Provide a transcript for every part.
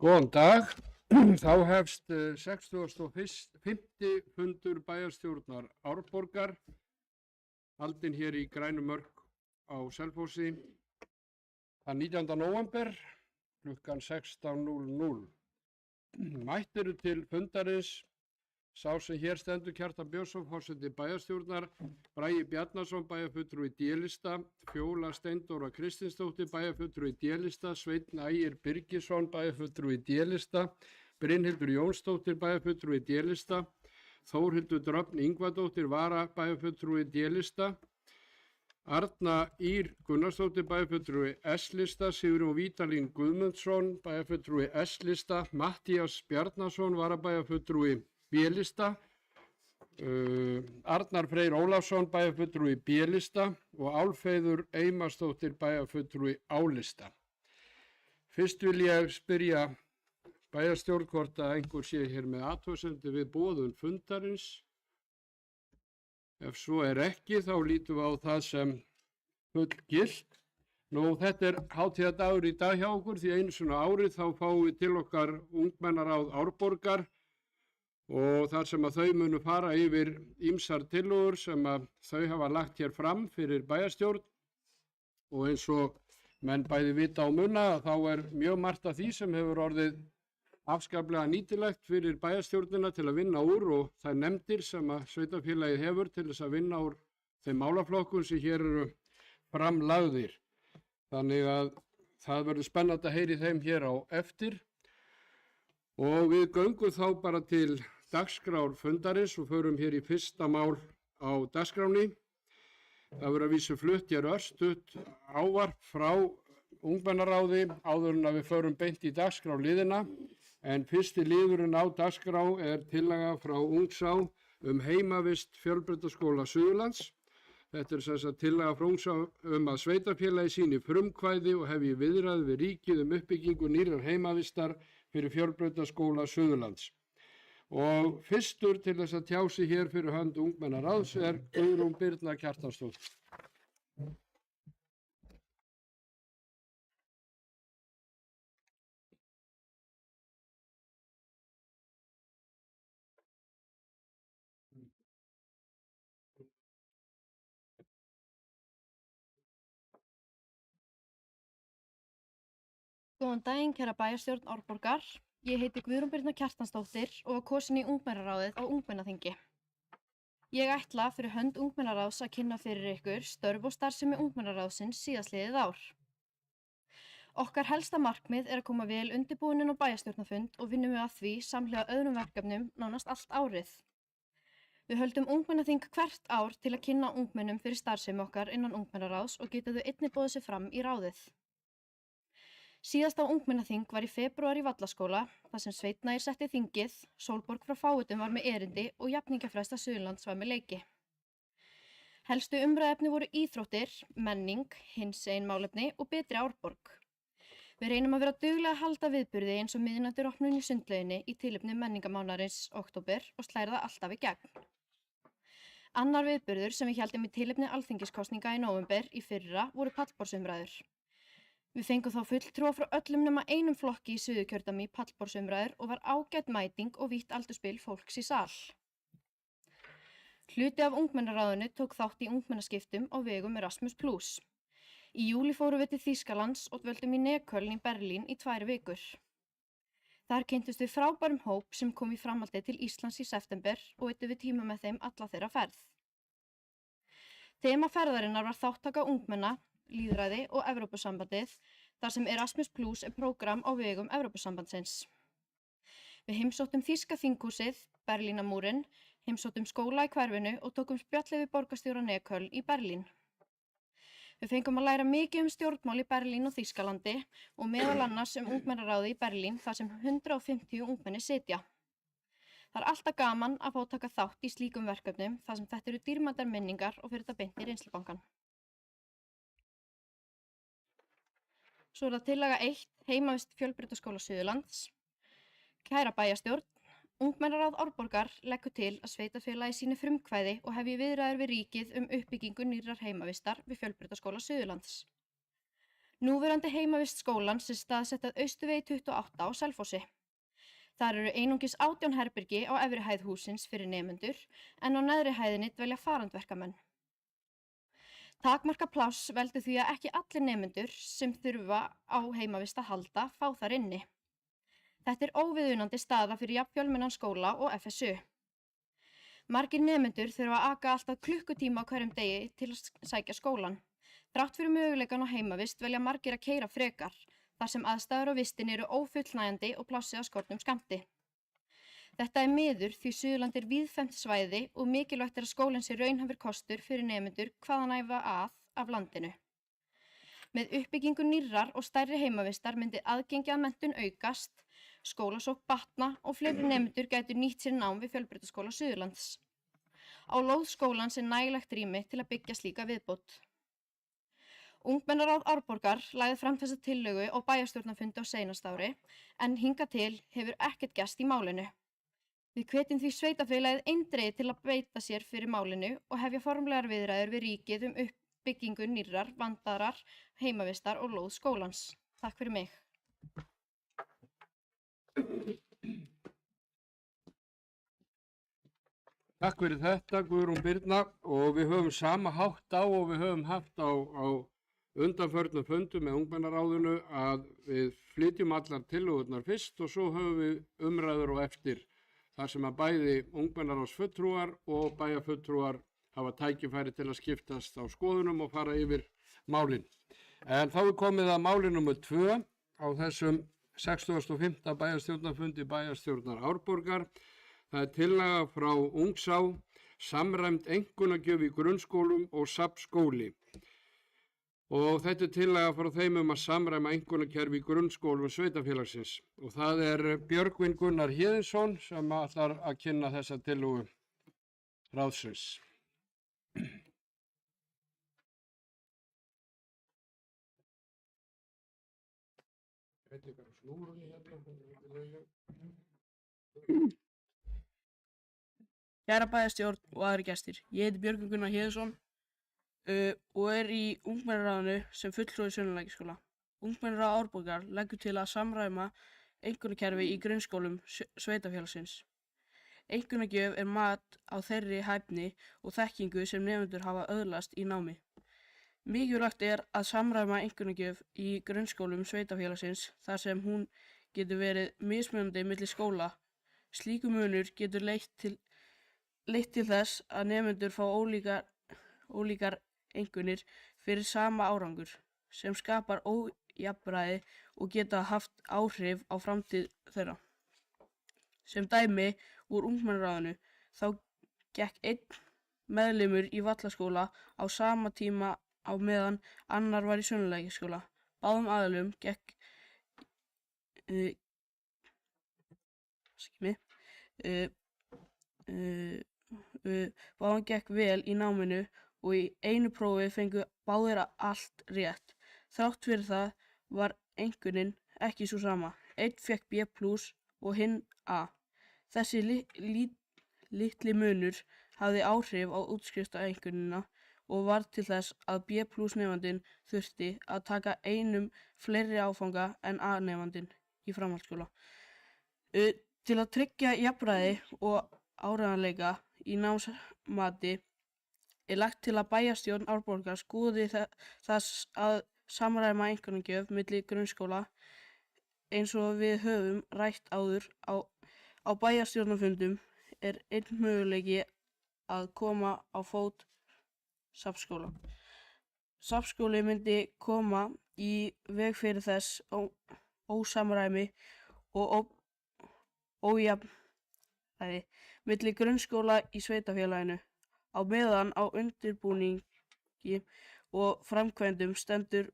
Góðan dag. Þá hefst 65. fundur bæjarstjórnar Árborgar, haldinn hér í Grænumörk á Selfossi, þann 19. nóvember klukkan 16:00. Mætt eru til fundarins sá sem hér stendur, Kjartan Björnsson, forseti bæjarstjórnar, Bragi Bjarnason, bæjarfulltrúi D-lista, Fjóla Steindóra Kristinsdóttir, bæjarfulltrúi D-lista, Sveinn Ægir Birgisson, bæjarfulltrúi D-lista, Brynhildur Jónsdóttir, bæjarfulltrúi D-lista, Þórhildur Dröfn Ingvadóttir, varabæjarfulltrúi D-lista, Arna Ýr Gunnarsdóttir, bæjarfulltrúi S-lista, Sigurjón Vídalín Guðmundsson, bæjarfulltrúi S-lista, Matthías Bjarnason, varabæjarfulltrúi B-lista, Arnar Freyr Ólafsson, bæjarfulltrúi B-lista og Álfheiður Eimarsdóttir, bæjarfulltrúi A-lista. Fyrst vil ég spyrja bæjarstjórn hvort að einhver sé hér með athugasemdir við boðun fundarins. Ef svo er ekki, þá lítum við á það sem fullgilt. Nú, þetta er hátíðardagur í dag hjá okkur, því einu svona árið þá fáum við til okkar ungmennaráð Árborgar og þar sem að þau munu fara yfir ýmsar tillögur sem að þau hafa lagt hér fram fyrir bæjarstjórn, og eins og menn bæði vita á munna þá er mjög margt af því sem hefur orðið afskaplega nýtilegt fyrir bæjarstjórnina til að vinna úr, og þær nefndir sem að sveitarfélagið hefur til þess að vinna úr þeim málaflokkum sem hér eru framlagðir. Þannig að það verður spennandi að heyri þeim hér á eftir. Og við göngum þá bara til dagskrár fundarins og förum hér í fyrsta mál á dagskránni. Það verður að vísu flutt hér örstutt ávarp frá ungmennaráði áður en að við förum beint í dagskrárliðina. En fyrsti liðurinn á dagskrá er tillaga frá Ungsá heimavist Fjölbrautaskóla Suðurlands. Þetta er sem sagt tillaga frá Ungsá að sveitarfélagi síni frumkvæði og hefji viðræður við ríkið uppbyggingu nýrrar heimavistar fyrir Fjölbrautaskóla Suðurlands. Og fyrstur til þess að tjá sig hér fyrir hönd ungmennaráðs er Guðrún Birna Kjartansdóttir. Góðan daginn, kæra bæjarstjórn Árborgar. Ég heiti Guðrún Birna Kjartansdóttir og var kosin í ungmennaráðið á ungmennaþingi. Ég ætla fyrir hönd ungmennaráðs að kynna fyrir ykkur störf og starfsemi ungmennaráðsins síðastliðið ár. Okkar helsta markmið er að koma vel undirbúin inn á bæjarstjórnarfund og vinnum við að því samhliða öðrum verkefnum nánast allt árið. Við höldum ungmennaþing hvert ár til að kynna ungmennum fyrir starfsemi okkar innan ungmennaráðs og geta þau einnig boðið sig fram í ráðið. Síðasta ungmennaþing var í febrúar í Vallaskóla, þar sem Sveinn Ægir setti þingið, Sólborg frá Fáutum var með erindi og Jafningjafræðsla Suðurlands var með leiki. Helstu umræðuefni voru íþróttir, menning, hinsegin málefni og betri Árborg. Við reynum að vera duglega að halda viðburði eins og miðnæturopnun í Sundlauginni í tilefni menningamánaðarins október og slæra það alltaf í gegn. Annar viðburður sem við héldum í tilefni alþingiskosninga í nóvember í fyrra voru pallborðsumræður. Við fengum þá fulltrúa frá öllum nema einum flokki í Suðurkjördæmi í pallborðsumræður og var ágæt mæting og vítt aldurspil fólks í sal. Hluti af ungmennaráðinu tók þátt í ungmennaskiptum á vegum Erasmus+. Í júlí fórum við til Þýskalands og dvöldum í Neukölln í Berlín í 2 vikur. Þar kynntust við frábærum hóp sem kom í framhaldi til Íslands í september og eittum við tíma með þeim alla þeirra ferð. Þema ferðarinnar var þáttaka ungmenna, lýðræði og Evrópusambandið, þar sem Erasmus+ er prógram á vegum Evrópusambandsins. Við heimsóttum þýska þinghúsið, Berlínarmúrinn, heimsóttum skóla í hverfinu og tókum spjallið við borgarstjóra Neukölln í Berlín. Við fengum að læra mikið stjórnmál í Berlín og Þýskalandi og meðal annars ungmennaráði í Berlín þar sem 150 ungmenni sitja. Það er alltaf gaman að fá að taka þátt í slíkum verkefnum þar sem þetta eru dýrmætar minningar og fyrir þetta beint í reynslubankann. Svo er það tillaga 1, heimavist Fjölbrautaskóla Suðurlands. Kæra bæjarstjórn, ungmennaráð Árborgar leggur til að sveitarfélagi síni frumkvæði og hefji viðræður við ríkið uppbyggingu nýrrar heimavistar við Fjölbrautaskóla Suðurlands. Núverandi heimavist skólans er staðsett að Austurvegi 28 á Selfossi. Þar eru einungis 18 herbergi á efri hæð hússins fyrir nemendur en á neðri hæðinni dvelja farandverkamenn. Takmarka pláss veldur því að ekki allir nemendur sem þurfa á heimavist að halda fá þar inni. Þetta er óviðunandi staða fyrir jafn fjölmennan skóla og FSU. Margir nemendur þurfa að aka alltaf klukkutíma á hverjum degi til að sækja skólan. Þrátt fyrir möguleikann á heimavist velja margir að keyra frekar, þar sem aðstæður á vistinni eru ófullnægjandi og plássið á skornum skammti. Þetta er miður því Suðurland er víðfeðmt svæði og mikilvægt er að skólinn sé raunhæfur kostur fyrir nemendur hvaðanæva af landinu. Með uppbyggingu nýrrar og stærri heimavistar myndi aðgengi að menntun aukast, skólasókn batna og fleiri nemendur gætu nýtt sér nám við Fjölbrautaskóla Suðurlands. Á lóð skólans er nægilegt rými til að byggja slíka viðbót. Ungmennaráð Árborgar lagði fram þessa tillögu á bæjarstjórnarfundi á seinasta ári en hingað til hefur ekkert gerst í málinu. Við hvetjum því sveitarfélagið eindregið til að beita sér fyrir málinu og hefja formlegar viðræður við ríkið uppbyggingu nýrrar, vandaðrar, heimavistar og lóð skólans. Takk fyrir mig. Takk fyrir þetta, Guðrún Birna, og við höfum sama hátt á og við höfum haft á undanförnum fundum með ungmennaráðinu að við flytjum allar tillögurnar fyrst og svo höfum við umræður og eftir þar sem að bæði ungmennaráðsfulltrúar og bæjarfulltrúar hafa tækifæri til að skiptast á skoðunum og fara yfir málin. En þá er komið að máli nr. 2 á þessum 65. bæjarstjórnarfundi bæjarstjórnar Árborgar. Það er tillaga frá Ungsá, samræmd einkunnagjöf í grunnskólum og safnskóli. Og þetta er tillaga frá þeim að samræma einkunnakerfi í grunnskólum sveitarfélagsins. Og það er Björgvin Gunnar Héðinsson sem ætlar að kynna þessa tillögu ráðsins. Kæra bæjarstjórn og aðrir gestir, ég heiti Björgvin Gunnar Héðinsson og er í ungmennaráðinu sem fulltrúi Sunnlendaskóla. Ungmennaráð Árborgar leggur til að samræma einkunnakerfi í grunnskólum sveitarfélagsins. Einkunnagjöf er mat á þeirri hæfni og þekkingu sem nemendur hafa öðlast í námi. Mikilvægt er að samræma einkunnagjöf í grunnskólum sveitarfélagsins þar sem hún getur verið mismunandi milli skóla. Slíkur munur getur leitt til þess að nemendur fá ólíkar einkunnir fyrir sama árangur, sem skapar ójafnræði og geta haft áhrif á framtíð þeirra. Sem dæmi úr ungmennaráðinu þá gekk einn meðlimur í Vallaskóla á sama tíma á meðan annar var í Sunnlendaskóla. Báðum aðilum gekk vel í náminu og í einu prófi fengu báðir allt rétt. Þrátt fyrir það var einkunnin ekki sú sama. Einn fékk B+ og hinn A. Þessi litli munur hafði áhrif á útskriftareinkunnina og varð til þess að B+ nemandinn þurfti að taka einum fleiri áfanga en A nemandinn í framhaldsskóla. Til að tryggja jafnræði og áreiðanleika í námsmati er lagt til að bæjarstjórn Árborgar skoði það að samræma einkunnagjöf milli grunnskóla eins og við höfum rætt áður á bæjarstjórnarfundum er einn möguleiki að koma á fót safnskóla. Safnskóli myndi koma í veg fyrir þess ósamræmi og ójafnræði milli grunnskóla í sveitarfélaginu. Á meðan á undirbúningi og framkvæmdum stendur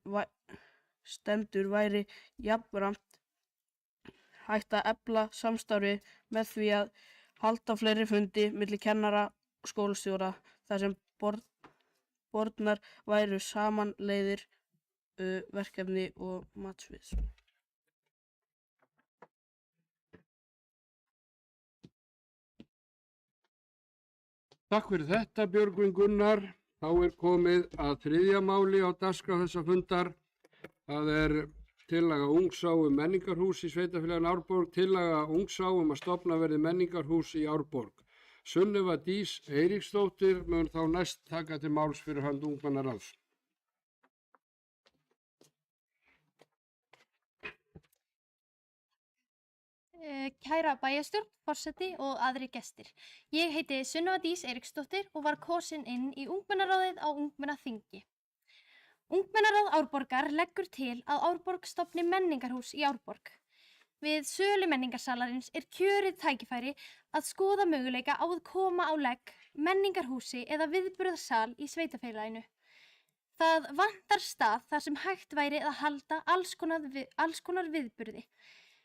væri jafnframt hægt að efla samstarfið með því að halda fleiri fundi milli kennara og skólastjóra þar sem bornar væru saman leiðir, verkefni og matsvið. Takk fyrir þetta, Björgvin Gunnar. Þá er komið að þriðja máli á dagskrá þessa fundar. Það er tillaga Ungsá menningarhús í sveitarfélaginu Árborg, tillaga Ungsá að stofna verði menningarhús í Árborg. Sunneva Dís Eiríksdóttir mun þá næst taka til máls fyrir hönd ungmennaráðs. Kæra bæjarstjórn, forseti og aðrir gestir. Ég heiti Sunneva Dís Eiríksdóttir og var kosin inn í ungmennaráðið á ungmennaþingi. Ungmennaráð Árborgar leggur til að Árborg stofni menningarhús í Árborg. Við sölu menningarsalarins er kjörið tækifæri að skoða möguleika á að koma á legg menningarhúsi eða viðburðarsal í sveitarfélaginu. Það vantar stað þar sem hægt væri að halda alls konar viðburði.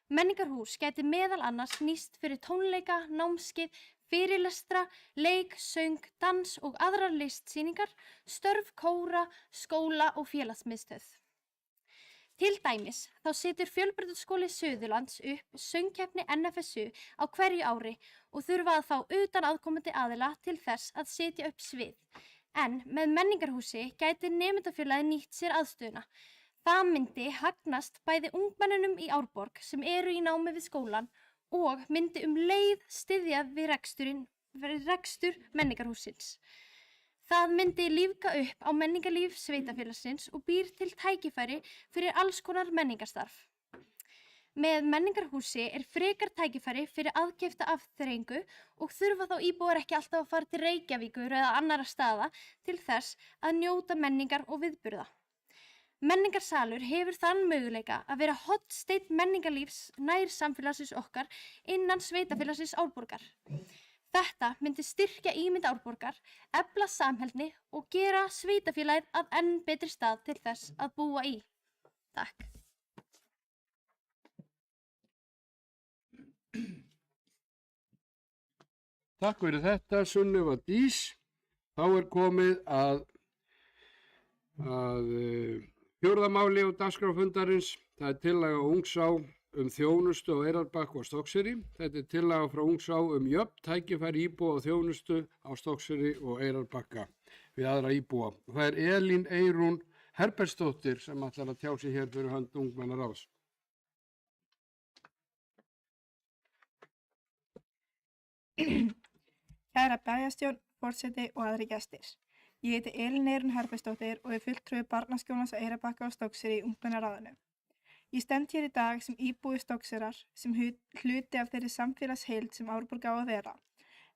Menningarhús gæti meðal annars nýst fyrir tónleika, námskeið, fyrirlestra, leik, söng, dans og aðrar listsýningar, störf, kóra, skóla og félagsmiðstöð. Til dæmis þá setur Fjölbrautaskóli Suðurlands upp söngkeppni NFSU á hverju ári og þurfa að fá utan aðkomandi aðila til þess að setja upp svið. En með menningarhúsi gæti nemendafélagið nýtt sér aðstöðuna. Það myndi hagnast bæði ungmennunum í Árborg sem eru í námi við skólan og myndi leið styðja við rekstur menningarhússins. Það myndi lífga upp á menningarlíf sveitarfélagsins og býr til tækifæri fyrir alls konar menningarstarf. Með menningarhúsi er frekar tækifæri fyrir aðkeypta afþreyingu og þurfa þá íbúar ekki alltaf að fara til Reykjavíkur eða annarra staða til þess að njóta menningar og viðburða. Menningarsalur hefur þann möguleika að vera hornsteinn menningarlífs nær samfélagsins okkar innan sveitarfélagsins Árborgar. Þetta myndi styrkja ímynd Árborgar, efla samheldni og gera sveitarfélagið að enn betri stað til þess að búa í. Takk. Takk fyrir þetta, Sunneva Dís. Þá er komið að fjórða máli á dagskrá fundarins. Það er tillaga Ungsá þjónustu á Eyrarbakka og Stokkseyri. Þetta er tillaga frá Ungsá jöfn tækifæri íbúa og þjónustu á Stokkseyri og Eyrarbakka við aðra íbúa. Það er Elín Eyrún Herbertsdóttir sem ætlar að tjá sig hér fyrir hönd ungmennaráðs. Kæra bæjarstjórn, forseti og aðrir gestir. Ég heiti Elín Eyrún Herbertsdóttir og er fulltrúi Barnaskólans á Eyrarbakka og Stokkseyri í ungmennaráðinu. Ég stend hér í dag sem íbúi Stokkseyrar sem hluti af þeirri samfélagsheild sem Árborg á að vera,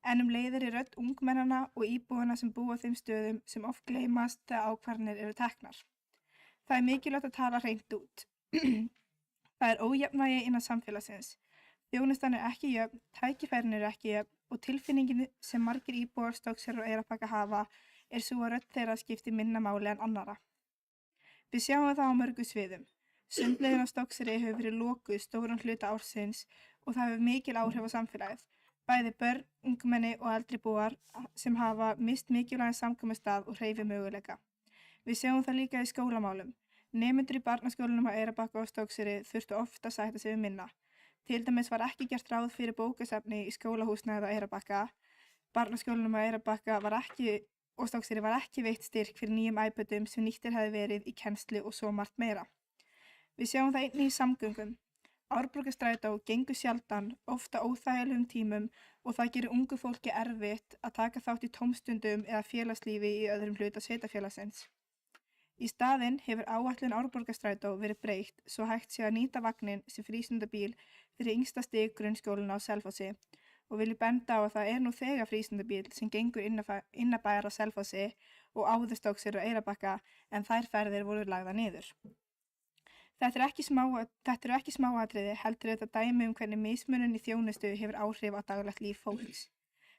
en leiðir í rödd ungmennana og íbúana sem búa á þeim stöðum sem oft gleymast þegar ákvarðanir eru teknar. Það er mikilvægt að tala hreint út. Það er ójafnvægi innan samfélagsins. Þjónustan er ekki jöfn, tækifærin eru ekki jöfn og tilfinningin sem margir íbúar Stokkseyrar og Eyrarbakka hafa er svo að rödd þeirra skiptir minna máli en annarra. Við sjáum það á mörgu sviðum. Sundlaugin á Stokkseyri hefur verið lokuð stóran hluta ársins og það hefur mikil áhrif á samfélagið. Bæði börn, ungmenni og eldri búar sem hafa mist mikilvægan samkomustað og hreyfimöguleika. Við sjáum það líka í skólamálum. Nemendur í barnaskólanum á Eyrarbakka og Stokkseyri þurftu ofta að sætta sig við minna. Til dæmis var ekki gert ráð fyrir bókasafni í skólahúsnæði á Eyrarbakka. Barnaskólanum á Eyrarbakka og Stokkseyri var ekki veitt styrk fyrir nýjum iPadum sem nýttir hefði verið í kennslu og svo margt meira. Við sjáum það einnig í samgöngum. Árborgarstrætó gengur sjaldan, ofta óþægilegum tímum og það gerir ungu fólki erfitt að taka þátt í tómstundum eða félagslífi í öðrum hluta sveitarfélagsins. Í staðinn hefur áætlun Árborgarstrætó verið breytt svo hægt sé að nýta vagninn sem frístundabíl fyrir yngsta stig grunnskólana á Selfossi og vil ég benda á að það er nú þegar frístundabíl sem gengur innabæjar á Selfossi og áður Stokkseyri og Eyrarbakka en þær ferðir voru lagðar niður. Þetta eru ekki smáatriði heldur þetta dæmi hvernig mismunun í þjónustu hefur áhrif á daglegt líf fólks.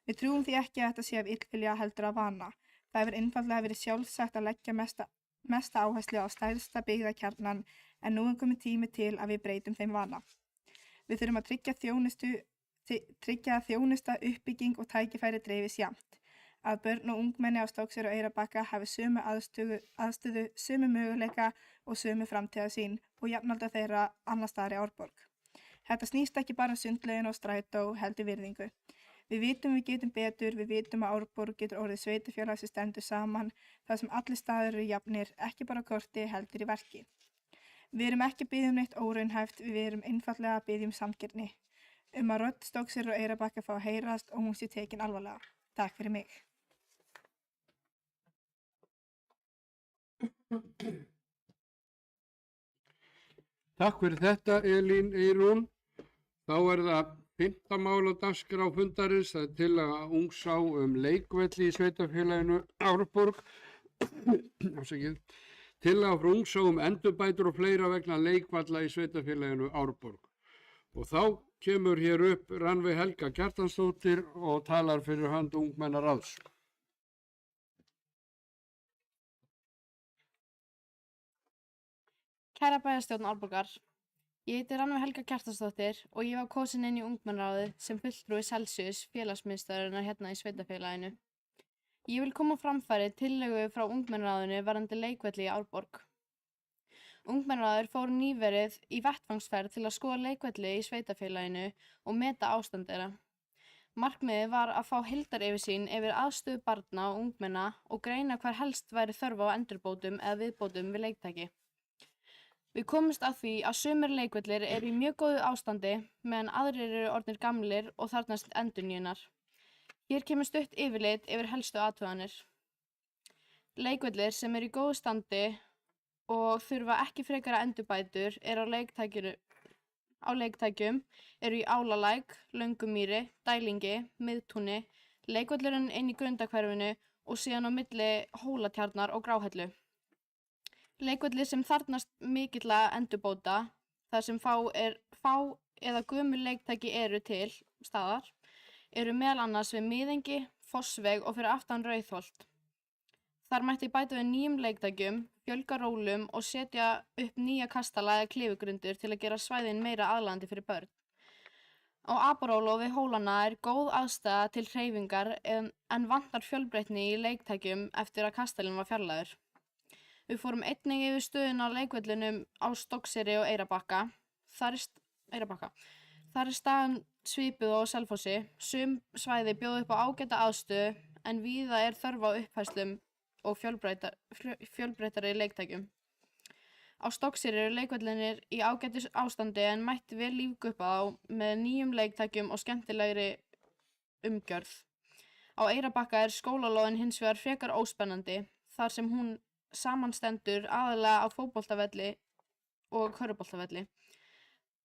Við trúum því ekki að þetta sé af illvilja heldur af vana. Það hefur einfaldlega verið sjálfsagt að leggja mesta áherslu á stærsta byggðakjarnan en nú er kominn tími til að við breytum þeim vana. Við þurfum að tryggja að þjónusta, uppbygging og tækifæri dreifist jafnt. Að börn og ungmenni á Stokkseyri og Eyrarbakka hafi sömu aðstöðu, sömu möguleika og sömu framtíðarsýn og jafnalda þeirra annars staðar í Árborg. Þetta snýst ekki bara sundlaugin og strætó heldur virðingu. Við vitum við getum betur, við vitum að Árborg getur orðið sveitarfélag sem stendur saman þar sem allir staðir eru jafnir, ekki bara á korti heldur í verki. Við erum ekki að biðja um neitt óraunhæft, við erum einfaldlega að biðja um sanngirni. Að rödd Stokkseyrar og Eyrarbakka fá að heyrast og hún sé tekin alvarlega. Takk fyrir mig. Takk fyrir þetta, Elín Eyrún. Þá er það 5. mál á dagskrá fundarins, það er tillaga Ungsá leikvelli í sveitarfélaginu Árborg. Tillaga frá Ungsá endurbætur og fleira vegna leikvalla í sveitarfélaginu Árborg. Og þá kemur hér upp Rannveig Helga Kjartansdóttir og talar fyrir hönd ungmennaráðs. Kæra bæjarstjórn Árborgar, ég heiti Rannveig Helga Kjartansdóttir og ég var kosin inn í ungmennaráðið sem fulltrúi Celsius félagsmiðstöðvarinnar hérna í sveitarfélaginu. Ég vil koma á framfæri tillögu frá ungmennaráðinu varðandi leikvelli í Árborg. Ungmennaráður fór nýverið í vettvangsferð til að skoða leikvelli í sveitarfélaginu og meta ástand þeirra. Markmiðið var að fá heildaryfirsýn yfir aðstöðu barna og ungmenna og greina hvar helst væri þörf á endurbótum eða viðbótum við leiktæki. Við komumst að því að sumir leikvellir eru í mjög góðu ástandi meðan aðrir eru orðnir gamlir og þarfnast endurnýjunar. Hér kemur stutt yfirlit yfir helstu athuganir. Leikvellir sem eru í góðu standi og þurfa ekki frekara endurbætur á leiktækjum eru í Álalæk, Löngumýri, Dælingi, Miðtúni, leikvellurinn inn í Grundahverfinu og síðan á milli Hólatjarnar og Gráhellu. Leikvellir sem þarfnast mikilla endurbóta, þar sem fá eða gömul leiktæki eru til staðar, eru meðal annars við Miðengi, Fossveg og fyrir aftan Rauðholt. Þar mætti bæta við nýjum leiktækjum, fjölga rólum og setja upp nýja kastala eða klifugrundur til að gera svæðin meira aðlaðandi fyrir börn. Á Aparólu og við hólana er góð aðstæða til hreyfingar en vantar fjölbreytni í leiktækjum eftir að kastalinn var fjarlægður. Við fórum einnig yfir stöðuna á leikvellinum á Stokkseyri og Eyrarbakka. Þar er staðan svipuð á Selfossi. Sum svæði bjóða upp á ágæta aðstöðu en víða er þörf á upphæðslum og fjölbreyttari leiktækjum. Á Stokkseyri eru leikvellinir í ágætis ástandi en mætti vel lífga upp á með nýjum leiktækjum og skemmtilegri umgjörð. Á Eyrarbakka er skólalóðin hins vegar frekar óspennandi þar sem hún samanstendur aðallega á fótboltavelli og körfuboltavelli.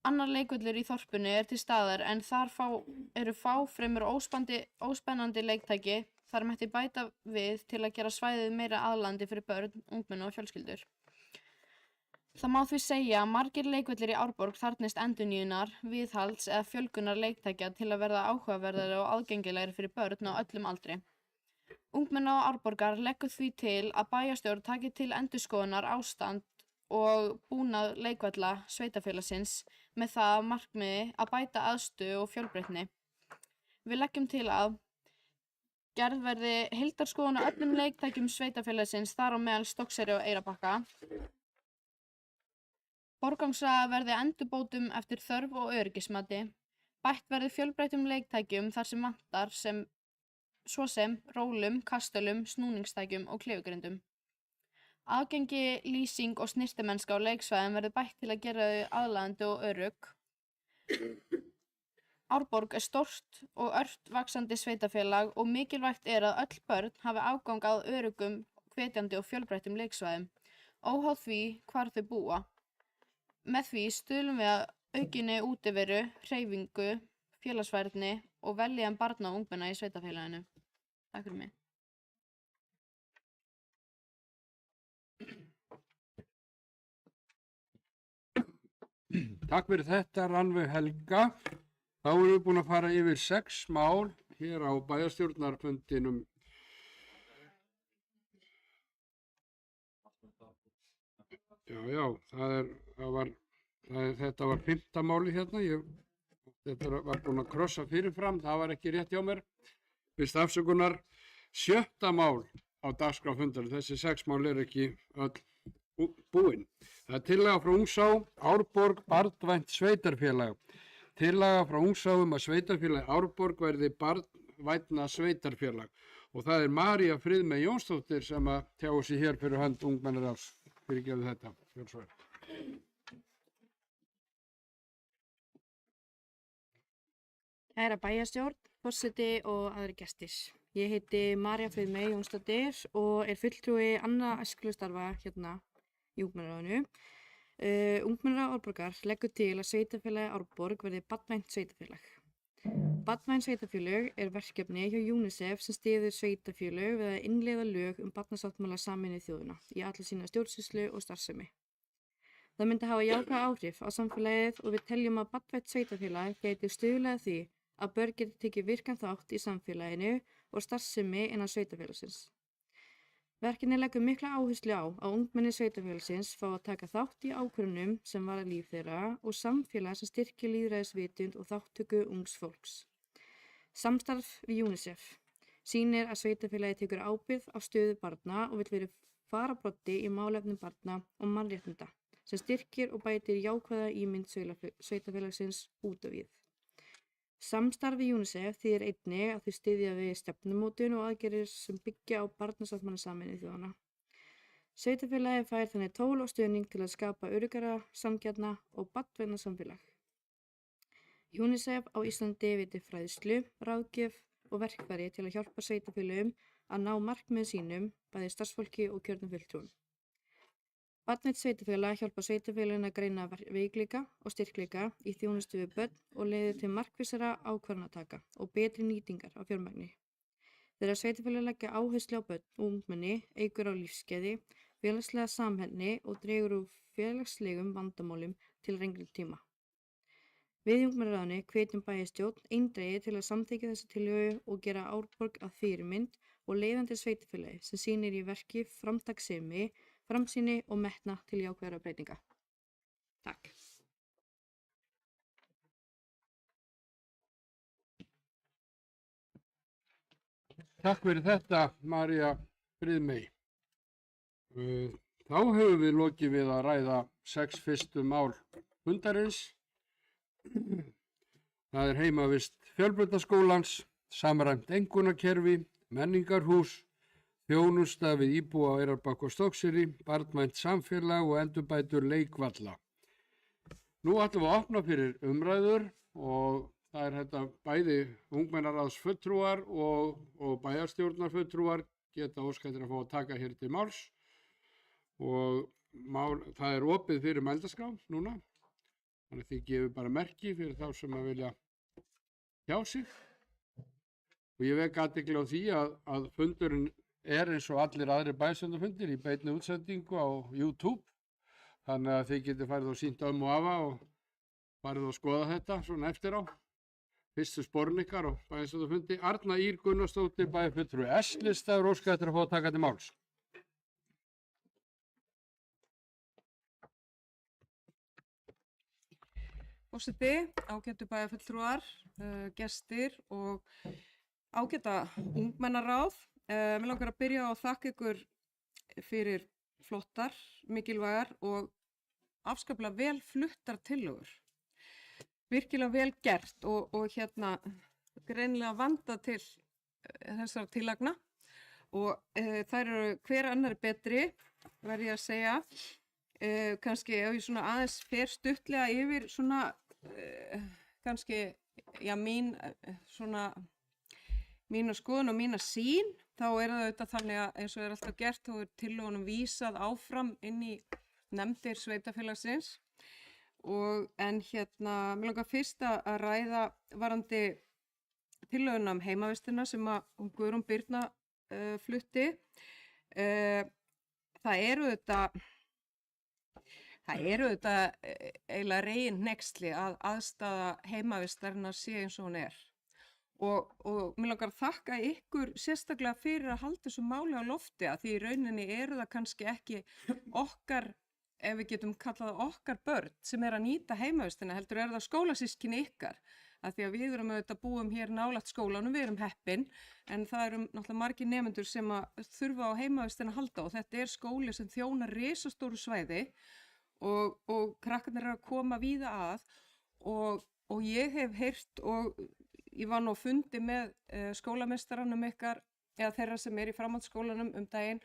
Annar leikvöllur í þorpinu er til staðar en þar eru fremur óspennandi leiktæki. Þar mætti bæta við til að gera svæðið meira aðlaðandi fyrir börn, ungmenni og fjölskyldur. Það má því segja að margir leikvellir í Árborg þarfnist endurnýjunar, viðhalds eða fjölgunar leiktækja til að verða áhugaverðari og aðgengilegri fyrir börn á öllum aldri. Ungmenna og Árborgar leggur því til að bæjarstjórn taki til endurskoðunar ástand og búnað leikvalla sveitarfélagsins með það að markmiði að bæta aðstöðu og fjölbreytni. Við leggjum til að gerð verði heildarskoðun á öllum leiktækjum sveitarfélagsins þar á meðal Stokkseyri og Eyrarbakka. Forgangsraðað verði endurbótum eftir þörf og öryggismati. Bætt verði fjölbreyttum leiktækjum þar sem vantar svo sem rólum, kastölum, snúningstækjum og klifugrindum. Aðgengi, lýsing og snyrtimennska á leiksvæðum verði bætt til að gera þau aðlaðandi og örugg. Árborg er stórt og ört vaxandi sveitarfélag og mikilvægt er að öll börn hafi aðgang að öruggum, hvetjandi og fjölbreyttum leiksvæðum, óháð því hvar þau búa. Með því stuðlum við að aukinni útiveru, hreyfingu, félagsfærni og vellíðan barna og ungmenna í sveitarfélaginu. Takk fyrir mig. Takk fyrir þetta, Rannveig Helga. Þá erum við búin að fara yfir 6 mál hér á bæjarstjórnarfundinum. Þetta var 5. máli hérna. Þetta var búin að krossa fyrirfram, það var ekki rétt hjá mér. Fyrst afsökunar, 7. mál á dagskrá fundarins. Þessi 6 mál er ekki öll búin. Það er tillaga frá Ungsá, Árborg, barnvænt sveitarfélag. Tillaga frá Ungsá að sveitarfélag Árborg verði barnvænna sveitarfélag. Og það er María Friðmey Jónsdóttir sem að tjá sig hér fyrir hönd ungmennaráðs. Fyrirgefðu þetta, Jónsværi. Kæra bæjarstjórn, forseti og aðrir gestir. Ég heiti María Friðmey Jónsdóttir og er fulltrúi annað æskulýðsstarfa hérna í Ungmennaráðinu. Ungmennaráð Árborgar leggur til að sveitarfélagi Árborg verði barnvænt sveitarfélag. Barnvæn sveitarfélög er verkefni hjá UNICEF sem styður sveitarfélög við að innleiða lög barnasáttmála Sameinuðu þjóðanna í alla sína stjórnsýslu og starfsemi. Það myndi hafa jákvæð áhrif á samfélagið og við teljum að barnvænt sveitarfélag geti stuðlað að því að börn geti tekið virkan þátt í samfélaginu og starfsemi innan sveitarfélagsins. Verkefnið leggur mikla áherslu á að ungmenni sveitarfélagsins fá að taka þátt í ákvörðunum sem varða líf þeirra og samfélag sem styrkir lýðræðisvitund og þátttöku ungs fólks. Samstarf við UNICEF sýnir að sveitarfélagið tekur ábyrgð á stöðu barna og vill verið fararbroddi í málefnum barna og mannréttinda sem styrkir og bætir jákvæða ímynd sveitarfélagsins út af við. Samstarf við UNICEF þýðir einnig að þau styðja við stefnumótun og aðgerðir sem byggja á barnasáttmála Sameinuðu þjóðanna. Sveitarfélagið fær þannig tól og stuðning til að skapa öruggara, sanngjarna og barnvæna samfélag. UNICEF á Íslandi veitir fræðslu, ráðgjöf og verkfæri til að hjálpa sveitarfélögum að ná markmiðum sínum, bæði starfsfólki og kjörnum fulltrúum. Barnvænt sveitarfélag hjálpa sveitarfélögin að greina veikleika og styrkleika í þjónustu við börn og leiðir til markvissara ákvarðanataka og betri nýtingar á fjármagni. Þegar sveitarfélög leggja áherslu á börn og ungmenni eykur á lífsgæði, félagslega samheldni og dregur úr félagslegum vandamálum til lengri tíma. Við í Ungmennaráðinu hvetjum bæjarstjórn eindregið til að samþykkja þessi tillögu og gera Árborg að fyrirmynd og leiðandi sveitarfélagi sem sýnir í verki framtakssemi, framsýni og metna til jákvæðra breytinga. Takk. Takk fyrir þetta, María Friðmey. Þá höfum við lokið við að ræða 6 fyrstu mál fundarins. Það er heimavist Fjölbrautaskólans, samræmt einkunnarkerfi, menningarhús, þjónusta við íbúa á Eyrarbakka og Stokkseyri, barnvænt samfélag og endurbætur leikvalla. Nú ætlum við að opna fyrir umræður og það er þetta bæði ungmennaráðsfulltrúar og bæjarstjórnarfulltrúar geta óskættir að fá að taka hér til máls og það er opið fyrir mælendaskrá núna. Þannig að þið gefur bara merki fyrir þá sem að vilja hjá sig. Og ég vek athygli á því að fundurinn er eins og allir aðrir bæjarstjórnarfundir í beinni útsendingu á YouTube. Þannig að þið getið farið og sýnt og afa og farið og skoða þetta svona eftir á. Fyrstu sporin ykkar og bæjarstjórnarfundi. Arna Ýr Gunnarsdóttir, bæjarfulltrúi S-lista, óskað eftir að fá að taka til máls. Forseti, ágætu bæjarfulltrúar, gestir og ágæta ungmennaráð. Mér langar að byrja á að þakka ykkur fyrir flottar, mikilvægar og afskaplega vel fluttar tillögur. Virkilega vel gert og greinilega vandað til þessara tillagna og þær eru hver annari betri, verð ég að segja. Kannski ef ég svona aðeins fer stuttlega yfir svona mína skoðun og mína sýn, þá er það auðvitað þannig að eins og er alltaf gert, þá er tillögunum vísað áfram inn í nefndir sveitarfélagsins en mér langar fyrst að ræða varðandi tillöguna heimavistina sem að Guðrún Birna flutti. Það eru auðvitað eiginlega reginhneyksli að aðstaða heimavistarinnar sé eins og hún er. Og mér langar að þakka ykkur sérstaklega fyrir að halda þessu máli á lofti að því í rauninni eru það kannski ekki okkar, ef við getum kallað okkar börn sem er að nýta heimavistina, heldur er það skólasystkini ykkar. Að því að við erum auðvitað búum hér nálægt skólanum, við erum heppin, en það eru náttúrulega margir nemendur sem að þurfa á heimavistina að halda og þetta er skóli sem þjónar risastóru svæði og krakkarnir eru að koma víða að og ég hef heyrt og ég var nú á fundi með skólameistaranum ykkar eða þeirra sem er í framhaldsskólanum daginn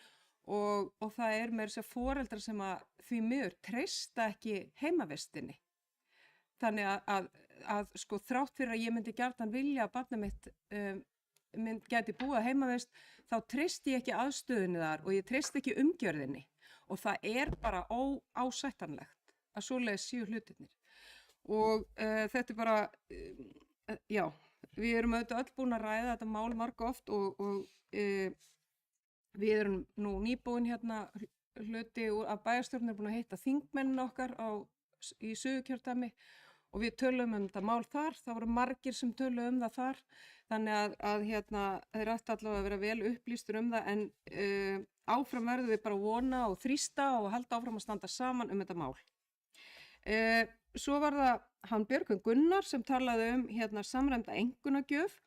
og það er meira þess að foreldrar sem að því miður treysta ekki heimavistinni. Þannig að að sko þrátt fyrir að ég myndi gjarnan vilja að barnið mitt gæti búið heimavist, þá treysti ég ekki aðstöðunni þar og ég treysti ekki umgjörðinni og það er bara óásættanlegt að svoleiðis séu hlutirnir. Og þetta er bara, já, við erum auðvitað öll búin að ræða þetta mál margoft og við erum nú nýbúin hérna hluti af bæjarstjórn er búin að hitta þingmennin okkar í Suðurkjördæmi og við tölum þetta mál þar, það voru margir sem töluðu það þar, þannig að hérna þeir ætti allavega að vera vel upplýstur það en áfram verðum við bara að vona og þrýsta og halda áfram að standa saman þetta mál. Svo var það hann Björgvin Gunnar sem talaði hérna samræmda einkunnagjöf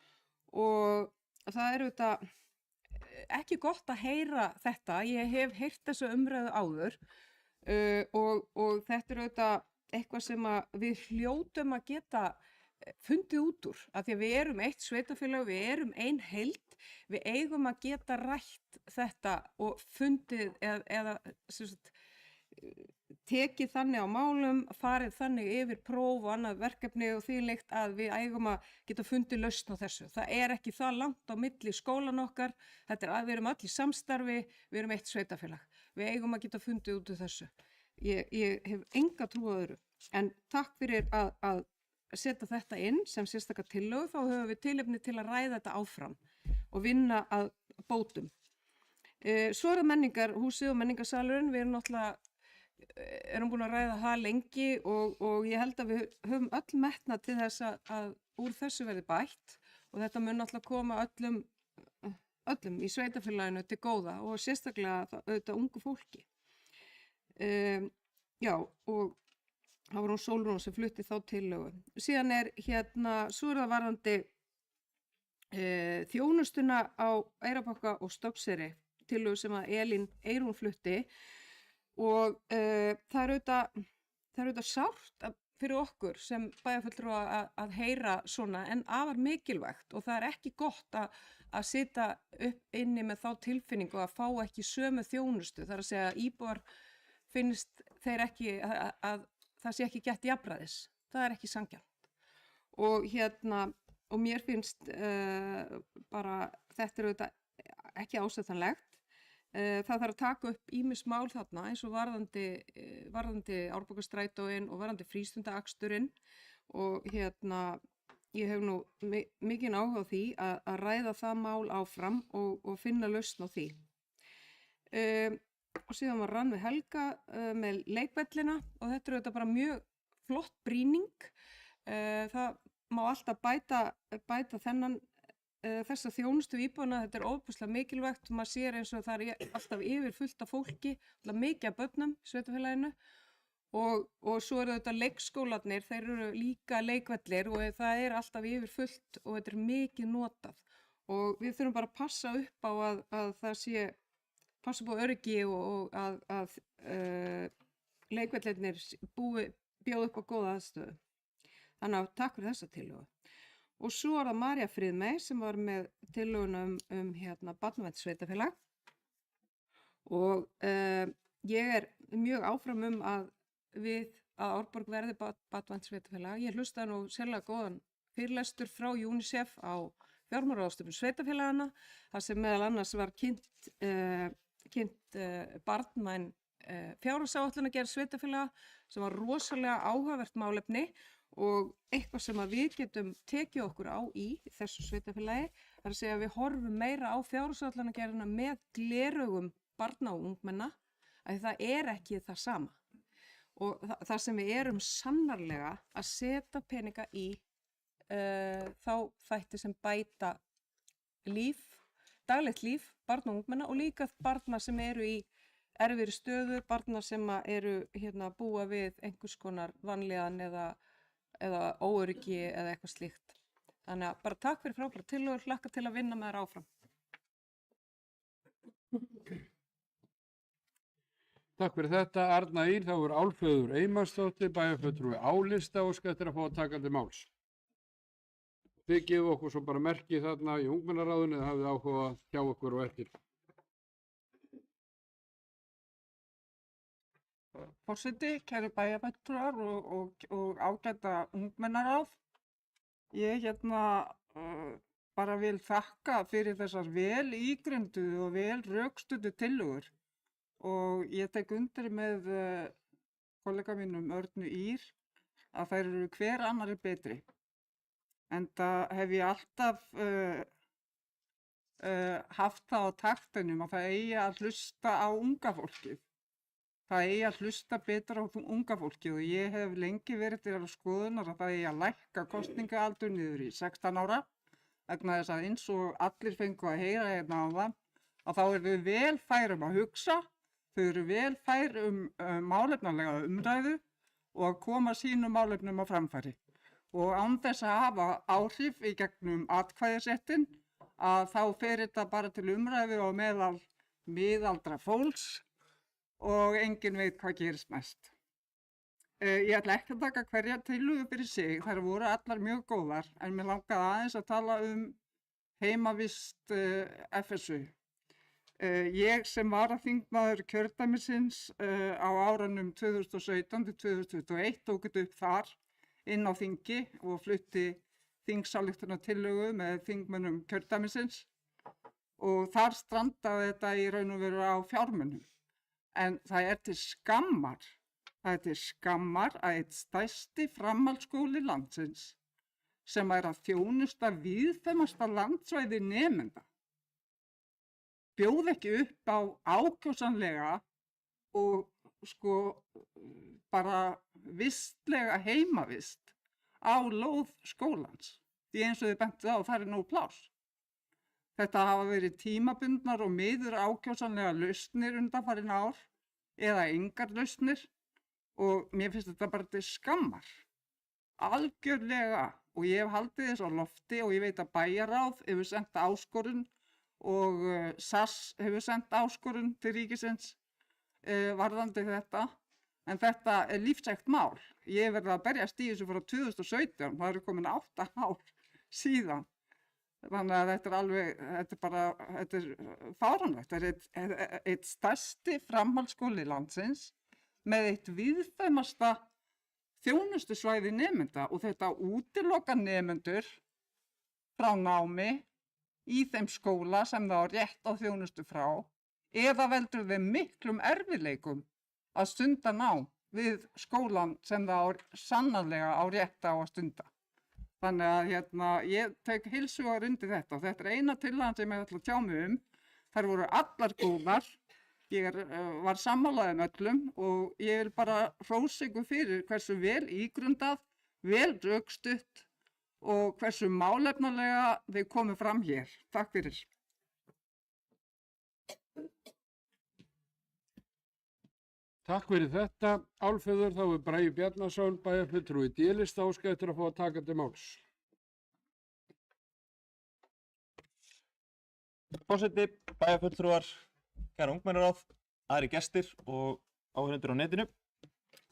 og það er auðvitað ekki gott að heyra þetta, ég hef heyrt þessu umræðu áður og þetta er auðvitað eitthvað sem við hljótum að geta fundið út úr, af því að við erum eitt sveitarfélag, við erum ein heild, við eigum að geta rætt þetta og fundið eða tekið þannig á málum, farið þannig yfir próf og annað verkefni og þvílíkt að við eigum að geta fundið lausn á þessu. Það er ekki það langt á milli skólan okkar, við erum öll í samstarfi, við erum eitt sveitarfélag. Við eigum að geta fundið út úr þessu. Ég hef enga trú á öðru, en takk fyrir að setja þetta inn sem sérstaka tillögu, þá höfum við tilefni til að ræða þetta áfram og vinna að bótum. Svo er það menningarhúsið og menningarsalurinn, við erum búin að ræða það lengi og ég held að við höfum öll metnað til þess að úr þessu verði bætt og þetta mun náttúrulega koma öllum í sveitarfélaginu til góða og sérstaklega auðvitað ungu fólki. Já, og það var hún Sólrún sem flutti þá tillögu. Síðan svo er það varðandi þjónustuna á Eyrarbakka og Stokkseyri, tillögu sem að Elín Eyrún flutti og það er auðvitað sárt fyrir okkur sem bæjarfulltrúa að heyra svona en afar mikilvægt og það er ekki gott að sitja upp inni með þá tilfinningu að fá ekki sömu þjónustu, þar að segja að íbúar finnst þeir ekki að það sé ekki gætt jafnræðis, það er ekki sanngjarnt og mér finnst bara þetta er auðvitað ekki ásættanlegt. Það þarf að taka upp ýmis mál þarna eins og varðandi Árborgarstrætóin og varðandi frístundaaksturinn og ég hef nú mikinn áhuga á því að ræða það mál áfram og finna lausn á því. Og síðan var rann við Helga með leikvellina og þetta er auðvitað bara mjög flott brýning. Það má alltaf bæta þessa þjónustu íbúana, þetta er ofboðslega mikilvægt og maður sér eins og það er alltaf yfir fullt af fólki, alltaf mikið af börnum í sveitarfélaginu og svo eru þetta leikskólarnir, þeir eru líka leikvellir og það er alltaf yfir fullt og þetta er mikið notað og við þurfum bara að passa upp á að það sé passa upp á öryggi og að leikvellirnir bjóða upp á góða aðstöðu. Þannig að takk fyrir þessa tillögu. Og svo er það María Friðmey sem var með tillögun Barnavernd sveitarfélag og ég er mjög áfram að Árborg verði Barnavernd sveitarfélag. Ég hlustaði nú sérlega góðan fyrirlestur frá UNICEF á fjármálaráðstefnu sveitarfélagana þar sem meðal annars var kynnt barnvæn fjárhagsáætlunargerð sveitarfélaga sem var rosalega áhugavert málefni og eitthvað sem að við getum tekið okkur á í þessu sveitarfélagi þar að segja að við horfum meira á fjárhagsáætlunargerðina með gleraugum barna og ungmenna að það er ekki það sama og það sem við erum sannarlega að setja peninga í þá þætti sem bæta daglegt líf barna og ungmenna og líka barna sem eru í erfiðri stöðu, barna sem eru búa við einhvers konar vanlíðan eða óöryggi eða eitthvað slíkt. Þannig að bara takk fyrir frábærar tillögur, hlakka til að vinna með þær áfram. Takk fyrir þetta, Arna Ýr, þá er Álfheiður Einarsdóttir, bæjarfulltrúi Álista og skal eftir að fá að taka til máls. Þið gefum okkur svo bara merki þarna í ungmennaráðinu eða hafið áhuga að hjá okkur og eftir. forseti, kæru bæjarfulltrúar og ágæta ungmennaráð. Ég bara vil þakka fyrir þessar vel ígrunduðu og vel rökstuddu tillögur og ég tek undir með kollega mínum Örnu Ýr að þær eru hver annarri betri. Enda hef ég alltaf haft það á taktinum að það eigi að hlusta á unga fólkið. Það eigi að hlusta betur á unga fólkið og ég hef lengi verið til skoðunar að það eigi að lækka kosningaaldur niður í 16 ára vegna þess að eins og allir fengu að heyra hérna á það að þá eru þau vel fær að hugsa, þau eru vel fær málefnalega umræðu og að koma sínum málefnum á framfæri. Og án þess að hafa áhrif í gegnum atkvæðisréttinn að þá fer þetta bara til umræðu á meðal miðaldra fólks og enginn veit hvað gerist mest. Ég ætla ekki að taka hverja tillögu fyrir sig, þær voru allar mjög góðar, en mér langaði aðeins að tala heimavist FSU. Ég sem varaþingmaður kjördæmisins á árunum 2017 til 2021 tók þetta upp þar inn á þingi og flutti þingsályktunartillögu með þingmönnum kjördæmisins og þar strandaði þetta í raun og veru á fjármunum. En það er til skammar að einn stærsti framhaldsskóli landsins sem er að þjónusta víðfeðmasta landsvæði nemenda bjóð ekki upp á ákjósanlega og bara vistlega heimavist á lóð skólans. Því eins og þið bentu á, það er nóg pláss. Þetta hafa verið tímabundnar og miður ákjósanlega lausnir undanfarin ár eða engar lausnir og mér finnst þetta bara til skammar. Algjörlega, og ég hef haldið þess á lofti og ég veit að bæjarráð hefur sendt áskorun og SAS hefur sendt áskorun til ríkisins varðandi þetta. En þetta er lífsægt mál. Ég hef verið að berjast í þessu frá 2017, það eru komin 8 ár síðan. Þannig að þetta er fáránlegt. Þetta er eitt stærsti framhaldsskóli landsins með eitt víðfeðmasta þjónustusvæði nemenda og þetta útilokar nemendur frá námi í þeim skóla sem það á rétt á þjónustu frá eða veldur þeim miklum erfiðleikum að stunda nám við skólan sem það sannarlega á rétt á að stunda. Þannig að ég tek heils hugar undir þetta og þetta er eina tillagan sem ég ætla að tjá mig Þær voru allar góðar, ég var sammálaðið öllum og ég vil bara hrósa ykkur fyrir hversu vel ígrundað, vel rökstutt og hversu málefnalega þið komið fram hér. Takk fyrir. Takk fyrir þetta. Álfheiður, þá er Bragi Bjarnason, bæjarfulltrúi D-lista, óskað eftir að fá að taka til máls. Forseti, bæjarfulltrúar, kæra ungmennaráð, aðri gestir og áheyrendur á netinu.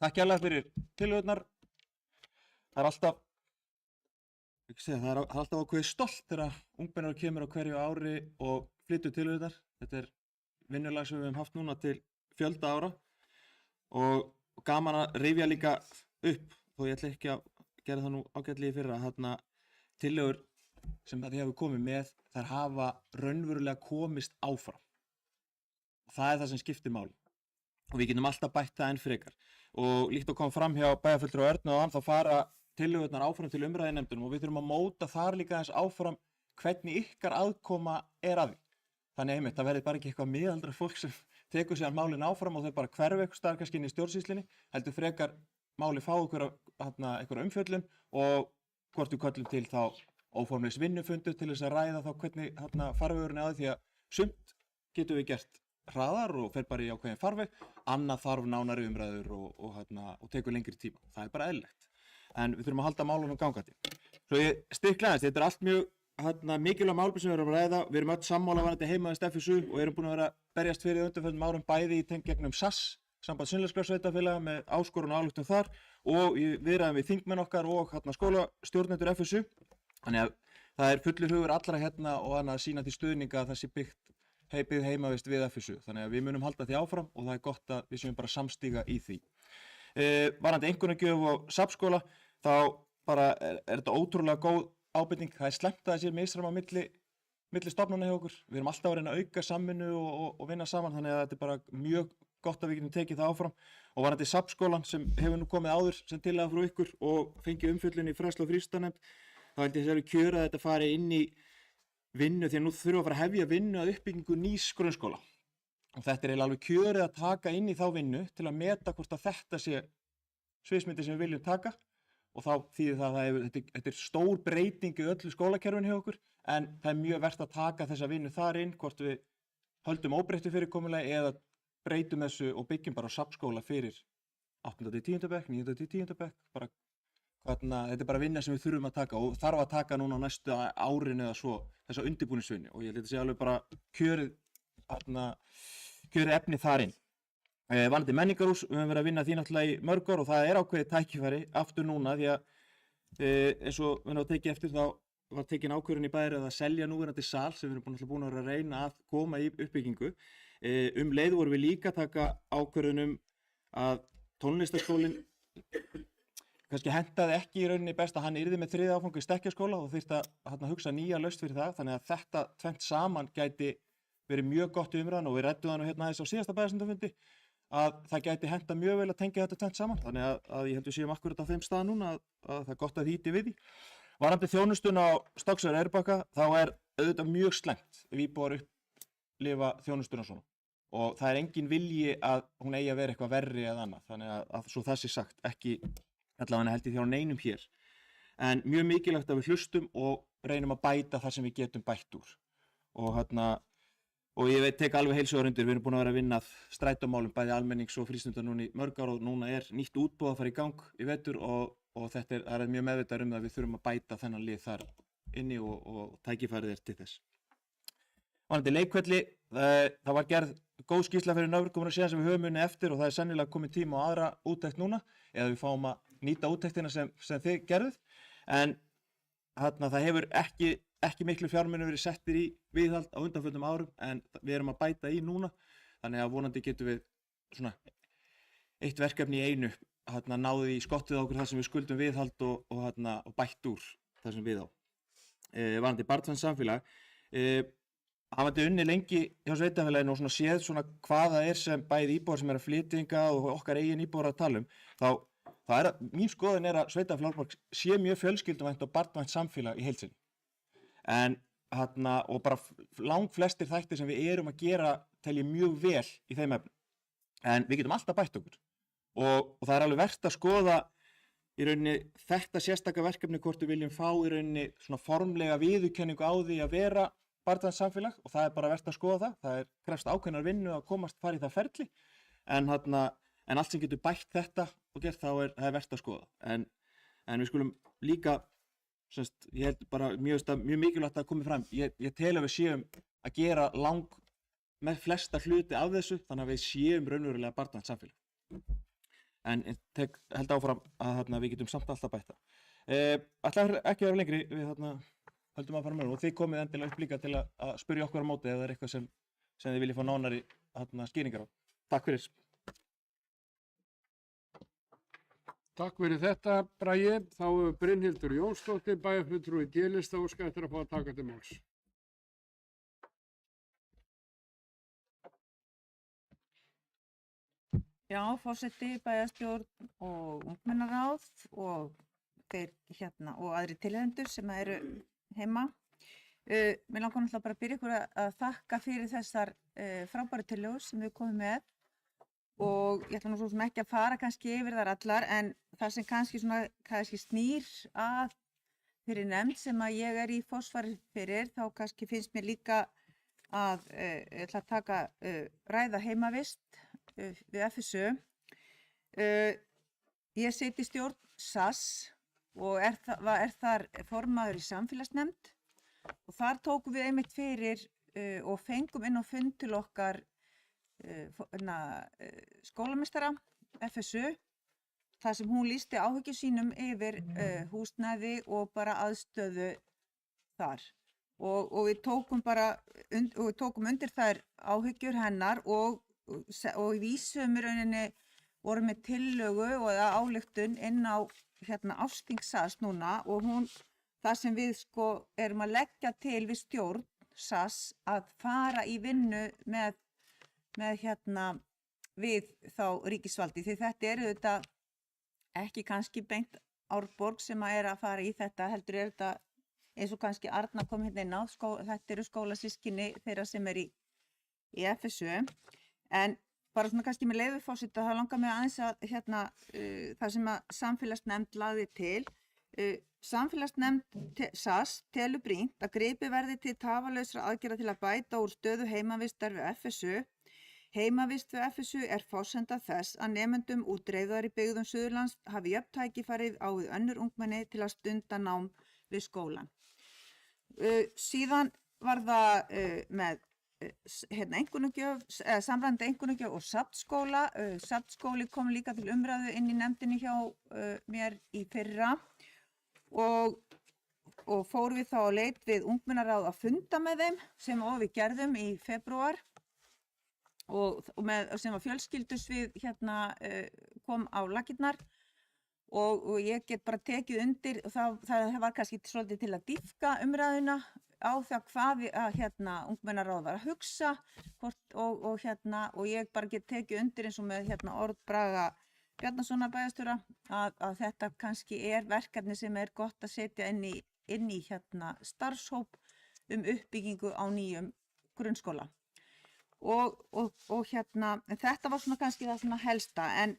Takk kærlega fyrir tillögurnar. Það er alltaf ákveðið stolt þegar ungmennar kemur á hverju ári og flytur tillögurnar. Þetta er vinnulag sem við höfum haft núna til fjölda ára. Og gaman að rifja líka upp, þó ég ætla ekki að gera það nú ágætlega í fyrra, þarna tillögur sem þið hefur komið með, þær hafa raunverulega komist áfram. Og það er það sem skiptir máli. Og við getum alltaf bætt það enn frekar. Og líkt og kom fram hjá bæjarfulltrúa Örnu og þá fara tillögurnar áfram til umræðu í nefndunum og við þurfum að móta þar líka aðeins áfram hvernig ykkar aðkoma er að því. Þannig einmitt, það verði bara ekki eitthvað miðaldra fólk sem tekur síðan málin áfram og þau bara hverfi eitthvað staðar kannski inn í stjórnsýslunni, heldur frekar máli fá einhverja umfjöllun og hvort við köllum til þá óformlegs vinnufundur til þess að ræða þá hvernig farvegurinn er að því að sumt getum við gert hraðar og fer bara í ákveðin farveg, annað þarf nánari umræður og tekur lengri tíma. Það er bara eðlilegt. En við þurfum að halda málunum gangandi. Svo ég stikklæðist, þetta er allt mjög mikilvæg málefni sem við erum að ræða. Við erum öll sammála varðandi heimavist FSU og erum búin að vera berjast fyrir undanförnum árum bæði í gegnum SAS, Samband Sunnlenskra-sveitarfélaga með áskorun og ályktun þar og í viðræðum við þingmenn okkar og skólastjórnendur FSU. Þannig að það er fullur hugur allra hérna og að sýna því stuðninga að það sé byggð heimavist við FSU. Þannig að við munum halda því áfram og það er gott að við séum bara samstíga í því. Varðandi einkunnagjöf og safnskóla, þá bara er þetta ótrúlega góð ábending. Það er slemmt að það sé misræmi á milli stofnana hjá okkur. Við erum alltaf að reyna að auka samvinnu og vinna saman, þannig að þetta er bara mjög gott að við getum tekið það áfram. Og varðandi safnskólan sem hefur nú komið áður sem tillaga frá ykkur og fengið umfjöllun í fræðslu- og frístundanefnd, þá held ég að það eru kjör að þetta fari inn í vinnu, því að nú þurfum við að fara að hefja vinnu að uppbyggingu nýs grunnskóla. Og þetta er eiginlega alveg kjörið að taka inn í þá vinnu til að meta hvort að þetta sé sviðsmyndi sem við viljum taka, og þá þýðir það að þetta er stór breyting í öllu skólakerfinu hjá okkur, en það er mjög vert að taka þessa vinnu þar inn, hvort við höldum óbreyttu fyrirkomulagi eða breytum þessu og byggjum bara á safnskóla fyrir 8. til 10. bekk, 9. til 10. bekk, þetta er bara vinna sem við þurfum að taka og þarf að taka núna á næstu árinu eða svo, þessa undirbúningsvinnu, og ég held að þetta sé alveg bara kjörið efni þar inn. Varðandi menningarhús, við höfum verið að vinna því náttúrulega í mörg ár og það er ákveðið tækifæri aftur núna, því að eins og við náttúrulega tekið eftir, þá var tekin ákvörðun í bæri að selja núverandi sal sem við erum búin að reyna að koma í uppbyggingu. Leið vorum við líka að taka ákvörðun að tónlistarskólinn kannski hentaði ekki í rauninni best að hann yrði með 3. áfanga í Stekkjarskóla og þyrfti að hugsa nýja lausn fyrir það, þannig að þetta tvennt saman gæti verið mjög gott í umræðan, og við ræddum það nú hérna aðeins á síðasta bæjarfundarfundi að það gæti henta mjög vel að tengja þetta tvennt saman, þannig að ég held við séum akkurat á þeim stað núna að það er gott að hýti við því. Varðandi þjónustuna á Stokkseyri og Eyrarbakka, þá er auðvitað mjög slæmt ef íbúar upplifa þjónustuna svona, og það er engin vilji að hún eigi að vera eitthvað verri eða annað, þannig að svo það sé sagt, ekki allavega held ég þjá neinum hér, en mjög mikilvægt að við hlustum og reynum að bæta það sem við getum bætt úr. Og ég tek alveg heils hugar undir, við erum búin að vera að vinna að strætómálum bæði almennings og frístundar núna í mörg ár, og núna er nýtt útboð að fara í gang í vetur og þetta er mjög meðvitaður um það að við þurfum að bæta þennan lið þar inni og tækifærið til þess. Varðandi leikvelli, það var gerð góð skýrsla fyrir nágrunna síðan sem við höfum unnið eftir, og það er sennilega komið tíma á aðra úttekt núna, eða við fáum að nýta úttektina sem þið gerðuð, en það hefur ekki miklu fjármunir verið settir í viðhald á undanförnum árum, en við erum að bæta í núna, þannig að vonandi getum við svona eitt verkefni í einu náðið í skottið á okkur þar sem við skuldum viðhald og bætt úr það sem við á. Varðandi barnvænt samfélag, hafandi unnið lengi hjá sveitarfélaginu og séð hvað það er sem bæði íbúar sem er að flytja og okkar eigin íbúar að tala um, þá mín skoðun er að sveitarfélag Árborg sé mjög fjölskylduvænt og barnvænt samfélag í heild sinni. Og bara langflestir þættir sem við erum að gera tel ég mjög vel í þeim efnum, en við getum alltaf bætt okkur og það er alveg vert að skoða í rauninni þetta sérstaka verkefni hvort við viljum fá í rauninni svona formlega viðurkenningu á því að vera barnvænt samfélag, og það er bara vert að skoða það krefst ákveðnar vinnu að fara í það ferli, en allt sem getur bætt þetta og gert það er vert að skoða, en við skulum líka ég held bara mjög mikilvægt að koma fram, ég tel að við séum að gera með flesta hluti af þessu, þannig að við séum raunverulega barnvænt samfélag, en ég held áfram að við getum samt alltaf bætt það. Ætlar ekki að vera lengri, við höldum að fara með, og þið komið endilega upp líka til að spyrja okkur á móti eða það er eitthvað sem þið viljið fá nánari skýringar á. Takk fyrir. Takk fyrir þetta, Bragi. Þá hefur Brynhildur Jónsdóttir, bæjarfulltrúi D-lista, óskað eftir að fá að taka til máls. Já, forseti, bæjarstjórn og ungmennaráð og aðri tilhendur sem eru heima. Mér langar náttúrulega bara að byrja ykkur að þakka fyrir þessar frábæru tillögur sem við komum með, og ég ætla nú svo sem ekki að fara kannski yfir þar allar, en það sem kannski snýr að fyrir nefnd sem að ég er í forsvari fyrir, þá kannski finnst mér líka að ég ætla að taka ræða heimavist við FSU. Ég sit í stjórn SAS og er þar formaður í samfélagsnefnd, og þar tókum við einmitt fyrir og fengum inn á fund til okkar skólameistara FSU, þar sem hún lýsti áhyggjum sínum yfir húsnæði og bara aðstöðu þar, og við tókum undir þær áhyggjur hennar og vísum í rauninni vorum með tillögu og ályktun inn á ársþing SAS núna og það sem við sko erum að leggja til við stjórn SAS að fara í vinnu með við þá ríkisvaldi því þetta þetta ekki kannski beint Árborg sem að fara í þetta, heldur þetta eins og kannski Arna kom hérna inn á, þetta eru skólasystkini þeirra sem í FSU, en bara svona kannski með leyfi forseta, það langar mig aðeins að það sem að samfélagsnefnd lagði til, samfélagsnefnd SAS telur brýnt að gripið verði til tafarlausra aðgerða til að bæta úr stöðu heimavistar við FSU. Heimavist við FSU forsenda þess að nemendum úr dreifðari byggðum Suðurlands hafi jöfn tækifæri á við önnur ungmenni til að stunda nám við skólan. Síðan var það með samræmda einkunnagjöf og safnskóla. Safnskóli kom líka til umræðu inn í nefndinni hjá mér í fyrra og fórum við þá á leit við ungmennaráð að funda með þeim sem við gerðum í febrúar. Sem var fjölskyldusvið kom á laggirnar og ég get bara tekið undir og það var kannski svolítið til að dýpka umræðuna á það hvað ungmennaráð var að hugsa og ég bara get tekið undir eins og með orð Braga Bjarnasonar bæjarstjóra að þetta kannski verkefni sem gott að setja inn í starfshóp uppbyggingu á nýjum grunnskóla. Þetta var svona kannski það svona helsta en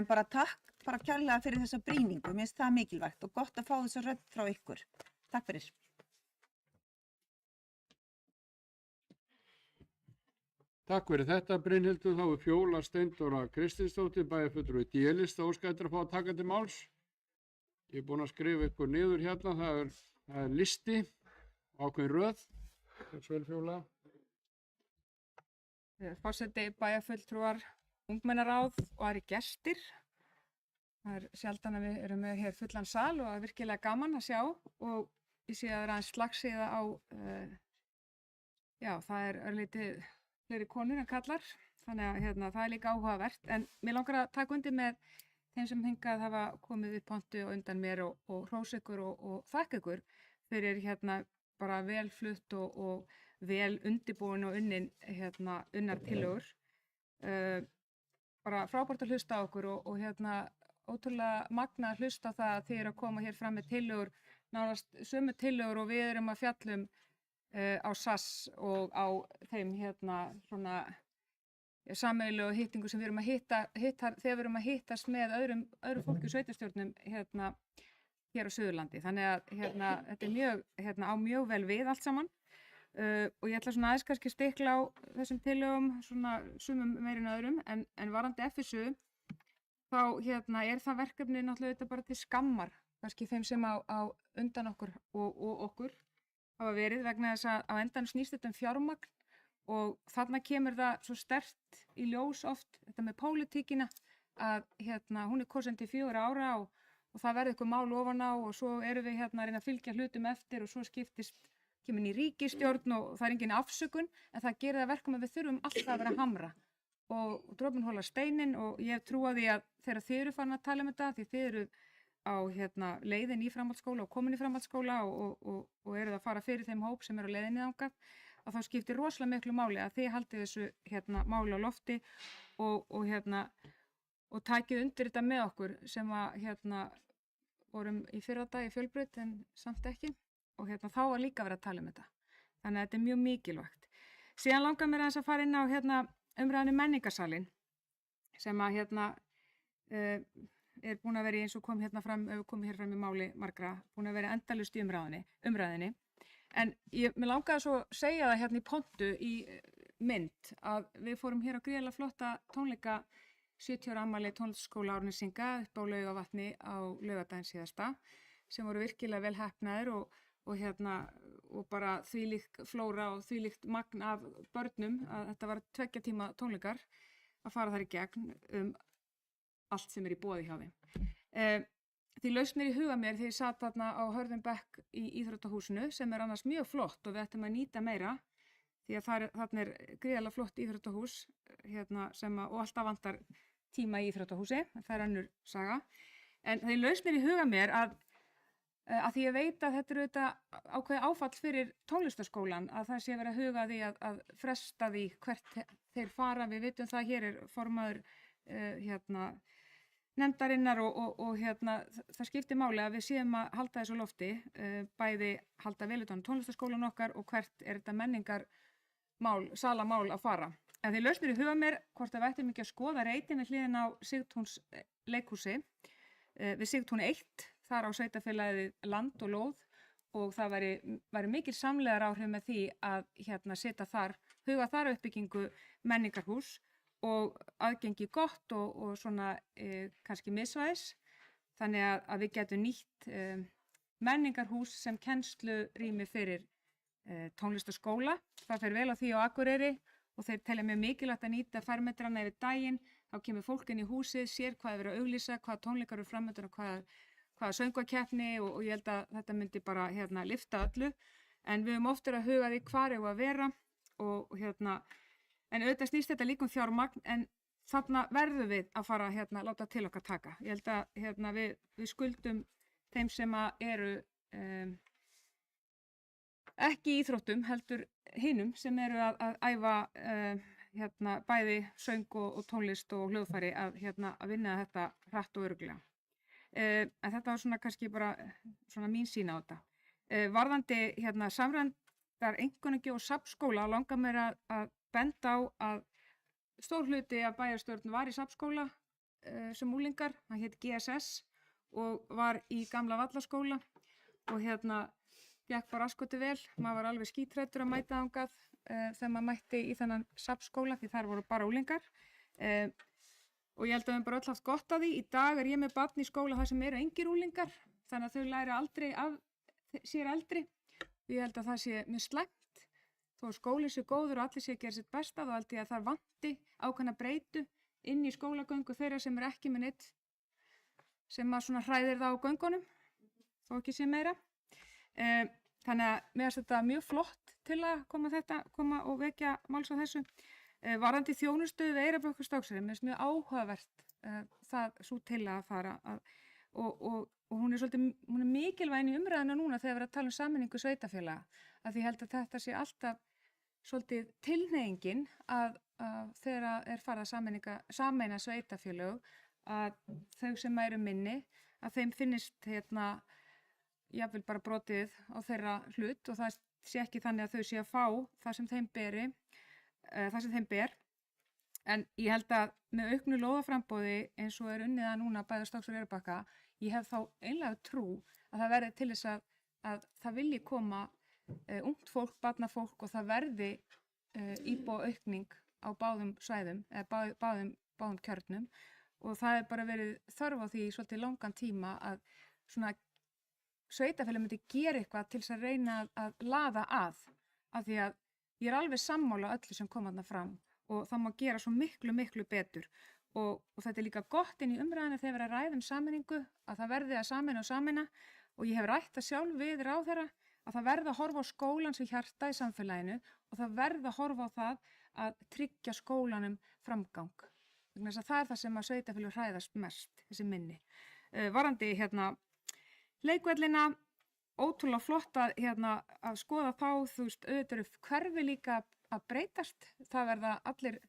bara takk kærlega fyrir þessa brýningu, mér finnst það mikilvægt og gott að fá þessa rödd frá ykkur. Takk fyrir. Takk fyrir þetta Brynhildur, þá Fjóla Steindóra Kristinsdóttir, bæjarfulltrúi D-lista óskar eftir að fá að taka til máls. Ég búinn að skrifa ykkur niður hérna, það er listi, ákveðin röð. Vel Fjóla. Forseti, bæjarfulltrúar, ungmennaráð og aðrir gestir. Það er sjaldan að við erum með hér fullan sal og það er virkilega gaman að sjá og ég sé að það aðeins slagsíða á, það er örlítið fleiri konur en kallar, þannig að það er líka áhugavert. En mér langar að taka undir með þeim sem hingað hafa komið upp pontu og undan mér og hrós ykkur og þakka ykkur fyrir bara vel flutt og vel undirbúin og unnar tillögur. Bara frábært að hlusta á okkur og ótrúlega magna að hlusta á það að þið eru að koma hér fram með tillögur, nánast sömu tillögur og við erum að fjallum á SAS og á þeim svona sameiginlegu hittingu sem við erum að hitta þegar við erum að hittast með öðru fólki í sveitarstjórnum hér á Suðurlandi. Þannig að þetta er mjög, á mjög vel við allt saman. Og ég ætla svona aðeins kannski stikla á þessum tillögum, svona sumum meirinn öðrum, en varandi FSU, þá það verkefni náttúrulega þetta bara til skammar, kannski þeim sem á undan okkur og okkur hafa verið, vegna þess að á endan snýst þetta fjármagn og þarna kemur það svo sterkt í ljós oft, þetta með pólitíkina, að hún kosin til 4 ára og það verður eitthvað mál ofan á og svo erum við að reyna að fylgja hlutum eftir og svo kemur inn í ríkisstjórn og það er engin afsökun, en það gerir það verkum að við þurfum alltaf að vera að hamra og dropinn hólar steinin og ég trúa því að þegar þið eru farin að tala um þetta, því þið eru á leiðin í framhaldsskóla og komin í framhaldsskóla og eruð að fara fyrir þeim hóp sem eru á leiðinni þangað, að þá skiptir rosalega miklu máli að þið haldið þessu máli á lofti og takið undir þetta með okkur sem að vorum í fyrradag í Fjölbraut en samt ekki og þá var líka verið að tala um þetta. Þannig að þetta er mjög mikilvægt. Síðan langar mér aðeins að fara inn á umræðinu menningarsalinn sem að er búin að vera eins og kom hér fram í máli margra, búin að vera endalaust í umræðinni. En mér langaði svo að segja það í pontu í mynd að við fórum hér á gríðarlega flotta tónleika 70 ára afmæli tónlistarskóla Árnesinga upp á Laugavatni á laugardaginn síðasta sem voru virkilega vel heppnaðir og bara þvílík flóra og þvílíkt magn af börnum að þetta var 2 tíma tónleikar að fara þar í gegn allt sem í boði hjá þeim. Því laust mér í huga mér þegar ég sat þarna á hörðum bekk í íþróttahúsinu sem annars mjög flott og við ættum að nýta meira því að þarna gríðarlega flott íþróttahús og alltaf vantar tíma í íþróttahúsi, það er önnur saga. En það laus mér í huga mér að því ég veit að þetta auðvitað ákveðið áfall fyrir tónlistarskólan, að það sé verið að huga því að fresta því hvert þeir fara. Við vitum það, hér er formaður nefndarinnar og það skiptir máli að við séum að halda þessu á lofti, bæði halda vel utan tónlistarskólan okkar og hvert er þetta menningarmál, salamál að fara. En því laus mér í huga mér hvort að við ættum ekki að skoða reitin við hliðina á Sigtúns leikhúsi, við Sigtún 1, þar á sveitarfélagið Land og Lóð, og það væri mikil samlegar áhrif með því að setja þar, huga þar uppbyggingu menningarhús og aðgengi gott og svona kannski misvæðis, þannig að við getum nýtt menningarhús sem kennslurými fyrir tónlistarskóla. Það fer vel á því á Akureyri og þeir telja mjög mikilvægt að nýta fermetrana yfir daginn. Þá kemur fólk inn í húsið, sér hvað er verið að auglýsa, hvaða tónleikar eru framöndan og hvaða söngvakeppni, og ég held að þetta myndi bara lyfta öllu. En við höfum oft að huga því hvar eigum að vera en auðvitað snýst þetta líka fjármagn, en þarna verðum við að fara að láta til okkar taka. Ég held að við skuldum þeim sem eru ekki í íþróttum, heldur hinum sem eru að æfa bæði söng og tónlist og hljóðfæri að vinna þetta hratt og örugglega. En þetta var svona kannski bara svona mín sýn á þetta. Varðandi samræmdar einkunnagjöf og safnskóla langar mér að benda á að stór hluti af bæjarstjórn var í safnskóla sem unglingar, hann hét GSS og var í gamla Vallaskóla og gekk bara raskoti vel. Maður var alveg skítræddur að mæta þangað þegar maður mætti í þennan safnskóla, því þar voru bara unglingar. Og ég held að við bara öll haft gott af því. Í dag er ég með barn í skóla þar sem eru engir unglingar, þannig að þau læra aldrei af sér eldri. Ég held að það sé mjög slæmt. Þó að skólinn sé góður og allir sé að gera sitt besta, þá held ég að það vanti ákveðna breytu inn í skólagöngu þeirra sem ekki með neitt sem að svona hræðir það á göngunum, þó ekki sé meira. Þannig að mér finnst þetta mjög flott til að koma og vekja máls á þessu. Varðandi þjónustu við Eyrarbakka-Stokkseyri, mér finnst mjög áhugavert sú tillaga að fara og hún er mikilvæg inn í umræðuna núna þegar við erum að tala sameiningu sveitarfélaga, að því ég held að þetta sé alltaf svolítið tilhneigingin að þegar farið að sameina sveitarfélög, að þau sem eru minni, að þeim finnist jafnvel bara brotið á þeirra hlut og það sé ekki þannig að þau sé að fá það sem þeim ber. En ég held að með auknu lóðaframboði eins og er unnið að núna bæði Stokks og Eyrarbakka, ég hef þá einlega trú að það verði til þess að það vilji koma ungt fólk, barnafólk og það verði íbúaaukning á báðum svæðum eða báðum kjörnum, og það er bara verið þörf á því í svolítið langan tíma að svona sveitarfélag myndi gera eitthvað til þess að reyna að laða af því að ég er alveg sammála öllu sem kom þarna fram og það má gera svo miklu betur og þetta er líka gott inn í umræðinu þegar við erum að ræða um sameiningu, að það verði að sameina og ég hef rætt það sjálf við ráðherra að það verði að horfa á skólan sem hjarta í samfélaginu og það verði að horfa á það að tryggja skólanum framgang. Þannig að það er það sem að sveitarfélög hræðast mest, þessi minni. Varðandi leikvellina, ótrúlega flott að skoða þá, þú veist, auðvitað eru hverfi líka að breytast. Það verða allir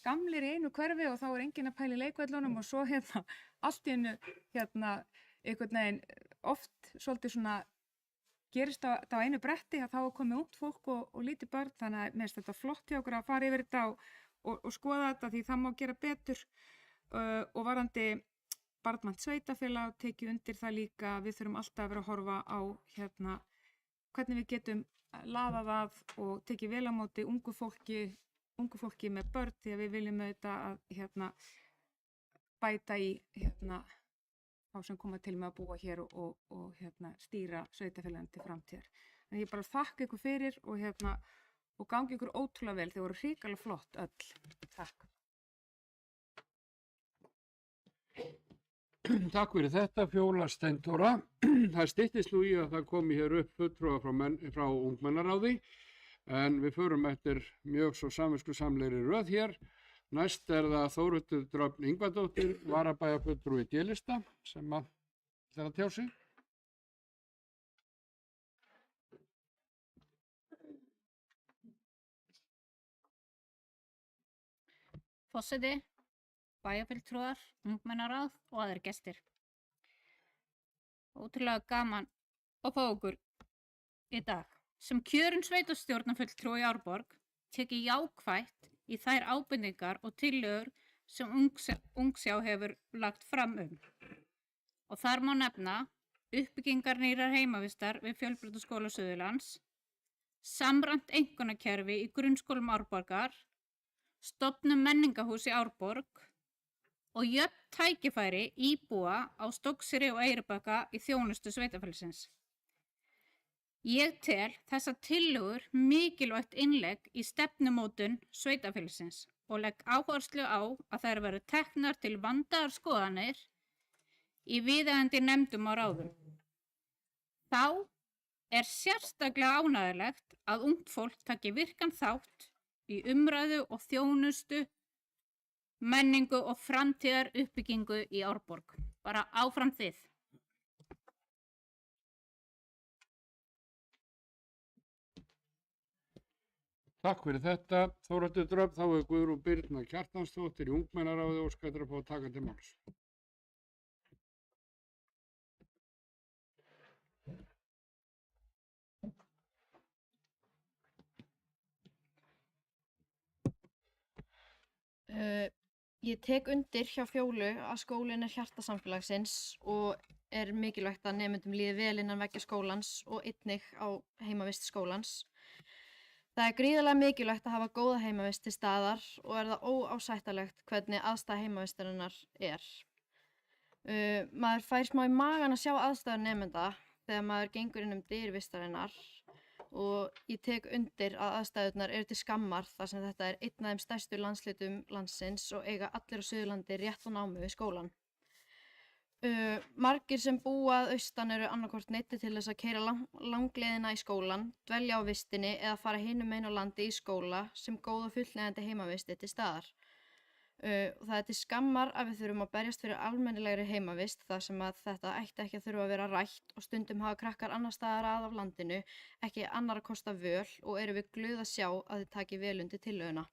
gamlir í einu hverfi og þá er enginn að pæla í leikvellunum og svo allt í einu einhvern veginn oft svolítið svona gerist á einu bretti að þá er komið ungt fólk og lítið börn, þannig að mér finnst þetta flott hjá okkur að fara yfir þetta og skoða þetta því það má gera betur og varðandi barnvænt sveitafélag tekið undir það líka, við þurfum alltaf að vera að horfa á hvernig við getum laðað að og tekið vel á móti ungu fólki með börn því að við viljum auðvitað að bæta í þá sem koma til með að búa hér og stýra sveitafélaginu til framtíðar. En ég bara þakka ykkur fyrir og gangi ykkur ótrúlega vel, þau voru hrikalega flott öll. Takk. Takk fyrir þetta, Fjóla Steindóra. Það styttist nú í að það komi hér upp fulltrúar frá ungmennaráði, en við förum eftir mjög svo samviskusamlegri röð hér. Næst er það Þórhildur Dröfn Ingvadóttir, varabæjarfulltrúi D-lista, sem ætlar að tjá sig. Forseti, bæjarfulltrúar, ungmennaráð og aðrir gestir. Ótrúlega gaman að fá okkur í dag. Sem kjörinn sveitarstjórnarfulltrúi í Árborg tek ég jákvætt í þær ábendingar og tillögur sem Ungsjá hefur lagt fram Og þar má nefna uppbyggingar nýrrar heimavistar við Fjölbrautaskóla Suðurlands, samræmt einkunnakerfi í grunnskólum Árborgar, stofnun menningahús í Árborg og jöfn tækifæri íbúa á Stokkseyri og Eyrarbakka í þjónustu sveitarfélagsins. Ég tel þessa tillögur mikilvægt innlegg í stefnumótun sveitarfélagsins og legg áherslu á að þær verði teknar til vandaðar skoðanir í viðeigandi nefndum og ráðum. Þá er sérstaklega ánægjulegt að ungt fólk taki virkan þátt í umræðu og þjónustu, menningu og framtíðar uppbyggingu í Árborg. Bara áfram þið. Takk fyrir þetta. Þórhildur Dröfn, þá er Guðrún Birna Kjartansdóttir í ungmennaráði og óskar eftir að fá að taka til máls. Ég tek undir hjá Fjólu að skólinn er hjarta samfélagsins og er mikilvægt að nemendum líði vel innan veggja skólans og einnig á heimavist skólans. Það er gríðarlega mikilvægt að hafa góða heimavist til staðar og er það óásættanlegt hvernig aðstæða heimavistarinnar er. Maður fær smá í magann að sjá aðstæður nemenda þegar maður gengur inn dyr vistarinnar og ég tek undir að aðstæðurnar eru til skammar þar sem þetta er einn af þeim stærstu landshlutum landsins og eiga allir á Suðurlandi rétt á námi við skólann. Margir sem búa að austan eru annarkvort neyddir til þess að keyra langleiðina í skólann, dvelja á vistinni eða fara hinum megin á landi í skóla sem góð og fullnægjandi heimavist er til staðar. Það er til skammar að við þurfum að berjast fyrir almennilegri heimavist þar sem að þetta ætti ekki að þurfa að vera rætt og stundum hafa krakkar annar staðar að af landinu ekki annar að kosta völ og eru við glöð að sjá að þið taki vel undir tillöguna.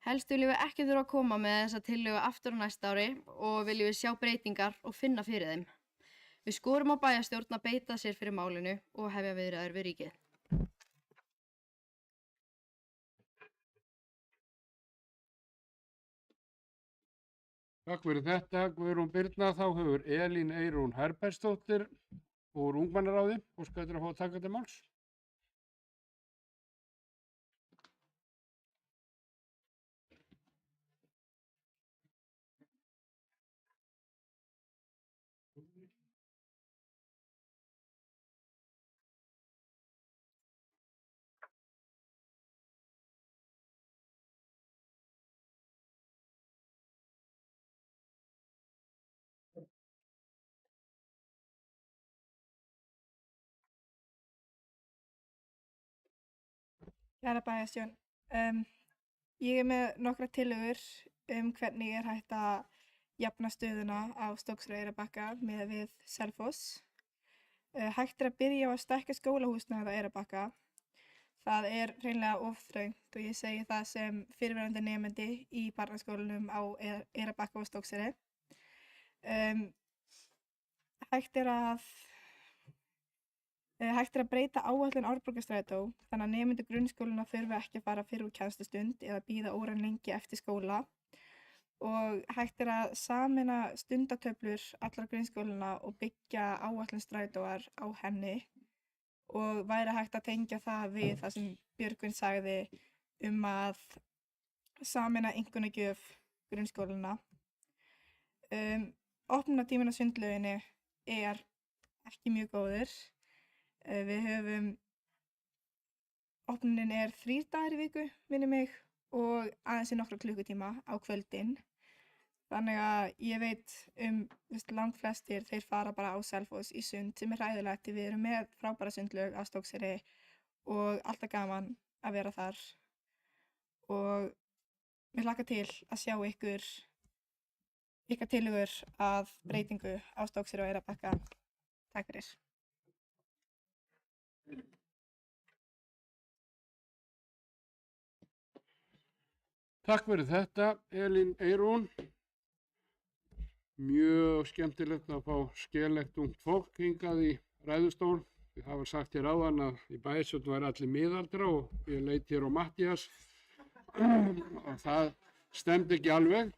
Helst viljum við ekki þurfa að koma með þessa tillögu aftur á næsta ári og viljum við sjá breytingar og finna fyrir þeim. Við skorum á bæjarstjórn að beita sér fyrir málinu og hefja viðræður við ríkið. Takk fyrir þetta, Guðrún Birna. Þá hefur Elín Eyrún Herbertsdóttir úr ungmennaráði óskar eftir að fá að taka til máls. Kæra bæjarstjórn, ég er með nokkrar tillögur hvernig er hægt að jafna stöðuna á Stokkseyri og Eyrarbakka miðað við Selfoss. Hægt er að byrja á að stækka skólahúsnæðið á Eyrarbakka. Það er hreinlega of þröngt og ég segi það sem fyrrverandi nemandi í barnaskólanum á Eyrarbakka og Stokkseyri. Hægt er að breyta áætlun Árborgarstrætó þannig að nemendur grunnskólana þurfi ekki að fara fyrr úr kennslustund eða bíða óralangt lengi eftir skóla og hægt er að sameina stundatöflur allra grunnskólana og byggja áætlun strætóar á henni og væri hægt að tengja það við það sem Björgvin sagði að sameina einkunnagjöf grunnskólana. Opnunartíminn á sundlauginni er ekki mjög góður. Við höfum, opnunin er 3 dagar í viku, minnir mig, og aðeins í nokkra klukkutíma á kvöldin. Þannig að ég veit langt flestir, þeir fara bara á Selfoss í sund sem er hræðilegt því við erum með frábæra sundlaug á Stokkseyri og alltaf gaman að vera þar. Og Mér hlakka til að sjá ykkar tillögur að breytingu á Stokkseyri og Eyrarbakka. Takk fyrir. Takk fyrir þetta, Elín Eyrún. Mjög skemmtilegt að fá skelegt ungt fólk hingað í ræðustól. Það var sagt hér áðan að í bæjarstjórn væri allir miðaldra og ég leit hér á Matthías og það stemdi ekki alveg.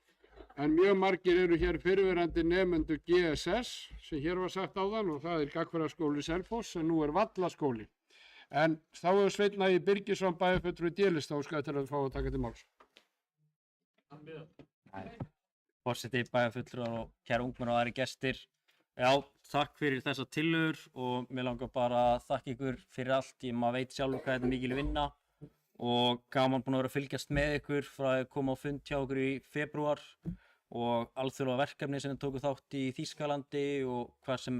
En mjög margir eru hér fyrrverandi nemendur GSS sem hér var sagt áðan og það er Gagnfræðaskóli Selfoss en nú er Vallaskóli. En þá hefur Sveinn Ægir Birgisson bæjarfulltrúi D-lista óskað til að fá að taka til máls. Forseti, bæjarfulltrúar og kæra ungmenni og aðrir gestir. Já, takk fyrir þessa tillögur og mér langar bara að þakka ykkur fyrir allt. Maður veit sjálfur hvað þetta er mikil vinna og gaman búin að vera að fylgjast með ykkur frá að koma á fund hjá okkur í febrúar og alþjóðlega verkefni sem við tókum þátt í Þýskalandi og hvað sem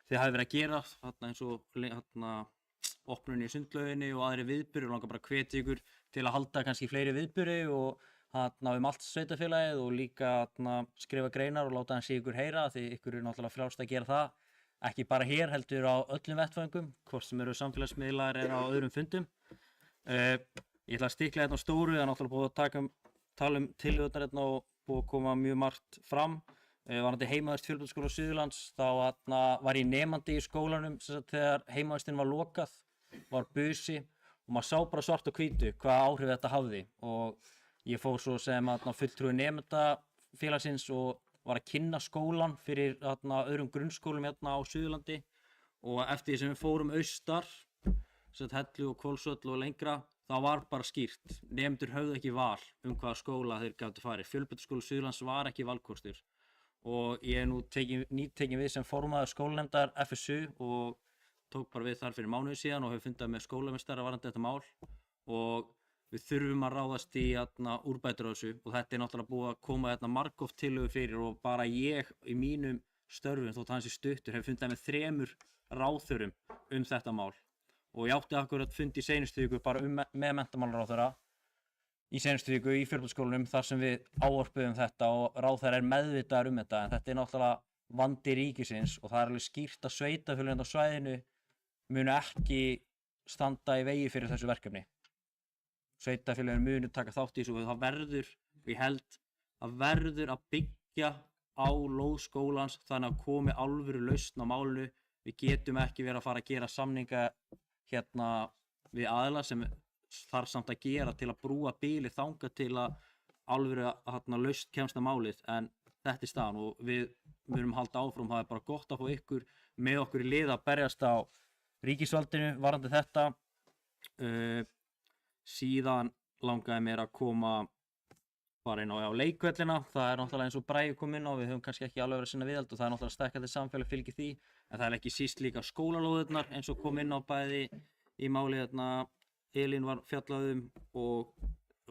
þið hafi verið að gera, þarna eins og opnun í sundlauginni og aðri viðburðir. Ég langar bara að hvetja ykkur til að halda kannski fleiri viðburði og allt sveitafélagið og líka skrifa greinar og láta hans í ykkur heyra því ykkur er náttúrulega frjálst að gera það. Ekki bara hér heldur á öllum vettföngum, hvort sem eru samfélagsmiðlar eða á öðrum fundum. Ég ætla að stikla hérna á stóru, það er náttúrulega búið að tala tillögurnar hérna og búið að koma mjög margt fram. Varðandi heimavist Fjölbrautaskóla Suðurlands, þá var ég nemandi í skólanum þegar heimavistinn var lokað, var busi og maður sá bara svart og hvítu hvaða áhrif þetta hafði og ég fór svo sem fulltrúi nemendafélagsins og var að kynna skólan fyrir öðrum grunnskólum hérna á Suðurlandi og eftir því sem við fórum austar, Hellu og Hvolsvöll og lengra, þá var bara skýrt. Nemendur höfðu ekki val hvaða skóla þeir gátu farið. Fjölbrautaskóli Suðurlands var ekki valkostur og ég er nú nýtekin við sem formaður skólanefndar FSU og tók bara við þar fyrir mánuði síðan og hef fundað með skólameistara varðandi þetta mál og við þurfum að ráðast í úrbætur á þessu og þetta er náttúrulega búið að koma margoft tillögur fyrir og bara ég í mínum störfum, þótt hans í stuttur, hef fundað með 3 ráðherrum þetta mál og ég átti akkurat fund í seinustu viku bara með menntamálaráðherra í seinustu viku í Fjölbrautaskólanum þar sem við ávarpuðum þetta og ráðherra er meðvitaður þetta en þetta er náttúrulega vandi ríkisins og það er alveg skýrt að sveitarfélögin á svæðinu munu ekki standa í vegi fyrir þessu verkefni. Sveitarfélögin munu taka þátt í þessu og það verður, ég held, það verður að byggja á lóð skólans þannig að komi alvöru lausn á málinu. Við getum ekki verið að fara að gera samninga við aðila sem þarf samt að gera til að brúa bilið þangað til að alvöru lausn kemst að málið en þetta er staðan og við munum halda áfram. Það er bara gott að fá ykkur með okkur í lið að berjast á ríkisvaldinu varðandi þetta. Síðan langaði mér að koma bara inn á leikvellina. Það er náttúrulega eins og Bragi kom inn á, við höfum kannski ekki alveg verið að sinna viðhald og það er náttúrulega stækkandi samfélag fylgir því en það er ekki síst líka skólalóðirnar eins og kom inn á bæði í máli Elín var fjallað og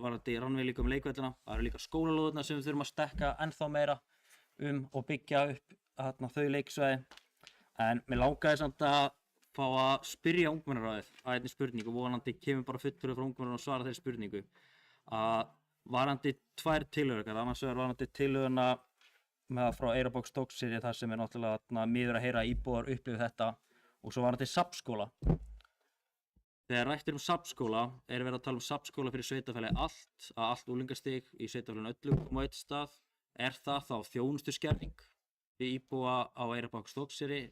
varðandi Rannveig líka leikvellina. Það eru líka skólalóðirnar sem við þurfum að stækka ennþá meira og byggja upp þau leiksvæði en mér langaði samt að fá að spyrja ungmennaráðið að einni spurningu og vonandi kemur bara fulltrúi frá ungmennum og svara þeirri spurningu að varðandi 2 tillögur, annars vegar varðandi tillöguna með frá Eyrarbakka Stokkseyri þar sem er náttúrulega miður að heyra íbúar upplifa þetta og svo varðandi safnskóla. Þegar rætt safnskóla er verið að tala safnskóla fyrir sveitafélagið allt unglingastig í sveitafélaginu öllum á einn stað. Er það þá þjónustuskerðing við íbúa á Eyrarbakka Stokkseyri?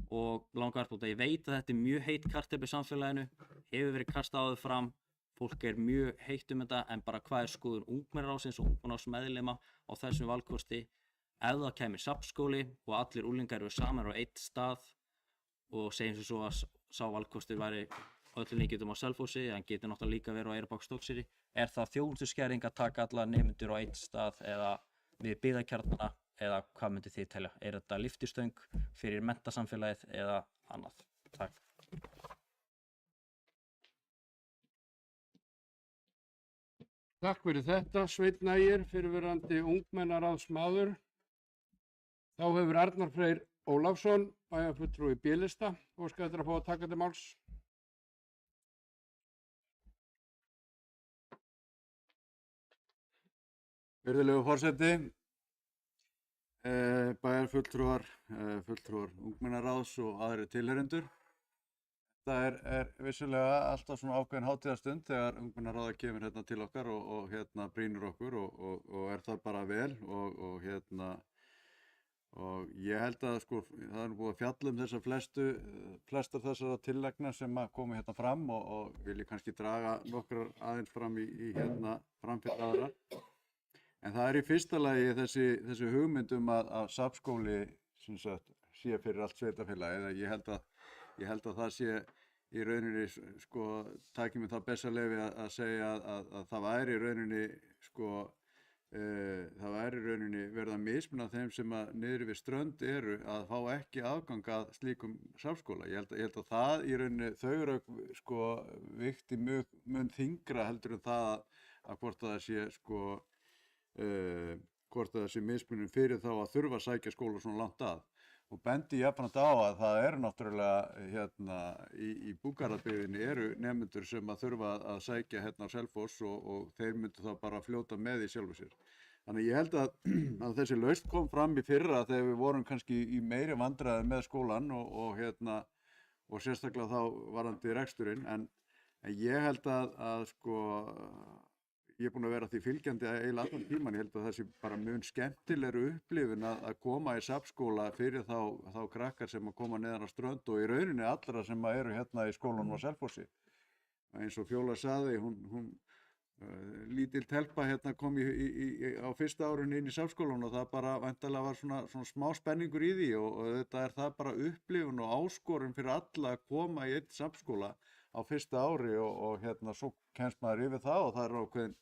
Og langar að ég veit að þetta er mjög heitt kartöfli í samfélaginu, hefur verið kastað áður fram, fólk er mjög heitt þetta en bara hvað er skoðun ungmennaráðsins og ungmennaráðsmeðlima á þessum valkosti ef það kemur safnskóli og allir unglingar eru saman á einn stað og segjum sem svo að sá valkostur væri öllum líkindum á Selfossi en getur náttúrulega líka verið á Eyrarbakka Stokkseyri. Er það þjónustuskerðing að taka alla nemendur á einn stað eða við byggðakjarnana? Eða hvað myndið þið telja? Er þetta lyftistöng fyrir menntasamfélagið eða annað? Takk. Takk fyrir þetta, Sveinn Ægir, fyrrverandi ungmennaráðsmaður. Þá hefur Arnar Freyr Ólafsson, bæjarfulltrúi B-lista, óskað eftir að fá að taka til máls. Virðulegur forseti, bæjarfulltrúar, fulltrúar ungmennaráðs og aðrir tilheyrendur. Það er vissulega alltaf svona ákveðin hátíðarstund þegar ungmennaráða kemur hérna til okkar og hérna brýnir okkur og er það bara vel og ég held að sko það er búið að fjalla flestar þessara tillagna sem að koma hérna fram og vil ég kannski draga nokkrar aðeins fram hérna fram fyrir aðra. En það er í fyrsta lagi þessi hugmynd að safnskóli sé fyrir allt sveitarfélagið. Ég held að það sé í rauninni, sko, takið mér það bessaleyfi að segja að það væri í rauninni, sko, það væri í rauninni verið að mismuna þeim sem að niðri við strönd eru að fá ekki aðgang að slíkum safnskóla. Ég held að það í rauninni, þau eru, sko, vikti mun þyngra heldur en það að hvort það sé, sko, hvort það sé mismunum fyrir þá að þurfa að sækja skóla svona langt að og bendi jafnframt á að það eru náttúrulega hérna í Búgarðabyggðinni eru nemendur sem að þurfa að sækja hérna á Selfoss og þeir myndu þá bara fljóta með í sjálfu sér. Þannig ég held að þessi lausn kom fram í fyrra þegar við vorum kannski í meiri vandræði með skólann og sérstaklega þá varðandi reksturinn en ég held að sko ég er búinn að vera því fylgjandi eiginlega allan tíman. Ég held að það sé bara mjög skemmtilegri upplifun að koma í safnskóla fyrir þá krakkar sem að koma neðan á strönd og í rauninni allra sem að eru hérna í skólanum á Selfossi. Eins og Fjóla sagði, hún lítil telpa hérna kom á fyrsta árinu inn í safnskólan og það bara væntanlega var svona smá spenningur í því og þetta er það bara upplifun og áskorun fyrir alla að koma í einn safnskóla á fyrsta ári og hérna svo kemst maður yfir það og það er ákveðin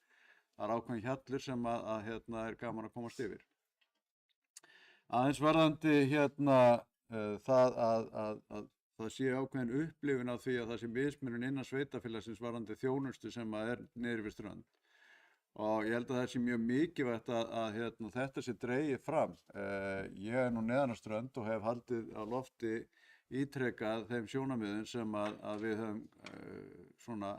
hjallur sem að hérna er gaman að komast yfir. Aðeins varðandi hérna það að það sé ákveðin upplifun af því að það sé mismunun innan sveitarfélagsins varðandi þjónustu sem að er niðri við strönd. Og ég held að það sé mjög mikilvægt að hérna, þetta sé dregið fram. Ég er nú neðan á strönd og hef haldið á lofti ítrekað þeim sjónarmiðum sem að við höfum svona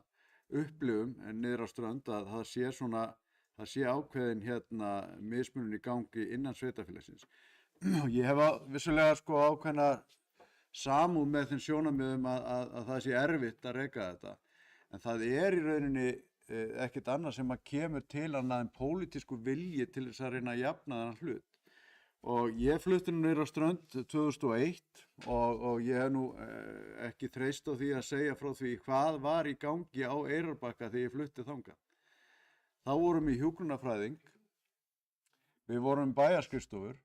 upplifum niður á strönd að það sé ákveðin hérna mismunun í gangi innan sveitarfélagsins. Ég hef vissulega sko ákveðna samúð með þeim sjónarmiðum að það sé erfitt að reka þetta. En það er í rauninni ekkert annað sem að kemur til annað en pólitísku vilji til þess að reyna að jafna þennan hlut. Og ég flutti nú niður á strönd 2001 og ég hef nú ekki þreist á því að segja frá því hvað var í gangi á Eyrarbakka þegar ég flutti þangað. Þá vorum við hjúkrunarfræðing, við vorum bæjarskrifstofur,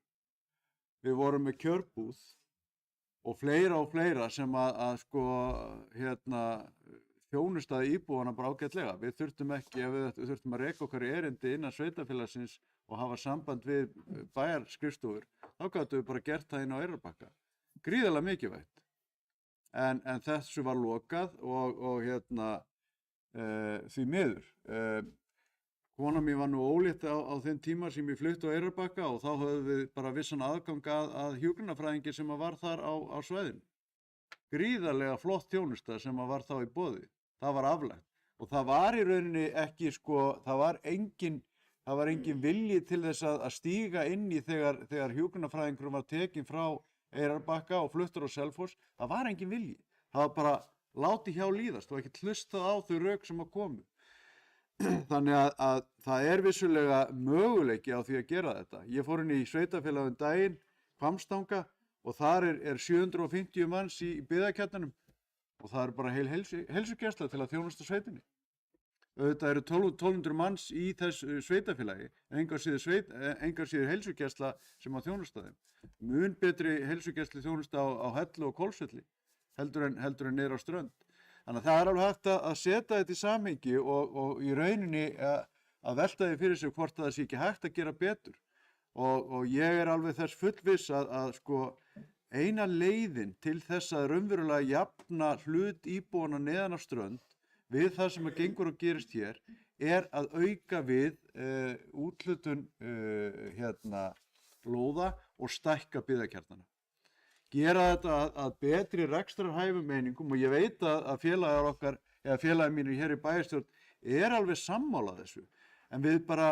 við vorum með kjörbúð og fleira sem að sko hérna þjónustaði íbúana bara ágætlega. Við þurftum ekki, við þurftum að reka okkar erindi innan sveitarfélagsins og hafa samband við bæjarskrifstofur, þá gátum við bara gert það inn á Eyrarbakka. Gríðarlega mikilvægt. En þessu var lokað og hérna því miður. Kona mín var nú ólétt á þeim tíma sem ég flutti á Eyrarbakka og þá höfðum við bara vissan aðgang að hjúkrunarfræðingi sem var þar á svæðinu. Gríðarlega flott þjónusta sem var þá í boði. Það var aflagt. Og það var í rauninni ekki sko, það var engin vilji til þess að stíga inn í þegar hjúkrunarfræðingur var tekinn frá Eyrarbakka og fluttur á Selfoss. Það var engin vilji. Það var bara látið hjá líðast og ekki hlustað á þau rök sem að komu. Þannig að það er vissulega möguleiki á því að gera þetta. Ég fór inn í sveitarfélagið daginn, Hvammstanga, og þar er 750 manns í byggðakjarnanum og það er bara heil heilsugæsla til að þjónusta sveitinni. Auðvitað eru 1200 manns í þessu sveitarfélagi, engar síður heilsugæsla sem að þjónusta þeim. Mun betri heilsugæslu þjónusta á Hellu og Hvolsvelli heldur en niður á strönd. Þannig að það er alveg hægt að setja þetta í samhengi og í rauninni að velta því fyrir sig hvort það sé ekki hægt að gera betur. Og ég er alveg þess fullviss að sko eina leiðin til þess að raunverulega jafna hlut íbúana neðan á strönd við það sem að gengur og gerist hér er að auka við úthlutun lóða og stækka byggðakjarnana. Gera þetta að betri rekstrarhæfum meiningum og ég veit að félagi mínir hér í bæjarstjórn er alveg sammála þessu. en við bara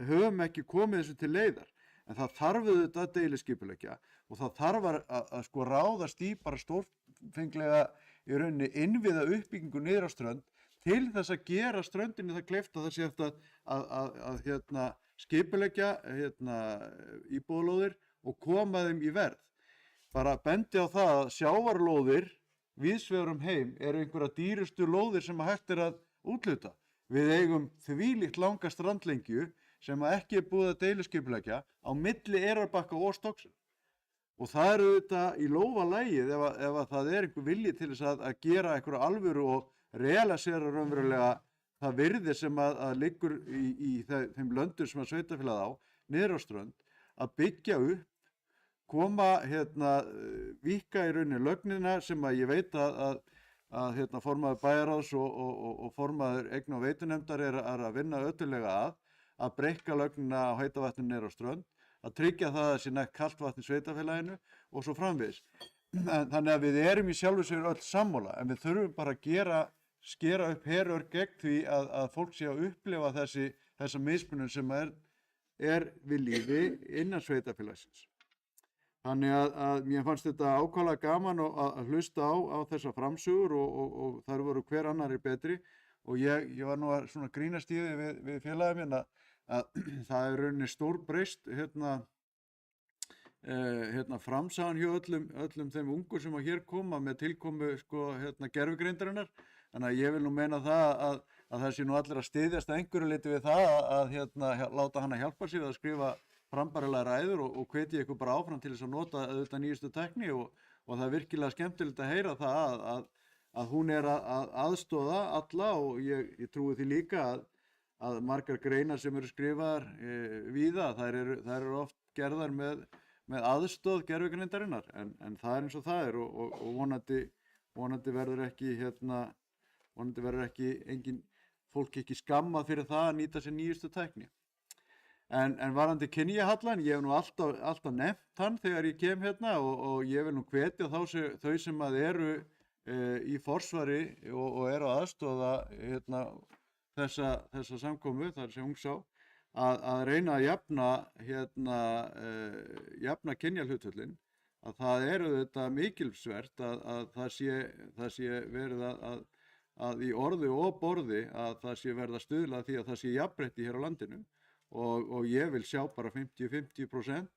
höfum ekki komið þessu til leiðar. En það þarf auðvitað að deiliskipuleggja og það þarf að sko ráðast í bara stórfenglega í rauninni innviða uppbyggingu niður á strönd til þess að gera ströndinni það kleift að það sé eftir að skipuleggja íbúðalóðir og koma þeim í verð. Bara bendi á það að sjávarlóðir víðsvegar um heim eru einhverja dýrustu lóðir sem hægt að útluta. Við eigum þvílíkt langa strandlengju sem ekki búið að deiliskipuleggja á milli Eyrarbakka og Stokkseyrar. Og það eru þetta í lófa lagið ef það einhver vilji til þess að gera einhverju alvöru og realisera raunverulega það virði sem að liggur í þeim löndum sem að sveitarfélagið á, niður á strönd, að byggja upp, koma, víkka í rauninni lögnina sem að ég veit að formaður bæjarráðs og formaður eigna- og veitunefndar er að vinna ötullega að breikka lögnina á heita vatni niður á strönd, að tryggja það að sé nægt kalt vatn í sveitarfélaginu og svo framvegis. Þannig að við erum í sjálfu sér öll sammála, en við þurfum bara að skera upp herör gegn því að fólk sé að upplifa þessa mismunun sem er við lífi innan sveitarfélagsins. Þannig að mér fannst þetta ákaflega gaman að hlusta á þessa framsögur og þær voru hver annarri betri og ég var nú að svona grínast í því við félagið minn að það er rauninni stórbreyst framsagan hjá öllum þeim ungu sem hér koma með tilkomu gervigreindarinnar. Þannig að ég vil nú meina það að sé nú allir að styðjast að einhverju leyti við það að láta hana hjálpa sér að skrifa frambærilega ræður og hvetja ykkur bara áfram til þess að nota auðvitað nýjustu tækni og það er virkilega skemmtilegt að heyra það að hún er að aðstoða alla og ég trúi því líka að margar greinar sem eru skrifaðar víða, þær eru oft gerðar með aðstoð gervigreindarinnar en það er eins og það er og vonandi verður ekki fólk ekki skammað fyrir það að nýta sér nýjustu tækni. En varðandi kynjahallann, ég hef nú alltaf nefnt hann þegar ég kem og ég vil nú hvetja þau sem að eru í forsvari og eru að aðstoða þessa samkomu, það er sem Ungsá, að reyna að jafna kynjahlutföllin, að það eru þetta mikilsvert að það sé verið að í orði og borði að það sé verið að stuðla því að það sé jafnrétti hér á landinu og ég vil sjá bara 50-50%.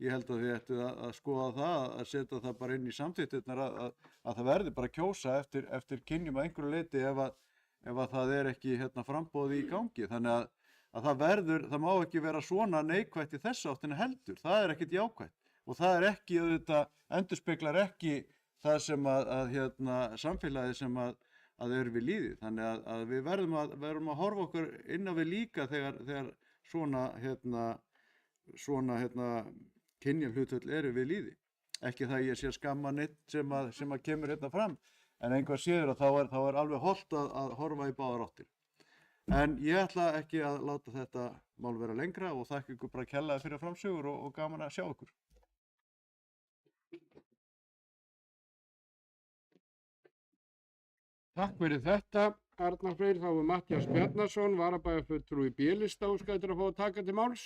Ég held að þið ættu að skoða það, að setja það bara inn í samþykktirnar að það verði bara kjósa eftir kynjum að einhverju leyti ef það er ekki framboði í gangi. Þannig að það má ekki vera svona neikvætt í þessa áttina heldur. Það er ekkert jákvætt og það er ekki, endurspeglar ekki það sem samfélagið sem að er við lýði. Þannig að við verðum að horfa okkur inn á við líka þegar svona kynjahlutföll eru við lýði. Ekki það ég sé að skamma neitt sem að kemur fram, en einhver séður að þá er alveg hollt að horfa í báðar áttir. En ég ætla ekki að láta þetta mál vera lengra og þakka ykkur bara kærlega fyrir framsögur og gaman að sjá ykkur. Takk fyrir þetta, Arnar Freyr. Þá er Matthías Bjarnason, varabæjarfulltrúi B-lista, óskættur að fá að taka til máls.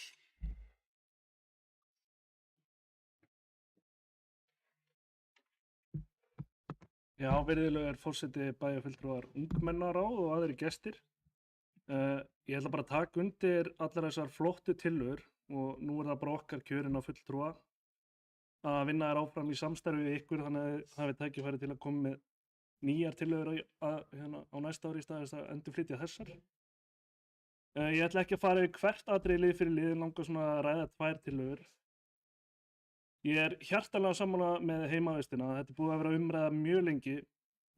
Já, virðulegur forseti bæjarfulltrúar ungmennaráð og aðrir gestir. Ég ætla bara að taka undir allar þessar flottu tillögur og nú er það bara okkar kjörin á fulltrúa að vinna þær áfram í samstarfi við ykkur þannig að það við tækifæri til að koma með nýjar tillögur á næsta ári í stað þess að endurflytja þessar. Ég ætla ekki að fara yfir hvert atriði lið fyrir lið, langar svona að ræða 2 tillögur. Ég er hjartanlega sammála með heimavistina. Þetta er búið að vera umræða mjög lengi,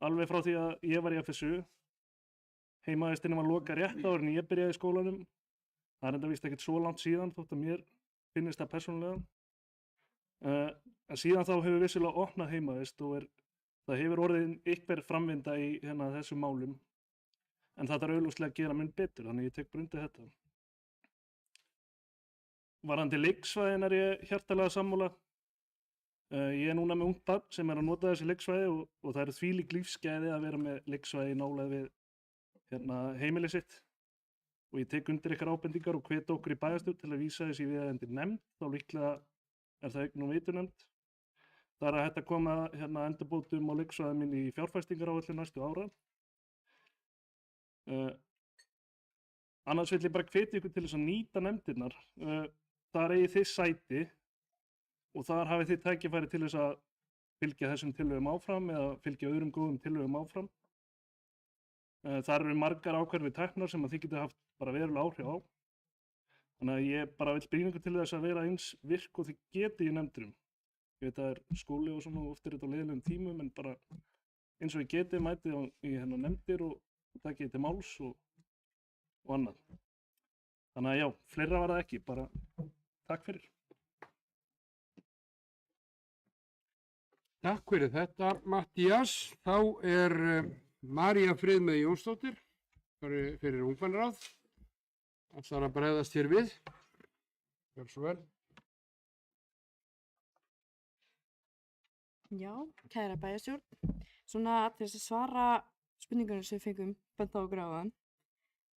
alveg frá því að ég var í FSU. Heimavistinni var lokað rétt áður en ég byrjaði í skólanum. Það er enda víst ekkert svo langt síðan, þótt að mér finnist það persónulega. En síðan þá hefur vissulega opnað heimavist og það hefur orðið einhver framvinda í þessum málum. En það þarf augljóslega að gera mun betur, þannig ég tek bara undir þetta. Varðandi leiksvæðin er ég hjartanlega sammála. Ég er núna með ungt barn sem er að nota þessi leiksvæði og það eru þvílík lífsgæði að vera með leiksvæði nálægt við heimili sitt. og ég tek undir ykkar ábendingar og hvet okkur í bæjarstjórn til að vísa þessi viðeigandi nefnd, þá líklega er það eign- og veitunefnd. Það er hægt að koma endurbótum á leiksvæðum inn í fjárfestingaráætlun næstu ára. Annars vil ég bara hvetja ykkur til þess að nýta nefndirnar. Þar eigið þið sæti og þar hafið þið tækifæri til þess að fylgja þessum tillögum áfram eða fylgja öðrum góðum tillögum áfram. Þar eru margar ákvarðanir teknar sem að þið getur haft bara verulega áhrif á. Þannig að ég bara vil brýna ykkur til þess að vera eins virk og þið getið í nefndurum. Ég veit að það er skóli og svona og oft er þetta á leiðilegum tímum en bara eins og ég getið mætið í nefndir og takið til máls og annað. Þannig að já, fleira var það ekki, bara takk fyrir. Takk fyrir þetta, Matthías. Þá er María Friðmey Jónsdóttir fyrir ungmennaráð. Ætlar að bregðast hér við. Gjörðu svo vel. Já, kæra bæjarstjórn. Svona til þess að svara spurningunum sem við fengum bent á okkur áðan,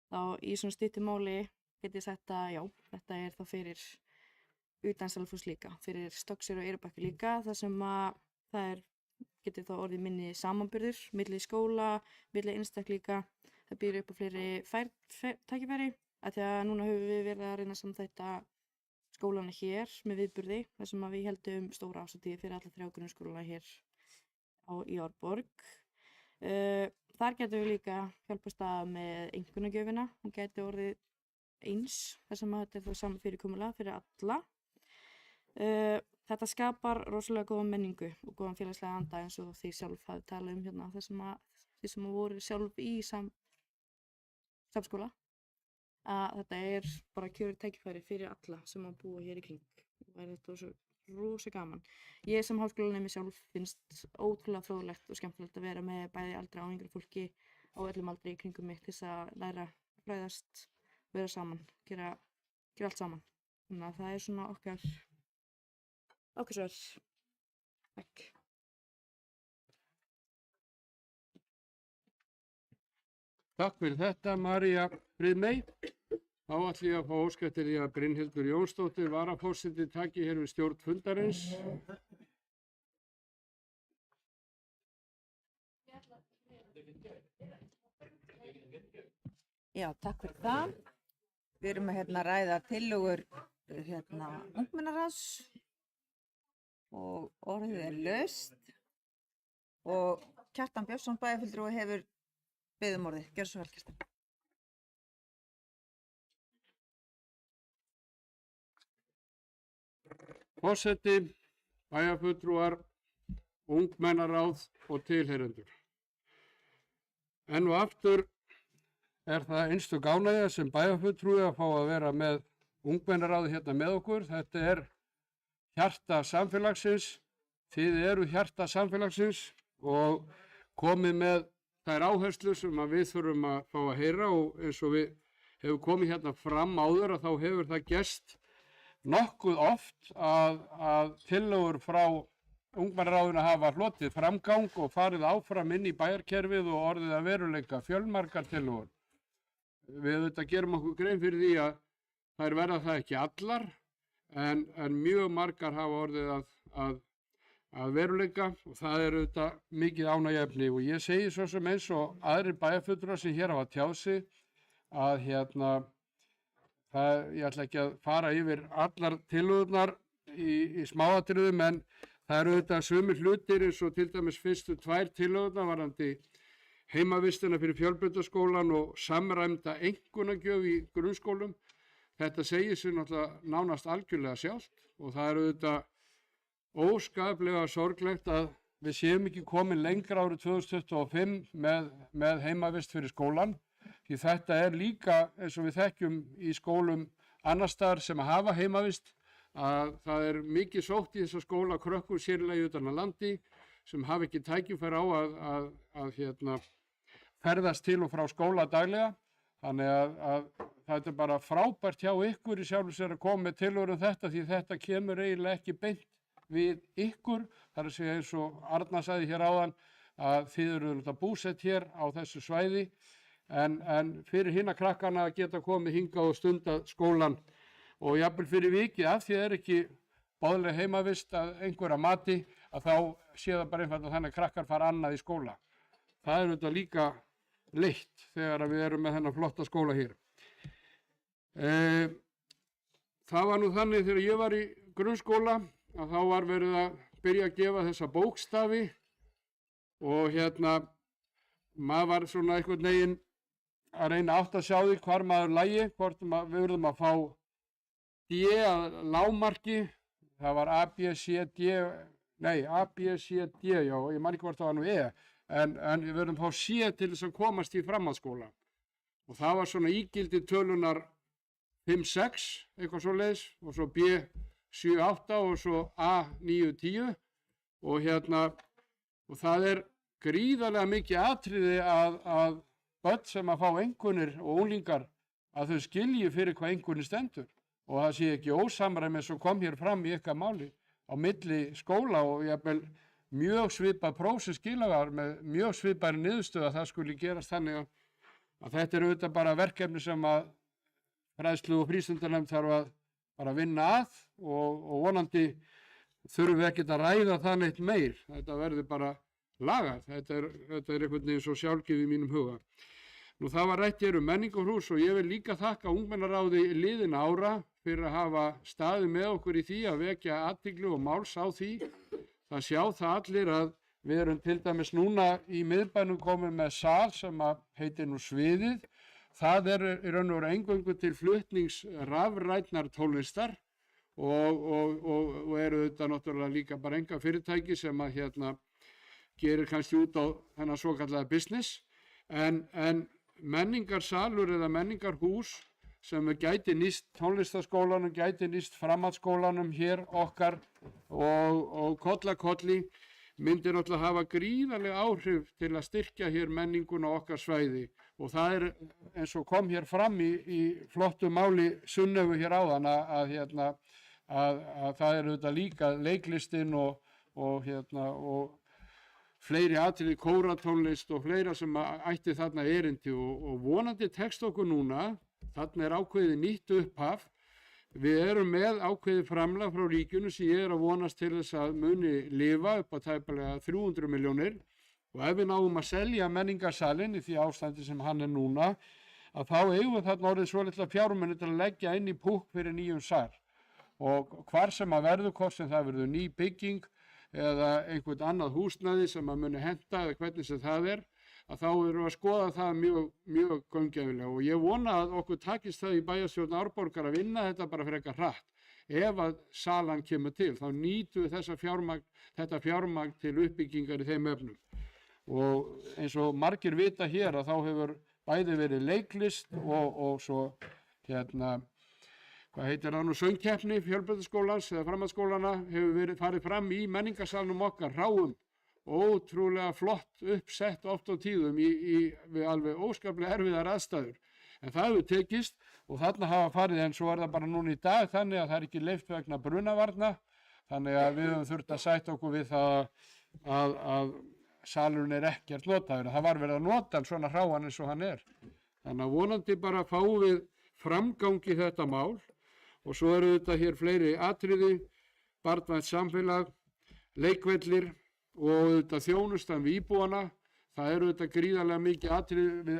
þá í svona stuttu máli get ég sagt að já, þetta er þá fyrir utan Selfoss líka, fyrir Stokkseyri og Eyrarbakka líka, þar sem að það getur þá orðið minni samanburður, milli skóla, milli einstaklinga, það býður upp á fleiri tækifæri, af því að núna höfum við verið að reyna að samþætta skólana hér með viðburði, þar sem að við heldum stóra ásatíð fyrir alla 3 grunnskólana hér í Árborg. Þar getum við líka hjálpast að með einkunnagjöfina, hún geti orðið eins, þar sem að þetta er þá saman fyrirkomulag fyrir alla. Þetta skapar rosalega góða menningu og góðan félagslega anda eins og þið sjálf hafið talað hérna, þið sem voru sjálf í samskóla. Að þetta er bara kjörið tækifæri fyrir alla sem að búa hér í kring og er þetta svo rosa gaman. Ég sem háskólanemi sjálf finnst ótrúlega fróðlegt og skemmtilegt að vera með bæði eldra og yngra fólki á öllum aldri í kringum mig til þess að læra, fræðast, vera saman, gera allt saman. Þannig að það er svona okkar svar. Takk. Takk fyrir þetta, María Friðmey. Þá ætlum ég að fá ósk eftir því að Brynhildur Jónsdóttir, varaforseti, taki hér við stjórn fundarins. Já, takk fyrir það. Við erum að ræða tillögur ungmennaráðs og orðið er laust og Kjartan Björnsson bæjarfulltrúi hefur beðið um orðið. Gjörðu svo vel, Kjartan. Forseti, bæjarfulltrúar, ungmennaráð og tilheyrendur. Enn og aftur er það einstök ánægja sem bæjarfulltrúi að fá að vera með ungmennaráði hérna með okkur. Þetta er hjarta samfélagsins, þið eru hjarta samfélagsins og komið með þær áherslur sem við þurfum að fá að heyra og eins og við hefur komið hérna fram áður að þá hefur það gerst nokkuð oft að tillögur frá ungmennaráðinu hafa hlotið framgang og farið áfram inn í bæjarkerfið og orðið að veruleika fjölmargar tillögur. Við auðvitað gerum okkur grein fyrir því að þær verða það ekki allar en mjög margar hafa orðið að veruleika og það er auðvitað mikið ánægjuefni og ég segi svo sem eins og aðrir bæjarfulltrúar sem hér hafa tjáð sig að ég ætla ekki að fara yfir allar tillögurnar í smáatriðum en það eru auðvitað sumir hlutir eins og til dæmis fyrstu 2 tillögurnar varðandi heimavistina fyrir fjölbrautaskólann og samræmda einkunnagjöf í grunnskólum. Þetta segir sig náttúrulega nánast algjörlega sjálft og það er auðvitað óskaplega sorglegt að við séum ekki komin lengra árið 2025 með heimavist fyrir skólann. Því þetta er líka, eins og við þekkjum í skólum annar staðar sem að hafa heimavist, að það er mikið sótt í þessa skóla krökkur sérlega utan að landi sem hafa ekki tækifæri á að ferðast til og frá skóla daglega. Þannig að þetta er bara frábært hjá ykkur í sjálfu sér að koma með tillögur um þetta því þetta kemur eiginlega ekki beint við ykkur. Það er að segja eins og Arna sagði hér áðan að þið eru búsett hér á þessu svæði. en fyrir hina krakkana að geta komið hingað og stunda skólan og jafnvel fyrir vikið af því það ekki boðleg heimavist að einhverja mati að þá sé það bara einfalda þannig að krakkar fara annað í skóla. Það er auðvitað líka leitt þegar við erum með þennan flotta skóla hér. Það var nú þannig þegar ég var í grunnskóla að þá var verið að byrja að gefa þessa bókstafi og maður var svona einhvern veginn að reyna átt að sjá því hvar maður lægi, hvort við verðum að fá D að lágmarki, það var A, B, C, D, já, ég man ekki hvort það var nú E, en við verðum að fá C til þess að komast í framhaldsskóla. Og það var svona ígildi tölunar 5, 6, eitthvað svo leiðis, og svo B, 7, 8 og svo A, 9, 10 og það er gríðarlega mikið atriði að börn sem að fá einkunnir og unglingar að þau skilji fyrir hvað einkunnir stendur og það sé ekki ósamræmi sem kom hér fram í ykkar máli á milli skóla og jafnvel mjög svipað próf sem skilaðar með mjög svipaðri niðurstöðu að það skuli gerast þannig að þetta er auðvitað bara verkefni sem að fræðslu og frístundarnefnd þarf að bara vinna að og vonandi þurfum við ekkert að ræða það neitt meir. Þetta verður bara lagað. Þetta er einhvern veginn svo sjálfgefið í mínum huga. Nú það var rætt hér menningarhús og ég vil líka þakka ungmennaráði liðin ára fyrir að hafa staðið með okkur í því að vekja athygli og máls á því. Það sjá það allir að við erum til dæmis núna í miðbænum komið með sal sem að heitir nú Sviðið. Það er í raun og veru eingöngu til flutnings rafrænnar tónlistar og eru þetta náttúrulega líka bara enga fyrirtæki sem að gerir kannski út á þennan svokallaða business en menningarsalur eða menningarhús sem gæti nýst tónlistarskólanum, gæti nýst framhaldsskólanum hér okkar og kollakolli myndir náttúrulega hafa gríðarlega áhrif til að styrkja hér menninguna okkar svæði og það er eins og kom hér fram í flottu máli Sunnöfu hér áðan að það er auðvitað líka leiklistin og fleiri atriði, kóratónlist og fleira sem ætti þarna erindi og vonandi tekst okkur núna, þarna er ákveðið nýtt upphaf. Við erum með ákveðið framlag frá ríkinu sem ég er að vonast til þess að muni lifa upp á tæpilega 300 milljónir og ef við náum að selja menningarsalinn í því ástandi sem hann er núna, að þá eigum við þarna orðið svo litla fjármuni til að leggja inn í púkk fyrir nýjum sal og hvar sem að verður, hvort sem það verður ný bygging eða einhvern annað húsnæði sem að muni henta eða hvernig sem það er, að þá erum við að skoða það mjög gaumgæfilega og ég vona að okkur takist það í bæjarstjórn Árborgar að vinna þetta bara frekar hratt. Ef að salan kemur til, þá nýtum við þetta fjármagn til uppbyggingar í þeim efnum. Og eins og margir vita hér að þá hefur bæði verið leiklist og svo hvað heitir það nú, söngkeppni fjölbrautaskólans eða framhaldsskólana hefur farið fram í menningarsalnum okkar Hráum. Ótrúlega flott uppsett oft á tíðum við alveg óskaplega erfiðar aðstæður. En það hefur tekist og þarna hafa farið en svo er það bara núna í dag þannig að það er ekki leyft vegna brunavarna. Þannig að við höfum þurft að sætta okkur við það að salurinn er ekkert notaður. Það var verið að nota hann svona hráan eins og hann er. Þannig að vonandi bara fáum við framgang í þetta mál. Og svo eru þetta hér fleiri atriði, barnvænt samfélag, leikvellir og þetta þjónustan við íbúana. Það eru þetta gríðarlega mikið atriði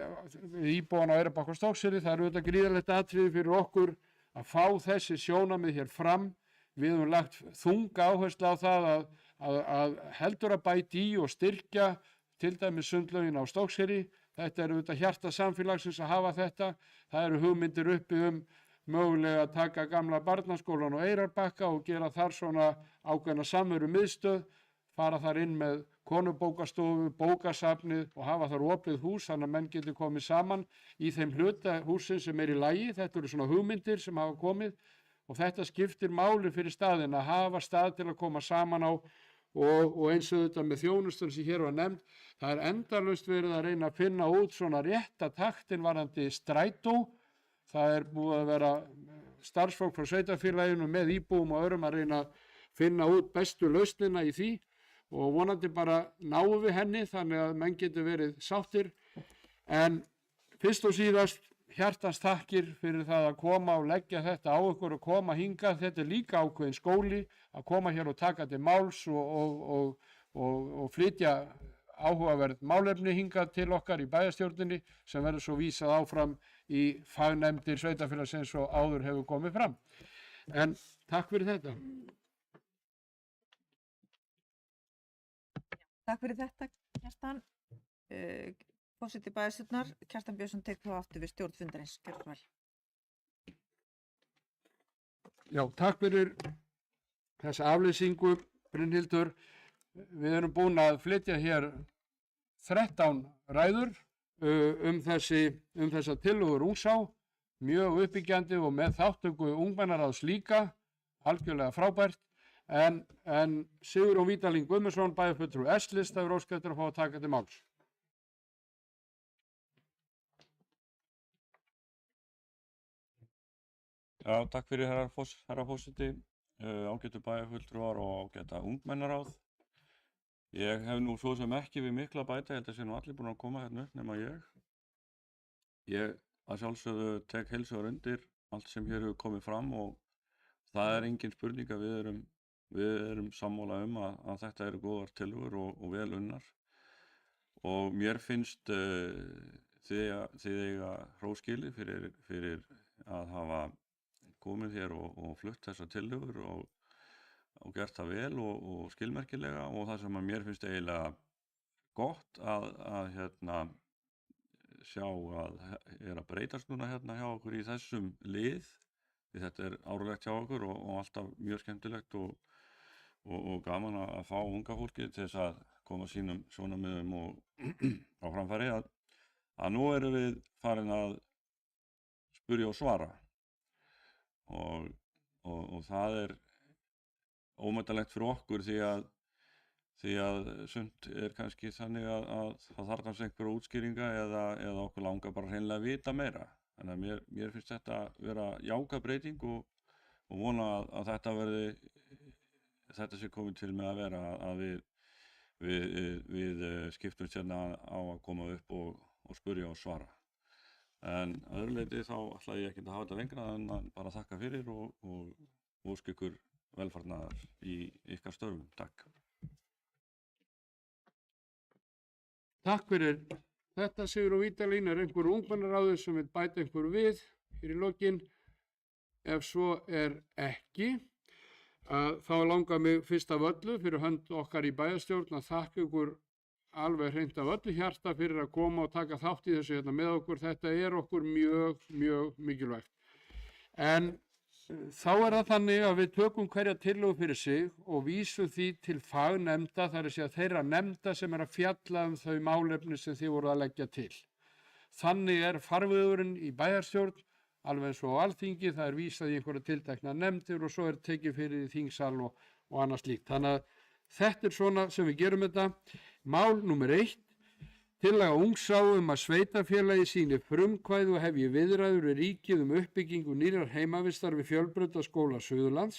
við íbúana á Eyrarbakka og Stokkseyri. Það eru þetta gríðarlegt atriði fyrir okkur að fá þessi sjónarmið hér fram. Við höfum lagt þunga áherslu á það að heldur að bæta í og styrkja til dæmis sundlaugin á Stokkseyri. Þetta eru þetta hjarta samfélagsins að hafa þetta. Það eru hugmyndir uppi mögulega að taka gamla barnaskólan á Eyrarbakka og gera þar svona ákveðna samveru miðstöð, fara þar inn með konubókastofu, bókasafnið og hafa þar opið hús þannig að menn getur komið saman í þeim hluta húsins sem er í lagi. Þetta eru svona hugmyndir sem hafa komið og þetta skiptir máli fyrir staðinn að hafa stað til að koma saman á og eins og þetta með þjónustan sem hér var nefnd. Það er endalaust verið að reyna að finna út svona rétta taktin varðandi strætó. Það er búið að vera starfsfólk frá sveitarfélaginu með íbúum og öðrum að reyna að finna út bestu lausnina í því og vonandi bara náum við henni þannig að menn getur verið sáttir. En Fyrst og síðast hjartans þakkir fyrir það að koma og leggja þetta á ykkur og koma hingað. Þetta er líka ákveðin skóli að koma hér og taka til máls og flytja áhugaverð málefni hingað til okkar í bæjarstjórninni sem verður svo vísað áfram í fagnefndir sveitarfélagsins og áður hefur komið fram. En takk fyrir þetta. Takk fyrir þetta, Kjartan. Forseti bæjarstjórnar, Kjartan Björnsson, tekur þá aftur við stjórn fundarins. Gjörðu svo vel. Já, takk fyrir þessa aflýsingu, Brynhildur. Við erum búin að flytja hér 13 ræður þessa tillögur Ungsá, mjög uppbyggjandi og með þátttöku ungmennaráðs líka, algjörlega frábært. En Sigurjón Vídalín Guðmundsson, bæjarfulltrúi S-lista, hefur óskað eftir að fá að taka til máls. Já, takk fyrir herra forseti, ágætu bæjarfulltrúar og ágæta ungmennaráð. Ég hef nú svo sem ekki við mikla að bæta, ég held að sé nú allir búin að koma hérna upp nema ég. Ég að sjálfsögðu tek heils hugar undir allt sem hér hefur komið fram og það er engin spurning að við erum sammála að þetta eru góðar tillögur og vel unnar. Og mér finnst þið eiga hróskilið fyrir að hafa komið hér og flutt þessar tillögur og gert það vel og skilmerkilega, og það sem að mér finnst eiginlega gott að sjá að er að breytast núna hérna hjá okkur í þessum lið, því þetta er árlegt hjá okkur og alltaf mjög skemmtilegt og gaman að fá unga fólki til þess að koma sínum sjónarmiðum og á framfæri að nú erum við farin að spyrja og svara og það er ómetanlegt fyrir okkur því að sumt er kannski þannig að það þarfnast einhverja útskýringa eða okkur langar bara hreinlega að vita meira. Þannig að mér finnst þetta vera jákvæð breyting og vona að þetta sé komið til með að vera að við skiptumst hérna á að koma upp og spyrja og svara. En að öðru leyti þá ætla ég ekki að hafa þetta lengra en að bara þakka fyrir og óska ykkur velfarnaðar í ykkar störfum. Takk. Takk fyrir þetta, Sigurjón Vídalín. Er einhver ungmennaráður sem vil bæta einhver við hér í lokin? Ef svo er ekki, þá langar mig fyrst af öllu fyrir hönd okkar í bæjarstjórn að þakka ykkur alveg hreint af öllu hjarta fyrir að koma og taka þátt í þessu hérna með okkur. Þetta er okkur mjög, mjög mikilvægt. En þá er það þannig að við tökum hverja tillögu fyrir sig og vísum því til fagnefnda, það er að segja þeirra nefnda sem er að fjalla þau málefni sem þið voru að leggja til. Þannig er farvegurinn í bæjarstjórn, alveg eins og á Alþingi, það er vísað í einhverja tiltekna nefndir og svo er tekið fyrir í þingsal og annað slíkt. Þannig að þetta er svona sem við gerum þetta. Mál númer 1. Tillaga Ungsá að sveitarfélagi sýni frumkvæði og hefji viðræður við ríkið uppbyggingu nýrrar heimavistar við Fjölbrautaskóla Suðurlands.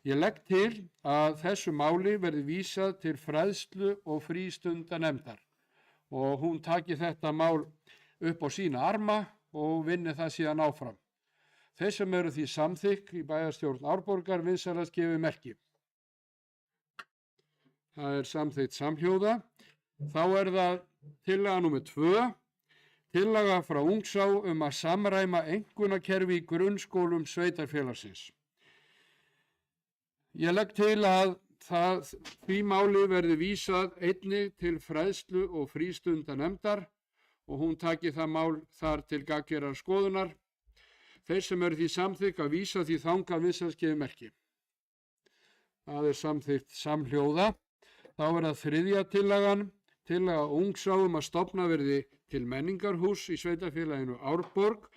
Ég legg til að þessu máli verði vísað til fræðslu og frístundanefndar og hún taki þetta mál upp á sína arma og vinni það síðan áfram. Þeir sem eru því samþykk í bæjarstjórn Árborgar vinsamlegast gefi merki. Það er samþykkt samhljóða. Þá er það tillaga númer 2, tillaga frá Ungsá að samræma einkunnakerfi í grunnskólum sveitarfélagsins. Ég legg til að því máli verði vísað einnig til fræðslu og frístundanefndar og hún taki það mál þar til gagngerrar skoðunar. Þeir sem eru því samþykk að vísa því þangað vinsamlegast gefi merki. Það er samþykkt samhljóða. Þá er það þriðja tillagan, tillaga Ungsá að stofna verði til menningarhús í sveitarfélaginu Árborg.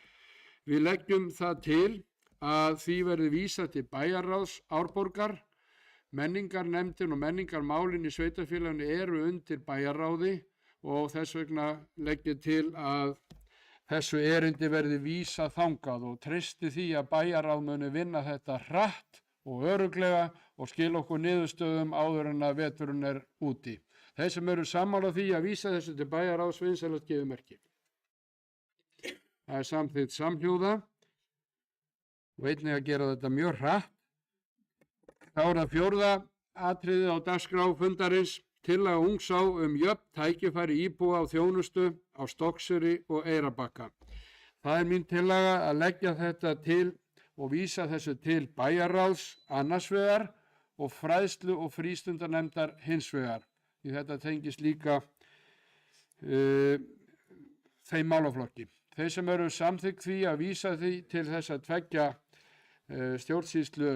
Við leggjum það til að því verði vísað til bæjarráðs Árborgar. Menningarnefndin og menningarmálin í sveitarfélaginu eru undir bæjarráði og þess vegna legg ég til að þessu erindi verði vísað þangað og treysti því að bæjarráð muni vinna þetta hratt og örugglega og skila okkur niðurstöðum áður en að veturinn er úti. Þeir sem eru sammála því að vísa þessu til bæjarráðs vinsamlegast gefi merki. Það er samþykkt samhljóða og einnig að gera þetta mjög hratt. Þá er það fjórða atriðið á dagskrá fundarins, tillaga Ungsá jöfn tækifæri íbúa á þjónustu á Stokkseyri og Eyrarbakka. Það er mín tillaga að leggja þetta til og vísa þessu til bæjarráðs annars vegar og fræðslu- og frístundanefndar hins vegar. Því þetta tengist líka þeim málaflokki. Þeir sem eru samþykkt því að vísa því til þess að tveggja stjórnsýslu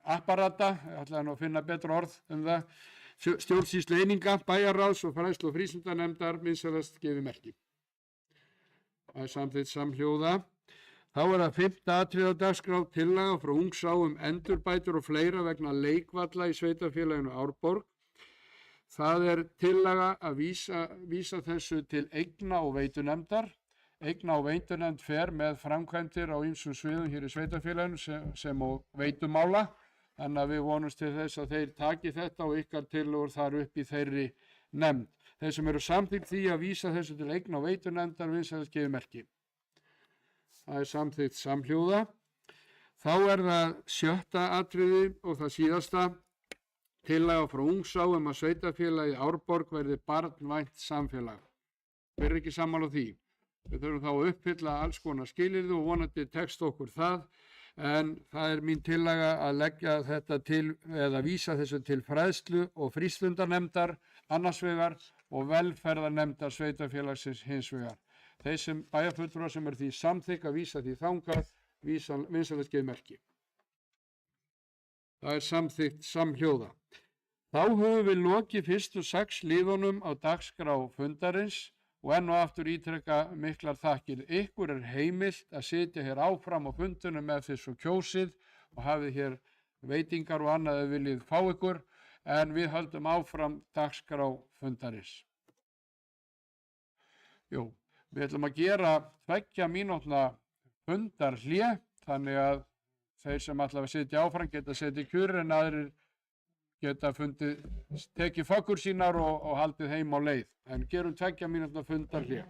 apparata, ég ætlaði nú að finna betra orð það, stjórnsýslu eininga, bæjarráðs og fræðslu- og frístundanefndar vinsamlegast gefi merki. Það er samþykkt samhljóða. Þá er það 5. atriði á dagskrá, tillaga frá Ungsá endurbætur og fleira vegna leikvalla í sveitarfélaginu Árborg. Það er tillaga að vísa þessu til eigna- og veitunefndar. Eigna- og veitunefnd fer með framkvæmdir á ýmsum sviðum hér í sveitarfélaginu sem og veitumála. Þannig að við vonumst til þess að þeir taki þetta og ykkar tillögur þar upp í þeirri nefnd. Þeir sem eru samþykkt því að vísa þessu til eigna- og veitunefndar vinsamlegast gefi merki. Það er samþykkt samhljóða. Þá er það 7. atriði og það síðasta, tillaga frá Ungsá að sveitarfélagið Árborg verði barnvænt samfélag. Við erum ekki sammála því. Við þurfum þá að uppfylla alls konar skilyrði og vonandi tekst okkur það, en það er mín tillaga að leggja þetta til eða vísa þessu til fræðslu- og frístundanefndar annars vegar og velferðarnefndar sveitarfélagsins hins vegar. Þeir sem bæjarfulltrúar sem eru því samþykk að vísa því þangað, vinsamlegast gefi merki. Það er samþykkt samhljóða. Þá höfum við lokið fyrstu 6 liðunum á dagskrá fundarins og enn og aftur ítrekka miklar þakkir. Ykkur er heimilt að sitja hér áfram á fundunum með þess og kjósið og hafið hér veitingar og annað ef viljið fá ykkur, en við höldum áfram dagskrá fundarins. Við ætlum að gera 2 mínútna fundarhlé, þannig að þeir sem ætla að sitja áfram geta setið kjur en aðrir geta tekið föggur sínar og haldið heim á leið. En gerum 2 mínútna fundarhlé.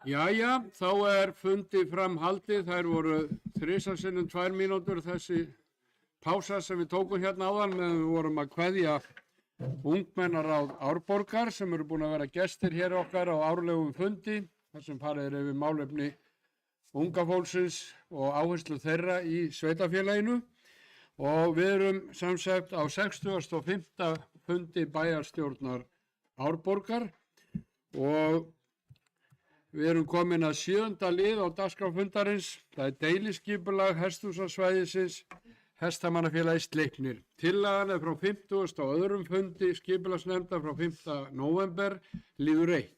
Jæja, þá er fundi fram haldið. Þær voru þrisasinnum 2 mínútur þessi pása sem við tókum hérna áðan meðan við vorum að kveðja ungmennaráð Árborgar sem eru búin að vera gestir hér okkar á árlegum fundi þar sem farið er yfir málefni unga fólksins og áherslu þeirra í sveitafélaginu og við erum sem sagt á 65. fundi bæjarstjórnar Árborgar og við erum komin að 7. lið á dagskrá fundarins. Það er deiliskipulag hesthúsasvæðisins Hestamannafélagi Sleipnir. Tillagan er frá 50. og öðrum fundi skipulagsnefndar frá 5. nóvember liður 1.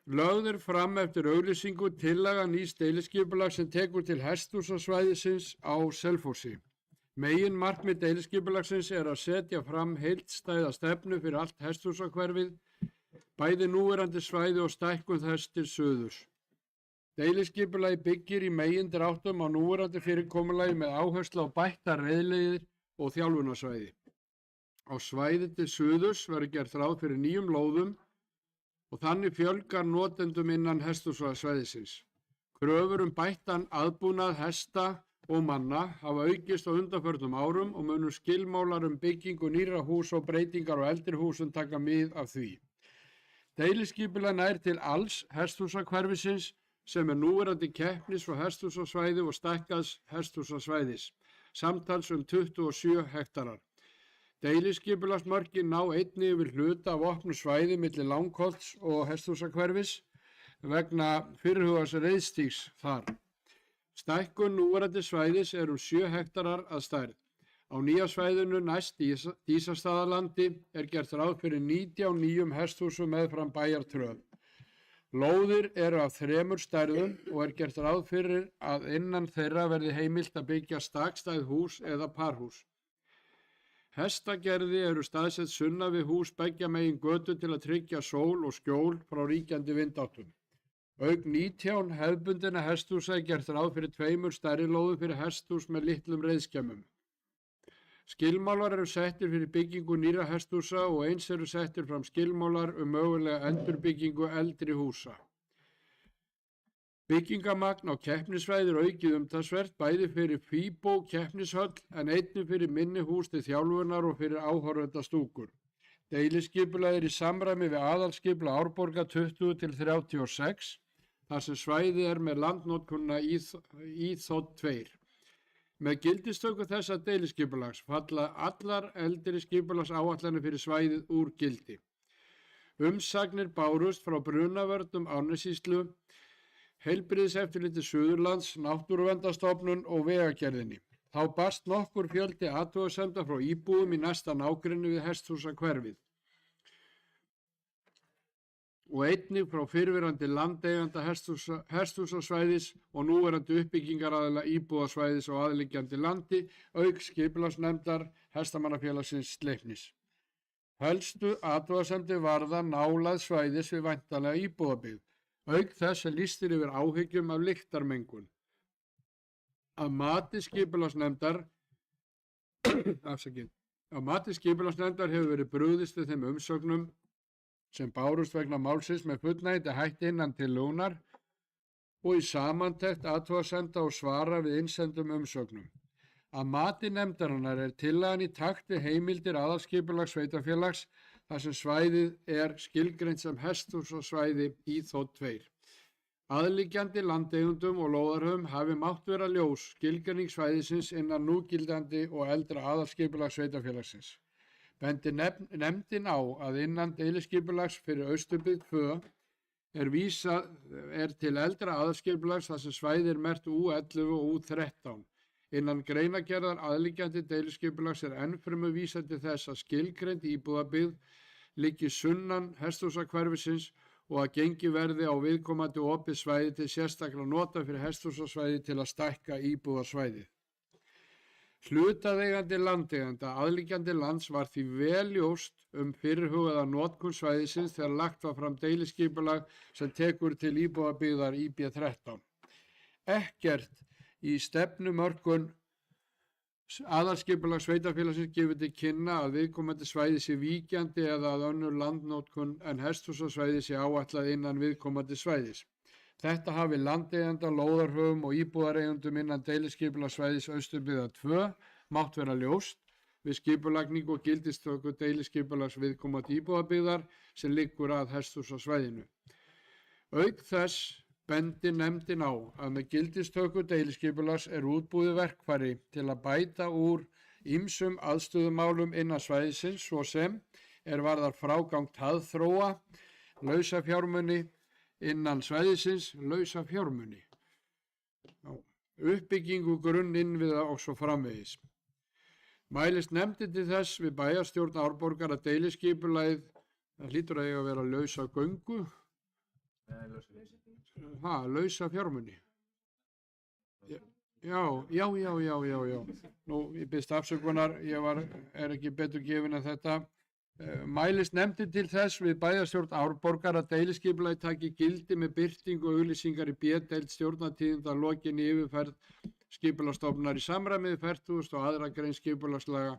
Lögð er fram eftir auglýsingu tillaga nýs deiliskipulag sem tekur til hesthúsasvæðisins á Selfossi. Megin markmið deiliskipulagsins er að setja fram heildstæða stefnu fyrir allt hesthúsahverfið, bæði núverandi svæði og stækkun þess til suðurs. Deiliskipulagi byggir í megindráttum á núverandi fyrirkomulagi með áherslu á bættar reiðleiðir og þjálfunarsvæði. Á svæði til suðurs verður gert ráð fyrir nýjum lóðum og þannig fjölgar notendum innan hesthúsasvæðisins. Kröfur bættan aðbúnað hesta og manna hafa aukist á undanförnum árum og munu skilmálar byggingu nýrra hús og breytingar á eldri húsum taka mið af því. Deiliskipulag nær til alls hesthúsahverfisins sem er núverandi keppnis- og hesthúsasvæði og stækkaðs hesthúsasvæðis, samtals 27 hektarar. Deiliskipulagsmörkin ná einnig yfir hluta af opnu svæði milli Langholts og hesthúsahverfis vegna fyrirhugaðs reiðstígs þar. Stækkun núverandi svæðis er 7 hektarar að stærð. Á nýja svæðinu næst Dísastaðalandi er gert ráð fyrir 19 nýjum hesthúsum meðfram bæjartröð. Lóðir eru af 3 stærðum og er gert ráð fyrir að innan þeirra verði heimilt að byggja stakstæð hús eða parhús. Hestagerði eru staðsett sunnan við hús beggja megin götu til að tryggja sól og skjól frá ríkjandi vindáttum. Auk 19 hefðbundinna hesthúsa er gert ráð fyrir 2 stærri lóðum fyrir hesthús með litlum reiðskemmum. Skilmálar eru settir fyrir byggingu nýrra hesthúsa og eins eru settir fram skilmálar mögulega endurbyggingu eldri húsa. Byggingamagn á keppnisvæði er aukið umtalsvert bæði fyrir fíbó keppnishöll en einnig fyrir minni hús til þjálfunar og fyrir áhorfendastúkur. Deiliskipulag í samræmi við aðalskipulag Árborga 20 til 36 þar sem svæði er með landnotkunna Íþótt 2. Með gildistöku þessa deiliskipulags falla allar eldri skipulagsáætlanir fyrir svæðið úr gildi. Umsagnir bárust frá Brunavörnum Árnessýslu, Heilbrigðiseftirliti Suðurlands, Náttúruverndarstofnun og Vegagerðinni. Þá barst nokkur fjöldi athugasemda frá íbúum í næsta nágrenni við hesthúsahverfið og einnig frá fyrrverandi landeiganda hesthúsasvæðis og núverandi uppbyggingaraðila íbúðasvæðis og aðliggjandi landi auk skipulagsnefndar Hestamannafélagsins Sleipnis. Helstu athugasemdir varða nálað svæðis við væntanlega íbúðabyggð, auk þess að lýstir yfir áhyggjum af lyktarmengun. Að mati skipulagsnefndar hefur verið brugðist við þeim umsögnum sem bárust vegna málsins með fullnægjandi hætti innan tillögunnar og í samantekt athugasemda og svara við innsendum umsögnum. Að mati nefndarinnar er tillagan í takt við heimildir aðalskipulags sveitarfélags þar sem svæðið er skilgreint sem hesthúsasvæði Íþótt 2. Aðliggjandi landeigendum og lóðarhöfum hafi mátt vera ljós skilgreining svæðisins innan núgildandi og eldra aðalskipulags sveitarfélagsins. Bendi nefndin á að innan deiliskipulags fyrir Austurbyggð 2 er til eldra aðalskipulags þar sem svæði er merkt U11 og U13. Innan greinagerðar aðliggjandi deiliskipulags er ennfremur vísað til þess að skilgreind íbúðabyggð liggi sunnan hesthúsahverfisins og að gengi verði á viðkomandi opið svæði til sérstakra nota fyrir hesthúsasvæði til að stækka íbúðasvæðið. Hlutaðeigandi landeiganda aðliggjandi lands var því vel ljóst fyrirhugaða notkun svæðisins þegar lagt var fram deiliskipulag sem tekur til íbúðabyggðar IB13. Ekkert í stefnumörkun Aðalskipulag sveitarfélagsins gefur til kynna að viðkomandi svæði sé víkjandi eða að önnur landnotkun en hesthúsasvæði sé áætlað innan viðkomandi svæðis. Þetta hafi landeigenda, lóðarhöfum og íbúðareigendum innan deiliskipulagssvæðis Austurbyggðar 2 mátt vera ljóst við skipulagningu og gildistöku deiliskipulags viðkomandi íbúðabyggðar sem liggur að hesthúsasvæðinu. Auk þess bendi nefndin á að með gildistöku deiliskipulags er útbúið verkfæri til að bæta úr ýmsum aðstöðumálum innan svæðisins svo sem varðar frágang taðþróa, lausafjármuni innan svæðisins, lausafjármuni, uppbyggingu grunninnviða og svo framvegis. Mælist nefndin til þess við bæjarstjórn Árborgar að deiliskipulagið, það hlýtur að eiga að vera lausa göngu, lausa fjármuni. Já. Nú, ég biðst afsökunar, er ekki betur gefin en þetta. Mælist nefndin til þess við bæjarstjórn Árborgar að deiliskipulagið taki gildi með birtingu og auglýsingar í B-deild stjórnartíðinda að lokinni yfirferð skipulagsstofnunar í samræmi við 42. grein skipulagslaga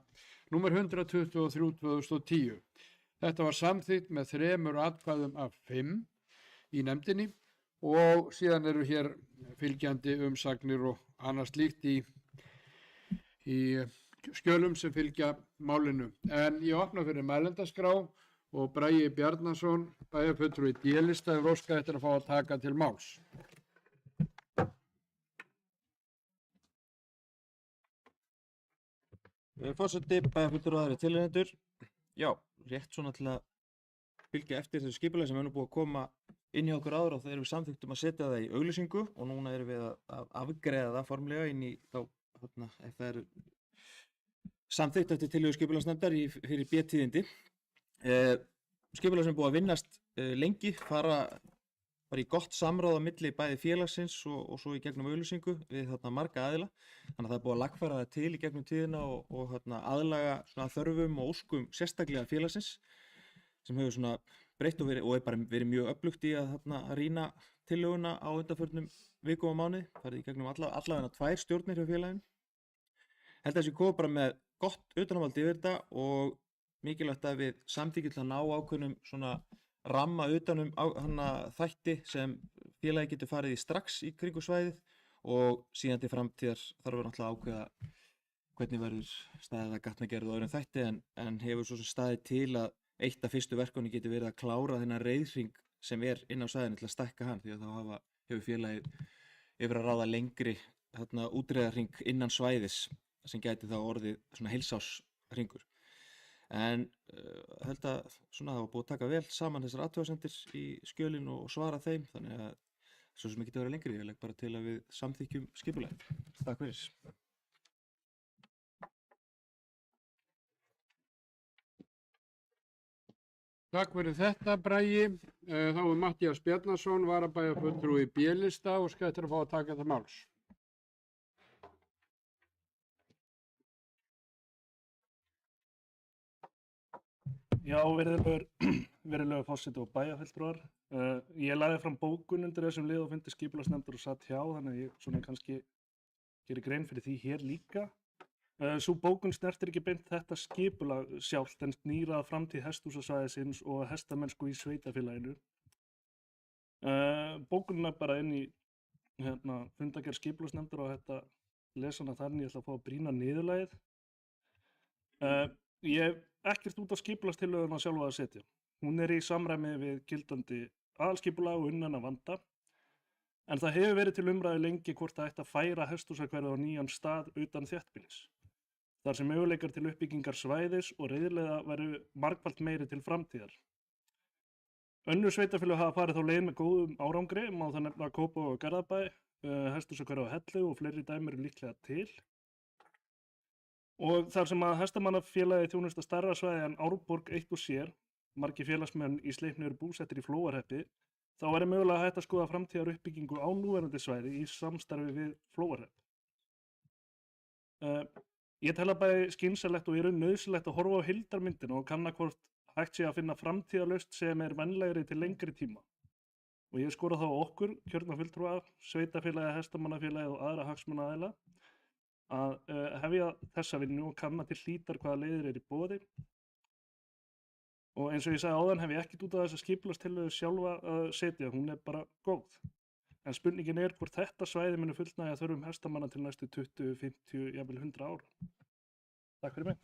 nr. 123/2010. Þetta var samþykkt með 3 atkvæðum af 5 í nefndinni og síðan eru hér fylgjandi umsagnir og annað slíkt í skjölum sem fylgja málinu. En ég opna fyrir mælendaskrá og Bragi Bjarnason, bæjarfulltrúi D-lista, hefur óskað eftir að fá að taka til máls. Forseti, bæjarfulltrúi og aðrir tilnefnendur. Já, rétt svona til að fylgja eftir þessu skipulagi sem er nú búið að koma inn hjá okkur áður og það erum við samþykkt að setja það í auglýsingu og núna erum við að afgreiða það formlega inn í þá, ef það eru samþykkt eftir tillögu skipulagsnefndar fyrir B-tíðindi. Skipulag sem er búið að vinnast lengi, fara í gott samráð á milli bæði félagsins og svo í gegnum auglýsingu við marga aðila. Þannig að það er búið að lagfæra það til í gegnum tíðina og aðlaga þörfum og óskum sérstaklega félagsins sem hefur breytt og er bara verið mjög öflugt í að rýna tillöguna á undanförnum vikum og mánuði, farið í gegnum allavega 2 stjórnir hjá félaginu. Held að þessi kofa bara með gott utanumhald yfir þetta og mikilvægt að við samþykkjum til að ná ákveðnum ramma utanum þætti sem félagi getur farið í strax í kringu svæðið og síðan til framtíðar þarf við náttúrulega að ákveða hvernig verður staðið að gatnagerð og öðrum þætti en hefur svo sem staðið til að eitt af fyrstu verkunni getur verið að klára þennan reiðhring sem er inn á svæðinu til að stækka hann því að þá hefur félagið yfir að ráða lengri útreiðarhring innan svæðis sem gæti þá orðið heilsárshringur. En held að það var búið að taka vel saman þessar athugasemdir í skjölin og svara þeim þannig að svo sem ekki getur verið lengri, ég legg bara til að við samþykkjum skipulagið. Takk fyrir. Takk fyrir þetta, Bragi. Þá er Matthías Bjarnason, varabæjarfulltrúi B-lista og skal eftir að fá að taka það máls. Já, virðulegur forseti og bæjarfulltrúar. Ég lagði fram bókun undir þessum lið og fundi skipulagsnefndar og satt hjá, þannig að ég kannski geri grein fyrir því hér líka. Sú bókun snertir ekki beint þetta skipulag sjálft en snýr að framtíð hesthúsasvæðisins og hestamennsku í sveitarfélaginu. Bókunin er bara inn í fundagerð skipulagsnefndar og þetta lesana þannig ég ætla að fá að brýna niðurlagið. Ég hef ekkert út á skipulagstillöguna sjálfa að setja. Hún er í samræmi við gildandi aðalskipulag og unnan að vanda. En það hefur verið til umræðu lengi hvort það ætti að færa hesthúsahverfið á nýjan stað utan þéttbýlis. Þar sem möguleikar til uppbyggingar svæðis og reiðilega væru margfalt meiri til framtíðar. Önnur sveitarfélög hafa farið þá leið með góðum árangri, má það nefna Kópavog og Garðabæ, hesthúsahverfið á Hellu og fleiri dæmi eru líklega til. Og þar sem að hestamannafélagið þjónusta stærra svæði en Árborg eitt og sér, margir félagsmenn í Sleipni eru búsettir í Flóahreppi, þá væri mögulega hægt að skoða framtíðar uppbyggingu á núverandi svæði í samstarfi við Flóahrepp. Ég tel að bæði skynsamlegt og nauðsynlegt að horfa á heildarmyndina og kanna hvort hægt sé að finna framtíðarlausn sem er vænlegri til lengri tíma. Og ég skora þá á okkur, kjörna fulltrúa, sveitarfélagið, hestamannafélagið og aðra hagsmunaaðila, að hefja þessa vinnu og kanna til hlítar hvaða leiðir í boði. Og eins og ég sagði áðan hef ég ekkert út af þessa skipulagstillögu sjálfa að setja, hún bara góð. En spurningin hvort þetta svæði muni fullnægja þörfum hestamanna til næstu 20, 50, jafnvel 100 ára. Takk fyrir mig.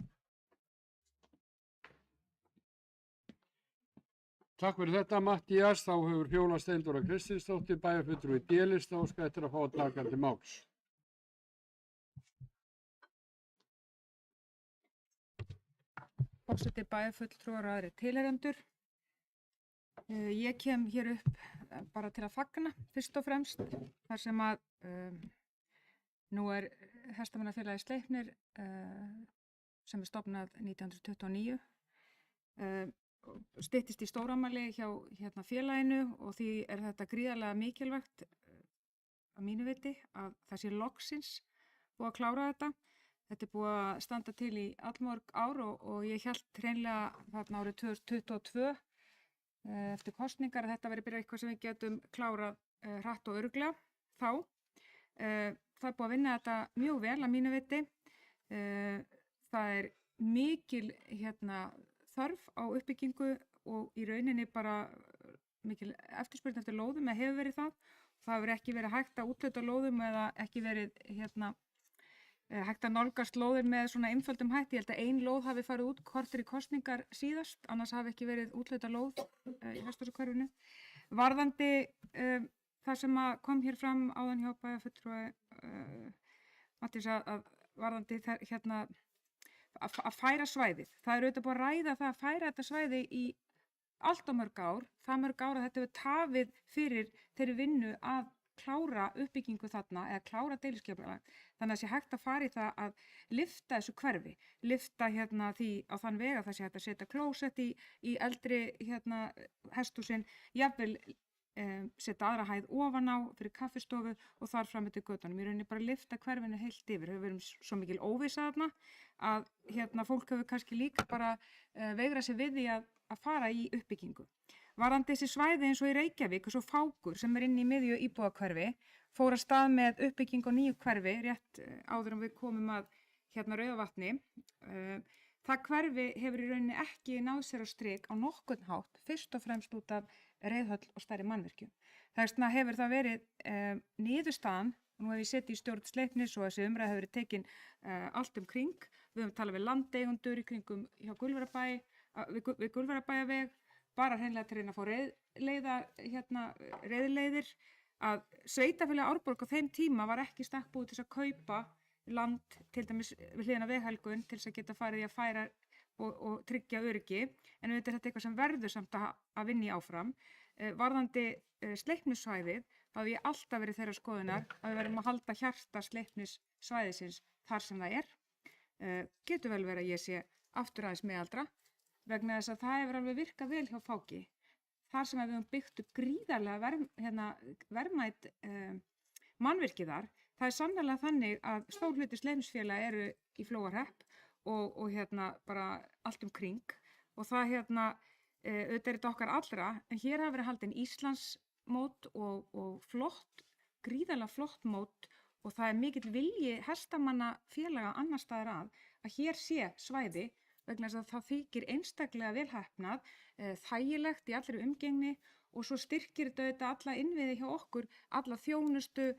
Takk fyrir þetta, Matthías. Þá hefur Fjóla Steindóra Kristinsdóttir, bæjarfulltrúi D-lista, óskað eftir að fá að taka til máls. Forseti, bæjarfulltrúar og aðrir tilheyrendur. Ég kem hér upp bara til að fagna fyrst og fremst þar sem að nú Hestamannafélagið Sleipnir sem stofnað 1929 styttist í stórafmæli hjá félaginu og því þetta gríðarlega mikilvægt að mínu viti að það sé loksins búið að klára þetta. Þetta búið að standa til í allmörg ár og ég hélt hreinlega þarna árið 2022 eftir kosningar að þetta veri byrjað eitthvað sem við getum klárað hratt og örugglega þá. Það búið að vinna þetta mjög vel að mínu viti. Það mikil þörf á uppbyggingu og í rauninni bara mikil eftirspurn eftir lóðum eða hefur verið það. Það hefur ekki verið hægt að úthluta lóðum eða ekki verið hægt að nálgast lóðir með svona einföldum hætti. Ég held að ein lóð hafi farið út korter í kosningar síðast, annars hafi ekki verið úthluta lóð í Hesthúsahverfinu. Varðandi það sem kom hér fram áðan hjá bæjarfulltrúa Matthías að varðandi að færa svæðið. Það auðvitað búið að ræða það að færa þetta svæði í allt á mörg ár. Það mörg ár að þetta hefur tafið fyrir þeirri vinnu að klára uppbyggingu þarna eða klára deiliskipulag. Þannig að sé hægt að fara í það að lyfta þessu hverfi, lyfta því á þann veg að það sé hægt að setja klósett í eldri hesthúsin, jafnvel setja aðra hæð ofan á fyrir kaffistofu og þar fram eftir götunum. Í rauninni bara lyfta hverfinu heilt yfir. Hefur verið svo mikil óvissa þarna að fólk hefur kannski líka bara veigrað sér við því að fara í uppbyggingu. Varðandi þessi svæði eins og í Reykjavík og svo Fákur sem inn í miðju íbúðahverfi fór að stað með uppbyggingu á nýju hverfi rétt áður en við komum að Rauðavatni. Það hverfi hefur í rauninni ekki náð sér á strik á nokkurn hátt, fyrst og fremst út af reiðhöll og stærri mannvirkjum. Þess vegna hefur það verið niðurstaðan, nú hef ég setið í stjórn Sleipnis og þessi umræða hefur verið tekin allt kring. Við höfum talað við landeigendur í kringum hjá við Gulverabæjarveg, bara hreinlega til að reyna að fá reiðleiðir, að sveitarfélagið Árborg á þeim tíma var ekki stakk búið til að kaupa land til dæmis við hliðina á Veghelgun til að geta farið í að færa og tryggja öryggi, en auðvitað þetta eitthvað sem verður samt að vinna í áfram. Varðandi Sleipnissvæðið þá hef ég alltaf verið þeirrar skoðunar að við verðum að halda hjarta Sleipnissvæðisins þar sem það getur vel verið að ég sé aftur aðeins meðaldra, vegna þess að það hefur alveg virkað vel hjá Fáki. Þar sem við höfum byggt upp gríðarlega verðmæt mannvirki þar. Það sannarlega þannig að stór hluti Sleipnisfélaga eru í Flóahrepp og bara allt kring. Og það auðvitað þetta okkar allra, en hér hafa verið haldin Íslandsmót og flott, gríðarlega flott mót og það mikill vilji hestamannafélaga annars staðar að hér sé svæði vegna þess að það þykir einstaklega vel heppnað, þægilegt í allri umgengni og svo styrkir þetta alla innviði hjá okkur, alla þjónustu.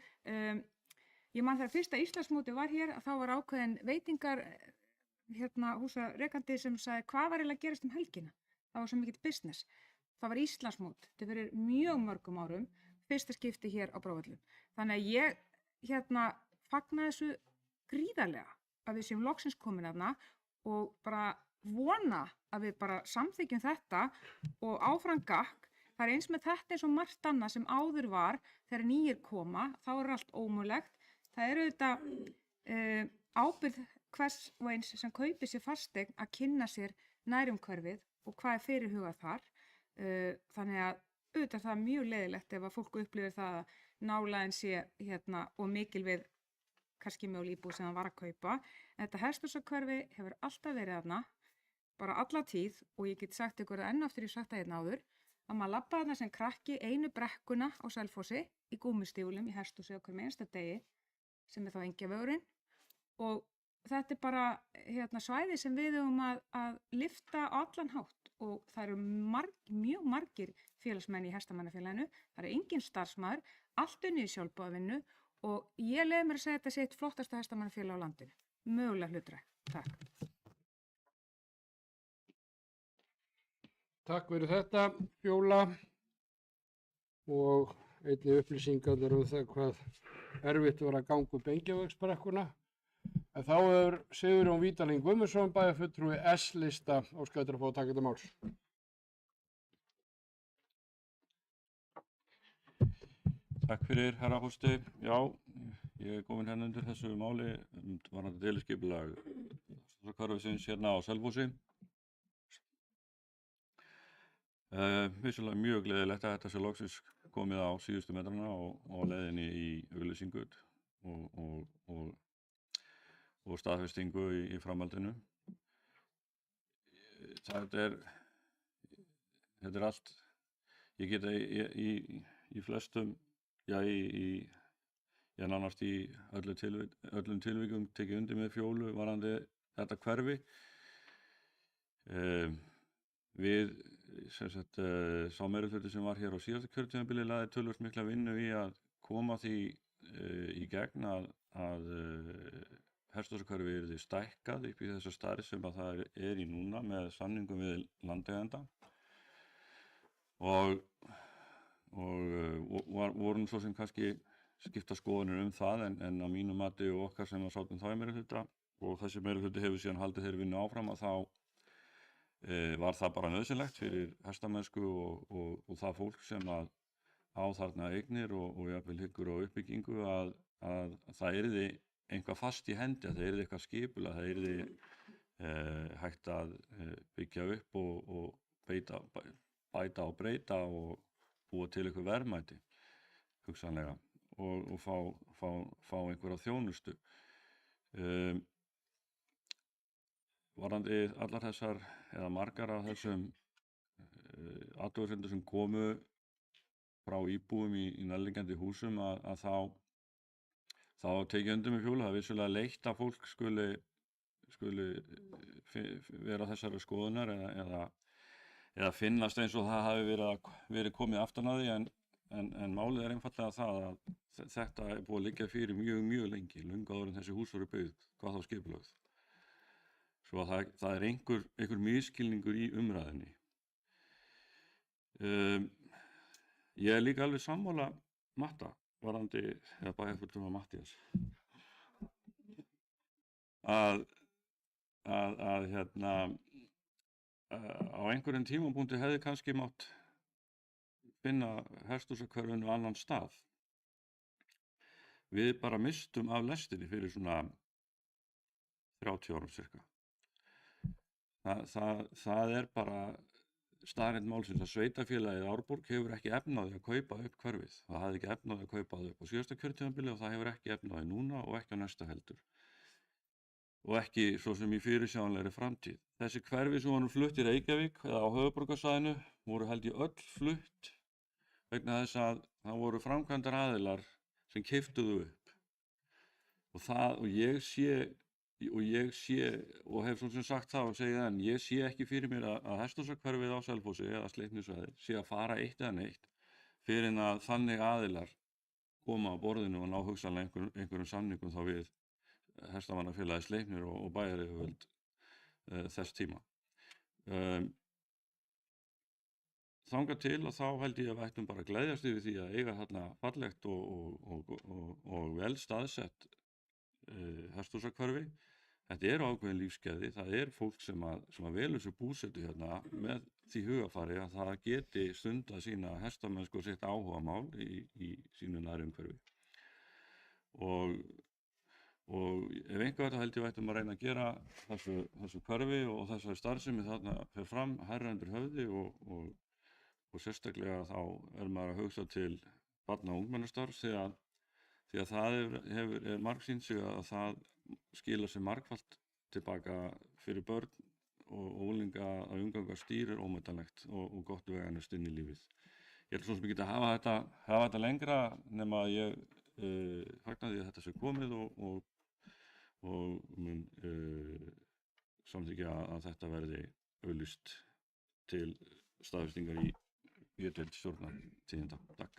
Ég man þegar fyrsta Íslandsmótið var hér, þá var ákveðin veitingar húsarekandi sem sagði hvað var eiginlega að gerast helgina. Það var svo mikill business. Það var Íslandsmót, þetta fyrir mjög mörgum árum, fyrsta skipti hér á Brófellum. Þannig að ég fagna þessu gríðarlega að við séum loksins komin þarna og bara vona að við bara samþykjum þetta og áfram gakk. Það eins með þetta eins og margt annað sem áður var þegar nýir koma, þá allt ómögulegt. Það auðvitað ábyrgð hvers og eins sem kaupir sér fasteign að kynna sér nærumhverfið og hvað fyrirhugað þar. Þannig að auðvitað það mjög leiðilegt ef að fólk upplifir það að nálægðin sé og mikil við kannski mjög íbúð sem það var að kaupa. Þetta Hesthúsahverfi hefur alltaf verið þarna, bara alla tíð og ég get sagt ykkur enn aftur ég sagt það áður, að maður labbaði þarna sem krakki einu brekkuna á Selfossi í gúmmístígvélum í hesthúsi á hverjum einasta degi sem þá Engjavegurinn og þetta bara svæði sem við höfum að lyfta á allan hátt og það eru mjög margir félagsmenn í Hestamannafélaginu, það er engin starfsmaður, allt unnið í sjálfboðavinnu og ég leyfi mér að segja þetta sé eitt flottasta hestamannafélag á landinu, mögulega hlutdrægt. Takk. Takk fyrir þetta, Fjóla, og einnig upplýsingarnar það hvað erfitt var að ganga upp Engjavíksbrekkuna. En þá Sigurjón Vídalín Guðmundsson, bæjarfulltrúi S-lista, óskar eftir að fá að taka þetta máls. Takk fyrir, herra forseti. Já, ég er komin hérna undir þessu máli varðandi deiliskipulag hverfisins hérna á Selfossi. Vissulega mjög gleðilegt að þetta sé loksins komið á síðustu metrana og leiðinni í auglýsingu og staðfestingu í framhaldinu. Þetta er allt, ég geta í flestum, nánast í öllum tilvikum tekið undir með Fjólu varðandi þetta hverfi. Við, sá meirihluti sem var hér á síðasta kjörtímabili lagði töluvert mikla vinnu í að koma því í gegn að hesthúsahverfi yrði stækkað upp í þessa stærð sem að það er í núna með samningum við landeiganda og vorum svo sem kannski skipta skoðanir það en á mínu mati og okkar sem að sátum þá í meirihluta og þessi meirihluti hefur síðan haldið þeirri vinnu áfram að þá var það bara nauðsynlegt fyrir hestamennsku og það fólk sem að á þarna eignir og jafnvel hyggur á uppbyggingu að það yrði eitthvað fast í hendi, að það yrði eitthvað skipulag, það yrði hægt að byggja upp og bæta og breyta og búa til eitthvað verðmæti hugsanlega og fá einhverja þjónustu. Varðandi allar þessar eða margar af þessum athugasemdum sem komu frá íbúum í nærliggjandi húsum að þá tekið undir með Fjólu. Það er vissulega leitt að fólk skuli vera þessari skoðunar eða finnast eins og það hafi verið komið aftan að því en málið er einfaldlega það að þetta er búið að liggja fyrir mjög lengi, löngu áður en þessi hús voru byggð, hvað þá skipulögð. Svo að það er einhver misskilningur í umræðinni. Ég er líka alveg sammála Matta varðandi, eða bæjarfulltrúa Matthías, að á einhverjum tímapunkti hefði kannski mátt finna hesthúsahverfinu annan stað. Við bara mistum af lestinni fyrir svona 30 árum cirka. Það er bara staðreynd málsins að sveitarfélagið Árborg hefur ekki efnaði að kaupa upp hverfið. Það hafði ekki efnaði að kaupa það upp á síðasta kjörtímabili og það hefur ekki efnaði núna og ekki á næsta heldur. Og ekki svo sem í fyrirsjáanlegri framtíð. Þessi hverfi sem voru flutt í Reykjavík eða á höfuðborgarsvæðinu voru held í öll flutt vegna þess að það voru framkvæmdar aðilar sem keyptuðu upp. Og ég sé og hef svona sem sagt það og segið enn, ég sé ekki fyrir mér að hesthúsahverfið á Selfossi eða Sleipnisvæði sé að fara eitt eða neitt fyrir en að þannig aðilar koma á borðinu og ná hugsanlega einhverjum samningum þá við Hestamannafélagið Sleipnir og bæjaryfirvöld þess tíma. Þangað til og þá held ég að við ættum bara að gleðjast yfir því að eiga þarna fallegt og vel staðsett hesthúsahverfi. Þetta eru ákveðin lífsgæði, það er fólk sem að velur sér búsetu hérna með því hugafari að það geti stundað sína hestamennsku og sitt áhugamál í sínu nærumhverfi. Og ef einhver held ég ættum að reyna að gera þessu hverfi og þessari starfsemi þarna fer fram hærra undir höfði og sérstaklega þá maður að hugsa til barna- og ungmennastarfs því að það er margsýnt sig að það skila sér margfalt tilbaka fyrir börn og unglinga að umgangast dýr er ómetanlegt og gott veganest inn í lífið. Ég ætla svo sem ekki að hafa þetta lengra nema að ég fagna því að þetta sé komið og og mun samþykkja að þetta verði auglýst til staðfestingar í B-deild Stjórnartíðinda. Takk.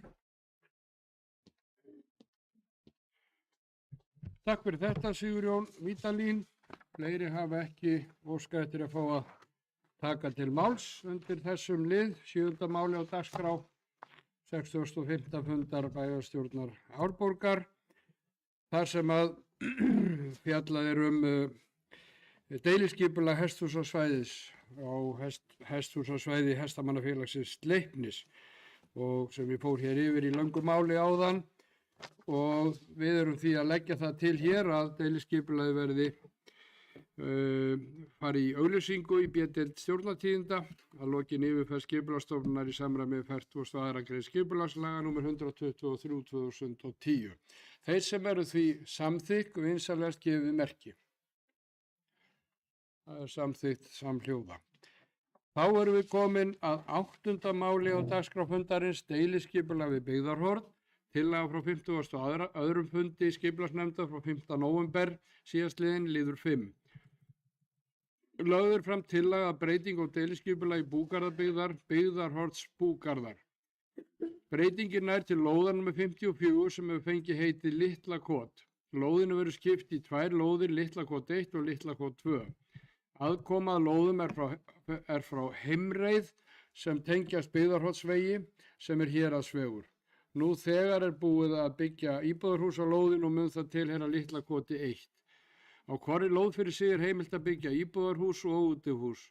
Takk fyrir þetta Sigurjón Vídalín. Fleiri hafa ekki óskað eftir að fá að taka til máls undir þessum lið, 7. máli á dagskrá 65. fundar bæjarstjórnar Árborgar, þar sem að fjallað deiliskipulag hesthúsasvæðis á hesthúsasvæði Hestamannafélagsins Sleipnis og sem ég fór hér yfir í löngu máli áðan, og við erum því að leggja það til hér að deiliskipulagi verði fari í auglýsingu í B-deild Stjórnartíðinda að lokinni yfirferð skipulagsstofnunar í samræmi við 42. grein skipulagslaga nr. 123/2010. Þeir sem eru því samþykk vinsamlegast gefið merki. Það er samþykkt samhljóða. Þá erum við komin að 8. máli á dagskrá fundarins, deiliskipulag við Byggðarhorn. Tillaga frá 52. fundi skipulagsnefndar frá 5. nóvember síðastliðinn, liður 5. Lögð er fram tillaga að breyting á deiliskipulagi Búgarðabyggðar, Byggðarhorns búgarðar. Breytingin nær til lóðar nr. 54 sem hefur fengið heitið Litlakot. Lóðinu verður skipt í 2 lóðir, Litlakot 1 og Litlakot 2. Aðkoma að lóðum er frá Heimreið sem tengjast Byggðarholtsvegi sem er héraðsvegur. Nú þegar er búið að byggja íbúðarhús á lóðinu og mun það tilheyra Litlakoti 1. Á hvorri lóð fyrir sig er heimilt að byggja íbúðarhús og útihús.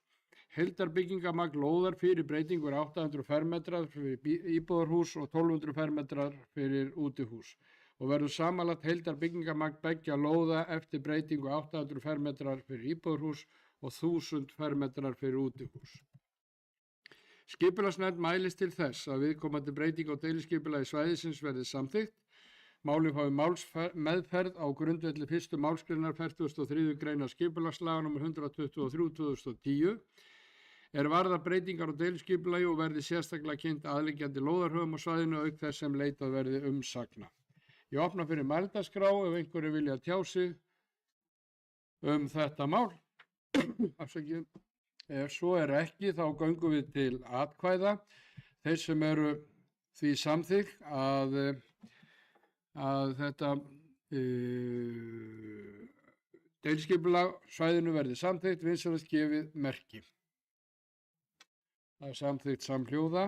Heildarbyggingagn lóðar fyrir breytingu er 800 fermetrar fyrir íbúðarhús og 1200 fermetrar fyrir útihús og verður samanlagt heildarbyggingagn beggja lóða eftir breytingu 800 fermetrar fyrir íbúðarhús og 1000 fermetrar fyrir útihús. Skipulagsnefnd mælist til þess að viðkomandi breyting á deiliskipulagi svæðisins verði samþykkt. Málið fái málsmeðferð á grundvelli 1. málsgreinar 43. greinar skipulagslaga nr. 123/2010 er varðar breytingar á deiliskipulagi og verði sérstaklega kynnt aðliggjandi lóðarhöfum á svæðinu auk þess sem leitað verði umsagna. Ég opna fyrir mælendaskrá ef einhverju vilja tjá sig þetta mál. Afsakið. Ef svo er ekki þá göngum við til atkvæða. Þeir sem eru því samþykk að þetta deiliskipulag svæðinu verði samþykkt vinsamlegast gefið merki. Það er samþykkt samhljóða.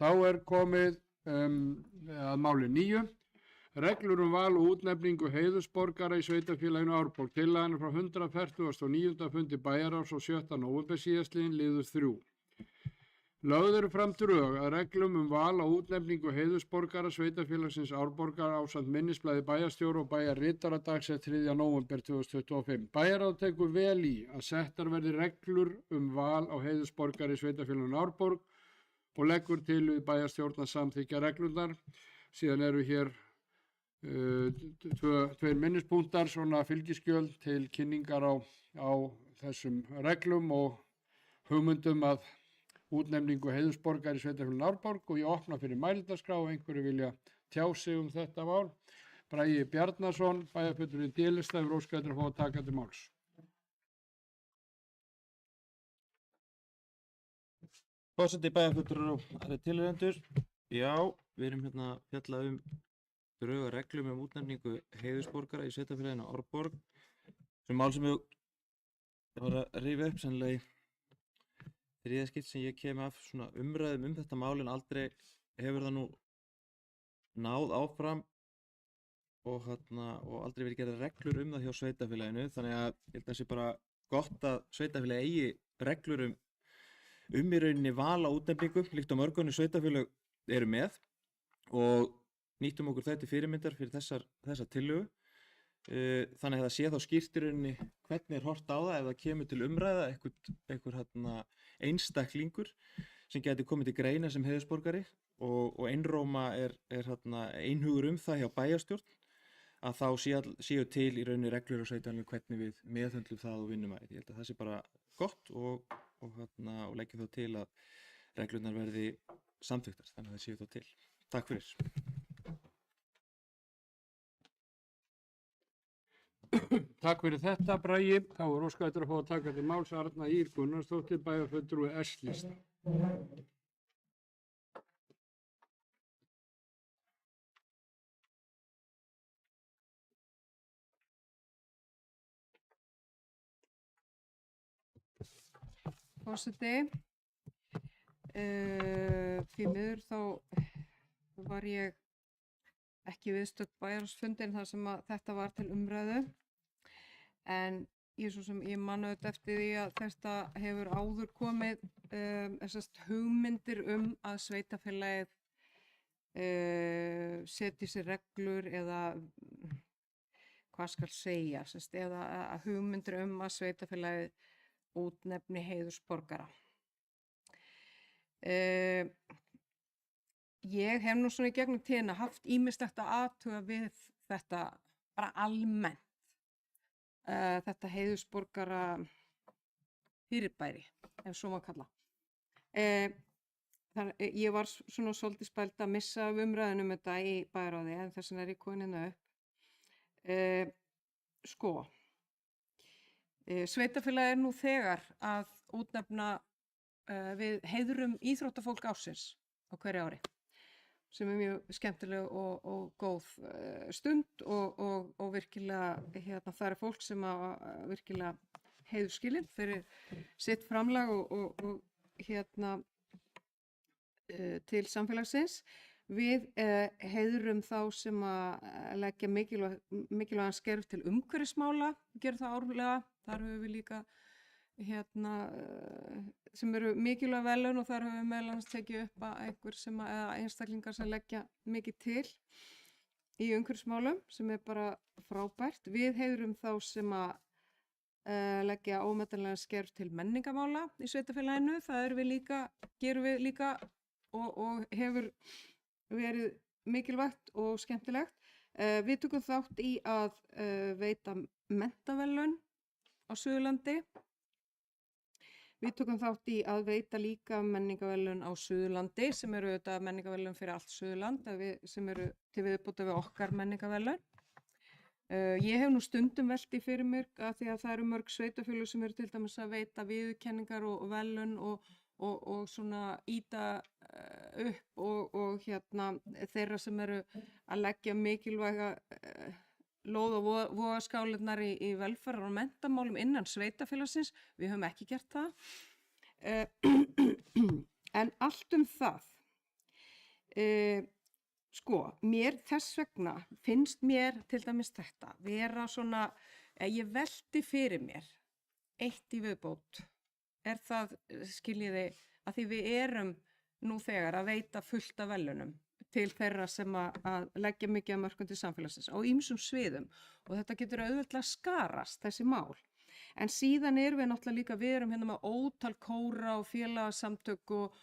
Þá er komið að máli 9. Reglur val og útnefningu heiðursborgara í sveitarfélaginu Árborg. Tillagan frá 149. fundi bæjarráðs og 7. nóvember síðastliðinn, liður 3. Lögð eru fram drög að reglum val og útnefningu heiðursborgara sveitarfélagsins Árborgar ásamt minnisblaði bæjarstjóra og bæjarritara dagsett 3. nóvember 2025. Bæjarráð tekur vel í að settar verði reglur val á heiðursborgara í sveitarfélaginu Árborg og leggur til við bæjarstjórn að samþykkja reglurnar. Síðan eru hér tveir minnispunktar, svona fylgiskjöl til kynningar á þessum reglum og hugmyndum að útnefningu heiðursborgara í sveitarfélaginu Árborg, og ég opna fyrir mælendaskrá og einhverju vilja tjá sig þetta mál. Bragi Bjarnason, bæjarfulltrúi D-lista, hefur óskað eftir að fá að taka til máls. Forseti, bæjarfulltrúar og aðrir tilheyrendur. Já, við erum hérna að fjalla drög að reglum útnefningu heiðursborgara í sveitarfélaginu Árborg. Sem mál sem ég var að rífa upp sennilega í þriðja skipt sem ég kem af svona umræðum þetta mál, en aldrei hefur það nú náð áfram og aldrei verið gerðar reglur það hjá sveitarfélaginu, þannig að ég held að það sé bara gott að sveitarfélagi eigi reglur í rauninni val á útnefningu líkt og mörgunni sveitarfélag eru með, og nýttum okkur þetta fyrirmyndar fyrir þessa tillögu. Þannig að það sé þá skýrt í rauninni hvernig er horft á það ef það kemur til umræða einhver einstaklingur sem geti komið til greina sem heiðursborgari, og einróma er einhugur það hjá bæjarstjórn að þá séu til í rauninni reglur og sveitarfélaginu hvernig við meðhöndlum það og vinnum að. Ég held að það sé bara gott og leggjum þá til að reglurnar verði samþykktar, þannig að það séu þá til. Takk fyrir. Takk fyrir þetta, Bragi. Þá er óskað eftir að fá að taka til máls Arna Ýr Gunnarsdóttir, bæjarfulltrúi S-lista. Forseti, því miður þá var ég ekki viðstödd bæjarráðsfundinn þar sem að þetta var til umræðu, en ég man auðvitað eftir því að þetta hefur áður komið hugmyndir að sveitarfélagið setji sér reglur eða hvað skal segja, eða hugmyndir að sveitarfélagið útnefni heiðursborgara. Ég hef nú svona í gegnum tíðina haft ýmislegt að athuga við þetta bara almennt, þetta heiðursborgara fyrirbæri, ef svo má kalla. Ég var svona svolítið spæld að missa af umræðunum þetta í bæjarráði, en þess vegna er ég komin hérna upp. Sveitarfélagið nú þegar að útnefna við heiðurum íþróttafólk ársins á hverju ári, sem er mjög skemmtileg og góð stund og virkilega það er fólk sem virkilega heiðurskilin fyrir sitt framlag og til samfélagsins. Við heiðurum þá sem að leggja mikilvægan skerf til umhverfismála, gerum það árlega. Þar höfum við líka sem eru mikilvæg verðlaun og þar höfum við meðal annars tekið upp að einstaklingar sem leggja mikið til í umhverfismálum, sem er bara frábært. Við heiðurum þá sem að leggja ómetanlega skerf til menningarmála í sveitarfélaginu. Það gerum við líka og hefur verið mikilvægt og skemmtilegt. Við tökum þátt í að veita menntaverðlaun á Suðurlandi. Við tökum þátt í að veita líka menningarverðlaun á Suðurlandi, sem eru auðvitað menningarverðlaun fyrir allt Suðurland, sem eru til viðbótar við okkar menningarverðlaun. Ég hef nú stundum velt í fyrir mér að því að það eru mörg sveitarfélög sem eru til dæmis að veita viðurkenningar og verðlaun og svona ýta upp og þeirra sem eru að leggja mikilvæga lóð og vogarskálarnar í velferðar- og menntamálum innan sveitarfélagsins. Við höfum ekki gert það. En allt það. Mér þess vegna finnst mér til dæmis þetta vera svona, ég velti fyrir mér eitt í viðbót, er það, skiljiði, að því við erum nú þegar að veita fullt af verðlaunum til þeirra sem að leggja mikið af mörkum til samfélagsins á ýmsum sviðum, og þetta getur auðveldlega skarast, þessi mál. En síðan erum við náttúrulega líka, við erum hérna með ótal kóra og félagasamtök og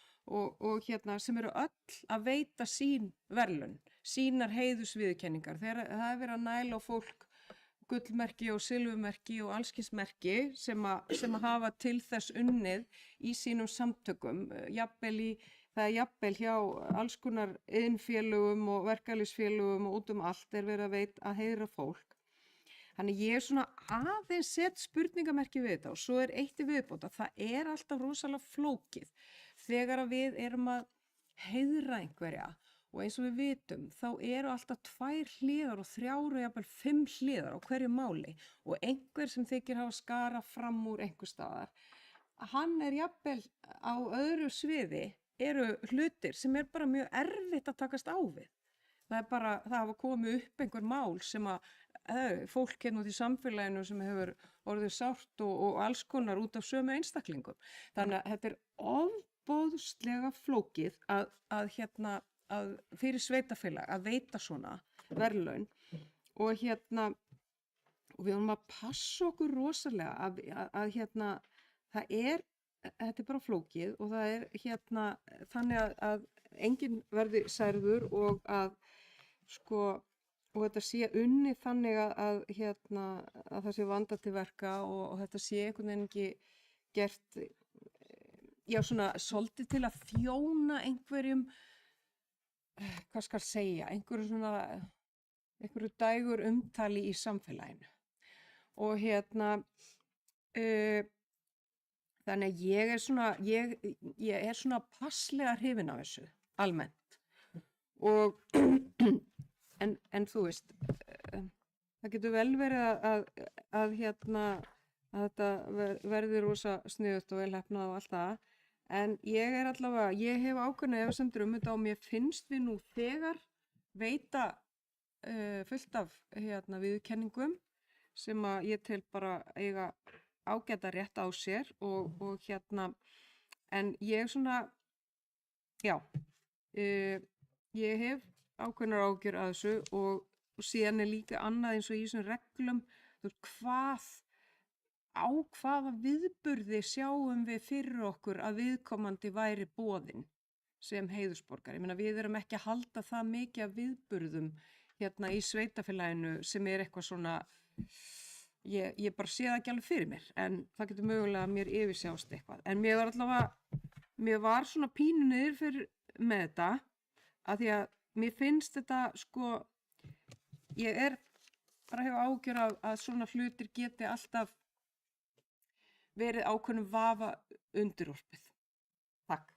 sem eru öll að veita sín verðlaun, sínar heiðursviðurkenningar. Það er verið að næla á fólk gullmerki og silfurmerki og allskynsmerki sem að hafa til þess unnið í sínum samtökum, það er jafnvel hjá alls konar iðnfélögum og verkalýðsfélögum og út allt er verið að heiðra fólk. Þannig ég er svona aðeins sett spurningamerki við þetta, og svo er eitt í viðbót að það er alltaf rosalega flókið þegar að við erum að heiðra einhverja, og eins og við vitum þá eru alltaf 2 hliðar og 3 og jafnvel 5 hliðar á hverju máli, og einhver sem þykir hafa skara fram úr einhver staðar, hann er jafnvel á öðru sviði, eru hlutir sem er bara mjög erfitt að takast á við. Það hafa komið upp einhver mál sem að fólk hérna út í samfélaginu sem hefur orðið sárt og alls konar út af sömu einstaklingum. Þannig að þetta er ofboðslega flókið að fyrir sveitafélag að veita svona verðlaun, og við höfum að passa okkur rosalega að þetta er bara flókið, og það er þannig að enginn verði særður og að og þetta sé unnið þannig að það sé vandað til verka og þetta sé einhvern veginn ekki gert svona svolítið til að þjóna einhverjum, hvað skal segja, einhverju dægur umtali í samfélaginu. og þannig að ég er svona passlega hrifin af þessu, almennt. Og, en þú veist, það getur vel verið að þetta verði rosa sniðugt og vel heppnað og allt það, en ég hef ákveðna efasemdir þetta og mér finnst við nú þegar veita fullt af viðurkenningum sem að ég tel bara eiga ágæta rétt á sér og en ég svona, já, ég hef ákveðnar ágjör að þessu og síðan líka annað eins og í þessum reglum, þú veist, á hvaða viðburði sjáum við fyrir okkur að viðkomandi væri boðinn sem heiðursborgari. Ég meina, við erum ekki að halda það mikið af viðburðum í sveitafélaginu sem eitthvað svona, ég bara sé það ekki alveg fyrir mér, en það getur mögulega mér yfirsjást eitthvað. En mér var svona pínu niður fyrir með þetta, að því að mér finnst þetta, sko, ég bara hef ágjör af að svona hlutir geti alltaf verið ákveðnum vafa undirorpið. Takk.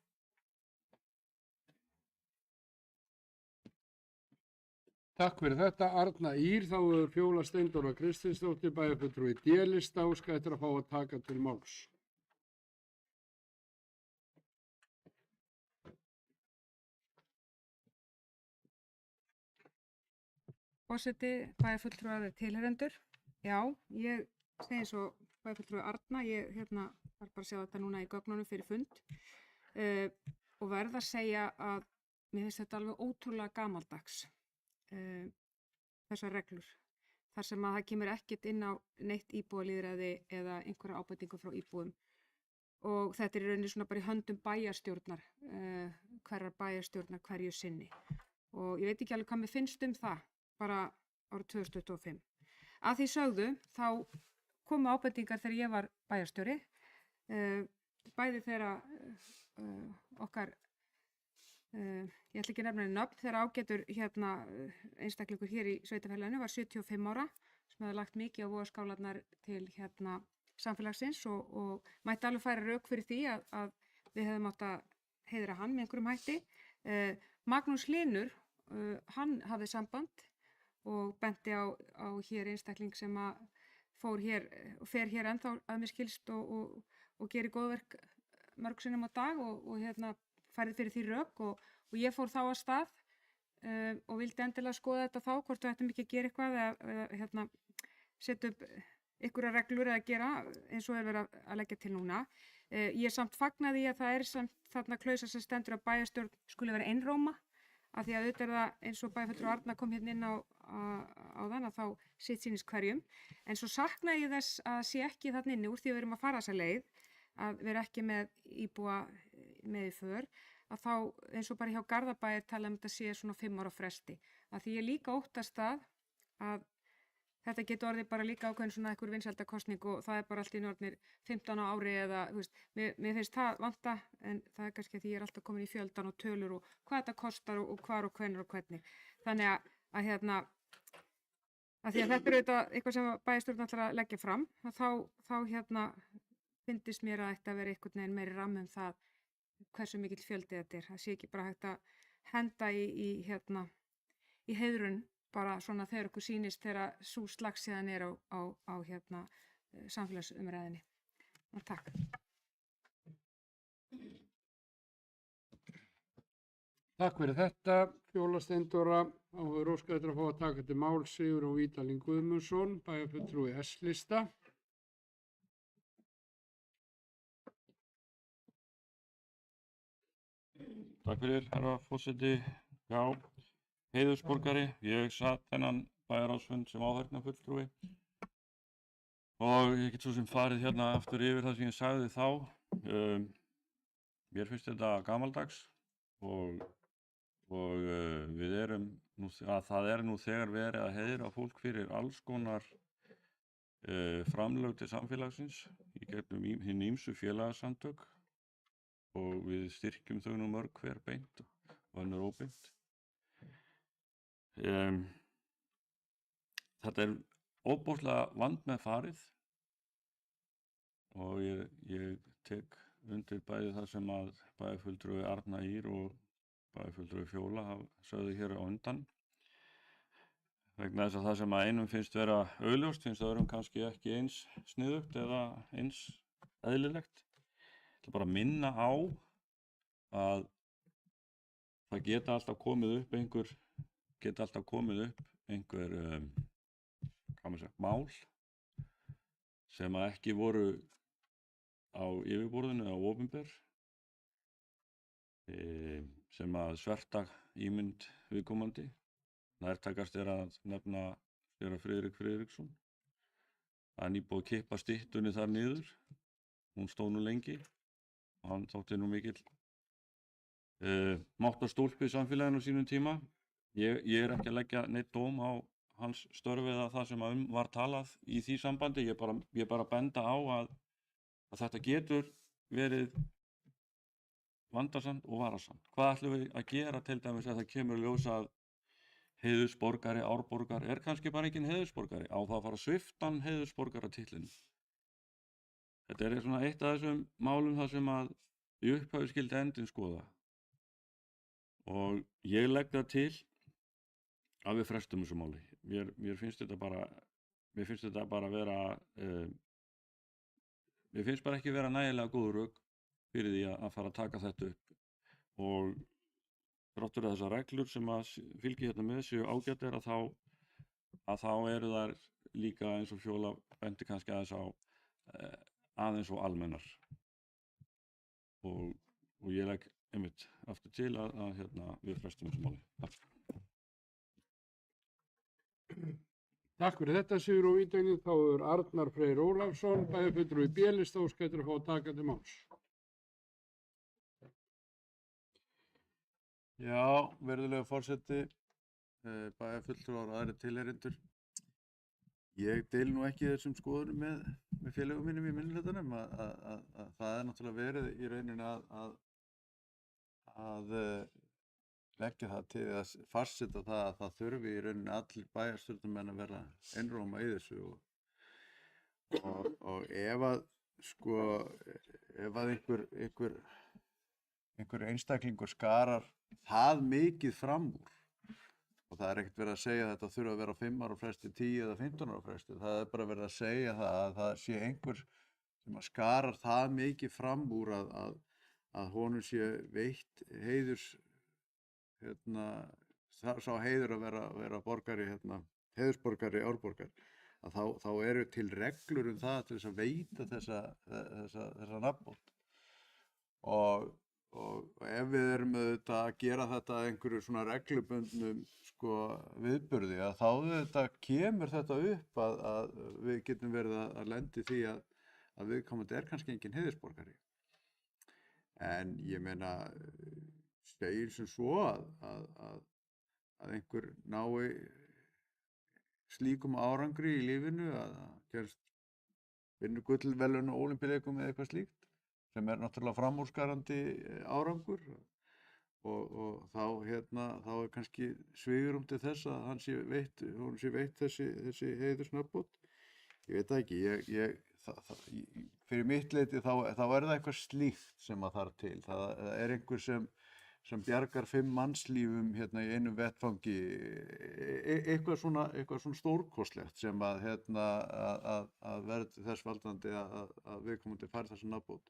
Takk fyrir þetta, Arna Ýr. Þá hefur Fjóla Steindóra Kristinsdóttir, bæjarfulltrúi D-lista, óskað eftir að fá að taka til máls. Forseti, bæjarfulltrúar tilheyrendur. Já, ég segi eins og bæjarfulltrúi Arna, ég var bara að sjá þetta núna í gögnunum fyrir fund og verð að segja að mér finnst þetta alveg ótrúlega gamaldags, þessar reglur. Þar sem að það kemur ekkert inn á neitt íbúalýðræði eða einhverja ábendingu frá íbúum. Og þetta í rauninni svona bara í höndum bæjarstjórnar, hverjar bæjarstjórnar hverju sinni. Og ég veit ekki alveg hvað mér finnst það, bara árið 2025. Að því sögðu, þá komu ábendingar þegar ég var bæjarstjóri, bæði þegar okkar, ég ætla ekki að nefna henni nöfn, þegar ágætur einstaklingur hér í sveitafélaginu var 75 ára, sem hefði lagt mikið á vogarskálarnar til samfélagsins og mætti alveg færa rök fyrir því að við hefðum átt að heiðra hann með einhverjum hætti. Magnús Hlynur, hann hafði samband og benti á hér einstakling sem að fór hér og fer hér ennþá að mér skilst og gerir góðverk mörg sinnum á dag og færði fyrir því rök og ég fór þá af stað og vildi endilega skoða þetta þá, hvort við ættum ekki að gera eitthvað eða setja upp einhverja reglur eða gera eins og verið að leggja til núna. Ég samt fagnaði að það samt þarna klausa sem stendur að bæjarstjórn skuli vera einróma, af því að auðvitað það eins og bæjarfulltrúi Arna kom hérna inn á þann að þá sitt sýnist hverjum. En svo saknaði ég þess að sé ekki þarna inni úr því að við erum að fara þessa leið, að vera ekki með íbúa með í för, að þá eins og bara hjá Garðabæ tala þetta sé svona 5 ára fresti. Að því ég líka óttast að þetta getur orðið bara líka ákveðin svona einhver vinsældakosning og það bara allt í orðnir 15 á ári eða, þú veist, mér finnst það vanta, en það kannski að því ég er alltaf komin í fjöldan og tölur og hvað þetta kostar og hvar og hvenær og hvernig. Þannig að því að þetta auðvitað eitthvað sem bæjarstjórn ætlar að leggja fram, þá fyndist mér að þetta veri einhvern veginn meiri ramm það hversu mikill fjöldi þetta það sé ekki bara hægt að henda í heiðrun bara svona þegar okkur sýnist þegar sú slagsíðan á samfélagsumræðinni. Takk. Takk fyrir þetta, Fjóla Steindóra. Þá hefur óskað eftir að fá að taka til máls Sigurjón Vídalín Guðmundsson, bæjarfulltrúi S-lista. Takk fyrir, herra forseti. Já, heiðursborgari. Ég satt þennan bæjarráðsfund sem áheyrnarfulltrúi og ég get svo sem farið hérna aftur yfir það sem ég sagði þá. Mér finnst þetta gamaldags og við erum það nú þegar verið að heiðra fólk fyrir alls konar framlög til samfélagsins í gegnum hin ýmsu félagasamtök og við styrkjum þau nú mörg hver beint og önnur óbeint. Þetta ofboðslega vandmeðfarið og ég tek undir bæði það sem að bæjarfulltrúi Arna Ýr og bæjarfulltrúi Fjóla sögðu hér á undan. Vegna þess að það sem að einum finnst vera augljóst finnst öðrum kannski ekki eins sniðugt eða eins eðlilegt. Ég ætla bara að minna á að það geta alltaf komið upp einhver mál sem að ekki voru á yfirborðinu eða opinber, sem að sverta ímynd viðkomandi. Nærtækast að nefna séra Friðrik Friðriksson. Það nýbúið að kippa styttunni þar niður. Hún stóð nú lengi og hann þótti nú mikill máttarstólpi í samfélaginu á sínum tíma. Ég er ekki að leggja neitt dóm á hans störf eða það sem var talað í því sambandi. Ég bara benda á að þetta getur verið vandasamt og varasamt. Hvað ætlum við að gera til dæmis ef það kemur í ljós að heiðursborgari, árborgar kannski bara engin heiðursborgari, á það að fara að svipta hann heiðursborgaratitlinu. Þetta svona eitt af þessum málum þar sem að í upphafi skyldi endinn skoða. Og ég legg það til að við frestum þessu máli. Mér finnst þetta bara vera, mér finnst bara ekki vera nægilega góð rök fyrir því að fara að taka þetta upp. Og þrátt fyrir þessar reglur sem að fylgi hérna með séu ágætar að þá eru þær líka eins og Fjóla bendi kannski aðeins og almennar. Og ég legg einmitt aftur til að við frestum þessu máli. Takk. Takk fyrir þetta, Sigurður Vídögnin. Þá Arnar Freyr Ólafsson, bæjarfulltrúi B-lista, óskættur að fá að taka til máls. Já, virðulegur forseti, bæjarfulltrúar og aðrir tilheyrendur. Ég deili nú ekki þessum skoðunum með félögum mínum í minnihlutanum að það náttúrulega verið í rauninni að leggja það til að farseta það að það þurfi í rauninni allir bæjarstjórnarmenn að vera einróma í þessu og ef að einhver einstaklingur skarar það mikið fram úr og það ekkert verið að segja að þetta þurfa að vera á 5 ára fresti, 10 eða 15 ára fresti. Það bara verið að segja að það sé einhver sem að skarar það mikið fram úr að honum sé veitt heiðurs, sá heiður að vera borgari, heiðursborgari, árborgari, að þá eru til reglur það til þess að veita þessa nafnbót. Og ef við erum auðvitað að gera þetta að einhverju svona reglubundnum viðburði að þá auðvitað kemur þetta upp að við getum verið að lenda í því að viðkomandi kannski engin heiðursborgari. En ég meina, segir sem svo að einhver nái slíkum árangri í lífinu að gerst vinnu gullverðlaun á Ólympíuleikum eða eitthvað slíkt sem náttúrulega framúrskarandi árangur og þá kannski svigrúm til þess að honum sé veitt þessi heiðursnafnbót. Ég veit það ekki, fyrir mitt leyti þá er það eitthvað slíkt sem að þarf til. Það er einhver sem bjargar 5 mannslífum í einu vettfangi, eitthvað svona stórkostlegt sem að verður þess valdandi að viðkomandi fær þessa nafnbót.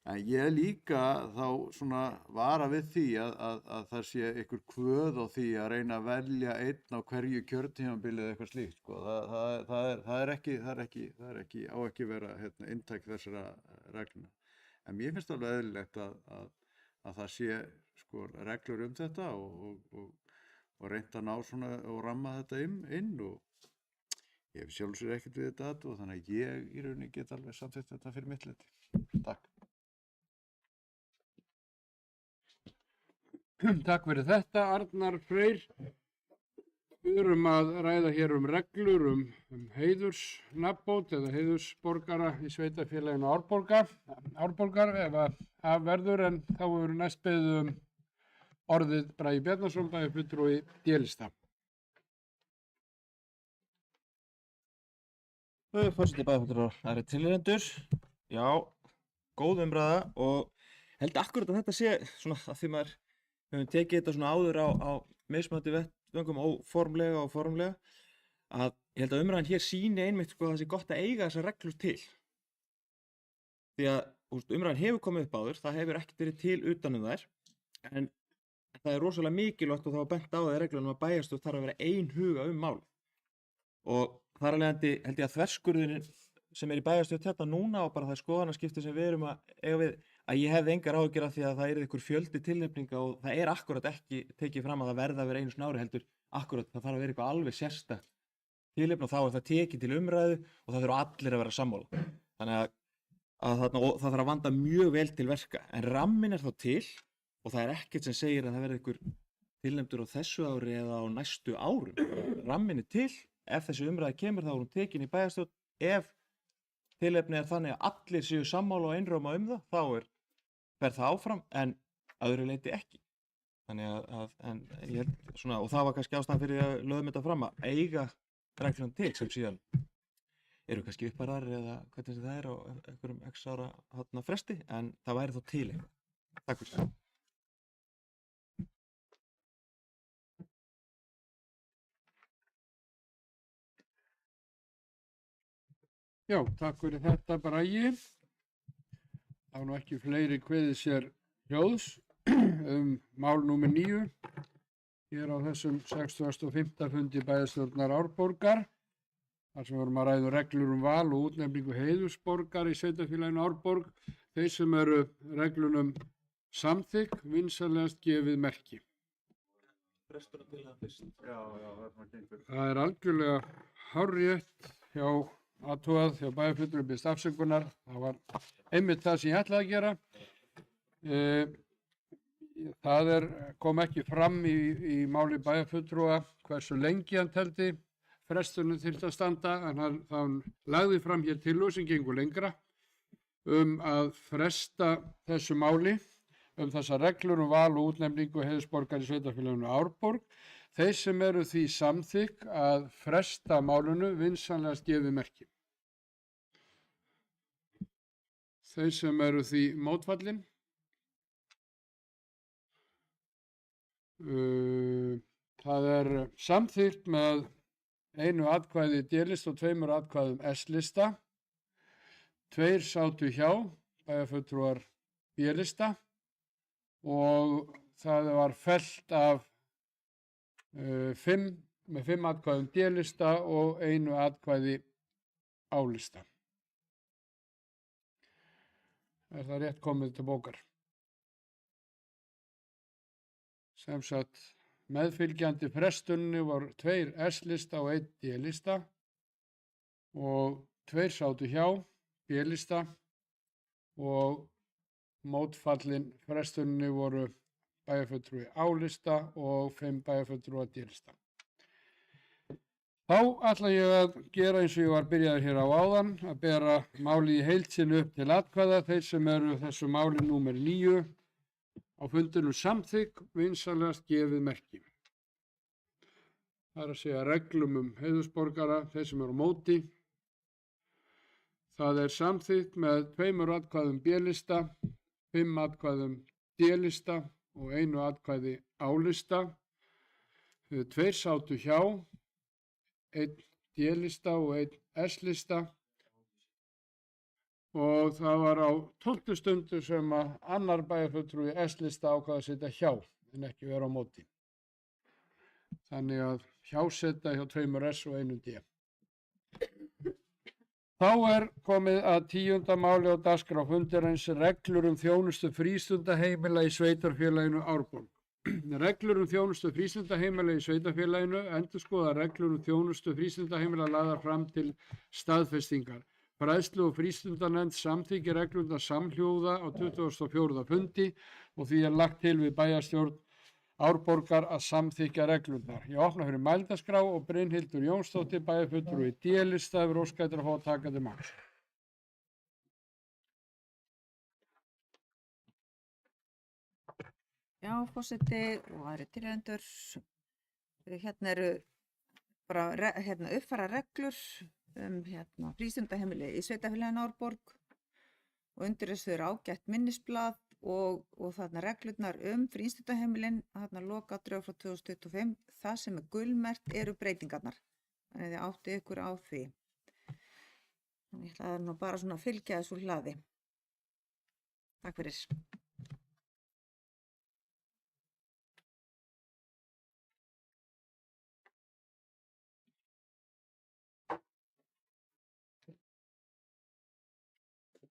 En ég líka þá svona vara við því að það sé einhver kvöð á því að reyna að velja einn á hverju kjörtímabili eða eitthvað slíkt. Það er ekki á ekki vera inntæk þessara regluna. En mér finnst alveg eðlilegt að það sé reglur þetta og reynt að ná svona og ramma þetta inn og ég hef sjálfsögur ekkert við þetta og þannig að ég í rauninni get alveg samþykkt þetta fyrir mitt leyti. Takk. Takk fyrir þetta, Arnar Freyr. Við erum að ræða hér reglur heiðursnafnbót eða heiðursborgara í sveitarfélaginu Árborgar ef að verður, en þá verður næst beðið orðið Bragi Bjarnason, bæjarfulltrúi D-lista. Forseti bæjarfulltrúar, það eru tilnefnendur. Já, góð umræða og held akkurat að þetta sé svona að því maður höfum tekið þetta svona áður á mismunandi vettvöngum óformlega og formlega að ég held að umræðan hér sýni einmitt sko að það sé gott að eiga þessar reglur til. Því að umræðan hefur komið upp áður, það hefur ekkert verið til utanum þær en það er rosalega mikilvægt og það var bent á það í reglunum að bæjarstjórn þarf að vera einhuga mál. Og þar af leiðandi held ég að þverskurðurinn sem í bæjarstjórn þetta núna og bara það skoðanaskipti sem við erum að eiga við að ég hefði engar áhyggjur af því að það ykkur fjöldi tilnefninga og það akkurat ekki tekið fram að það verða að vera einu snári heldur akkurat það þarf að vera eitthvað alveg sérstakt tilnefni og þá það tekið til umræðu og það þurfa allir að vera sammála. Þannig að það þarf að vanda mjög vel til verka en rammin þá til og það ekkert sem segir að það verði ykkur tilnefndur á þessu ári eða á næstu árum. Rammin til, ef þessi umræða kemur þá hún tekin í bæjarstjórn, ef tilefni þannig að allir séu sammála og einróma það, þá fer það áfram en öðru leyti ekki. Þannig en ég held svona, og það var kannski ástæðan fyrir að lögum þetta fram að eiga reglum til sem síðan eru kannski uppfærar eða hvernig það á einhverjum x ára fresti en það væri þó til eitthvað. Takk fyrir. Já, takk fyrir þetta Bragi. Það nú ekki fleiri kveðið sér hljóðs mál númer 9 hér á þessum 65. fundi bæjarstjórnar Árborgar þar sem vorum að ræða reglur val og útnefningu heiðursborgar í sveitarfélaginu Árborg. Þeir sem eru reglunum samþykk vinsamlegast gefið merki. Það er algjörlega hárrétt hjá athugað hjá bæjarfulltrúa biðst afsökunar. Það var einmitt það sem ég ætlaði að gera. Það kom ekki fram í máli bæjarfulltrúa hversu lengi hann teldi frestunum þyrfti að standa en hann lagði fram hér tillögu sem gengur lengra að fresta þessu máli þessar reglur val og útnefningu heiðursborgar í sveitarfélaginu Árborg. Þeir sem eru því samþykk að fresta málinu vinsamlegast gefið merki. Þeir sem eru því mótfallin. Það samþykkt með einu atkvæði D-lista og 2 atkvæðum S-lista. 2 sátu hjá, bæjarfulltrúar B-lista og það var fellt af 5 atkvæðum D-lista og 1 atkvæði A-lista. Er það rétt komið til bókar? Sem sagt, meðfylgjandi frestunni voru 2 S-lista og 1 D-lista og 2 sátu hjá B-lista og mótfallin frestunni voru bæjarfulltrúi A-lista og 5 bæjarfulltrúa D-lista. Þá ætla ég að gera eins og ég var byrjaður hér á áðan, að bera málið í heild sinni upp til atkvæða. Þeir sem eru þessu máli númer 9 á fundinum samþykk vinsamlegast gefið merki. Það að segja reglum heiðursborgara, þeir sem eru á móti. Það samþykkt með 2 atkvæðum B-lista, 5 atkvæðum D-lista og 1 atkvæði A-lista. 2 sátu hjá, 1 D-lista og 1 S-lista og það var á 12. stundu sem að annar bæjarfulltrúi S-lista ákvað að sitja hjá en ekki vera á móti. Þannig að hjáseta hjá 2 S og 1 D. Þá komið að 10. máli á dagskrá fundarins reglur þjónustu frístundaheimila í sveitarfélaginu Árborg. Reglur þjónustu frístundaheimila í sveitarfélaginu endurskoða reglur þjónustu frístundaheimila lagðar fram til staðfestingar. Fræðslu- og frístundanefnd samþykkir reglurnar samhljóða á 24. fundi og því lagt til við bæjarstjórn Árborgar að samþykkja reglurnar. Ég opna fyrir mælendaskrá og Brynhildur Jónsdóttir bæjarfulltrúi D-lista hefur óskað eftir að fá að taka til máls. Já, forseti og aðrir tilnefnendur. Hérna eru bara uppfæra reglur frístundaheimili í Sveitafélaginu Árborg og undir þessu er ágætt minnisblað og þarna reglurnar frístundaheimilin, þarna lokadrög frá 2025, það sem er gulmerkt eru breytingarnar. Þannig þið áttu ykkur á því. Þannig ég ætla nú bara svona að fylgja þessu hlaði. Takk fyrir.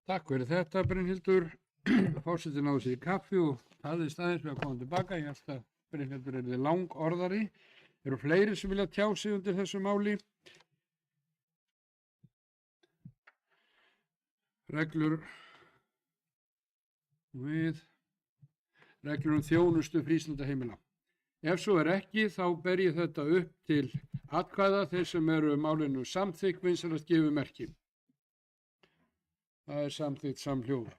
Takk fyrir þetta, Brynhildur. Forseti náði sér í kaffi og taðist aðeins við að koma tilbaka. Ég held að Brynhildur er þið lang orðari. Eru fleiri sem vilja tjá sig undir þessu máli? Reglur þjónustu frístundaheimila. Ef svo er ekki, þá ber ég þetta upp til atkvæða. Þeir sem eru málinu samþykk vinsamlegast gefi merki. Það er samþykkt samhljóða.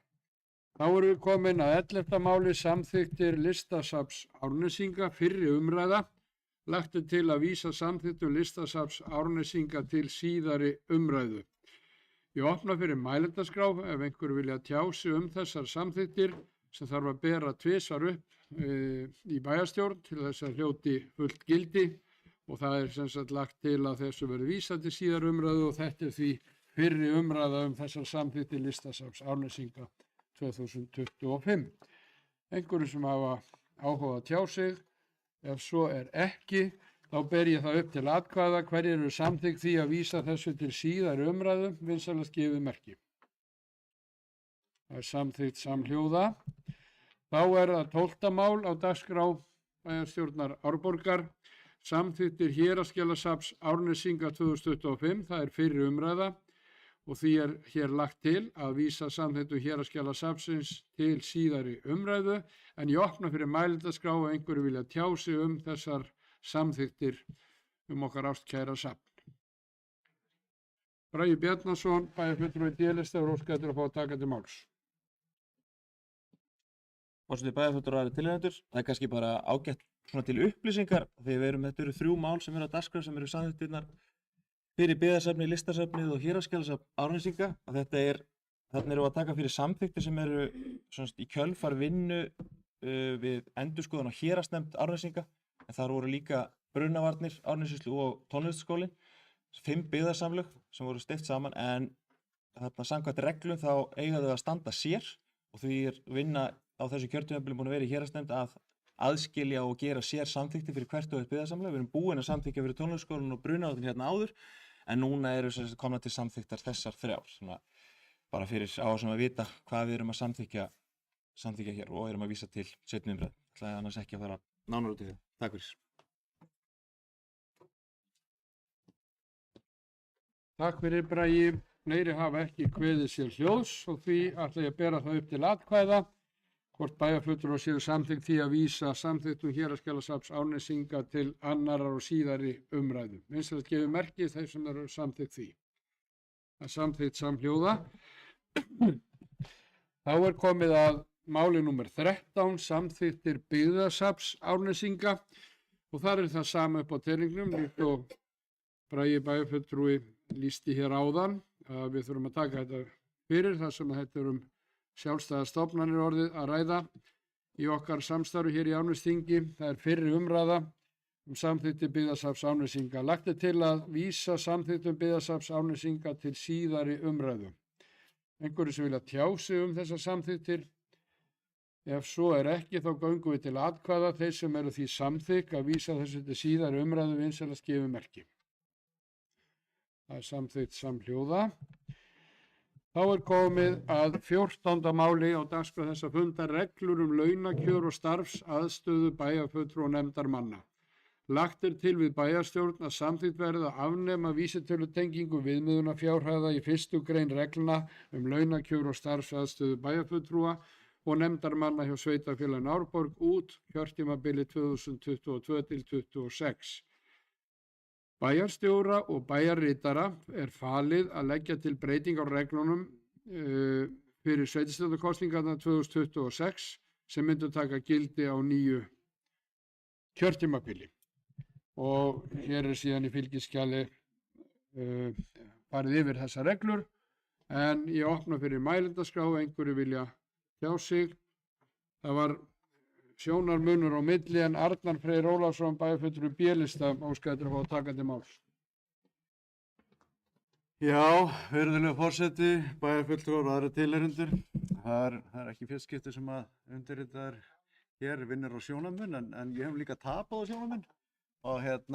Þá erum við komin að 11. máli samþykktir Listasafns Árnesinga fyrri umræða. Lagt er til að vísa samþykktum Listasafns Árnesinga til síðari umræðu. Ég opna fyrir mælendaskrá ef einhver vilja tjá sig þessar samþykktir sem þarf að bera tvisvar upp í bæjarstjórn til þess að hljóti fullt gildi og það er sem sagt lagt til að þessu verði vísað til síðari umræðu og þetta er því fyrri umræða þessar samþykktir Listasafns Árnesinga 2025. Einhverju sem hafa áhuga að tjá sig, ef svo er ekki, þá ber ég það upp til atkvæða. Hverjir eru samþykkt því að vísa þessu til síðari umræðu, vinsamlegast gefið merki. Það er samþykkt samhljóða. Þá er það 12. mál á dagskrá bæjarstjórnar Árborgar. Samþykktir Héraðsskjalasafns Árnesinga 2025, það er fyrri umræða. Og því er hér lagt til að vísa samþykktum Héraðsskjalasafnsins til síðari umræðu, en ég opna fyrir mælendaskrá og einhverju vilja tjá sig þessar samþykktir okkar ástkæra safn. Bragi Bjarnason, bæjarfulltrúi D-lista, er óskað til að fá að taka til máls. Forseti bæjarfulltrúar eru tilnefnendur. Það er kannski bara ágætt svona til upplýsingar þegar þetta eru 3 mál sem eru á dagskrá sem eru samþykktirnar fyrir byggðasafnið, listasafnið og Héraðsskjalasafn Árnesinga. Þarna erum við að taka fyrir samþykktir sem eru í kjölfar vinnu við endurskoðun á héraðsnefnd Árnesinga, en þar voru líka Brunavarnir, Árnessýslu og Tónlistarskólinn, 5 byggðasamlög sem voru steypt saman, en þarna samkvæmt reglum þá eiga þau að standa sér og því er vinna á þessu kjörtímabili búin að vera í héraðsnefnd að aðskilja og gera sér samþykti fyrir hvert og eitt byggðasamlag. Við erum búin að samþykja fyrir Tónlistarskólann og Brunavarnir hérna áður, en núna eru komna til samþyktar þessar 3, svona bara fyrir áhersum að vita hvað við erum að samþykja hér og erum að vísa til seinni umræðu. Það er annars ekki að fara nánar út í það. Takk fyrir. Takk fyrir, Bragi. Fleiri hafa ekki kveðið sér hljóðs og því ætla ég að bera það upp til atkvæða. Hvort bæjarfulltrúar séu samþykkt því að vísa samþykktum Héraðsskjalasafns Árnesinga til annarar og síðari umræðu. Vinsamlegast gefið merki þeir sem eru samþykkt því. Það er samþykkt samhljóða. Þá er komið að máli númer 13, samþykktir byggðasafns Árnesinga og þar er það sama upp á teningnum líkt og Bragi bæjarfulltrúi lýsti hér áðan að við þurfum að taka þetta fyrir þar sem þetta sjálfstæðar stofnanir orðið að ræða í okkar samstarfi hér í Árnesþingi. Það er fyrri umræða samþykktir byggðasafns Árnesinga. Lagt er til að vísa samþykktum byggðasafns Árnesinga til síðari umræðu. Einhverju sem vilja tjá sig þessar samþykktir? Ef svo er ekki, þá göngum við til atkvæða. Þeir sem eru því samþykk að vísa þessu til síðari umræðu vinsamlegast gefið merki. Það er samþykkt samhljóða. Þá er komið að 14. máli á dagskrá þessa fundar, reglur launakjör og starfsaðstöðu bæjarfulltrúa og nefndarmanna. Lagt er til við bæjarstjórn að samþykkt verði að afnema vísitölutengingu viðmiðunarfjárhæða í 1. grein reglna launakjör og starfsaðstöðu bæjarfulltrúa og nefndarmanna hjá Sveitarfélaginu Árborg út kjörtímabili 2022 til 2026. Bæjarstjóra og bæjarritara er falið að leggja til breytingar á reglunum fyrir sveitarstjórnarkosningarnar 2026 sem myndu taka gildi á nýju kjörtímabili. Og hér er síðan í fylgiskjali farið yfir þessar reglur en ég opna fyrir mælendaskrá ef einhverju vilja tjá sig. Það var sjónarmunur á milli en Arnar Freyr Ólafsson bæjarfulltrúi B-lista óskaði eftir að fá að taka til máls. Já, virðulegur forseti, bæjarfulltrúar og aðra tilheyrendur. Það er ekki fyrst skipti sem að undirritaður hér vinnur á sjónarmun en ég hef líka tapað á sjónarmun og það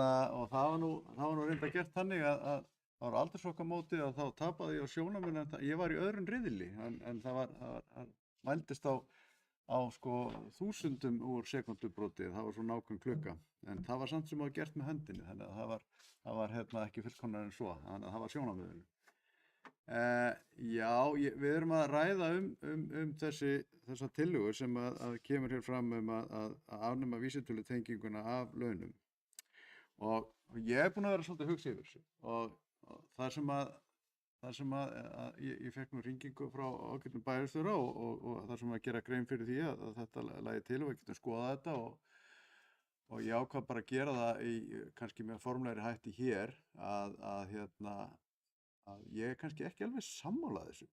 var nú reynda gert þannig að það var aldursflokkamótið að þá tapaði ég á sjónarmun en ég var í öðrum riðli en það mældist á sko þúsundum úr sekúndubroti, það var svo nákvæm klukka en það var samt sem var gert með höndinni þannig að það var ekki fullkomnar en svo, þannig að það var sjónarmiðurinn. Já, við erum að ræða um þessa tillögu sem að kemur hér fram að afnema vísitölutenginguna af launum og ég er búinn að vera svolítið að hugsa yfir þessu og það sem að ég fekk nú hringingu frá ágætum bæjarstjóra og það sem að gera grein fyrir því að þetta lagi til og við getum skoðað þetta og ég ákvað bara að gera það í kannski með formlegri hætti hér að ég er kannski ekki alveg sammála þessu.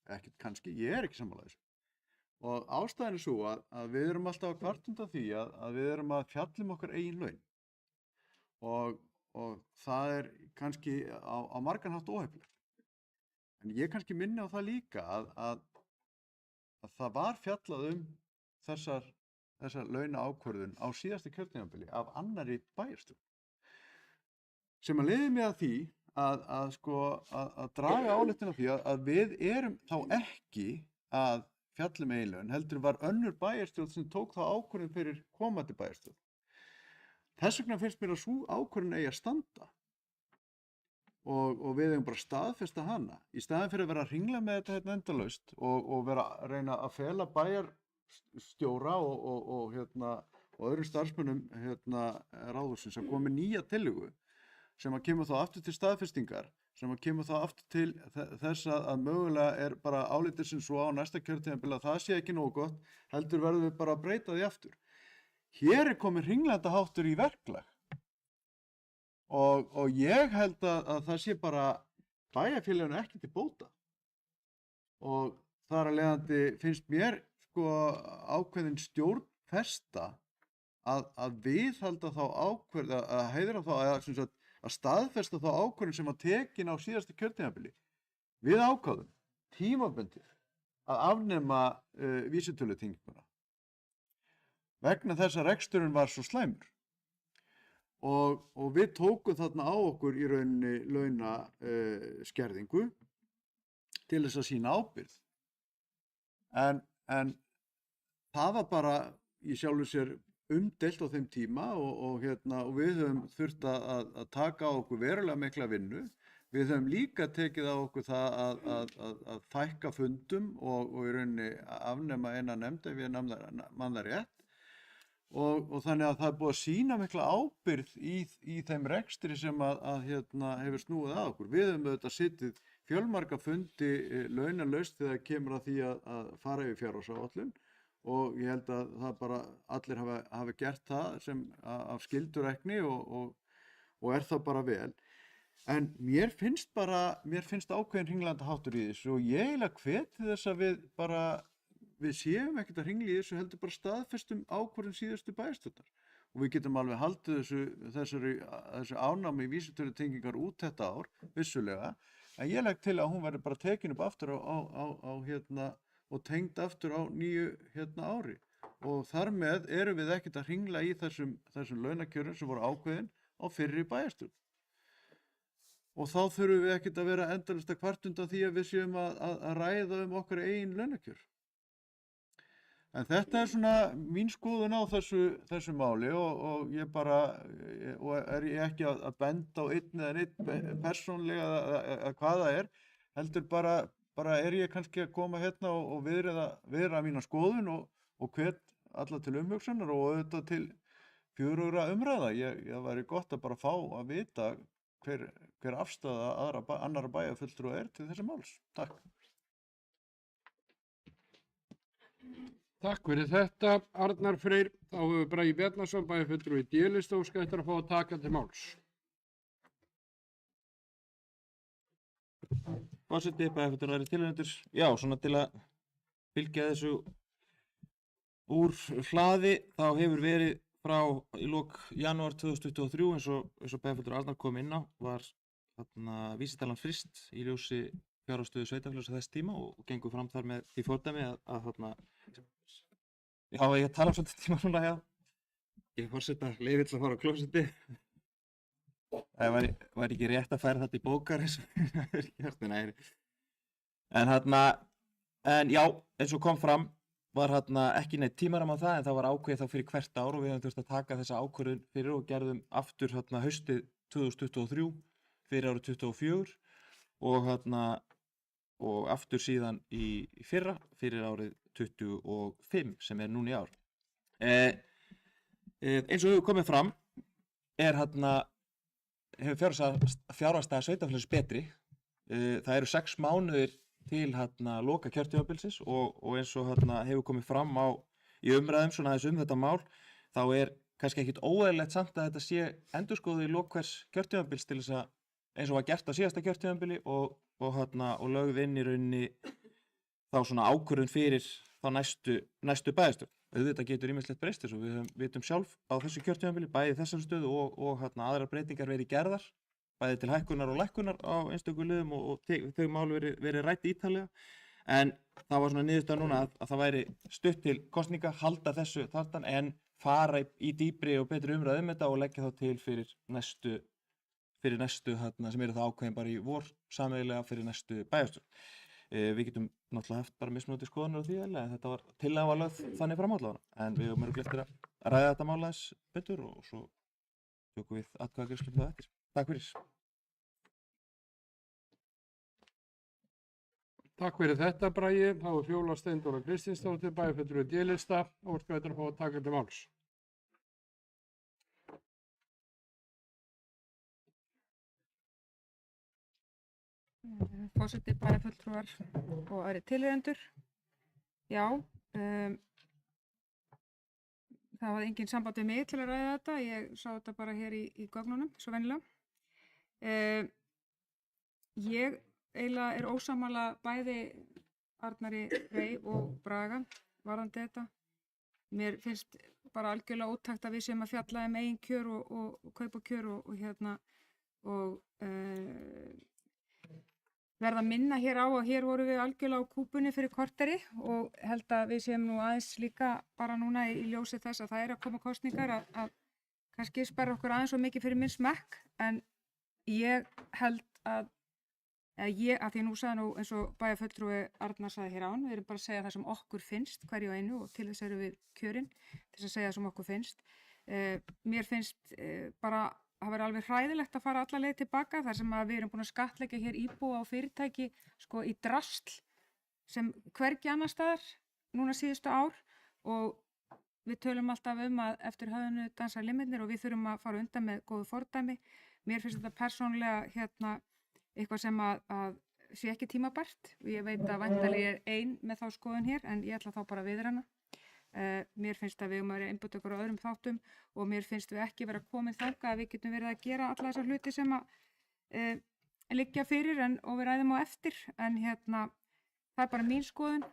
Ekkert kannski, ég er ekki sammála þessu. Og ástæðan er svo að við erum alltaf að kvarta undan því að við erum að fjalla okkar eigin laun. Og það er kannski á margan hátt óheppilegt. En ég kannski minni á það líka að það var fjallað þessar launaákvörðun á síðasta kjörtímabili af annarri bæjarstjórn. Sem að leiði mig að því að draga ályktun af því að við erum þá ekki að fjalla um eigin laun, heldur var önnur bæjarstjórn sem tók þá ákvörðun fyrir komandi bæjarstjórn. Þess vegna finnst mér að sú ákvörðun eigi að standa. Og við hefum bara staðfesta hana í staðin fyrir að vera að hringla með þetta endalaust og vera að reyna að fela bæjarstjóra og öðrum starfsmönnum ráðhússins að koma með nýja tillögu sem að kemur þá aftur til staðfestingar, sem að kemur þá aftur til þess að mögulega er bara álitið sem svo á næsta kjörtímabil að það sé ekki nógu gott, heldur verðum við bara að breyta því aftur. Hér er komin hringlandaháttur í verklag. Og ég held að það sé bara bæjarfélaginu ekki til bóta og þar af leiðandi finnst mér ákveðin stjórnfesta að viðhalda þá ákvörð að heiðra þá að staðfesta þá ákvörðin sem var tekin á síðasta kjörtímabili. Við ákváðum tímabundið að afnema vísitölutenginguna vegna þess að reksturinn var svo slæmur. Og við tókum þarna á okkur í rauninni launaskerðingu til þess að sýna ábyrgð. En það var bara í sjálfu sér umdeilt á þeim tíma og við höfum þurft að taka á okkur verulega mikla vinnu. Við höfum líka tekið á okkur það að fækka fundum og í rauninni afnema eina nefnd ef ég man það rétt. Og þannig að það er búið að sýna mikla ábyrgð í þeim rekstri sem hefur snúið að okkur. Við höfum auðvitað sittið fjölmarga fundi launalaust þegar kemur að því að fara yfir fjárhagsáætlun og ég held að það bara allir hafi gert það sem af skyldurækni og er það bara vel. En mér finnst ákveðin hringlandaháttur í þessu og ég eiginlega hveti þess að við séum ekkert að hringla í þessu heldur bara staðfestum ákvörðun síðustu bæjarstjórnar og við getum alveg haldið þessu afnámi vísitölutengingar út þetta ár, vissulega, en ég legg til að hún verði bara tekin upp aftur og tengd aftur á nýju ári og þar með erum við ekkert að hringla í þessum launakjörum sem voru ákveðin á fyrri bæjarstjórn. Og þá þurfum við ekkert að vera endalaust að kvarta undan því að við séum að ræða okkar eigin launakjör. En þetta er svona mín skoðun á þessu máli og ég er ég ekki að benda á einn eða einn persónlega eða hvað það er, heldur bara er ég kannski að koma hérna og viðra mína skoðun og hvet alla til umhugsunar og auðvitað til fjörugra umræða. Það væri gott að bara fá að vita hver afstaða annarra bæjarfulltrúa er til þessi máls. Takk. Takk fyrir þetta, Arnar Freyr. Þá hefur Bragi Bjarnason, bæjarfulltrúi D-lista, óskað eftir að fá að taka til máls. forseti, bæjarfulltrúar og aðrir tilnefnendur. Já, svona til að fylgja þessu úr hlaði, þá hefur verið frá í lok janúar 2023 eins og bæjarfulltrúi Arnar kom inn á, var vísitalan fryst í ljósi fjárhagsstöðu sveitarfélags á þess tíma og gengur fram þar með því fordæmi að já, ég tala svolítið tíma núna, já. Ég forseta leyfi til að fara á klósetti. Það var ekki rétt að færa þetta í bókar eins og en já, eins og kom fram var ekki neitt tímaram á það, en það var ákveðið þá fyrir hvert ár og við höfum þurft að taka þessa ákvörðun fyrir og gerðum aftur haustið 2023 fyrir árið 2024 og aftur síðan í fyrra fyrir árið 2025 sem er núna í ár. Eins og hefur komið fram hefur fjárhagsstaða sveitarfélagsins betri. Það eru 6 mánuðir til loka kjörtímabilsins og eins og hefur komið fram í umræðum svona aðeins þetta mál, þá er kannski ekkit óeðlilegt samt að þetta sé endurskoðað í lok hvers kjörtímabils til þess að eins og var gert á síðasta kjörtímabili og lögð inn í rauninni þá svona ákvörðun fyrir þá næstu bæjarstjórn. Auðvitað getur ýmislegt breyst eins og við vitum sjálf á þessu kjörtímabili, bæði þessari stöðu og aðrar breytingar verið gerðar, bæði til hækkunar og lækkunar á einstöku liðum og þau mál verið rædd ítarlega. En það var svona niðurstaða núna að það væri stutt til kosninga, halda þessu þarna en fara í dýpri og betri umræðu þetta og leggja þá til fyrir næstu sem eru það ákveðin bara í vor sameiginlega fyrir næstu bæjarstjórn. Við getum náttúrulega haft bara mismunandi skoðanir á því en þetta var tillaga lögð þannig fram allavega. En við höfum eftir að ræða þetta mál aðeins betur og svo tökum við atkvæðagreiðslu það eftir. Takk fyrir. Takk fyrir þetta, Bragi. Þá er Fjóla Steindóra Kristinsdóttir, bæjarfulltrúi D-lista, óskar eftir að fá að taka til máls. Forseti, bæjarfulltrúar og aðrir tilheyrendur. Já, það var engin samband við mig til að ræða þetta. Ég sá þetta bara hér í gögnunum, svo venjulega. Ég eiginlega er ósammála bæði Arnari Frey og Braga varðandi þetta. Mér finnst bara algjörlega ótækt að við séum að fjalla eigin kjör og kaupa kjör og verða að minna hér á að hér vorum við algjörlega á kúpunni fyrir korteri og held að við séum nú aðeins líka bara núna í ljósi þess að það er að koma kosningar að kannski sperra okkur aðeins svo mikið fyrir minn smekk, en ég held að því nú sagði nú eins og bæjarfulltrúi Arnar sagði hér án, við erum bara að segja það sem okkur finnst hverju og einu og til þess erum við kjörin til þess að segja það sem okkur finnst. Mér finnst bara það verður alveg hræðilegt að fara alla leið tilbaka þar sem að við erum búin að skattleggja hér íbúa og fyrirtæki í drasl sem hvergi annar staðar núna síðustu ár og við tölum alltaf að eftir höfðinu dansa limirnir og við þurfum að fara undan með góðu fordæmi. Mér finnst þetta persónulega eitthvað sem að sé ekki tímabært og ég veit að væntanlega ein með þá skoðun hér en ég ætla þá bara við hana. Mér finnst að við höfum að vera einbeita okkur á öðrum þáttum og mér finnst við ekki vera komin þangað að við getum verið að gera alla þessar hluti sem að liggja fyrir og við ræðum á eftir en það er bara mín skoðun.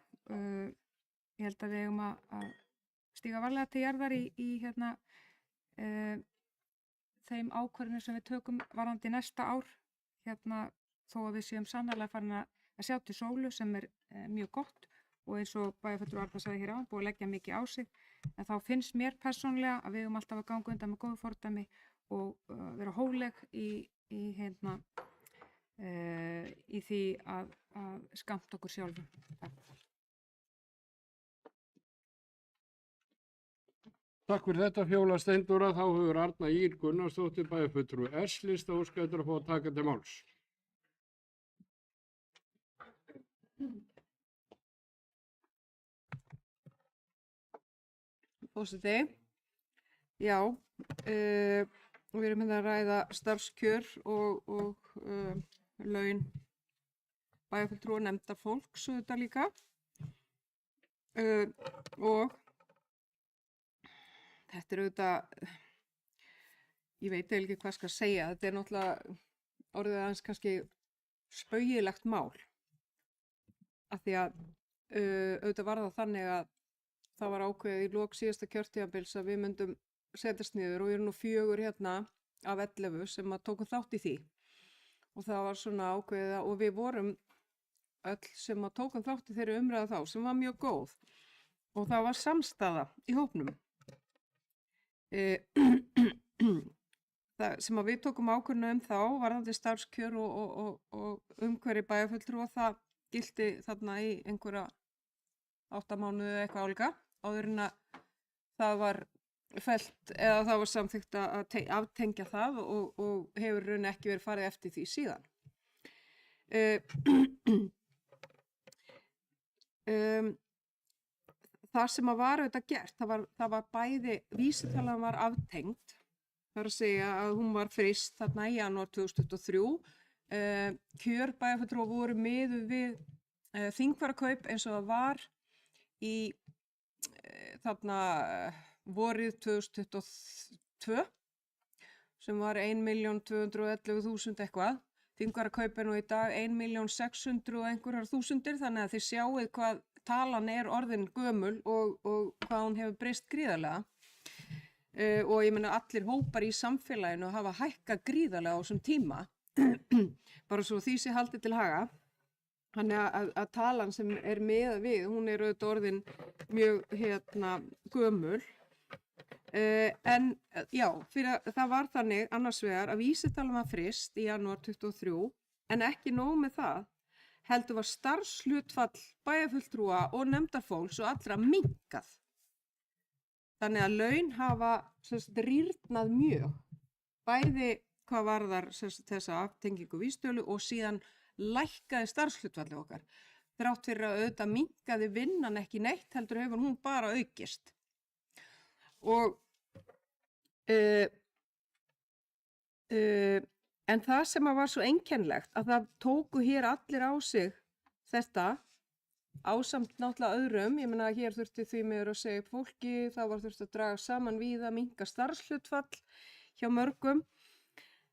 Ég held að við höfum að stíga varlega til jarðar í þeim ákvörðunum sem við tökum varðandi næsta ár þó að við séum sannarlega farin að sjá til sólu sem er mjög gott og eins og bæjarfulltrúi Arnar sagði hér á, búið að leggja mikið á sig, en þá finnst mér persónulega að við höfum alltaf að ganga undan með góðu fordæmi og vera hófleg í því að skammta okkur sjálfum. Takk fyrir þetta, Fjóla Steindóra. Þá hefur Arna Ýr Gunnarsdóttir, bæjarfulltrúi S-lista, óskað eftir að fá að taka til máls. Forseti, já, við erum að ræða starfskjör og laun bæjarfulltrúa nefnda fólks auðvitað líka og þetta er auðvitað, ég veit eiginlega ekki hvað skal segja, þetta er náttúrulega orðið aðeins kannski spaugilegt mál af því að auðvitað var það þannig að það var ákveðið í lok síðasta kjörtímabils að við myndum setjast niður og við erum nú 4 hérna af 11 sem að tókum þátt í því og það var svona ákveðið og við vorum öll sem að tókum þátt í þeirri umræðu þá sem var mjög góð og það var samstaða í hópnum. Það sem að við tókum ákvörðun þá varðandi starfskjör og umhverfi bæjarfulltrúa það gilti þarna í einhverja 8 mánuði eða eitthvað álíka áður en að það var fellt eða það var samþykkt að aftengja það og hefur raun ekki verið farið eftir því síðan. Það sem að var auðvitað gert, það var bæði, vísitalan var aftengd, það er að segja að hún var fryst þarna í janúar 2023, kjör bæjarfulltrúa voru miðuð við þingfararkaup eins og það var í þarna vorið 2022 sem var 1.211.000 eitthvað. Þingfararkaup er nú í dag 1.600.000 og einhverjar þúsundir þannig að þið sjáuð hvað talan er orðin gömul og hvað hún hefur breyst gríðarlega. Og ég meina allir hópar í samfélaginu hafa hækkað gríðarlega á þessum tíma bara svo því sé haldið til haga. Þannig að talan sem er með við, hún er auðvitað orðin mjög gömul. En já, það var þannig annars vegar að vísitalan var fryst í janúar 2023 en ekki nóg með það, heldur var starfshlutfall bæjarfulltrúa og nefndarfólks og allra minnkað. Þannig að laun hafa rýrnað mjög, bæði hvað varðar þessa aftengingu vísitölu og síðan lækkaði starfshlutfalli okkar. Þrátt fyrir að auðvitað minnkaði vinnan ekki neitt heldur hefur hún bara aukist. Og en það sem var svo einkennilegt að það tóku hér allir á sig þetta ásamt náttúrulega öðrum, ég meina að hér þurfti því miður að segja upp fólki, þá var þurfti að draga saman víða, minnka starfshlutfall hjá mörgum,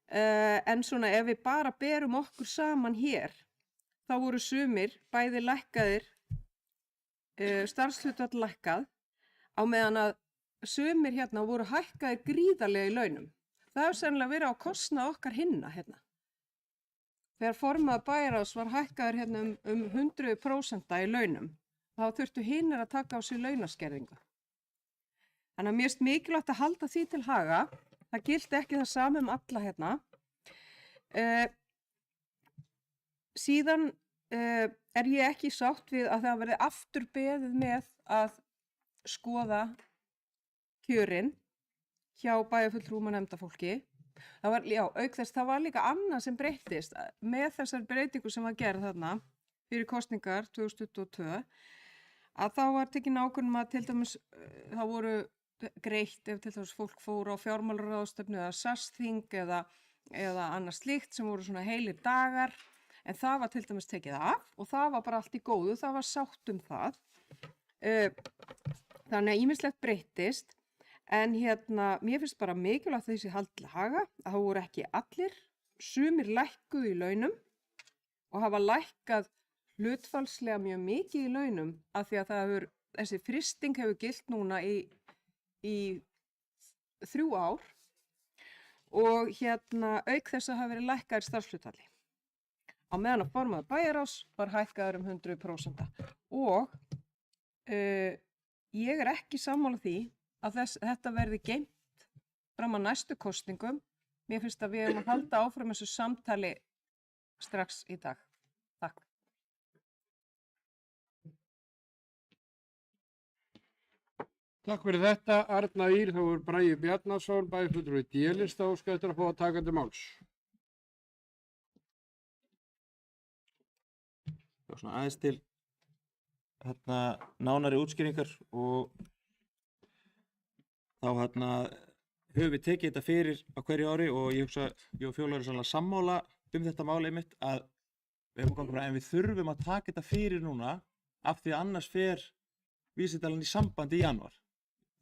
en svona ef við bara berum okkur saman hér, þá voru sumir bæði lækkaðir, starfshlutfall lækkað, á meðan að sumir hérna voru hækkaðir gríðarlega í launum. Það hefur sennilega verið á kostnað okkar hinna hérna. Þegar formaður bæjarráðs var hækkaður hérna um 100% í launum, þá þurftu hinnir að taka á sig launaskerðingu. Þannig að mér finnst mikilvægt að halda því til haga, það gilti ekki það sama alla hérna. Síðan er ég ekki sátt við að það verði aftur beðið með að skoða kjörin hjá bæjarfulltrúum og nefndarfólki. Það var, já, auk þess, það var líka annað sem breyttist með þessar breytingu sem var gerð þarna fyrir kosningar 2022 að þá var tekin ákvörðun að til dæmis það voru greitt ef til dæmis fólk fór á fjármálaráðstefnu eða SAS-þing eða annað slíkt sem voru svona heilir dagar en það var til dæmis tekið af og það var bara allt í góðu, það var sátt það. Þannig að ýmislegt breyttist. En mér finnst bara mikilvægt að þessi haldið til haga, að það voru ekki allir, sumir lækkuðu í launum og hafa lækkað hlutfallslega mjög mikið í launum af því að þessi frysting hefur gilt núna í 3 ár og auk þess að hafa verið lækkaðir starfshlutfalli. Á meðan að formaður bæjarráðs var hækkaður 100% og ég er ekki sammála því að þetta verði geymt fram á næstu kosningum. Mér finnst að við erum að halda áfram þessu samtali strax í dag. Takk. Takk fyrir þetta, Arna Ýr, þá er Bragi Bjarnason, bæjarfulltrúi D-lista og skautur að fá að taka til máls. Já, svona aðeins til nánari útskýringar og þá höfum við tekið þetta fyrir á hverju ári og ég hugsa, ég og Fjóla eru sannlega sammála þetta mál einmitt að en við þurfum að taka þetta fyrir núna af því að annars fer vísitalan í sambandi í janúar.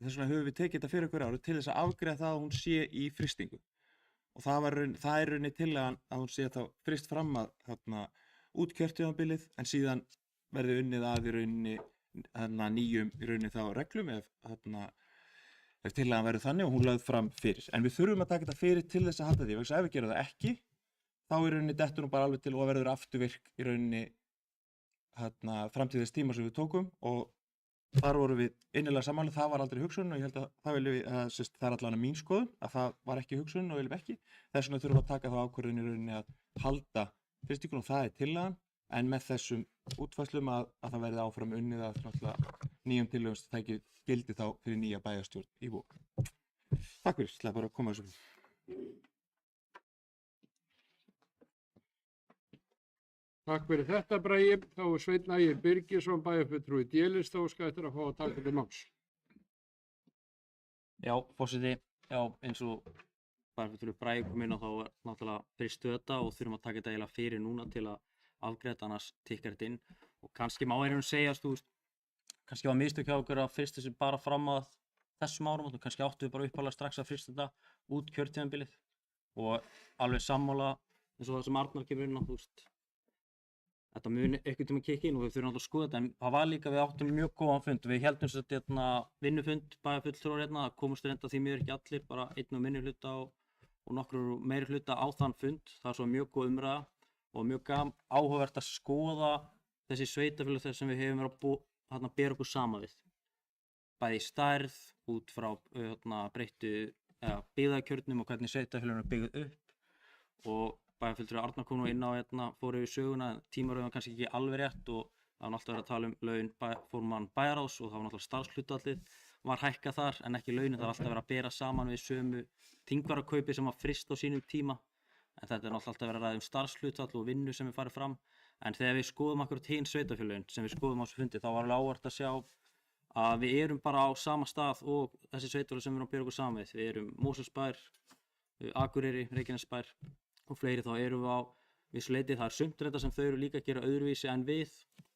Þess vegna höfum við tekið þetta fyrir hverju ári til þess að afgreiða það að hún sé í frystingu. Og það er rauninni tillagan að hún sé þá fryst fram að út kjörtímabilið en síðan verði unnið að í rauninni nýjum í rauninni þá reglum ef tillagan verður þannig og hún lögð fram fyrir. En við þurfum að taka þetta fyrir til þess að halda því, vegna þess að ef við gerum það ekki, þá í rauninni dettur hún bara alveg til og verður afturvirk í rauninni fram til þess tíma sem við tókum og þar vorum við innilega saman, það var aldrei hugsun og ég held að það er allavega mín skoðun að það var ekki hugsun og viljum ekki. Þess vegna þurfum við að taka þá ákvörðun í rauninni að halda frystingunum og það er tillagan, en með þessum útfærslum að það verði áfram unnið að nýjum tillögum sem tæki gildi þá fyrir nýja bæjarstjórn í vor. Takk fyrir, ætlaði bara að koma þessu. Takk fyrir þetta, Bragi. Þá er Sveinn Ægir Birgisson, bæjarfulltrúi D-lista og óskar eftir að fá að taka til máls. Já, forseti, eins og bæjarfulltrúi Bragi kom inn á þá er náttúrulega fyrir stöða og þurfum að taka þetta eiginlega fyrir núna til að afgreiða annars tikkar þetta inn og kannski má segja, kannski var mistök hjá okkur að frysta þessu bara fram að þessum árum og kannski áttu við bara upphæðlega strax að frysta þetta út kjörtímabilið og alveg sammála eins og það sem Arnar kemur inn á, þetta muni einhvern tíma kikka inn og við þurfum alltaf að skoða þetta, en það var líka við áttum mjög góðan fund. Við heldum þetta vinnufund bæjarfulltrúar það komust reynda því miður ekki allir, bara einn og minni hluta og nokkur meiri hluta á þann fund. Það var svo mjög góð umræða og mjög áhugavert að skoða þessi sveitafélög þess sem við hefum verið að bera okkur saman við. Bæði í stærð, út frá breyttu byggðakjörnum og hvernig sveitafélögin byggð upp og bæjarfulltrúi Arnar kom nú inn á fór yfir söguna, tímaröðum kannski ekki alveg rétt og það var náttúrulega verið að tala laun formann bæjarráðs og það var náttúrulega starfshlutfallið var hækkað þar en ekki launin, það var alltaf verið að bera saman við sömu þingvarakaupi sem var fryst á sínum tíma en þetta er náttúrulega alltaf verið að ræða starfshlutfall og vinnu sem við farið fram en þegar við skoðum akkurat hinn sveitafélögin sem við skoðum á þessu fundi þá var alveg áhugavert að sjá að við erum bara á sama stað og þessi sveitafélög sem við erum að bera okkur saman við. Við erum Mosfellsbær, Akureyri, Reykjanesbær og fleiri þá erum við á vissu leyti. Það er sumt reynda sem þau eru líka að gera öðruvísi en við,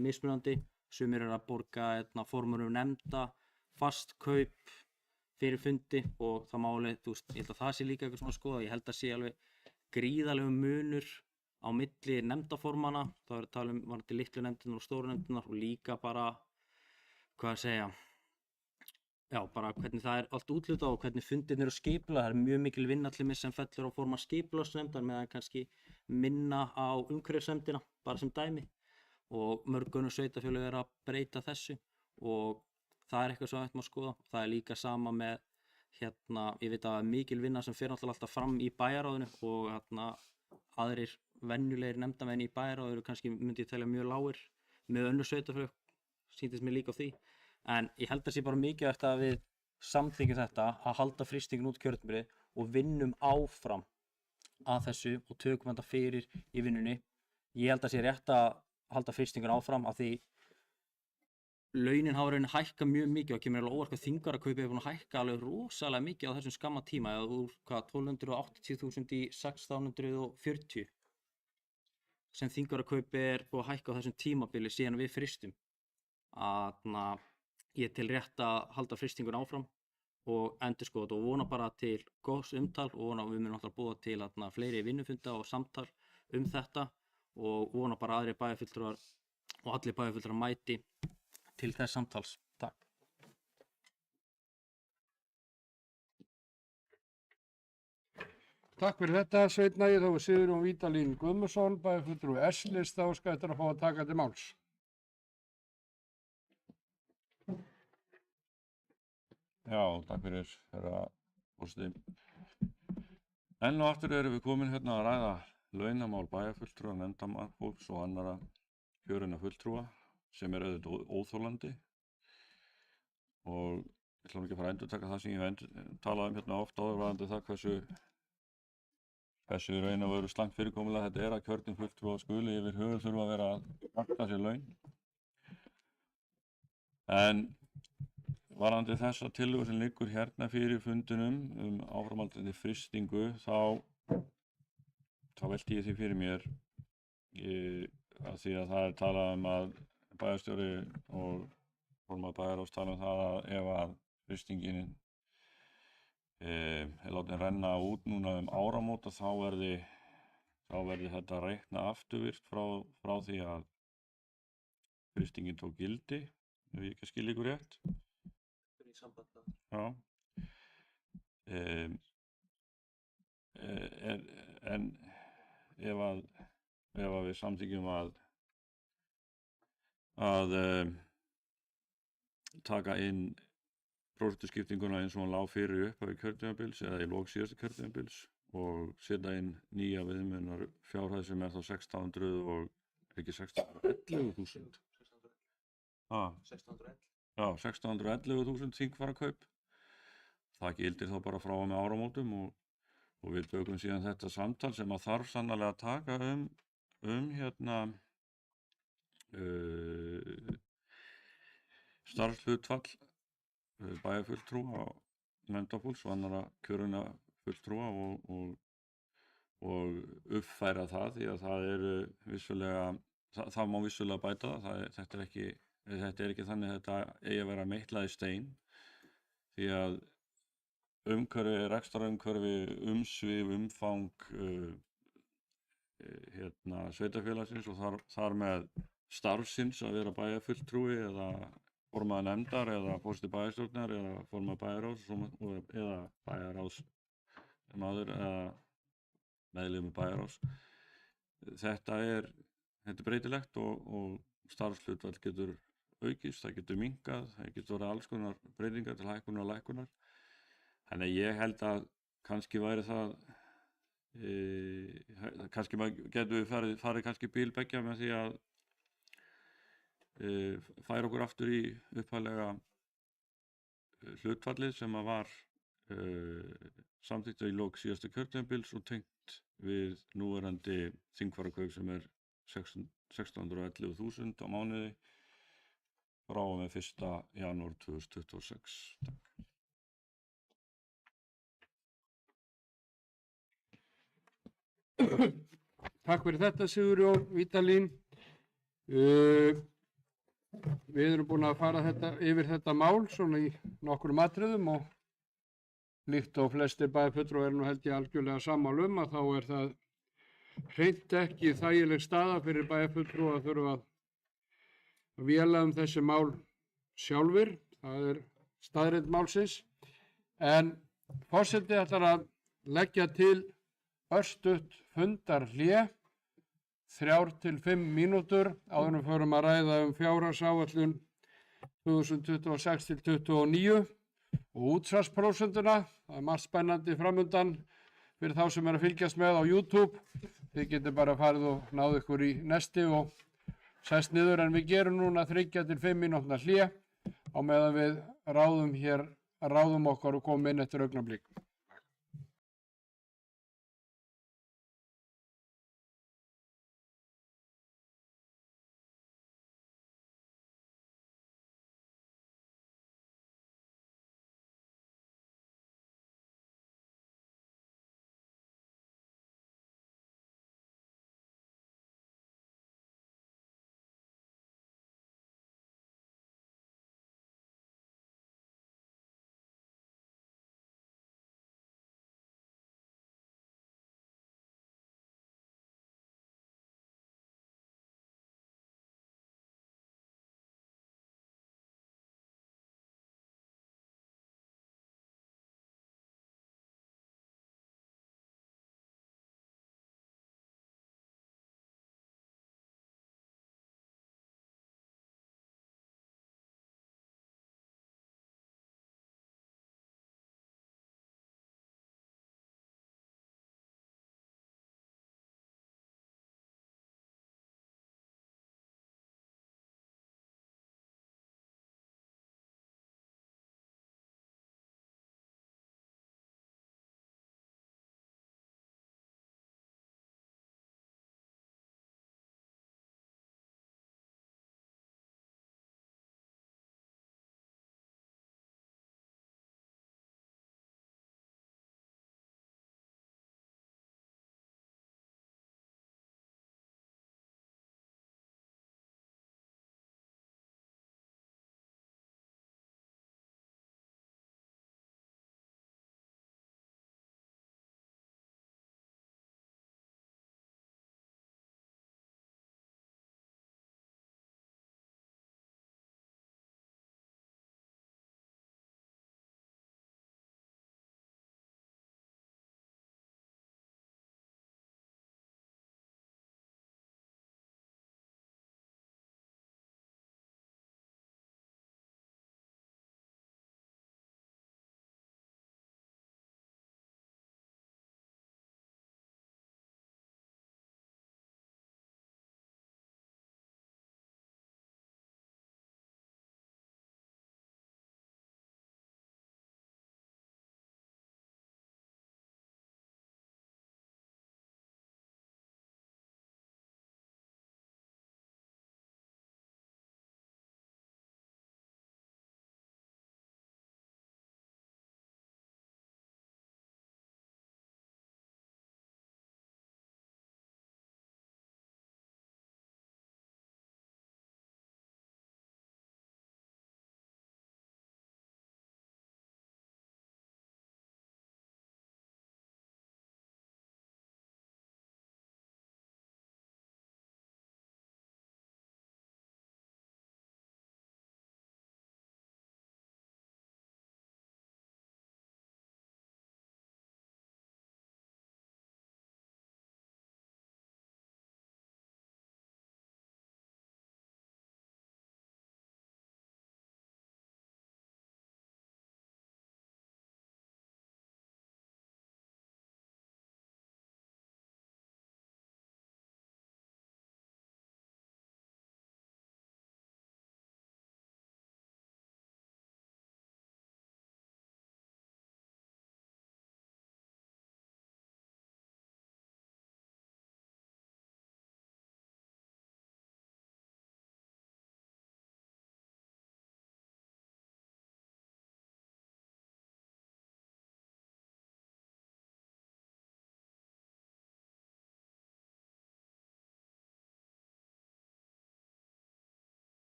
mismunandi. Sumir eru að borga formurum nefnda, fast kaup fyrir fundi og það má alveg, ég held að það sé líka eitthvað svona að skoða. Ég held að sé alveg gríðarlegur munur á milli nefndaformana. Það er að tala varðandi litlu nefndirnar og stóru nefndirnar og líka bara, hvað að segja, bara hvernig það er allt úthlutað og hvernig fundirnir eru skipulagðir. Það er mjög mikil vinna til mig sem fellur á forma skipulagsnefndar meðan kannski minna á umhverfisnefndina, bara sem dæmi. Og mörg önnur sveitarfélög eru að breyta þessu og það er eitthvað sem við ættum að skoða. Það er líka sama með, ég veit að það er mikil vinna sem fer náttúrulega alltaf fram í bæjarráðinu og aðrir venjulegir nefndamenn í bæjarráðinu eru kannski, myndi ég telja, mjög lágir með önnur sveitarfélög, sýndist mér líka á því. En ég held að sé bara mikilvægt að við samþykkjum þetta að halda frystingin út kjörtímabilið og vinnum áfram að þessu og tökum þetta fyrir í vinnunni. Ég held að sé rétt að halda frystingun áfram af því launin hafa raunin hækkað mjög mikið og kemur alveg óvart hvað þingvarakaupi hefur búin að hækka alveg rosalega mikið á þessum skamma tíma eða úr 1280.000 í 1640 sem þingvarakaupi er búið að hækka á þessum tímabili síðan við frystum. Ég tel rétt að halda frystingun áfram og endurskoða þetta og vona bara til góðs umtal og vona að við munum alltaf búa til fleiri vinnufunda og samtal þetta og vona bara aðrir bæjarfulltrúar og allir bæjarfulltrúar mæti til þess samtals. Takk. Takk fyrir þetta, Sveinn Ægir. Þá er Sigurjón Vídalín Guðmundsson, bæjarfulltrúi S-lista og óskar eftir að fá að taka til máls. Já, takk fyrir, herra forseti. Enn og aftur erum við komin hérna að ræða launamál bæjarfulltrúa, nefndarfólks og annarra kjörinna fulltrúa sem er auðvitað óþolandi og ég ætla ekki að fara að endurtaka það sem ég hef talað hérna oft áður varðandi það hversu raun og veru slangt fyrirkomulega þetta er að kjörnir fulltrúa skuli yfir höfuð þurfa að vera að vakta sér laun. En varðandi þessa tillögu sem liggur hérna fyrir fundinum áframhaldandi frystingu þá velti ég því fyrir mér að því að það er talað að bæjarstjóri og formaður bæjarráðs tala það að ef að frystingin er látin renna út núna áramót þá verði þetta reikna afturvirkt frá því að frystingin tók gildi, ef ég ekki skil ykkur rétt. Í samband. Já. En ef að við samþykjum að taka inn prósentuskiptinguna eins og hann lá fyrir í upphafi kjörtímabils eða í lok síðasta kjörtímabils og setja inn nýja viðmiðunar fjárhæð sem þá 600 og ekki 611.000. 611. Já, 611.000 þingfararkaup. Það gildir þá bara frá og með áramótum og við tökum síðan þetta samtal sem að þarf sannarlega að taka starfshlutfall bæjarfulltrúa og nefndafólks og annarra kjörinna fulltrúa og uppfæra það því að það eru vissulega, það má vissulega bæta það, þetta er ekki þannig að þetta eigi að vera meitlað í stein því að umhverfi, rekstrarumhverfi, umsvif, umfang sveitarfélagsins og þar með starfsins að vera bæjarfulltrúi eða formaður nefndar eða forseti bæjarstjórnar eða formaður bæjarráðs eða bæjarráðsmaður eða meðlimur bæjarráðs. Þetta er breytilegt og starfshlutfall getur aukist, það getur minnkað, það getur verið alls konar breytingar til hækkunar og lækkunar. Þannig að ég held að kannski væri það, kannski getum við farið kannski bílbeggja með því að færa okkur aftur í upphaflega hlutfallið sem að var samþykkt í lok síðasta kjörtímabils og tengt við núverandi þingfararkaup sem 611.000 á mánuði frá og með 1. janúar 2026. Takk fyrir þetta Sigurjón Vídalín. Við erum búin að fara yfir þetta mál svona í nokkrum atriðum og líkt og flestir bæjarfulltrúar nú held ég algjörlega sammála að þá það hreint ekki þægileg staða fyrir bæjarfulltrúa að þurfa að véla þessi mál sjálfir. Það staðreynd málsins. En forseti ætlar að leggja til örstutt fundarhlé 3 til 5 mínútur áður en við förum að ræða fjárhagsáætlun 2026 til 2029 og útsvarsprósentuna. Það margt spennandi framundan fyrir þá sem að fylgjast með á YouTube. Þið getur bara farið og náðu ykkur í nesti og sest niður en við gerum núna 3 til 5 mínútna hlé á meðan við ráðum okkar og komum inn eftir augnablik.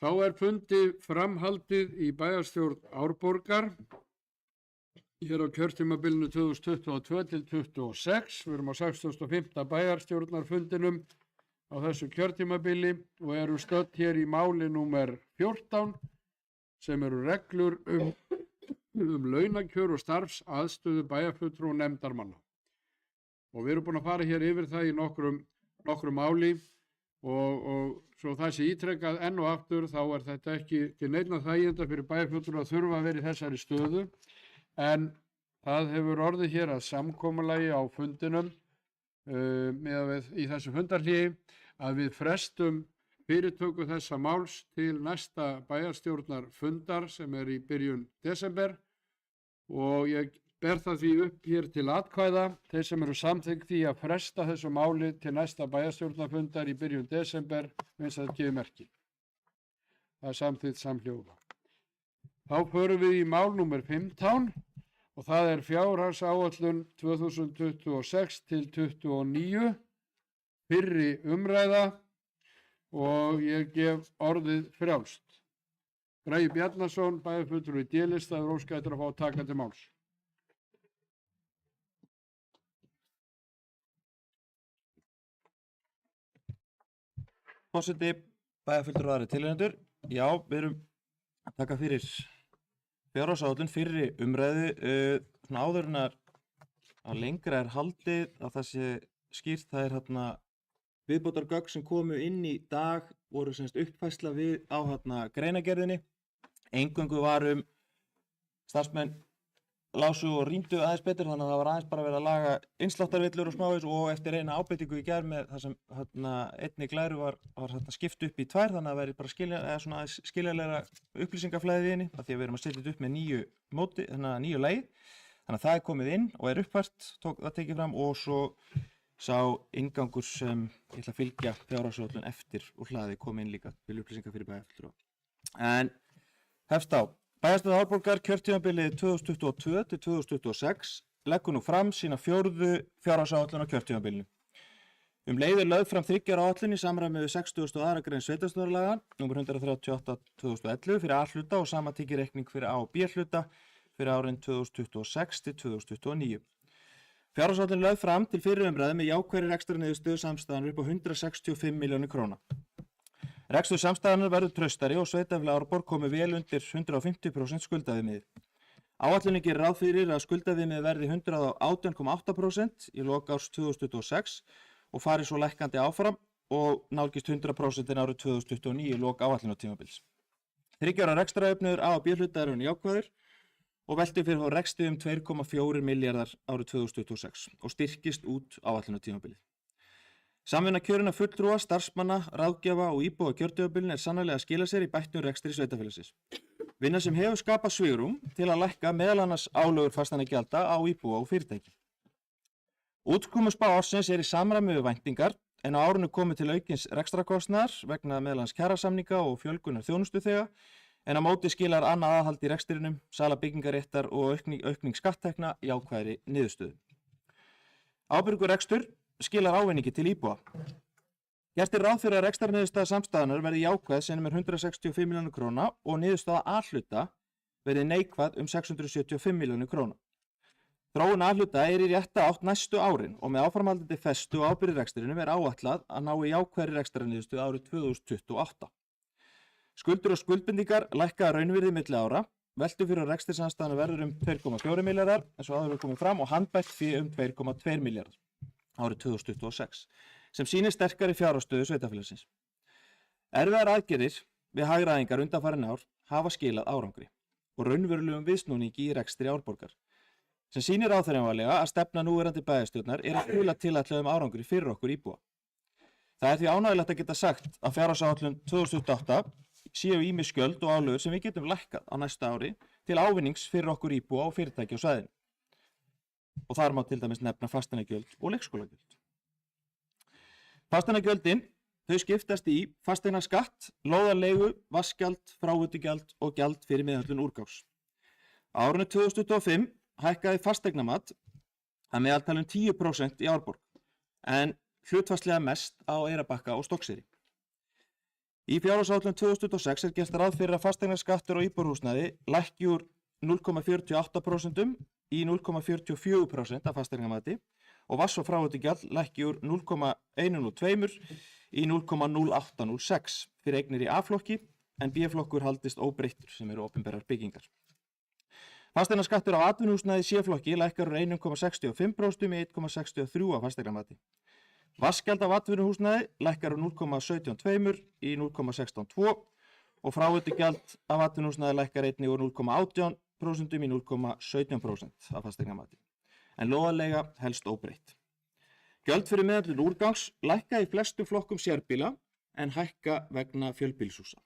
Þá er fundi framhaldið í bæjarstjórn Árborgar hér á kjörtímabilinu 2022 til 2026. Við erum á 65. bæjarstjórnarfundinum á þessu kjörtímabili og erum stödd hér í máli númer 14 sem eru reglur um launakjör og starfsaðstöðu bæjarfulltrúa og nefndarmanna. Og við erum búin að fara hér yfir það í nokkrum máli og svo það sé ítrekkað enn og aftur þá er þetta ekki til neinna þæginda fyrir bæjarfulltrúa að þurfa að vera í þessari stöðu en það hefur orðið hér að samkomulagi á fundinum í þessu fundarhléi að við frestum fyrirtöku þessa máls til næsta bæjarstjórnarfundar sem er í byrjun desember og ég ber það því upp hér til atkvæða þeir sem eru samþykkt því að fresta þessu máli til næsta bæjarstjórnarfundar í byrjun desember eins og það gefur merki. Það er samþykkt samhljóða. Þá förum við í mál númer 15 og það er fjárhagsáætlun 2026 til 2029, fyrri umræða og ég gef orðið frjálst. Bragi Bjarnason, bæjarfulltrúi D-lista, er óskættur að fá að taka til máls. Forseti, bæjarfulltrúar og aðrir tilheyrendur. Já, við erum að taka fyrir fjárhagsáætlun fyrri umræðu. Svona áður en að lengra er haldið að það sé skýrt, það er viðbótargögn sem komu inn í dag voru semst uppfærsla við á greinagerðinni. Eingöngu var starfsmenn lásu og rýndu aðeins betur þannig að það var aðeins bara verið að laga innsláttarvillur og smávegis og eftir eina ábendingu í gær með það sem einni glæru var skipt upp í tvær þannig að það væri bara skiljanlegra upplýsingaflæðið í henni af því að við erum að setja þetta upp með nýju lagi. Þannig að það er komið inn og er uppfært, það tekið fram og svo sá inngangur sem ég ætla að fylgja fjárhagsáætlun eftir og hlaði komið inn líka til upplýsingar fyrir bæjarfulltrúa. En hefst á. Bæjarstjórn Árborgar kjörtímabilið 2022 til 2026 leggur nú fram sína fjórðu fjárhagsáætlun á kjörtímabilinu. Leið er lögð fram 3 ára áætlun í samræmi við 62. grein sveitarstjórnarlaga nr. 138/2011 fyrir A-hluta og sama tekið reikning fyrir A- og B-hluta fyrir árin 2026 til 2029. Fjárhagsáætlun lögð fram til fyrri umræðu með jákvæðri rekstrarniðurstöðu samstæðanir upp á 165 milljónir króna. Rekstur samstæðarinnar verður traustari og sveitarfélag Árborg komi vel undir 150% skuldaviðmiðið. Áætlunin gerir ráð fyrir að skuldaviðmiðið verði 118,8% í lok árs 2026 og fari svo lækkandi áfram og nálgist 100% árið 2029 í lok áætlunartímabils. 3 ára rekstrarjöfnuður A- og B-hluta er jákvæður og veltir fyrir rekstri 2,4 milljarðar árið 2026 og styrkist út áætlunartímabilið. Samvinna kjörinna fulltrúa, starfsmanna, ráðgjafa og íbúa kjörtímabilinu er sannarlega að skila sér í bættum rekstri sveitarfélagsins. Vinna sem hefur skapað svigrúm til að lækka meðal annars álögur fasteignagjalda á íbúa og fyrirtæki. Útkomuspá ársins er í samræmi við væntingar en á árinu komið til aukins rekstrakostnaðar vegna meðal annars kjarasamninga og fjölgunar þjónustuþega en á móti skilar annað aðhald í rekstrinum, sala byggingaréttar og aukning skatttekna jákvæðri niðurstöðu. Ábyrgur rekstur skilar ávinningi til íbúa. Gert er ráð fyrir að rekstrarniðurstaða samstæðunnar verði jákvæð sem 165 milljónir króna og niðurstaða A-hluta verði neikvæð 675 milljónir króna. Þróun A-hluta er í rétta átt næstu árin og með áframhaldandi festu og ábyrgð rekstrinum er áætlað að ná í jákvæðri rekstrarniðurstöðu árið 2028. Skuldur og skuldbindingar lækka að raunvirði milli ára, veltu fyrir rekstri samstæðunnar verður 2,4 milljarðar eins og áður er komið fram og handbært fé 2,2 milljarðar árið 2026, sem sýnir sterkari fjárhagsstöðu sveitarfélagsins. Erfiðar aðgerðir við hagræðingar undanfarin ár hafa skilað árangri og raunverulegum viðsnúningi í rekstri Árborgar, sem sýnir áþreifanlega að stefna núverandi bæjarstjórnar er að skila tilætluðum árangri fyrir okkur íbúa. Það er því ánægjulegt að geta sagt að fjárhagsáætlun 2028 séu ýmis skjöld og álögur sem við getum lækkað á næsta ári til ávinnings fyrir okkur íbúa og fyrirtæki á svæðinu. Og þar má til dæmis nefna fasteignagjöld og leikskólagjöld. Fasteignagjöldin, þau skiptast í fasteignaskatt, lóðarleigu, vassgjald, fráveitugjald og gjald fyrir meðhöndlun úrgangs. Á árinu 2025 hækkaði fasteignamat að meðaltali 10% í Árborg, en hlutfallslega mest á Eyrarbakka og Stokkseyri. Í fjárhagsáætlun 2026 er gert ráð fyrir að fasteignaskattur á íbúðarhúsnæði lækki úr 0,48% í 0,44% af fasteignamati og vatns- og fráveitugjald lækki úr 0,102 í 0,0806 fyrir eignir í A-flokki en B-flokkur haldist óbreyttur sem eru opinberar byggingar. Fasteignaskattur á atvinnuhúsnæði C-flokki lækkar úr 1,65% í 1,63 af fasteignamati. Vatnsgjald af atvinnuhúsnæði lækkar úr 0,17 í 0,162 og fráveitugjald af atvinnuhúsnæði lækkar einnig úr 0,18% í 0,17% af fasteignamati. En lóðarleiga helst óbreytt. Gjöld fyrir meðhöndlun úrgangs lækka í flestum flokkum sérbýla en hækka vegna fjölbýlishúsa.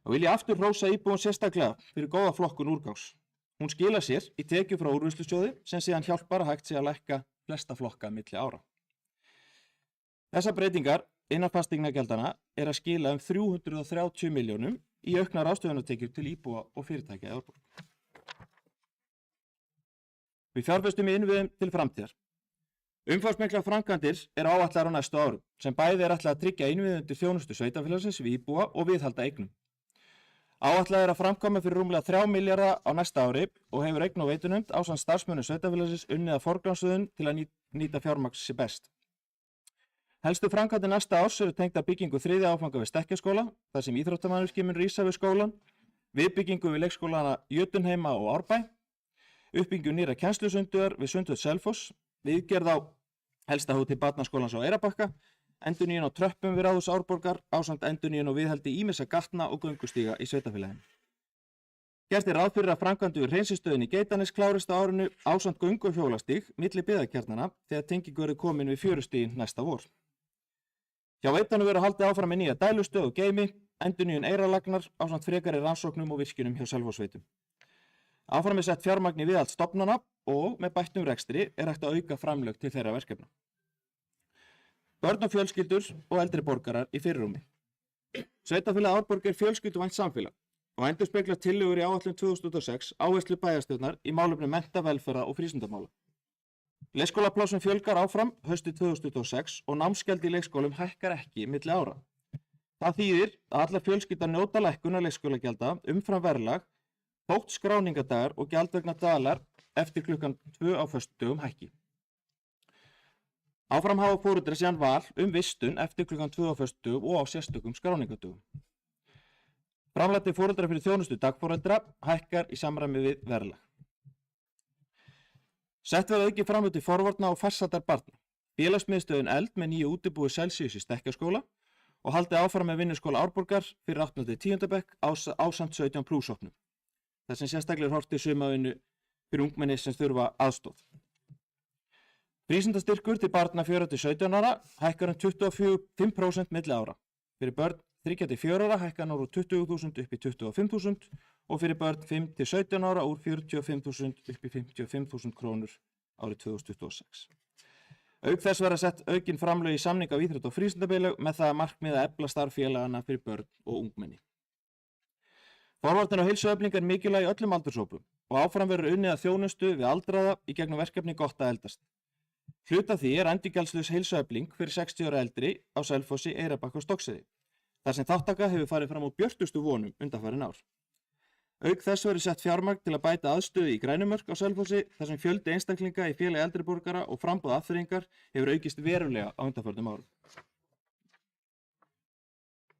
Og vil ég aftur hrósa íbúum sérstaklega fyrir góða flokkun úrgangs. Hún skilar sér í tekjur frá úrvinnslusjóði sem síðan hjálpar að hægt sé að lækka flesta flokka milli ára. Þessar breytingar innan fasteignagjaldana er að skila 330 milljónum í auknar ráðstöfunartekjur til íbúa og fyrirtækja í Árborg. Við fjárfestum í innviðum til framtíðar. Umfangsmiklar framkvæmdir er áætlaðar á næstu árum sem bæði er ætlað að tryggja innviðum til þjónustu sveitarfélagsins við íbúa og viðhalda eignum. Áætlað er að framkvæma fyrir rúmlega 3 milljarða á næsta ári og hefur eign- og veitunefnd ásamt starfsmönnum sveitarfélagsins unnið að forgangsröðun til að nýta fjármagn sér best. Helstu framkvæmdir næsta árs eru tengdar byggingu 3. áfanga við Stekkjarskóla, þar sem íþróttamannvirki mun rísa við skólann, viðbyggingu við leikskólana Jötunheima og Árbæ, uppbyggingu nýrra kennslusundugar við Sundhöll Selfoss, viðgerð á helsta hóti barnaskólans á Eyrarbakka, endurnýjun á tröppum við Ráðhús Árborgar ásamt endurnýjun og viðhaldi ýmissa gatna og göngustíga í sveitarfélaginu. Gert er ráð fyrir að framkvæmdir við hreinsistöðin í Geitanes klárist á árinu ásamt göngu- og hjólastíg milli byggðakjarnanna þegar tengingu verður komin við fjörustígin næsta vor. Hjá veitunum verður haldið áfram með nýja dælustöð og geymi, endurnýjun Eyrarlagnar ásamt frekari rannsóknum og virkjunum hjá Selfossveitum. Áfram er sett fjármagn í viðhald stofnana og með bættum rekstri er hægt að auka framlög til þeirra verkefna. Börn og fjölskyldur og eldri borgarar í fyrirrúmi. Sveitarfélag Árborg er fjölskylduvænt samfélag og endurspeglar tillögur í áætlun 2006 áherslu bæjarstjórnar í málefnum mennta, velferðar og frístundamála. Leikskólaplássum fjölgar áfram haustið 2026 og námsgjald í leikskólum hækkar ekki milli ára. Það þýðir að allar fjölskyldar njóta lækkunar leikskólagjalda umfram verðlag þótt skráningadagar og gjald vegna dvalar eftir klukkan 2 á föstudögum hækki. Áfram hafa foreldrar síðan val vistun eftir klukkan 2 á föstudögum og á sérstökum skráningadögum. Framlag til foreldra fyrir þjónustu dagforeldra hækkar í samræmi við verðlag. Sett verður aukið framlög til forvarna og farsældar barna. Félagsmiðstöðin Eld með nýju útibúi Celsius í Stekkjarskóla og haldið áfram með vinnuskóla Árborgar fyrir 8. til 10. bekk ásamt 17 plúsopnum. Þar sem sérstaklega er horft til sumavinnu fyrir ungmenni sem þurfa aðstoð. Frístundastyrkur til barna 4 til 17 ára hækkar 25% milli ára. Fyrir börn 3 til 4 ára hækkar úr 20.000 upp í 25.000 og fyrir börn 5 til 17 ára úr 45.000 upp í 55.000 krónur árið 2026. Auk þess verða sett aukin framlög í samning af íþrótta- og frístundafélög með það að markmiða að efla starf félagana fyrir börn og ungmenni. Forvarnir og heilsuefling er mikilvæg í öllum aldurshópum og áfram verður unnið að þjónustu við aldraða í gegnum verkefni Gott að eldast. Hluti af því er endurgjaldslaus heilsuefling fyrir 60 ára eldri á Selfossi, Eyrarbakka og Stokkseyri, þar sem þátttaka hefur farið fram úr björtustu vonum undanfarin ár. Auk þess verður sett fjármagn til að bæta aðstöðu í Grænumörk á Selfossi þar sem fjöldi einstaklinga í félagi eldri borgara og framboð afþreyingar hefur aukist verulega á undanförnum árum.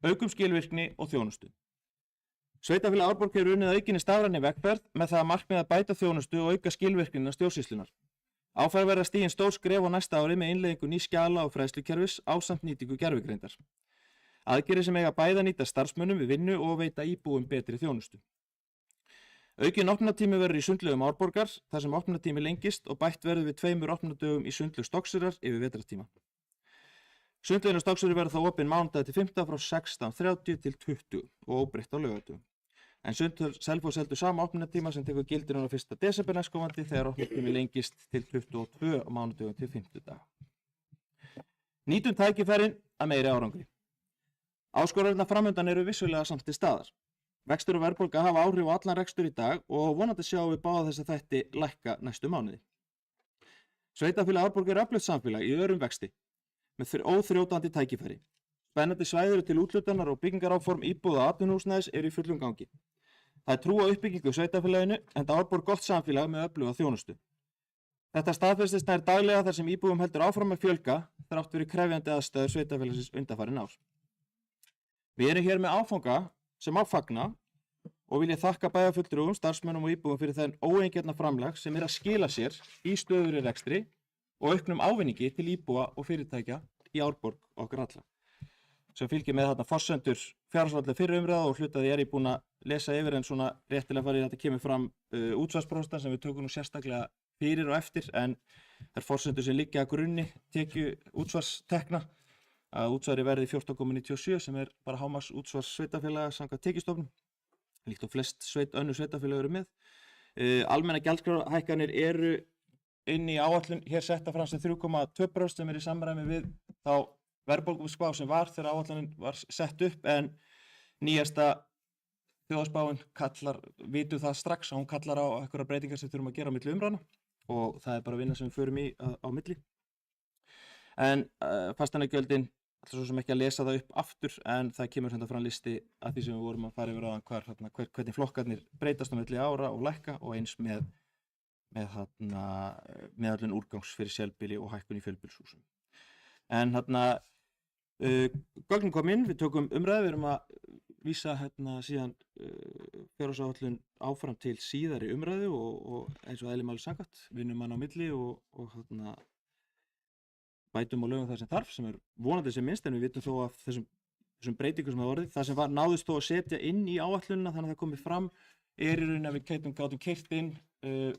Aukum skilvirkni og þjónustu. Sveitarfélag Árborg hefur unnið að aukinni stafræni vegferð með það að markmið að bæta þjónustu og auka skilvirknina stjórnsýslunar. Áfram verða stigin stór skref á næsta ári með innleiðingu nýs skjala og fræðslukerfis ásamt nýtingu gervigreindar. Aðgerðir sem eiga bæði að nýta starfsmönnum við vinnu og veita íbúum betri þjónustu. Aukin opnunartími verður í sundlaugum Árborgar þar sem opnunartími lengist og bætt verður við 2 opnunardögum í sundlaug Stokkseyrar yfir vetrartíma. Sundlaugin á Stokkseyri verður þá opin mánudag til 5 frá 16:30 til 20 og óbreytt á laugardögum. En Sundhöll Selfoss heldur sama opnunartíma sem tekur gildi núna 1. desember næstkomandi þegar opnunartími lengist til 22 á mánudögum til 50 daga. Nýtum tækifærin að meiri árangri. Áskorunarnar framundan eru vissulega samt til staðar. Vextur og verðbólga hafa áhrif á allan rekstur í dag og vonandi sjáum við báða þess að þætti lækka næstu mánuði. Sveitarfélag Árborg er öflugt samfélag í örum vexti með óþrjótandi tækifæri. Spennandi svæði eru til úthlutunar og byggingaráform íbúða og atvinnuhúsnæðis eru í fullum gangi. Það er trú á uppbyggingu í sveitarfélaginu enda Árborg gott samfélag með öfluga þjónustu. Þetta staðfestist nær daglega þar sem íbúum heldur áfram að fjölga þrátt fyrir krefjandi aðstæður sveitarfélagsins undanfarin ár. Við erum hér með áfanga sem má fagna og vil ég þakka bæjarfulltrúum, starfsmönnum og íbúum fyrir þenn óeigingjarna framlag sem að skila sér í stöðugri rekstri og auknum ávinningi til íbúa og fyrirtækja í Árborg okkar alla. Sem fylgir með þarna forsendur fjárhagslega fyrir umræða og hlutaði ég búinn að lesa yfir en svona réttilega farið þetta kemur fram útsvarsprósentan sem við tökum nú sérstaklega fyrir og eftir en þær forsendur sem liggja að grunni tekju útsvarstekna að útsvari verði 14,97 sem bara hámarks útsvars sveitarfélaga samkvæmt tekjustofnum. Líkt og flest önnur sveitarfélög eru með. Almenna gjaldskrárhækkanir eru inn í áætlun hér setta fram sem 3,2% sem í samræmi við þá verðbólguspá sem var þegar áætlunin var sett upp en nýjasta þjóðhagsspáin vitum það strax að hún kallar á einhverjar breytingar sem þurfum að gera á milli umræðna og það bara vinna sem við förum í á milli. En fasteignagjöldin ætla svo sem ekki að lesa það upp aftur en það kemur hérna fram listi að því sem við vorum að fara yfir áðan hvernig flokkarnir breytast á milli ára og lækka og eins með meðalun úrgangs fyrir sjálfbýli og hækkun í fjölbýlishúsum. En gögnin kom inn, við tökum umræðu, við erum að vísa síðan fjárhagsáætlun áfram til síðari umræðu og eins og eðli máli samkvæmt, vinnum hann á milli og bætum á lögum það sem þarf, sem vonandi sem minnst, en við vitum þó af þessum breytingum sem hafa orðið. Það sem náðist þó að setja inn í áætlunina þannig að það komið fram í rauninni að við gátum keyrt inn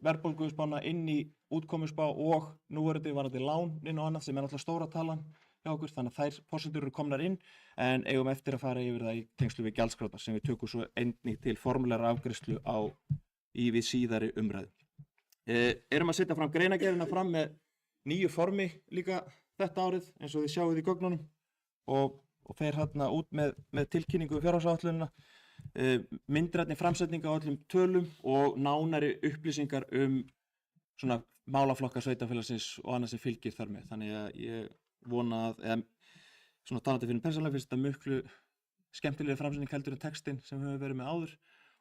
verðbólguspána inn í útkomuspá og núverandi varandi lánin og annað sem náttúrulega stóra talan hjá okkur, þannig að þær forsendur eru komnar inn en eigum eftir að fara yfir það í tengslu við gjaldskrárnar sem við tökum svo einnig til formulegra afgreiðslu við síðari umræðu. Erum að setja fram greinargerðina fram með nýju formi líka þetta árið eins og þið sjáuð í gögnunum og fer út með tilkynningu fjárhagsáætlunina, myndrænni framsetninga á öllum tölum og nánari upplýsingar svona málaflokka sveitarfélagsins og annað sem fylgir þar með. Þannig að ég vona eða svona talandi fyrir persónulega finnst þetta miklu skemmtilega framsetning heldur en textin sem við höfum verið með áður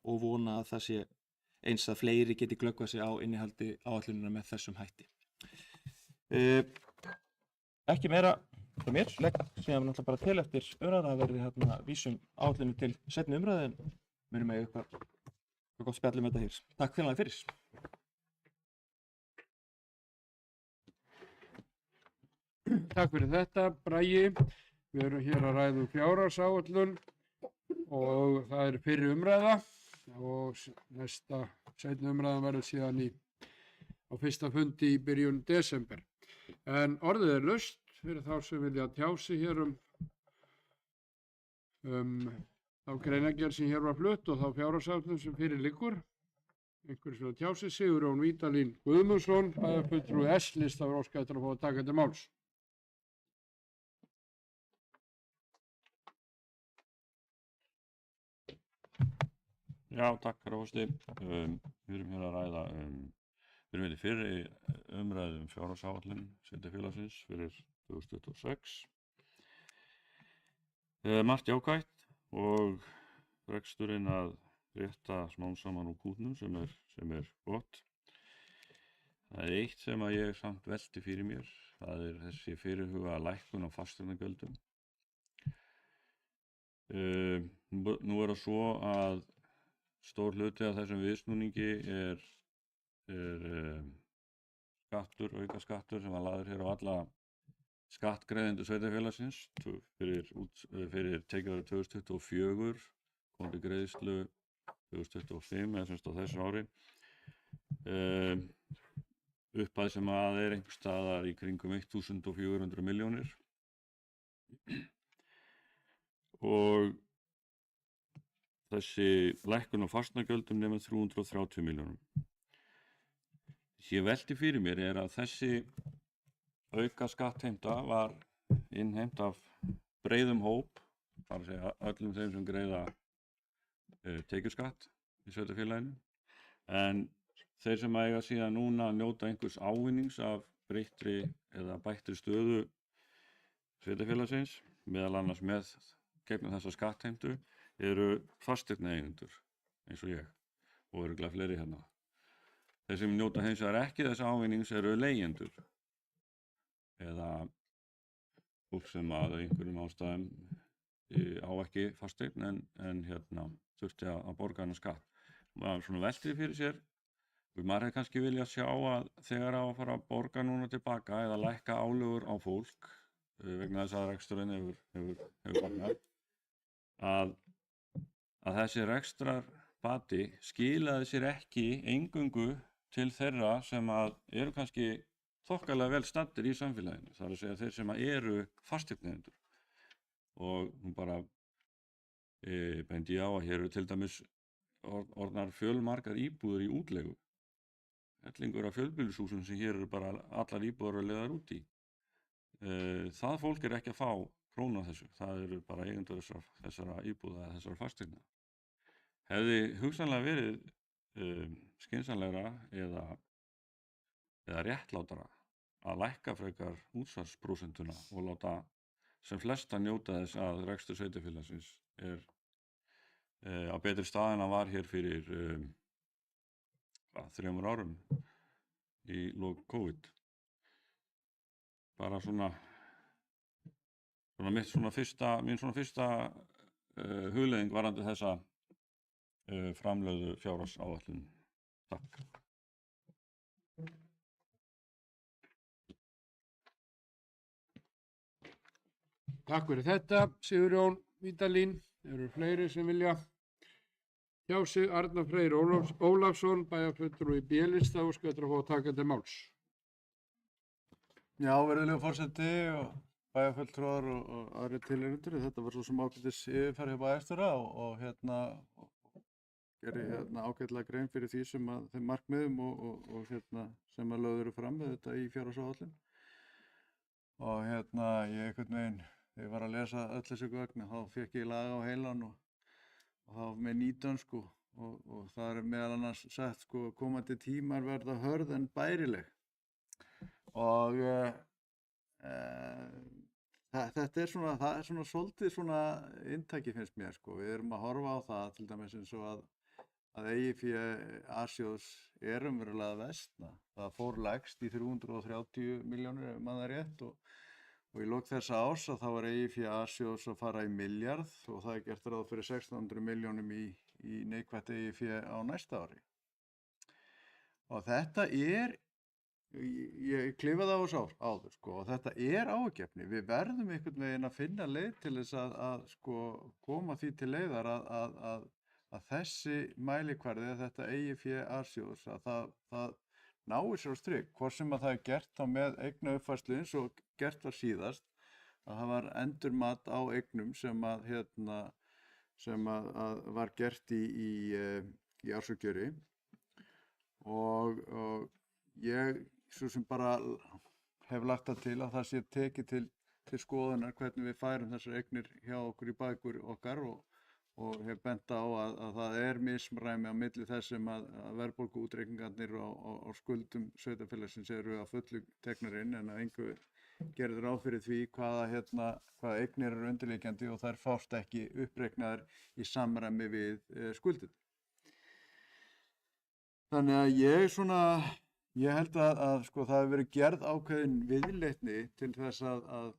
og vona að það sé eins að fleiri geti glöggvað sig á innihaldi áætlunina með þessum hætti. Ekki meira frá mér, legg síðan náttúrulega bara til eftir umræða að verði vísum áætlunum til seinni umræðu en munum með eitthvað gott spjallum þetta hér. Takk fyrir. Takk fyrir þetta, Bragi. Við erum hér að ræða fjárhagsáætlun og það er fyrri umræða og næsta seinni umræða verður síðan á fyrsta fundi í byrjun desember. En orðið er laust fyrir þá sem vilja tjá sig hér þá greinargerð sem hér var flutt og þá fjárhagsáætlun sem fyrir liggur. Einhver sem tjá sig, Sigurjón Vídalín Guðmundsson, bæjarfulltrúi S-lista var óskað eftir að fá að taka til máls. Já, takk herra forseti. Við erum hér að ræða við erum í fyrri umræðu fjárhagsáætlun sveitarfélagsins fyrir 2026. Margt jákvætt og reksturinn að rétta smám saman úr kútnum sem er gott. Það er eitt sem að ég samt velti fyrir mér. Það er þessi fyrirhugaða lækkun á fasteignagjöldum. Nú er það svo að stór hluti af þessum viðsnúningi er aukaskattur sem var lagður hér á alla skattgreiðendur sveitarfélagsins fyrir tekjuárið 2024, kom til greiðslu 2025 eða semst á þessu ári. Upphæð sem að er einhvers staðar í kringum 1.400 milljónir og þessi lækkun á fasteignagjöldum nemur 330 milljónum. Ég velti fyrir mér er að þessi auka skattheimta var innheimt af breiðum hóp, þar að segja öllum þeim sem greiða tekjuskatt í sveitarfélaginu, en þeir sem eiga síðan núna að njóta einhvers ávinnings af breyttri eða bættri stöðu sveitarfélagsins meðal annars með gegnum þessa skattheimtu eru fasteignaeigendur eins og ég og örugglega fleiri hérna. Þeir sem njóta hins vegar ekki þess ávinnings eru leigjendur eða fólk sem að einhverjum ástæðum á ekki fasteign en þurfti að borga hana skatt. Maður svona veltir fyrir sér og maður hefði kannski viljað sjá að þegar á að fara að borga núna tilbaka eða lækka álögur á fólk vegna þess að reksturinn hefur batnað að þessi rekstrarbati skilaði sér ekki eingöngu til þeirra sem að eru kannski þokkalega vel staddir í samfélaginu, það er að segja þeir sem að eru fasteignaeigendur. Og nú bara bendi ég á að hér eru til dæmis orðnar fjölmargar íbúðir í útleigu. Hellingur af fjölbýlishúsum sem hér eru bara allar íbúðar að leiðar út í. Það fólk er ekki að fá krónu á þessu, það eru bara eigendur þessara íbúða eða þessara fasteigna. Hefði hugsanlega verið skynsamlegra eða réttlátara að lækka frekar útsvarsprósentuna og láta sem flesta njóta þess að rekstur sveitarfélagsins á betri stað en hann var hér fyrir 3 árum í lok COVID. Bara mín fyrsta hugleiðing varðandi þessa framlögðu fjárhagsáætlun. Takk. Takk fyrir þetta, Sigurjón Vídalín. Eru fleiri sem vilja hjá sig? Arnar Freyr Ólafsson, bæjarfulltrúi í B-lista, og sköldur að fá að taka til máls. Já, virðulegur forseti og bæjarfulltrúar og aðrir tilheyrendur. Þetta var svo sem ágætis yfirferð hjá bæjarstjóra og gerði ágætlega grein fyrir því sem að þeim markmiðum og sem að lögðu eru fram með þetta í fjárhagsáætlun. Og ég einhvern veginn, þegar ég var að lesa öll þessi gögn, þá fékk ég lag á heilann og það var með nýdönsku og það er meðal annars sagt komandi tímar verða hörð en bærileg. Og þetta er svona svolítið svona inntaki finnst mér Við erum að horfa á það til dæmis eins og að eigið fé A-sjóðs er umverulega að versna. Það fór lægst í 330 milljónir ef maður rétt og í lok þessa árs þá var eigið fé A-sjóðs að fara í milljarð og það er gert ráð fyrir 1600 milljónum í neikvætt eigið fé á næsta ári. Og þetta ég klifaði á þessu áður og þetta er áhyggjuefni. Við verðum einhvern veginn að finna leið til þess að koma því til leiðar að þessi mælikvarði, þetta eigið fé A-sjóðs, að það nái sér á strik, hvort sem að það er gert þá með eignauppfærslu eins og gert var síðast, að það var endurmat á eignum sem var gert í ársuppgjöri og ég svo sem bara hef lagt það til að það sé tekið til skoðunar hvernig við færum þessar eignir hjá okkur í bækur okkar og hef bent á að það er misræmi á milli þess sem að verðbólguútreikningarnir á skuldum sveitarfélagsins eru að fullu teknar inn en að engu gerður ráð fyrir því hvaða eignir eru undirliggjandi og þær fást ekki uppreiknaðar í samræmi við skuldir. Þannig að ég held að það hefur verið gerð ákveðin viðleitni til þess að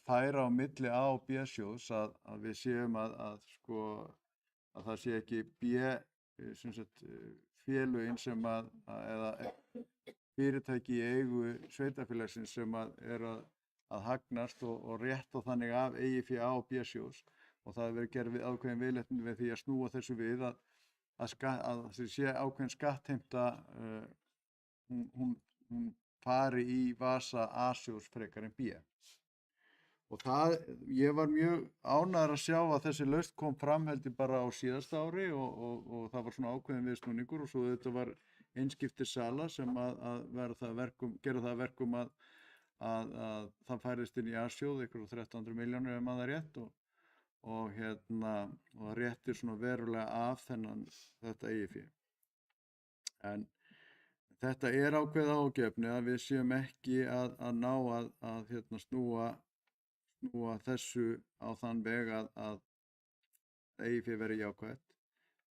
færa á milli A og B-sjóðs að við séum að það sé ekki félögin sem eða fyrirtæki í eigu sveitarfélagsins sem er að hagnast og rétta þannig af eigið fé A og B-sjóðs og það hefur verið gerð ákveðin viðleitni við því að snúa þessu við að það sé ákveðin skattheimta hún fari í vasa A-sjóðs frekar en B. Og ég var mjög ánægður að sjá að þessi lausn kom fram heldur bara á síðasta ári og það var svona ákveðin viðsnúningur og svo þetta var einskiptis sala sem að gera það að verkum að það færist inn í A-sjóð ykkur 1300 milljónir ef maður rétt og það réttir svona verulega af þetta eigið fé. En þetta er ákveðið ágefni að við séum ekki að ná að snúa snúa þessu á þann veg að eigið fé verið jákvætt,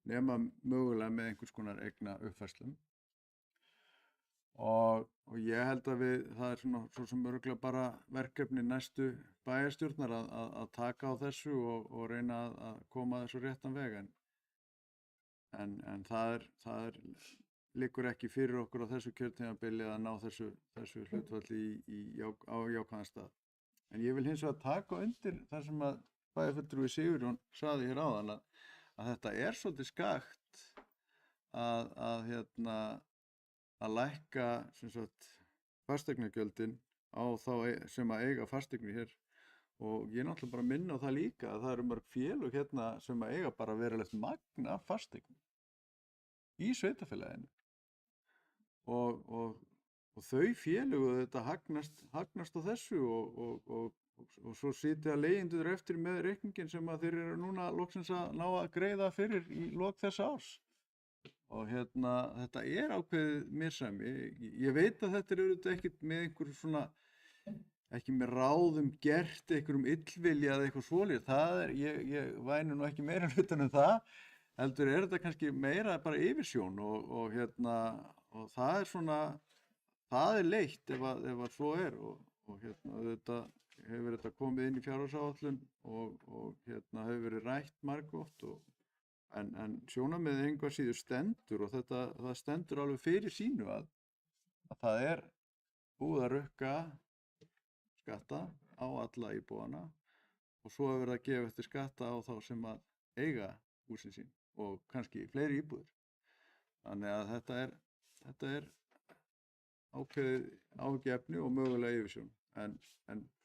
nema mögulega með einhvers konar eigna uppfærslum. Og ég held að það er svona svo sem örugglega bara verkefni næstu bæjarstjórnar að taka á þessu og reyna að koma þessu réttan veg, en það liggur ekki fyrir okkur á þessu kjörtímabili að ná þessu hlutfalli á jákvæðan stað. En ég vil hins vegar taka undir það sem að bæjarfulltrúi Sigurjón sagði hér áðan, að þetta er svolítið skakt að lækka sem sagt fasteignagjöldin á þá sem að eiga fasteignir hér, og ég náttúrulega bara minna á það líka að það eru mörg félög hérna sem að eiga bara verulegt magn af fasteignum í sveitarfélaginu og þau félög þetta hagnast á þessu og svo sitja leigjendur eftir með reikningin sem að þeir eru núna loksins að ná að greiða fyrir í lok þessa árs. Og þetta er ákveðið misræmi. Ég veit að þetta er auðvitað ekkert með einhver svona, ekki með ráðum gert einhverjum illvilja eða eitthvað svoleiðis. Ég væni nú ekki meira hlutan það, heldur er þetta kannski meira bara yfirsjón og það er svona, það er leitt ef að svo er og þetta hefur þetta komið inn í fjárhagsáætlun og hefur verið rætt margoft en sjónarmiðið engu að síður stendur og það stendur alveg fyrir sínu að það er búið að rukka skatta á alla íbúana og svo er verið að gefa eftir skatta á þá sem að eiga húsin sín og kannski fleiri íbúðir. Þannig að þetta er ákveðið áhyggjuefni og mögulega yfirsjón. En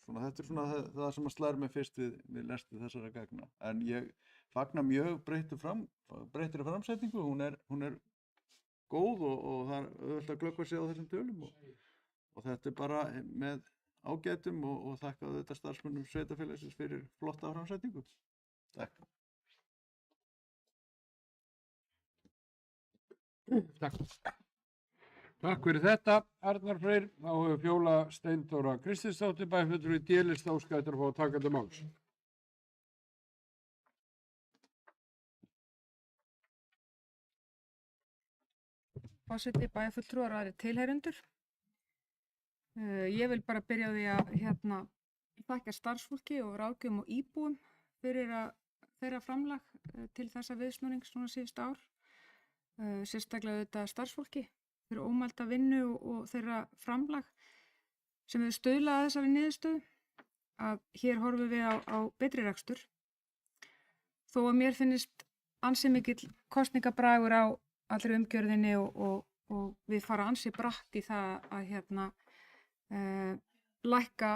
svona, þetta er svona það sem að slær mig fyrst við lestu þessara gagna. En ég fagna mjög breyttri framsetningu, hún er góð og það er auðvitað að glöggva sig á þessum tölum og þetta er bara með ágætum og þakka þetta starfsmönnum sveitarfélagsins fyrir flotta framsetningu. Takk. Takk fyrir þetta, Arnar Freyr. Þá hefur Fjóla Steindóra Kristinsdóttir bæjarfulltrúi D-lista óskað eftir að fá að taka til máls. Forseti, bæjarfulltrúar og aðrir tilheyrendur. Ég vil bara byrja á því að þakka starfsfólki og ráðgjöfum og íbúum fyrir þeirra framlag til þessa viðsnúnings svona síðust ár. Sérstaklega þetta starfsfólki fyrir ómælda vinnu og þeirra framlag sem hefur stuðlað að þessari niðurstöðu að hér horfum við á betri rekstur. Þó að mér finnist ansi mikill kosningabragur á allri umgjörðinni og við fara ansi bratt í það að lækka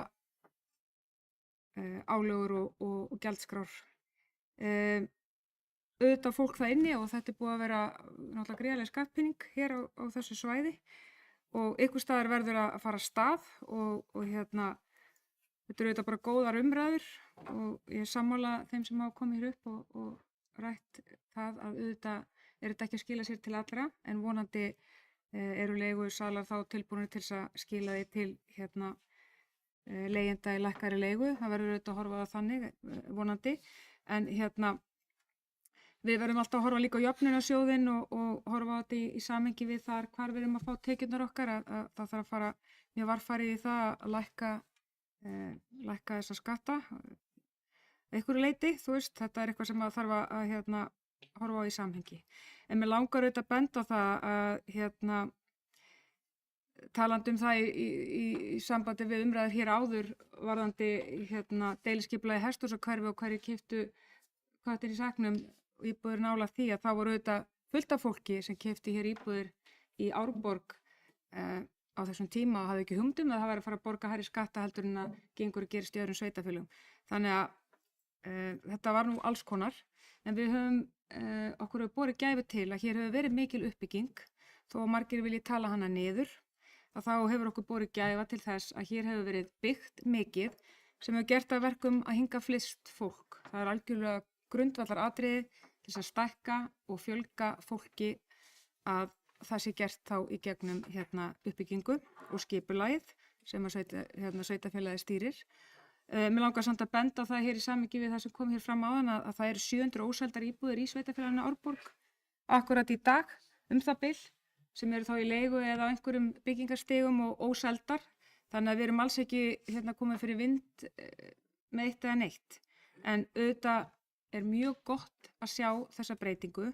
álögur og gjaldskrár. Auðvitað fólk það inni og þetta er búið að vera náttúrulega gríðarleg skattpening hér á þessu svæði og einhvers staðar verður að fara af stað og þetta eru auðvitað bara góðar umræður og ég er sammála þeim sem hafa komið hér upp og rætt það að auðvitað er þetta ekki að skila sér til allra en vonandi eru leigusalar þá tilbúinir til að skila því til leigjenda í lækkari leigu. Það verður auðvitað að horfa á þannig vonandi en við verðum alltaf að horfa líka á jöfnunarsjóðinn og horfa á þetta í samhengi við þar hvar við erum að fá tekjurnar okkar að það þarf að fara mjög varfærið í það að lækka þessa skatta einhverju leyti, þú veist, þetta er eitthvað sem að þarf að horfa á í samhengi. En mér langar auðvitað að benda á það að talandi það í sambandi við umræður hér áður varðandi deiliskipulagi Hesthúsahverfi og hverju keyptu hvað þetta í saknum íbúðir nálægt því að það voru auðvitað fullt af fólki sem keypti hér íbúðir í Árborg á þessum tíma og hafði ekki hugmynd að það væri að fara að borga hærri skatta heldur en að gengur að gerist í öðrum sveitarfélögum. Þannig að þetta var nú alls konar en við höfum okkur hefur borið gæfu til að hér hefur verið mikil uppbygging þó að margir vilji tala hana niður að þá hefur okkur borið gæfa til þess að hér hefur verið byggt mikið sem hefur gert að verkum að hinga flest fólk. Það er algjörlega grundvallar atriði til að stækka og fjölga fólki að það sé gert þá í gegnum uppbyggingu og skipulagið sem að sveitarfélagið stýrir. Mér langar samt að benda á það hér í samhengi við það sem kom hér fram áðan að það eru 700 óseldar íbúðir í sveitarfélaginu Árborg akkurat í dag það bil sem eru þá í leigu eða á einhverjum byggingarstigum og óseldar. Þannig að við erum alls ekki komið fyrir vind með eitt eða neitt. En auðvitað er mjög gott að sjá þessa breytingu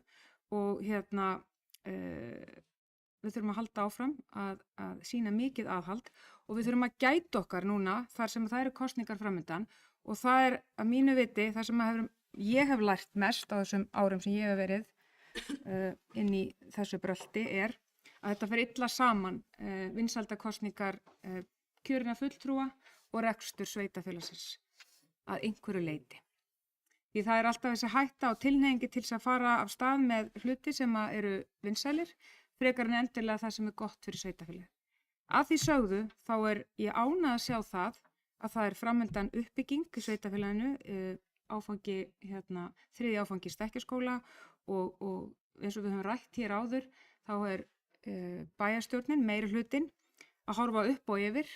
og við þurfum að halda áfram að sýna mikið aðhald og við þurfum að gæta okkar núna þar sem það eru kosningar framundan og það er að mínu viti það sem ég hef lært mest á þessum árum sem ég hef verið inn í þessu brölti er að þetta fer illa saman vinsældakosningar kjörinna fulltrúa og rekstur sveitafélagsins að einhverju leyti. Því það er alltaf þessi hætta og tilhneigingi til þess að fara af stað með hluti sem eru vinsælir frekar en endilega það sem er gott fyrir sveitafélagið. Að því sögðu þá er ég ánægð að sjá að það er framundan uppbygging í sveitafélaginu, þriðji áfangi Stekkjarskóla og eins og við höfum rætt hér áður þá er bæjarstjórnin, meiri hlutinn, að horfa upp og yfir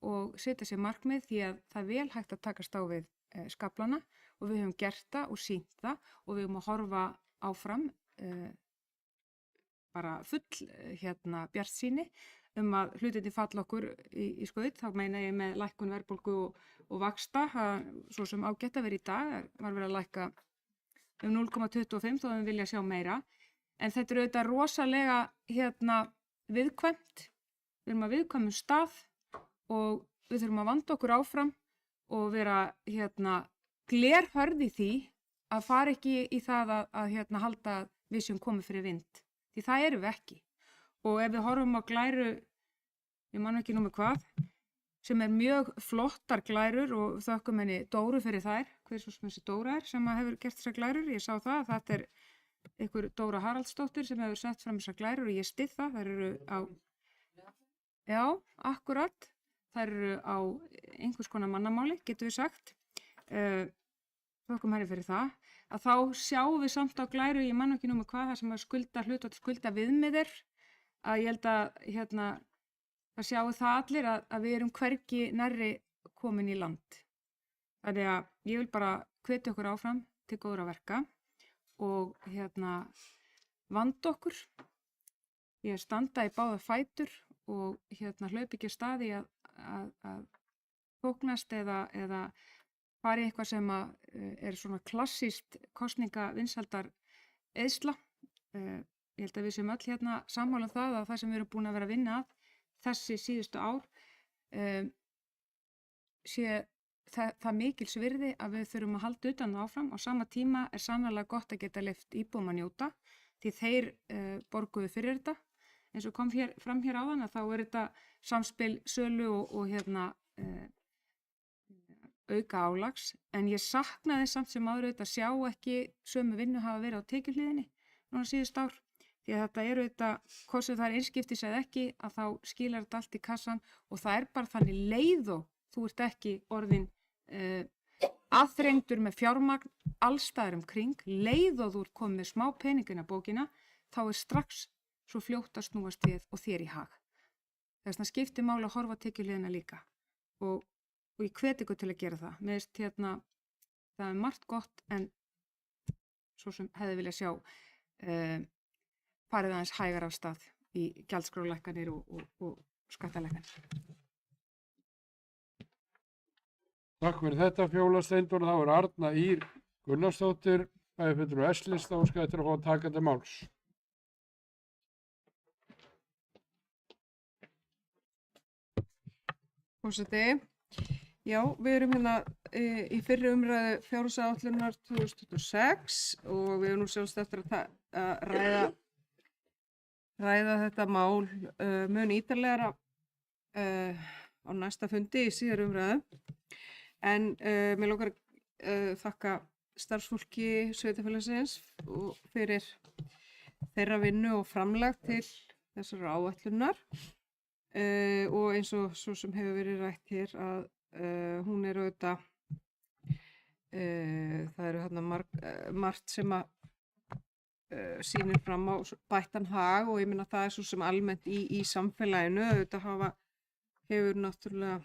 og setja sér markmið því að það er vel hægt að takast á við skaflana og við höfum gert það og sýnt það og við höfum að horfa áfram bara full bjartsýni að hlutirnir falla okkur í skaut, þá meina ég með lækkun verðbólgu og vaxta, svo sem ágætt að vera í dag, var verið að lækka 0,25 þó að við vilja sjá meira, en þetta er auðvitað rosalega viðkvæmt, við erum að viðkvæmum stað og við þurfum að vanda okkur áfram og vera glerhörð í því að fara ekki í það að halda við sem komið fyrir vind, því það erum við ekki. Og ef við horfum á glæru, ég man ekki númer hvað, sem er mjög flottar glærur og þökkum henni Dóru fyrir þær, hver svo sem þessi Dóra sem hefur gert þessar glærur, ég sá það að þetta er einhver Dóra Haraldsdóttir sem hefur sett fram þessar glærur og ég styð það, þær eru á, já, akkurat, þær eru á einhvers konar mannamáli, getum við sagt, þökkum henni fyrir það, að þá sjáum við samt á glæru, ég man ekki númer hvað, það sem að skulda viðmiðir, að ég held að það sjáu það allir að við erum hvergi nærri komin í land. Þannig að ég vil bara hvetja okkur áfram til góðra verka og vanda okkur. Ég standa í báða fætur og hlaupa ekki af stað í að þóknast eða fara í eitthvað sem er svona klassískt kosningavinsældar eyðsla. Ég held að við séum öll sammála það að það sem við erum búin að vera að vinna að þessi síðustu ár sé það mikils virði að við þurfum að halda utan það áfram. Á sama tíma er sannarlega gott að geta leyft íbúum að njóta því þeir borguðu fyrir þetta. Eins og kom fram hér áðan að þá er þetta samspil sölu og auka álags. En ég saknaði samt sem áður að sjá ekki sömu vinnu hafa verið á tekjuhliðinni núna síðust ár. Því að þetta eru hvort sem það er einskiptis eða ekki, að þá skilar þetta allt í kassan og það er bara þannig leið og þú ert ekki orðin aðþrengdur með fjármagn allstaðar kring, leið og þú ert komið með smá peningin að bókina, þá er strax svo fljótt að snúast við og þér í hag. Þess vegna skiptir máli að horfa tekjuhliðina líka og ég hvet ykkur til að gera það. Mér finnst það er margt gott en svo sem hefði viljað sjá farið aðeins hægar af stað í gjaldskrálækkanir og skattalækkanir. Takk fyrir þetta Fjóla Steindór. Þá er Arna Ýr Gunnarsdóttir, bæjarfulltrúi S-lista og óskar eftir að fá að taka til máls. Forseti, já, við erum í fyrri umræðu fjárhagsáætlunar 2026 og við erum nú sjálfst eftir að ræða þetta mál mun ítarlegra á næsta fundi í síðar umræðu. En mér langar þakka starfsfólki sveitarfélagsins fyrir þeirra vinnu og framlag til þessar áætlunar og eins og svo sem hefur verið rætt hér að hún er auðvitað, það eru margt sem að sýnir fram á bættan hag og ég meina það er svo sem almennt í samfélaginu, auðvitað hefur náttúrulega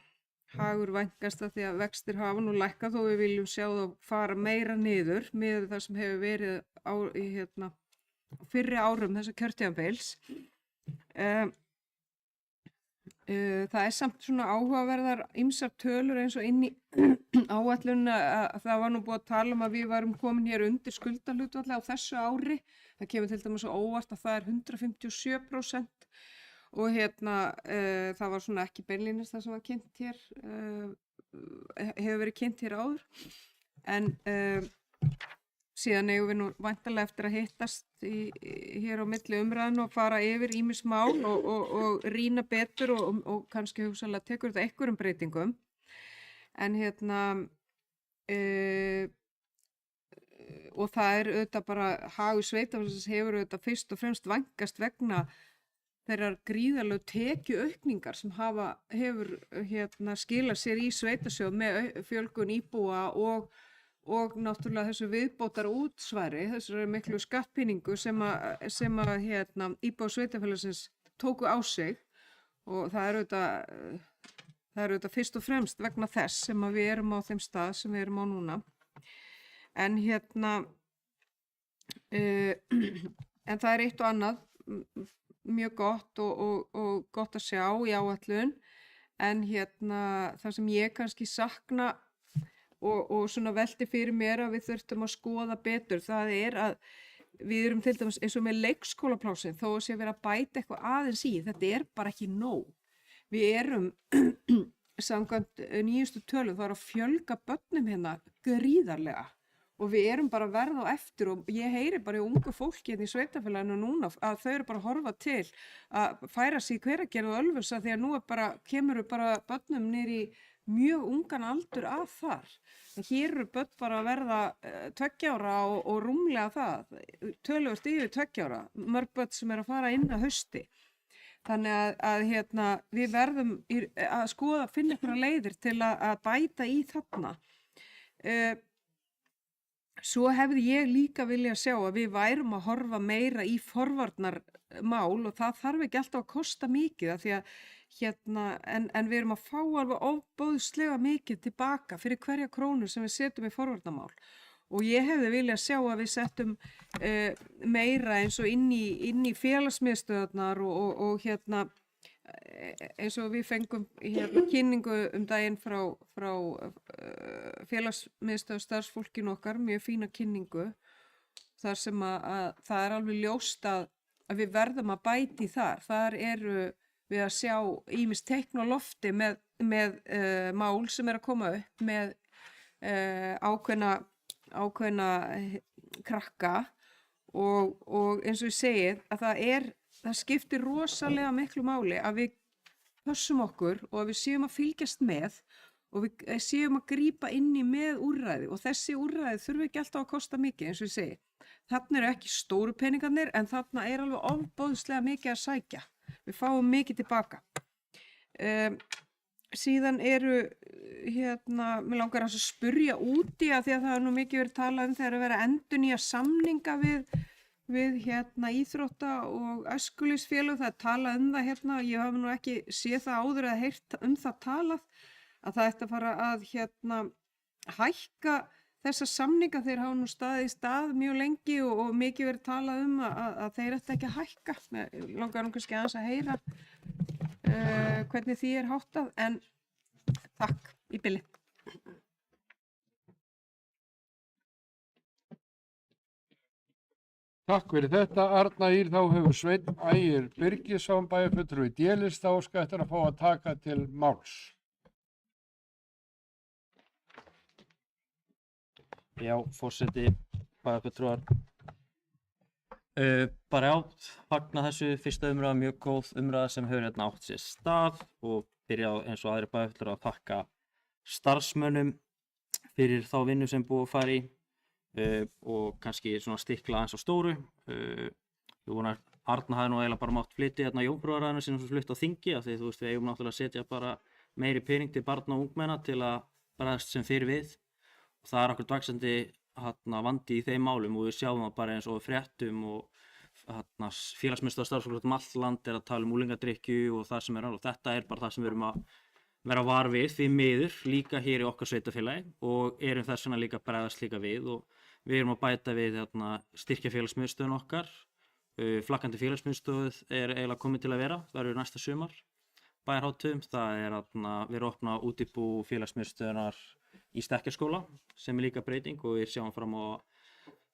hagur vænkast að því að vextir hafa nú lækkað þó við viljum sjá þá fara meira niður með það sem hefur verið á fyrri árum þessa kjörtímabils. Það samt svona áhugaverðar ýmsar tölur eins og inn í áætlun að það var nú búið að tala að við varum komin hér undir skuldahlutfalli á þessu ári. Það kemur til dæmis svo óvart að það 157% og það var svona ekki beinlínis það sem var kynnt hér, hefur verið kynnt hér áður. En síðan eigum við nú væntanlega eftir að hittast hér á milli umræðinu og fara yfir ýmis mál og rýna betur og kannski hugsanlega tekur þetta einhverjum breytingum. En og það auðvitað bara hagur sveitarfélagsins hefur auðvitað fyrst og fremst vænkast vegna þeirrar gríðarlegu tekjuaukningar sem hefur skilað sér í sveitarsjóð með fjölgun íbúa og náttúrulega þessu viðbótar útsvari, þessari miklu skattpíningu sem íbúar sveitafélagsins tóku á sig og það auðvitað fyrst og fremst vegna þess sem við erum á þeim stað sem við erum á núna. En en það eitt og annað mjög gott og gott að sjá í áætlun, en það sem ég kannski sakna og svona velti fyrir mér að við þurftum að skoða betur, það að við erum til dæmis eins og með leikskólaplásin, þó að sé verið að bæta eitthvað aðeins í, þetta bara ekki nóg. Við erum samkvæmt nýjustu tölum, það að fjölga börnum gríðarlega og við erum bara að verða á eftir og ég heyri bara í ungu fólki í sveitafélaginu núna að þau eru bara að horfa til að færa sig í Hveragerði og Ölfusa því að nú kemur bara börnum niður í mjög ungan aldur að þar. Hér eru börn bara að verða 2 ára og rúmlega það, töluvert yfir 2 ára, mörg börn sem að fara inn að hausti. Þannig að við verðum að skoða, finna einhverjar leiðir til að bæta í þarna. Svo hefði ég líka viljað sjá að við værum að horfa meira í forvarnarmál og það þarf ekki alltaf að kosta mikið af því að en við erum að fá alveg ofboðslega mikið tilbaka fyrir hverja krónu sem við setjum í forvarnarmál og ég hefði viljað sjá að við settum meira eins og inn í félagsmiðstöðarnar og eins og við fengum kynningu daginn frá félagsmiðstöð starfsfólkinu okkar, mjög fína kynningu þar sem að það alveg ljóst að við verðum að bæti þar. Þar eru við að sjá ýmis teikn á lofti með mál sem að koma upp með ákveðna krakka og eins og ég segið að það skiptir rosalega miklu máli að við pössum okkur og að við séum að fylgjast með og við séum að grípa inn í með úrræði og þessi úrræði þurfi ekki alltaf að kosta mikið eins og ég segi. Þarna eru ekki stóru peningarnir en þarna alveg ofboðslega mikið að sækja. Við fáum mikið tilbaka. Síðan mig langar að spyrja úti að því að það nú mikið verið talað þegar að vera endurnýja samninga við íþrótta og æskulýðsfélög, það talað það ég hafi nú ekki séð það áður eða heyrt það talað að það ætti að fara að hækka þessa samninga, þeir hafa nú staðið í stað mjög lengi og mikið verið talað að þeir ætti ekki að hækka. Mig langar kannski aðeins að heyra hvernig því háttað, en takk í bili. Takk fyrir þetta, Arna Ýr. Þá hefur Sveinn Ægir Birgisson, bæjarfulltrúi D-lista, óskað eftir að fá að taka til máls. Já, forseti, bæjarfulltrúar. Bara fagna þessu fyrsta umræða, mjög góð umræða sem hefur átt sér stað og byrja eins og aðri bæjarfulltrúar að þakka starfsmönnum fyrir þá vinnu sem búið að fara í. Og kannski svona stikla aðeins á stóru. Ég vona að Arna hafi nú eiginlega bara mátt flytja jómfrúðarræðina sinna sem flutt á þingi af því þú veist við eigum náttúrulega að setja bara meiri pening til barna og ungmenna til að bregðast sem fyrir við og það okkur dagsandi vandi í þeim málum og við sjáum það bara eins og við fréttum og félagsmiðstöðvar starfsfólk allt land að tala um unglingadrykkju og það sem og þetta bara það sem við erum að vera var við því miður líka hér í okkar sveitafélagi og erum þess vegna líka að bregðast líka við og við erum að bæta við styrkja félagsmiðstöðun okkar. Flakkandi félagsmiðstöð eiginlega komin til að vera, verður næsta sumar bæjarhátíðum. Það við erum að opna útibú félagsmiðstöðunar í Stekkjarskóla sem líka breyting og við sjáum fram á að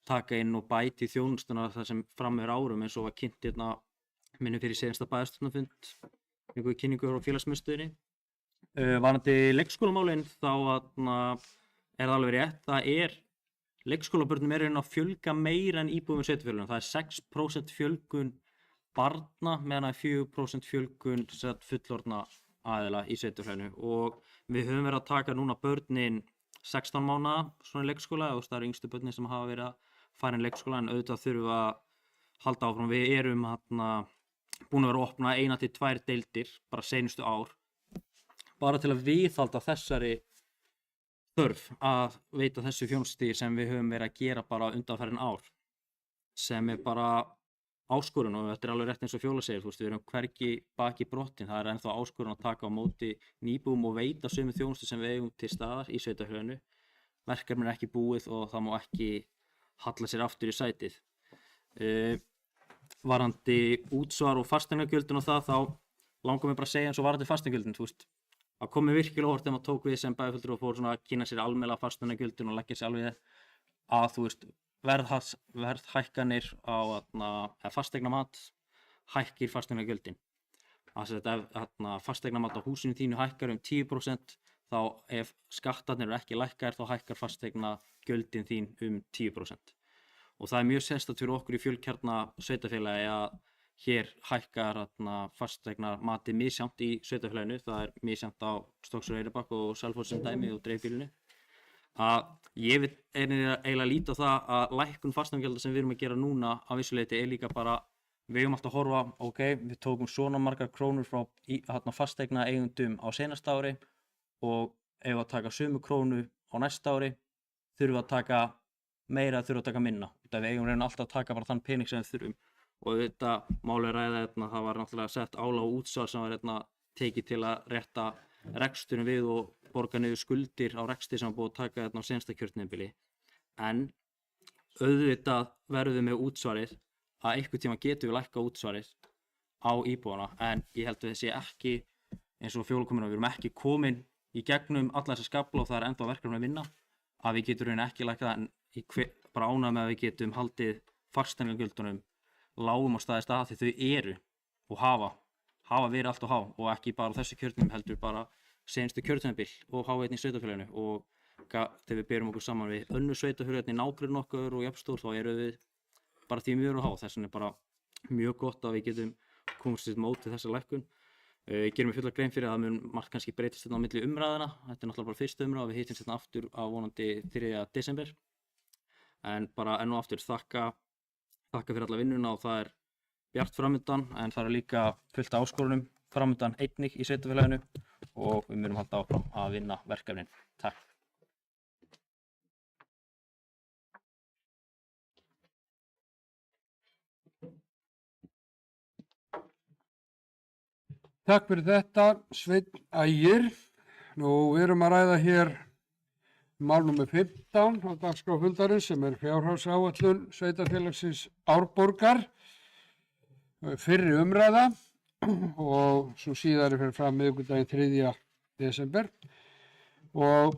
taka inn og bæti þjónustuna það sem fram árum eins og var kynnt minnum fyrir seinasta bæjarstjórnarfund einhverju kynningu á félagsmiðstöðinni. Varðandi leikskólamálin þá það alveg rétt, það leikskólabörnum að fjölga meira en íbúðum í sveitarfélögunum. Það 6% fjölgun barna meðan 4% fjölgun fullorðna aðila í sveitarfélaginu og við höfum verið að taka núna börnin 16 mánaða svona í leikskóla og það yngstu börnin sem hafa verið að fara í leikskóla en auðvitað þurfum við að halda áfram. Við erum búin að vera að opna 1 til 2 deildir bara seinustu ár bara til að viðhalda þessari þörf að veita þessu þjónustu sem við höfum verið að gera bara undanfarin ár sem bara áskorun og þetta alveg rétt eins og Fjóla segir, við erum hvergi baki brottin, það ennþá áskorun að taka á móti nýbúum og veita sömu þjónustu sem við eigum til staðar í sveitarfélaginu. Verkefnin ekki búið og það má ekki halla sér aftur í sætið. Varðandi útsvar og fasteignagjöldin og þá langar mér bara að segja eins og varðandi fasteignagjöldin, það kom mér virkilega óvart þegar maður tók við sem bæjarfulltrúi og fór að kynna sér almennilega fasteignagjöldin og leggja sér alveg að verðhækkanir á fasteignamat hækkir fasteignagjöldin. Ef fasteignamat á húsinu þínu hækkar 10% þá ef skattarnir eru ekki lækkaðir þá hækkar fasteignagjöldin þín 10%. Og það mjög sérstakt fyrir okkur í fjölkjarna sveitarfélagi að hér hækkar fasteignamatið misjafnt í sveitarfélaginu, það misjafnt á Stokkseyri, Eyrarbakka og Selfoss sem dæmi og dreifbýlinu. Ég vil eiginlega líta á það að lækkun fasteignagjalda sem við erum að gera núna á vissu leyti líka bara, við eigum alltaf að horfa, við tókum svona margar krónur frá fasteigna eigendum á seinasta ári og ef við að taka sömu krónu á næsta ári þurfum við að taka meira, þurfum við að taka minna. Við eigum alltaf að taka bara þann pening sem við þurfum. Og þetta máli ræða það var náttúrulega sett álag og útsvar sem var tekið til að rétta reksturinn við og borga niður skuldir á rekstri sem var búið að taka á seinasta kjörtímabili. En auðvitað verðum við með útsvarið að einhvern tíma getum við lækkað útsvarið á íbúana en ég held að þessi ekki eins og Fjóla komin á, við erum ekki komin í gegnum alla þessa skafla og það ennþá verkefni að vinna að við getum ekki lækkað en ég bara ánægð með að við getum haldið fasteignagjöldunum lágum á staðist að því þau eru og hafa verið allt og há og ekki bara þessu kjörtímum heldur bara seinustu kjörtímabil og há í sveitarfélaginu og þegar við berum okkur saman við önnur sveitarfélög í nágrunn okkar og jafnstór þá eru við bara því mjög há. Þess vegna bara mjög gott að við getum komast til móti þessa lækkun. Ég gerir mér fulla grein fyrir að það mun margt kannski breytist á milli umræðina. Þetta náttúrulega bara fyrsta umræða og við hittumst aftur á vonandi 3. desember. En bara enn og aftur þakka fyrir alla vinnuna og það bjart framundan en það líka fullt af áskorunum framundan einnig í sveitarfélaginu og við munum halda áfram að vinna verkefnin. Takk. Takk fyrir þetta, Sveinn Ægir. Við erum að ræða hér mál nr. 15 á dagskrá fundarins sem fjárhagsáætlun sveitarfélagsins Árborgar, fyrri umræða og svo síðari fyrir fram miðvikudaginn 3. desember. Og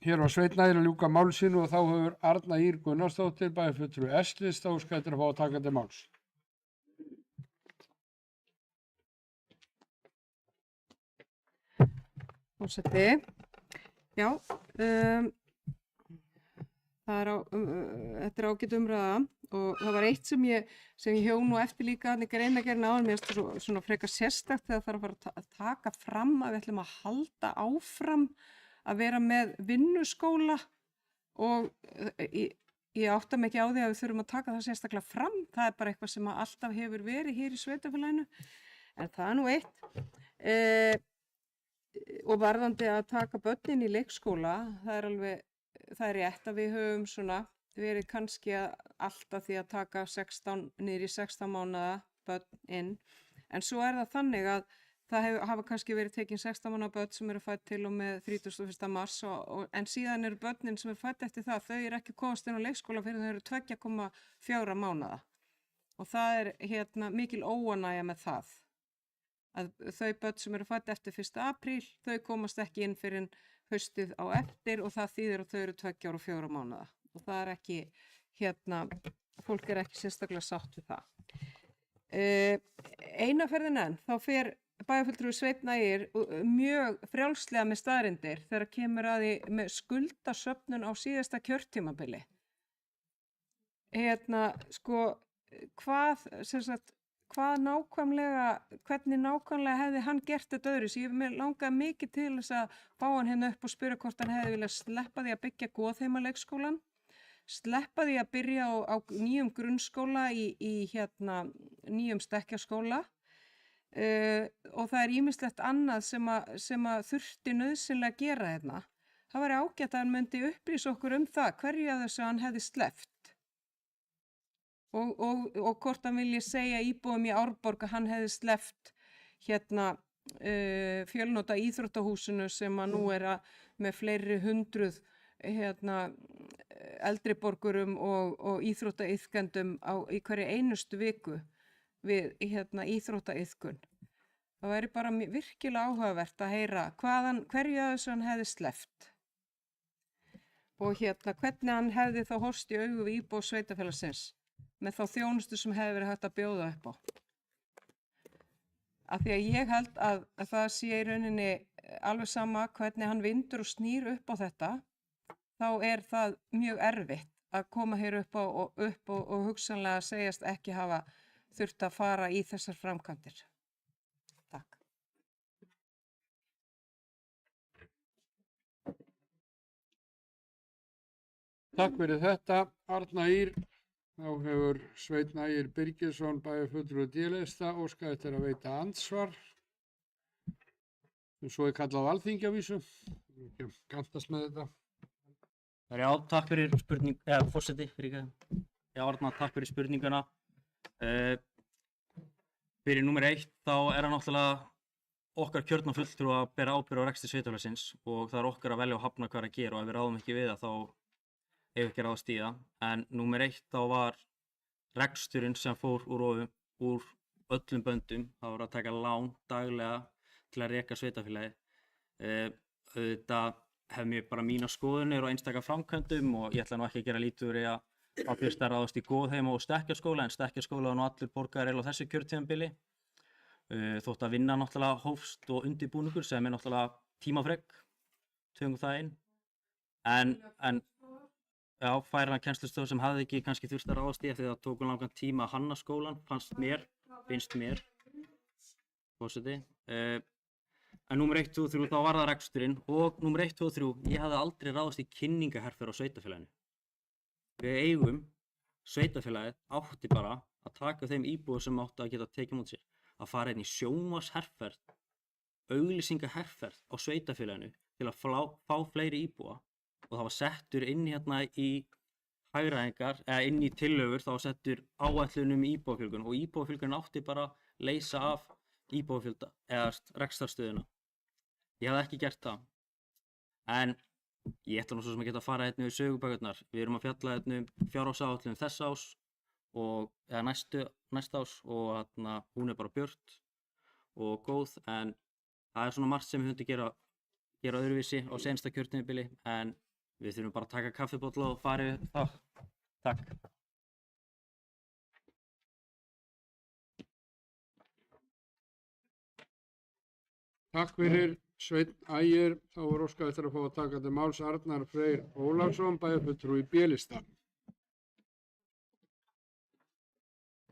hér var Sveinn Ægir að ljúka máli sínu og þá hefur Arna Ýr Gunnarsdóttir bæjarfulltrúi S-lista og skættir að fá að taka til máls. Forseti, já, þetta ágæt umræða og það var eitt sem ég hjó nú eftir líka í greinargerðinni áðan, mér finnst það svona frekar sérstakt þegar það þarf að fara að taka fram að við ætlum að halda áfram að vera með vinnuskóla og ég átta mig ekki á því að við þurfum að taka það sérstaklega fram, það er bara eitthvað sem alltaf hefur verið hér í sveitarfélaginu, en það er nú eitt. Og varðandi að taka börnin í leikskóla, það er rétt að við höfum svona verið kannski alltaf því að taka niður í 16 mánaða börn inn, en svo er það þannig að það hafa kannski verið tekin 16 mánaða börn sem eru fædd til og með 31. mars en síðan eru börnin sem eru fædd eftir það, þau eru ekki komast inn á leikskóla fyrir þau eru 2,4 mánaða og það er mikil óánægja með það að þau börn sem eru fædd eftir 1. apríl, þau komast ekki inn fyrir haustið á eftir og það þýðir að þau eru 2 ára og 4 mánaða og það er ekki, fólk er ekki sérstaklega sátt við það. Eina ferðin enn, þá fer bæjarfulltrúi Sveinn Ægir mjög frjálslega með staðreyndir þegar kemur að því með skuldasöfnun á síðasta kjörtímabili. Hvernig nákvæmlega hefði hann gert þetta öðru? Ég langaði mikið til þess að fá hann hérna upp og spyrja hvort hann hefði viljað sleppa því að byggja Goðheimaleikskólann, sleppa því að byrja á nýjum grunnskóla í nýjum stekkjarskóla og það er ýmislegt annað sem að þurfti nauðsynlega að gera hérna. Það væri ágætt að hann myndi upplýsa okkur það, hverju af þessu hann hefði sleppt. Og hvort hann vilji segja íbúum í Árborg að hann hefði sleppt fjölnota íþróttahúsinu sem að nú er með fleiri hundruð eldri borgurum og íþróttaiðkendum í hverju einustu viku við íþróttaiðkun. Það væri bara virkilega áhugavert að heyra hverju af þessu hann hefði sleppt og hvernig hann hefði þá horfst í augu við íbúa sveitarfélagsins með þá þjónustu sem hefði verið hægt að bjóða upp á. Af því að ég held að það sé í rauninni alveg sama hvernig hann vindur og snýr upp á þetta, þá er það mjög erfitt að koma hér upp og hugsanlega segjast ekki hafa þurft að fara í þessar framkvæmdir. Takk. Takk fyrir þetta, Arna Ýr. Þá hefur Sveinn Ægir Birgisson, bæjarfulltrúi D-lista, óskað eftir að veita andsvar. Svo er kallað á Alþingi á vísu. Ekki gantast með þetta. Já, takk fyrir forseti, Já, Arna, takk fyrir spurninguna. Fyrir númer 1, þá það náttúrulega okkar kjörna fulltrúi að bera ábyrgð á rekstri sveitarfélagsins og það okkar að velja og hafna hvað að gera og ef við ráðum ekki við það, þá ef ekki ráðast í það, en númer 1 þá var reksturinn sem fór úr öllum böndum, það var að taka lán daglega til að reka sveitafélagið. Auðvitað hef mér bara mína skoðunir og einstaka framkvæmdum og ég ætla nú ekki að gera lítið úr að fyrst að ráðast í Goðheima og stekkjarskóla, en stekkjarskóla var nú allir borgarar á þessu kjörtímabili. Þótt að vinna náttúrulega hófst og undirbúningur sem er náttúrulega tímafrek, tökum það inn, en já, færanlega kennslustof sem hafði ekki kannski þurft að ráðast í eftir það tóku langan tíma að hanna skólan, finnst mér, forseti. En númer 1, 2 og 3 þá var það reksturinn og númer 1, 2 og 3, ég hafði aldrei ráðast í kynningaherferð á sveitafélaginu. Við eigum, sveitafélagið átti bara að taka þeim íbúðum sem átti að geta tekið mót sér, að fara inn í sjónvarpsherferð, auglýsingaherferð á sveitafélaginu til að fá fleiri íbúa. Og það var settur inn í hagræðingar, eða inn í tillögur, það var settur áætlun íbúafjölgun og íbúafjölgun átti bara að leysa af íbúafjölda eða rekstrarstöðuna. Ég hafði ekki gert það. En ég ætla nú svo sem að geta að fara við sögubækurnar. Við erum að fjalla fjárhagsáætlun þess árs eða næsta árs og hún er bara björt og góð, en það er svona margt sem við höfum að gera öðruvísi á seinasta kjörtímabili, en við þurfum bara að taka kaffibolla og fara við það. Takk. Takk fyrir Sveinn Ægir. Þá var óskað eftir að fá að taka til máls Arnar Freyr Ólafsson, bæjarfulltrúi B-lista.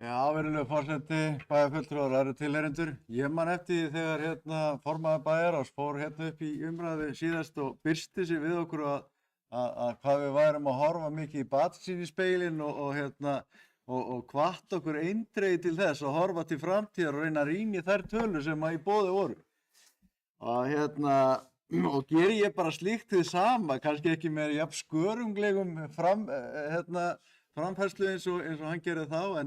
Já, virðulegur forseti, bæjarfulltrúar eru tilheyrendur. Ég man eftir því þegar formaður bæjarráðs fór upp í umræðu síðast og birti sig við okkur að hvað við værum að horfa mikið í batsýnisspegilinn og hvatt okkur eindregið til þess að horfa til framtíðar og reyna að rýna í þær tölur sem í boði voru. Og geri ég bara slíkt hið sama, kannski ekki með jafn skörunglegum framfærslu eins og hann gerir þá,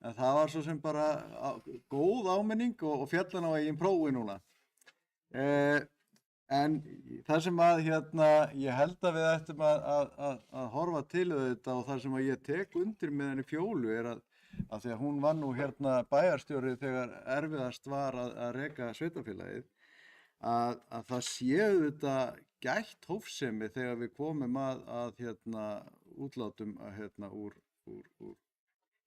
en það var svo sem bara góð áminning og fjallan á eigin prófi núna. En það sem að ég held að við ættum að horfa til þetta og það sem að ég tek undir með henni Fjólu er að því að hún var nú bæjarstjóri þegar erfiðast var að reka sveitarfélagið, að það séu þetta gætt hófsemi þegar við komum að útlátum úr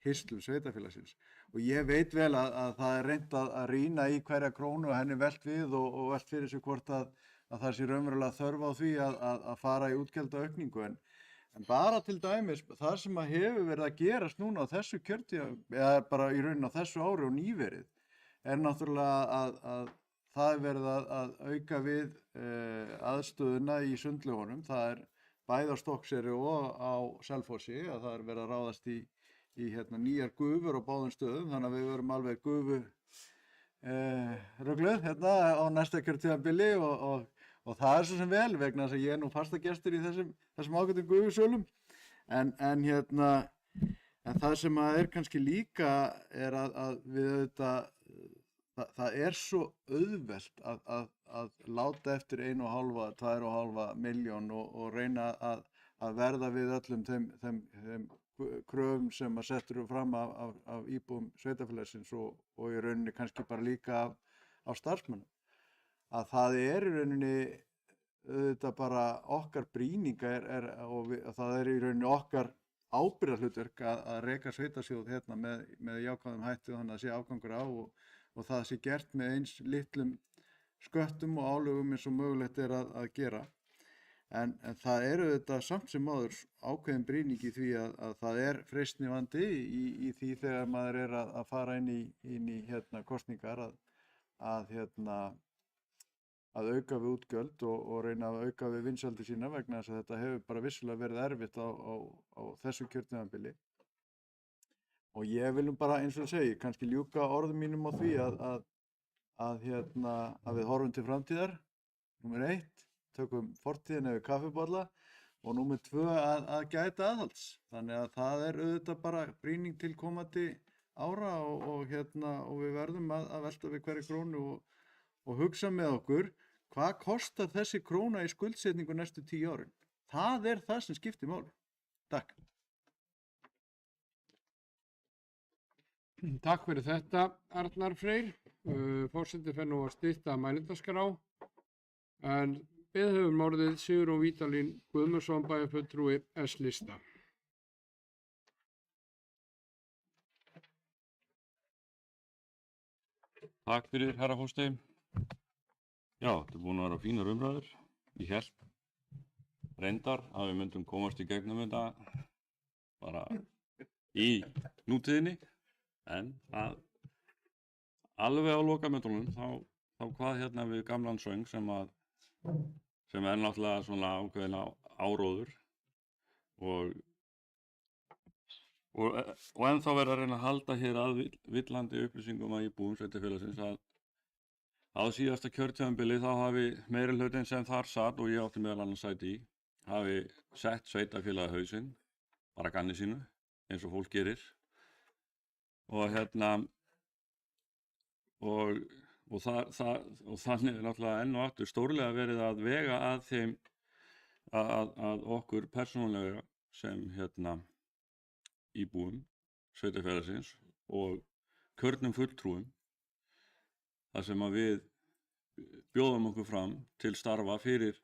hirslum sveitarfélagsins. Og ég veit vel að það er reynt að rýna í hverja krónu og henni velt við og velt fyrir sig hvort að það sé raunverulega þörf á því að fara í útgjaldaaukningu. En bara til dæmis, það sem að hefur verið að gerast núna á þessu kjörtímabili, eða bara í rauninni á þessu ári og nýverið, er náttúrulega að það er verið að auka við aðstöðuna í sundlaugunum. Það er bæði á Stokkseyri og á Selfossi, að það er verið að ráðast í nýjar gufur á báðum stöðum, þannig að við verum alveg gufurugluð á næsta kjörtímabili og það er svo sem vel vegna þess að ég er nú fastagestur í þessum ágætum gufusölum. En það sem er kannski líka er að við auðvitað, það er svo auðvelt að láta eftir 1,5, 2,5 milljón og reyna að verða við öllum þeim kröfum sem að settur fram af íbúum sveitarfélagsins og í rauninni kannski bara líka af starfsmönnum. Að það er í rauninni auðvitað bara okkar brýning og það er í rauninni okkar ábyrgðarhlutverk að reka sveitarsjóð með jákvæðum hætti og þannig að sé afgangur á og það sé gert með eins litlum sköttum og álögum eins og mögulegt er að gera. En það eru þetta samt sem áður ákveðin brýning í því að það er freistnivandi í því þegar maður er að fara inn í kosningar að auka við útgjöld og reyna að auka við vinsældir sína vegna þess að þetta hefur bara vissulega verið erfitt á þessu kjörtímabili. Og ég vil bara eins og segi, kannski ljúka orðum mínum á því að við horfum til framtíðar, númer 1. Tökum fortíðina yfir kaffibolla og númer 2 að gæta aðhalds. Þannig að það er auðvitað bara brýning til komandi ára og við verðum að velta við hverju krónu og hugsa með okkur hvað kostar þessi króna í skuldsetningu næstu 10 árin. Það er það sem skiptir máli. Takk. Takk fyrir þetta, Arnar Freyr. Forseti fer nú að stytta mælendaskrá. En við höfum orðið Sigurjón Vídalín Guðmundsson, bæjarfulltrúi S-lista. Takk fyrir, herra Fórsti. Já, þetta er búin að vera fínar umræður. Ég hélt reyndar að við myndum komast í gegnum þetta bara í nútíðinni, en alveg á lokamöndunum þá hvað við gamlan söng sem er náttúrulega svona ákveðin áróður og ennþá verið að reyna að halda hér að villandi upplýsingum að íbúum sveitarfélagsins að á síðasta kjörtímabili þá hafi meirihlutinn sem þar satt og ég átti meðal annars sæti í hafi sett sveitarfélagið hausinn bara að gamni sínu eins og fólk gerir og þannig er náttúrulega enn og aftur stórlega verið að vega að þeim að okkur persónulega sem íbúum sveitarfélagsins og kjörnum fulltrúum þar sem að við bjóðum okkur fram til starfa fyrir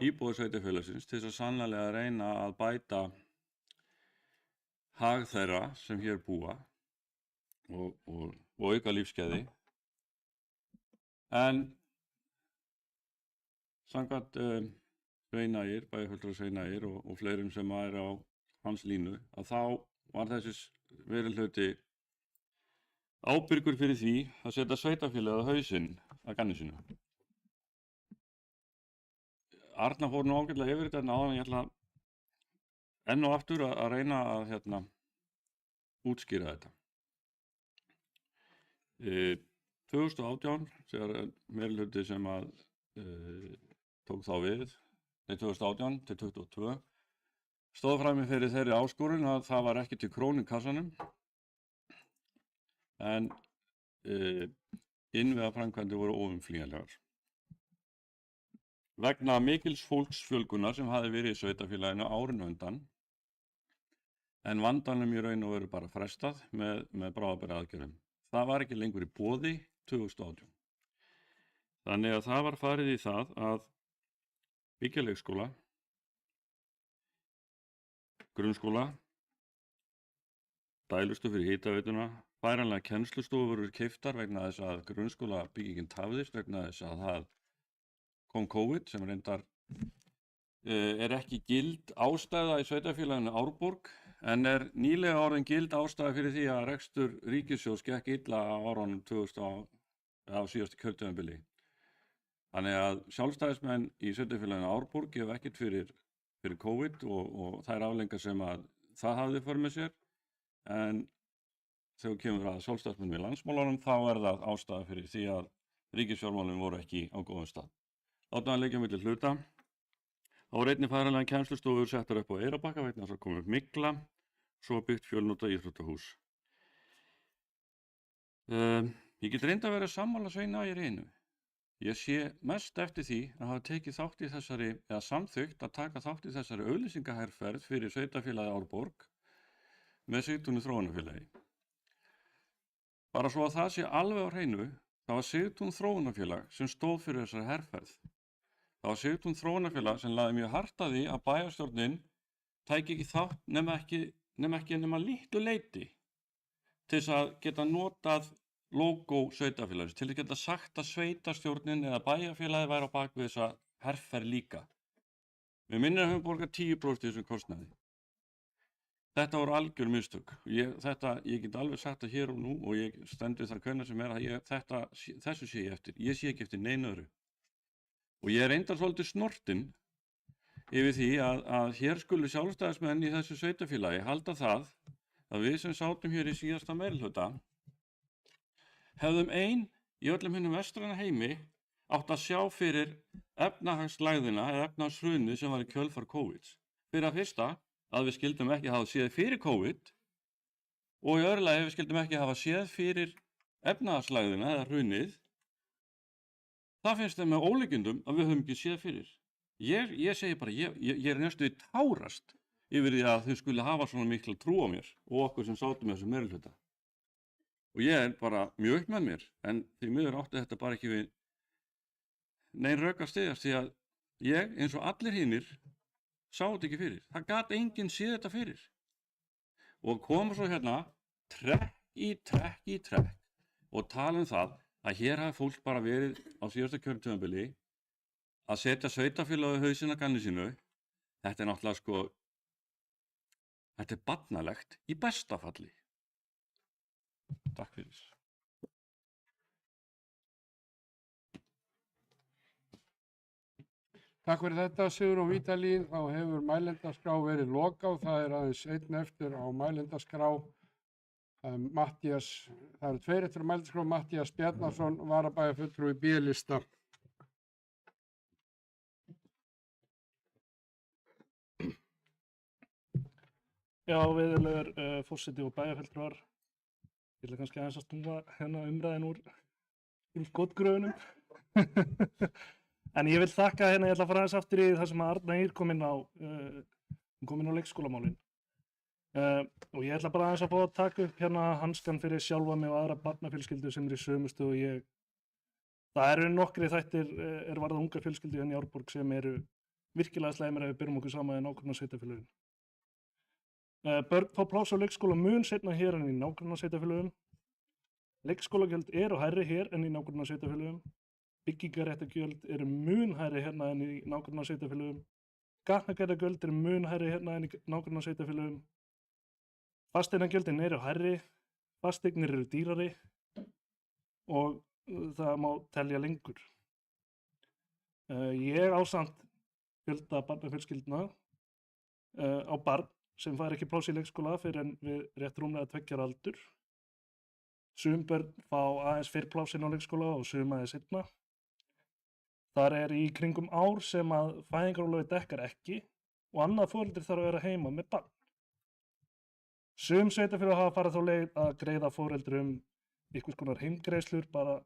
íbúa sveitarfélagsins til þess að sannarlega reyna að bæta hag þeirra sem hér búa og auka lífsgæði. En samkvæmt Sveinægir, bæjarfulltrúa Sveinægir og fleirum sem er á hans línu, að þá var þessi meirihluti ábyrgur fyrir því að setja sveitarfélagið á hausinn að gamni sínu. Arnar fór nú ágætlega yfir þetta áðan, ég ætla enn og aftur að reyna að útskýra þetta. 2018, þegar meirihluti sem tók þá við, 2018 til 2022, stóð frammi fyrir þeirri áskorun að það var ekki til krónu í kassanum en innviðaframkvæmdir voru óumflýjanlegar. Vegna mikils fólksfjölgunar sem hafði verið í sveitarfélaginu árinu undan, en vandanum í raun og veru bara frestað með bráðabirgðaaðgerðum. Það var ekki lengur í boði 2018. Þannig að það var farið í það að byggja leikskóla, grunnskóla, dælustu fyrir hitaveituna, færanlega kennslustofur voru keyptar vegna þess að grunnskólabyggingin tafðist vegna þess að það kom COVID sem reyndar er ekki gild ástæða í sveitarfélaginu Árborg en er nýlega orðin gild ástæða fyrir því að rekstur ríkissjóðs gekk illa á árunum 2000 á síðasta kjörtímabili. Þannig að sjálfstæðismenn í sveitarfélaginu Árborg gefa ekkert fyrir COVID og þær afleiðingar sem að það hafði för með sér, en þegar kemur að sjálfstæðismenn við landsmálunum þá er það ástæða fyrir því að ríkisfjármálin voru ekki á góðum stað. Látum að leggja milli hluta. Þá voru einnig færanlega kennslustofur settar upp á Eyrarbakka vegna þess að kom upp mygla, svo byggt fjölnota íþróttahús. Ég get reynd að vera sammála Sveini Ægir í einu. Ég sé mest eftir því að hafa tekið þátt í þessari, eða samþykkt að taka þátt í þessari auglýsingaherferð fyrir sveitarfélagið Árborg með Sigtúni þróunarfélagi. Bara svo að það sé alveg á hreinu, það var Sigtún þróunarfélag sem stóð fyrir þessari herferð. Það var Sigtún þróunarfélag sem lagði mjög hart að því að bæjarstjórnin tæki ekki þátt nema litlu leyti til þess að geta notað logo sveitarfélags, til að geta sagt að sveitarstjórnin eða bæjarfélagi væri á bak við þessa herferð líka. Við minnum að höfum borgað 10% í þessum kostnaði. Þetta voru algjör mistök. Ég get alveg sagt það hér og nú og ég stend við það hvenær sem er að þessu sé ég eftir. Ég sé ekki eftir neinu öðru. Og ég er reyndar svolítið snortinn yfir því að hér skulu sjálfstæðismenn í þessu sveitarfélagi halda það að við sem sátum hér í síðasta meirihluta hefðum í öllum hinnum vestræna heimi átt að sjá fyrir efnahagslægðina eða efnahagshrunið sem var í kjölfar COVID. Fyrir að fyrsta að við skildum ekki hafa séð fyrir COVID og í öðru lagi við skildum ekki hafa séð fyrir efnahagslægðina eða hrunið. Það finnst þeim með ólíkindum að við höfum ekki séð fyrir. Ég segi bara, ég er næstu tárast yfir því að þau skuli hafa svona mikla trú á mér og okkur sem sátum í þessu meirihluta. Og ég er bara mjög upp með mér, en því miður átti þetta bara ekki við nein rök að styðjast því að ég, eins og allir hinnir, sá þetta ekki fyrir. Það gat enginn séð þetta fyrir. Og koma svo hérna, trekk í trekk og tala það að hér hafi fólk bara verið á síðasta kjörtímabili að setja sveitarfélagið hausinn að ganni sínu. Þetta er náttúrulega þetta er barnalegt í besta falli. Takk fyrir. Takk fyrir þetta Sigrún Vídalín. Þá hefur mælendaskrá verið lokað. Það er aðeins einn eftir á mælendaskrá. Það eru tveir eftir á mælendaskrá. Matthías Bjarnason, varabæjarfulltrúi B-lista. Já, virðulegur forseti og bæjarfulltrúar. Ég ætla kannski aðeins að snúa hérna umræðin úr skotgröfunum. En ég vil þakka hérna, ég ætla að fara aðeins aftur í það sem að Arna Ýr kom inn á leikskólamálin. Og ég ætla bara aðeins að fá að taka upp hérna hanskan fyrir sjálfa mig og aðra barnafjölskyldu sem í sömu stöðu og ég. Það eru nokkrir þættir varða unga fjölskyldu hérna í Árborg sem eru virkilega slæmir ef við byrjum okkur saman í nágrannasveitarfélögum. Börn fá pláss á leikskóla mun seinna hér en í nágrannasveitarfélögum. Leikskólagjöld eru hærri hér en í nágrannasveitarfélögum. Byggingaréttargjöld eru mun hærri hérna en í nágrannasveitarfélögum. Gatnagerðargjöld eru mun hærri hérna en í nágrannasveitarfélögum. Fasteignagjöldin eru hærri, fasteignir eru dýrari og það má telja lengur. Ég ásamt fjölda barnafjölskyldna á barn sem fær ekki pláss í leikskóla fyrir en við rétt rúmlega 2 ára aldur. Sum börn fá aðeins fyrr pláss inn á leikskóla og sum aðeins seinna. Þar er í kringum ár sem að fæðingarorlofið dekkar ekki og annað foreldri þarf að vera heima með barn. Sum sveitarfélög hafa farið þá leið að greiða foreldrum einhvers konar heimgreiðslur, bara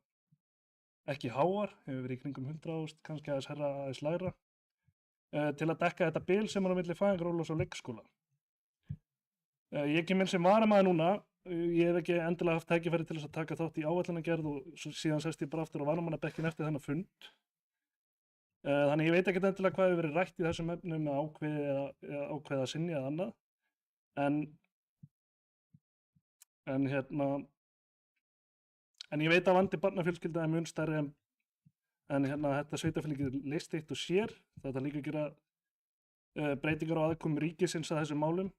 ekki háar, hefur verið í kringum 100.000, kannski aðeins herra, aðeins lægra, til að dekka þetta bil sem er á milli fæðingarorlofs og leikskóla. Ég kem inn sem varamaður núna, ég hef ekki endilega haft tækifæri til þess að taka þátt í áætlanagerð og síðan sest ég bara aftur á varamannabekkin eftir þennan fund. Þannig ég veit ekki endilega hvað hefur verið rætt í þessum efnum með ákveða að synja eða annað. En ég veit að vandi barnafjölskylda er mun stærri en þetta sveitarfélag getur leyst eitt og sér. Þetta líka að gera breytingar á aðkomu ríkisins að þessum málum.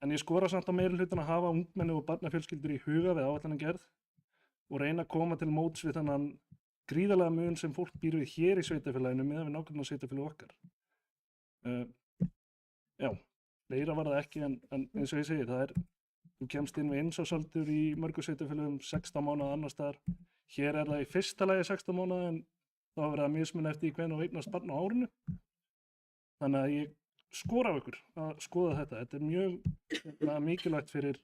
En ég skora samt á meirihlutann að hafa ungmenni og barnafjölskyldur í huga við áætlanagerð og reyna að koma til móts við þennan gríðarlega mun sem fólk býr við hér í sveitarfélaginu miðað við nágrannasveitarfélög okkar. Já, fleira var það ekki en eins og ég segi, þú kemst inn við einsásaldur í mörgum sveitarfélögum 16 mánaða annars staðar. Hér er það í fyrsta lagi 16 mánaða en þá verður það mismunað eftir því hvenær eignast barn á árinu. Þannig að ég skora á ykkur að skoða þetta. Þetta er mjög mikilvægt fyrir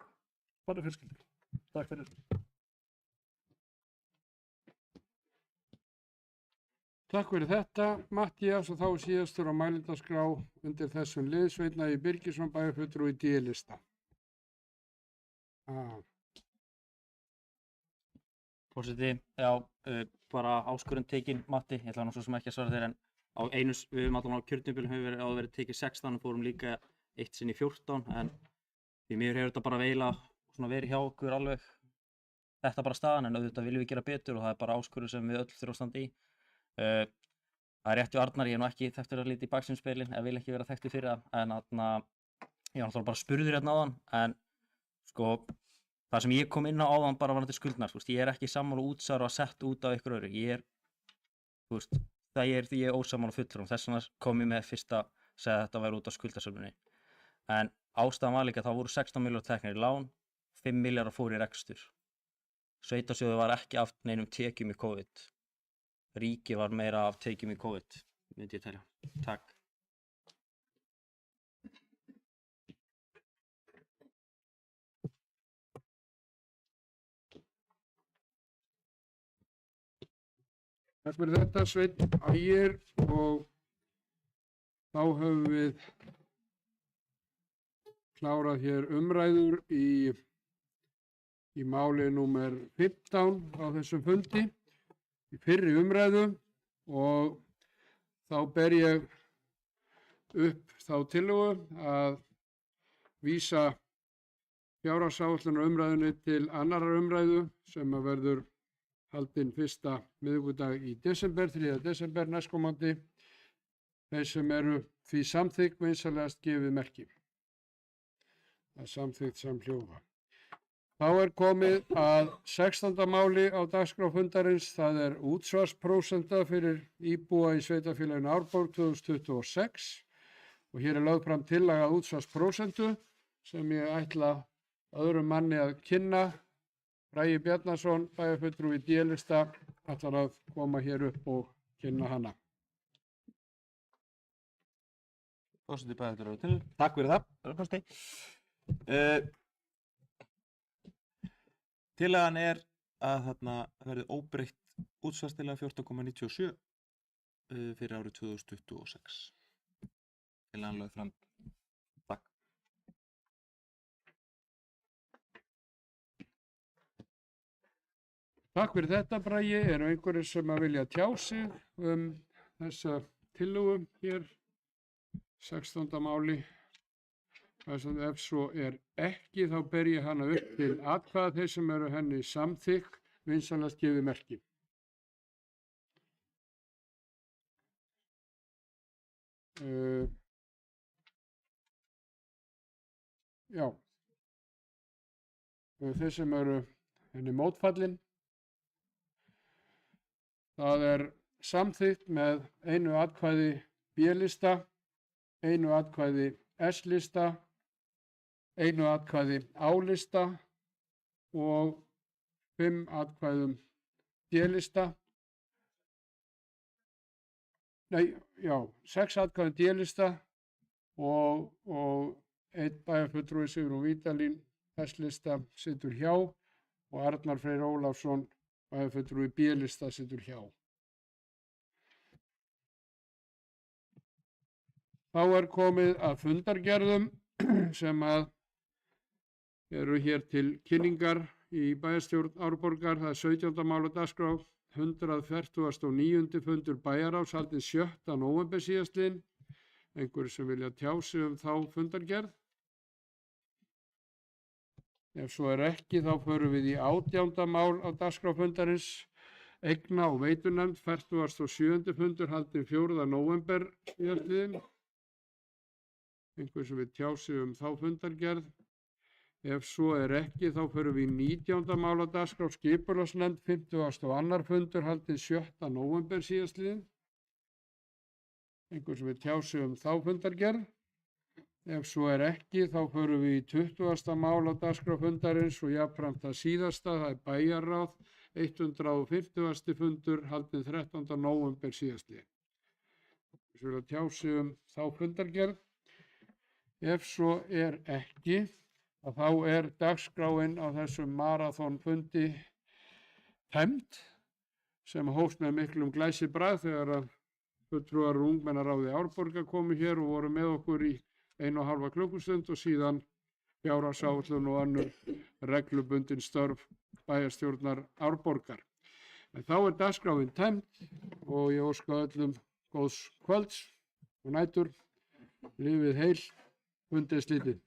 barnafjölskyldur. Takk fyrir. Takk fyrir þetta, Matthías, og þá síðastur á mælendaskrá undir þessum lið Sveinn Ægir Birgisson, bæjarfulltrúi í D-lista. Forseti, já, bara áskorun tekin, Matti, ég ætla nú svo sem ekki að svara þér, en við höfum allan á kjörtímabilinu hefur verið tekið 16 og fórum líka eitt sinn í 14, en því miður hefur þetta bara veila verið hjá okkur alveg þetta bara staðan, en auðvitað viljum við gera betur og það er bara áskorun sem við öll þurfum að standa í. Það er rétt hjá Arnar, ég er nú ekki þekktur að líta í baksýnisspegilinn, ég vil ekki vera þekktur fyrir það, en ég var náttúrulega bara spurður hérna áðan, en sko, það sem ég kom inn á áðan bara varðandi skuldnar, ég er ekki sammála útsára að setja út á ykkur öðru, það er því ég er ósammála fulltrúum, þess vegna kom ég með fyrst að segja að þetta væri út á skuldasöfnunni. En ástæðan var líka að það voru 16 milljarðar teknir í lán, 5 milljarðar fóru í rekstur. Sveitarsjóður var ekki af neinum tekjum í COVID. Ríkið var meira af tekjum í COVID, myndi ég telja. Takk. Takk fyrir þetta, Sveinn Ægir, og þá höfum við klárað hér umræður í máli númer 15 á þessum fundi, í fyrri umræðu, og þá ber ég upp þá tillögu að vísa fjárhagsáætlunar umræðunni til annarrar umræðu sem að verður haldinn fyrsta miðvikudag í desember, 3. desember næstkomandi. Þeir sem eru því samþykkt vinsamlegast gefið merki. Það er samþykkt samhljóða. Þá er komið að 16. máli á dagskrá fundarins. Það er útsvarsprósenta fyrir íbúa í sveitarfélaginu Árborg 2026 og hér er lögð fram tillaga útsvarsprósentu sem ég ætla öðrum manni að kynna. Bragi Bjarnason, bæjarfulltrúi í D-lista, ætlar að koma hér upp og kynna hana. Forseti bæjarfulltrúi til. Takk fyrir það. Tillagan er að þarna verði óbreytt útsvarstillaga 14,97 fyrir árið 2026. Tillagan lögð fram. Takk. Takk fyrir þetta, Bragi. Eru einhverjir sem að vilja tjá sig þessa tillögu hér, 16. máli? Ef svo er ekki, þá ber ég hana upp til atkvæða. Þeir sem eru henni samþykk, vinsamlegast gefið merki. Já. Þeir sem eru henni mótfallin, það er samþykkt með einu atkvæði B-lista, einu atkvæði S-lista, einu atkvæði A-lista og 5 atkvæðum D-lista. Nei, já, 6 atkvæðum D-lista og 1 bæjarfulltrúi Sigrún Vídalín S-lista situr hjá og Arnar Freyr Ólafsson, bæjarfulltrúi B-lista, situr hjá. Þá er komið að fundargerðum sem að eru hér til kynningar í bæjarstjórn Árborgar. Það er 17. mál á dagskrá, 149. fundur bæjarráðs haldinn 7. nóvember síðastliðinn. Einhverjir sem vilja tjá sig þá fundargerð? Ef svo er ekki, þá förum við í 18. mál á dagskrá fundarins. Eigna- og veitunefnd, 47. fundur haldinn 4. nóvember síðastliðinn. Einhverjir sem vil tjá sig þá fundargerð? Ef svo er ekki, þá förum við í 19. mál á dagskrá, skipulagsnefnd, 52. fundur haldinn 7. nóvember síðastliðinn. Einhver sem vil tjá sig þá fundargerð? Ef svo er ekki, þá förum við í 20. mál á dagskrá fundarins og jafnframt það síðasta, það er bæjarráð, 150. fundur haldinn 13. nóvember síðastliðinn. Einhver sem vil tjá sig þá fundargerð? Ef svo er ekki, að þá er dagskráin á þessum maraþonfundi tæmd sem hófst með miklum glæsibrag þegar að fulltrúar úr ungmennaráði Árborgar komu hér og voru með okkur í 1,5 klukkustund og síðan fjárhagsáætlun og önnur reglubundin störf bæjarstjórnar Árborgar. En þá er dagskráin tæmd og ég óska öllum góðs kvölds og nætur. Lifið heil, fundið slitið.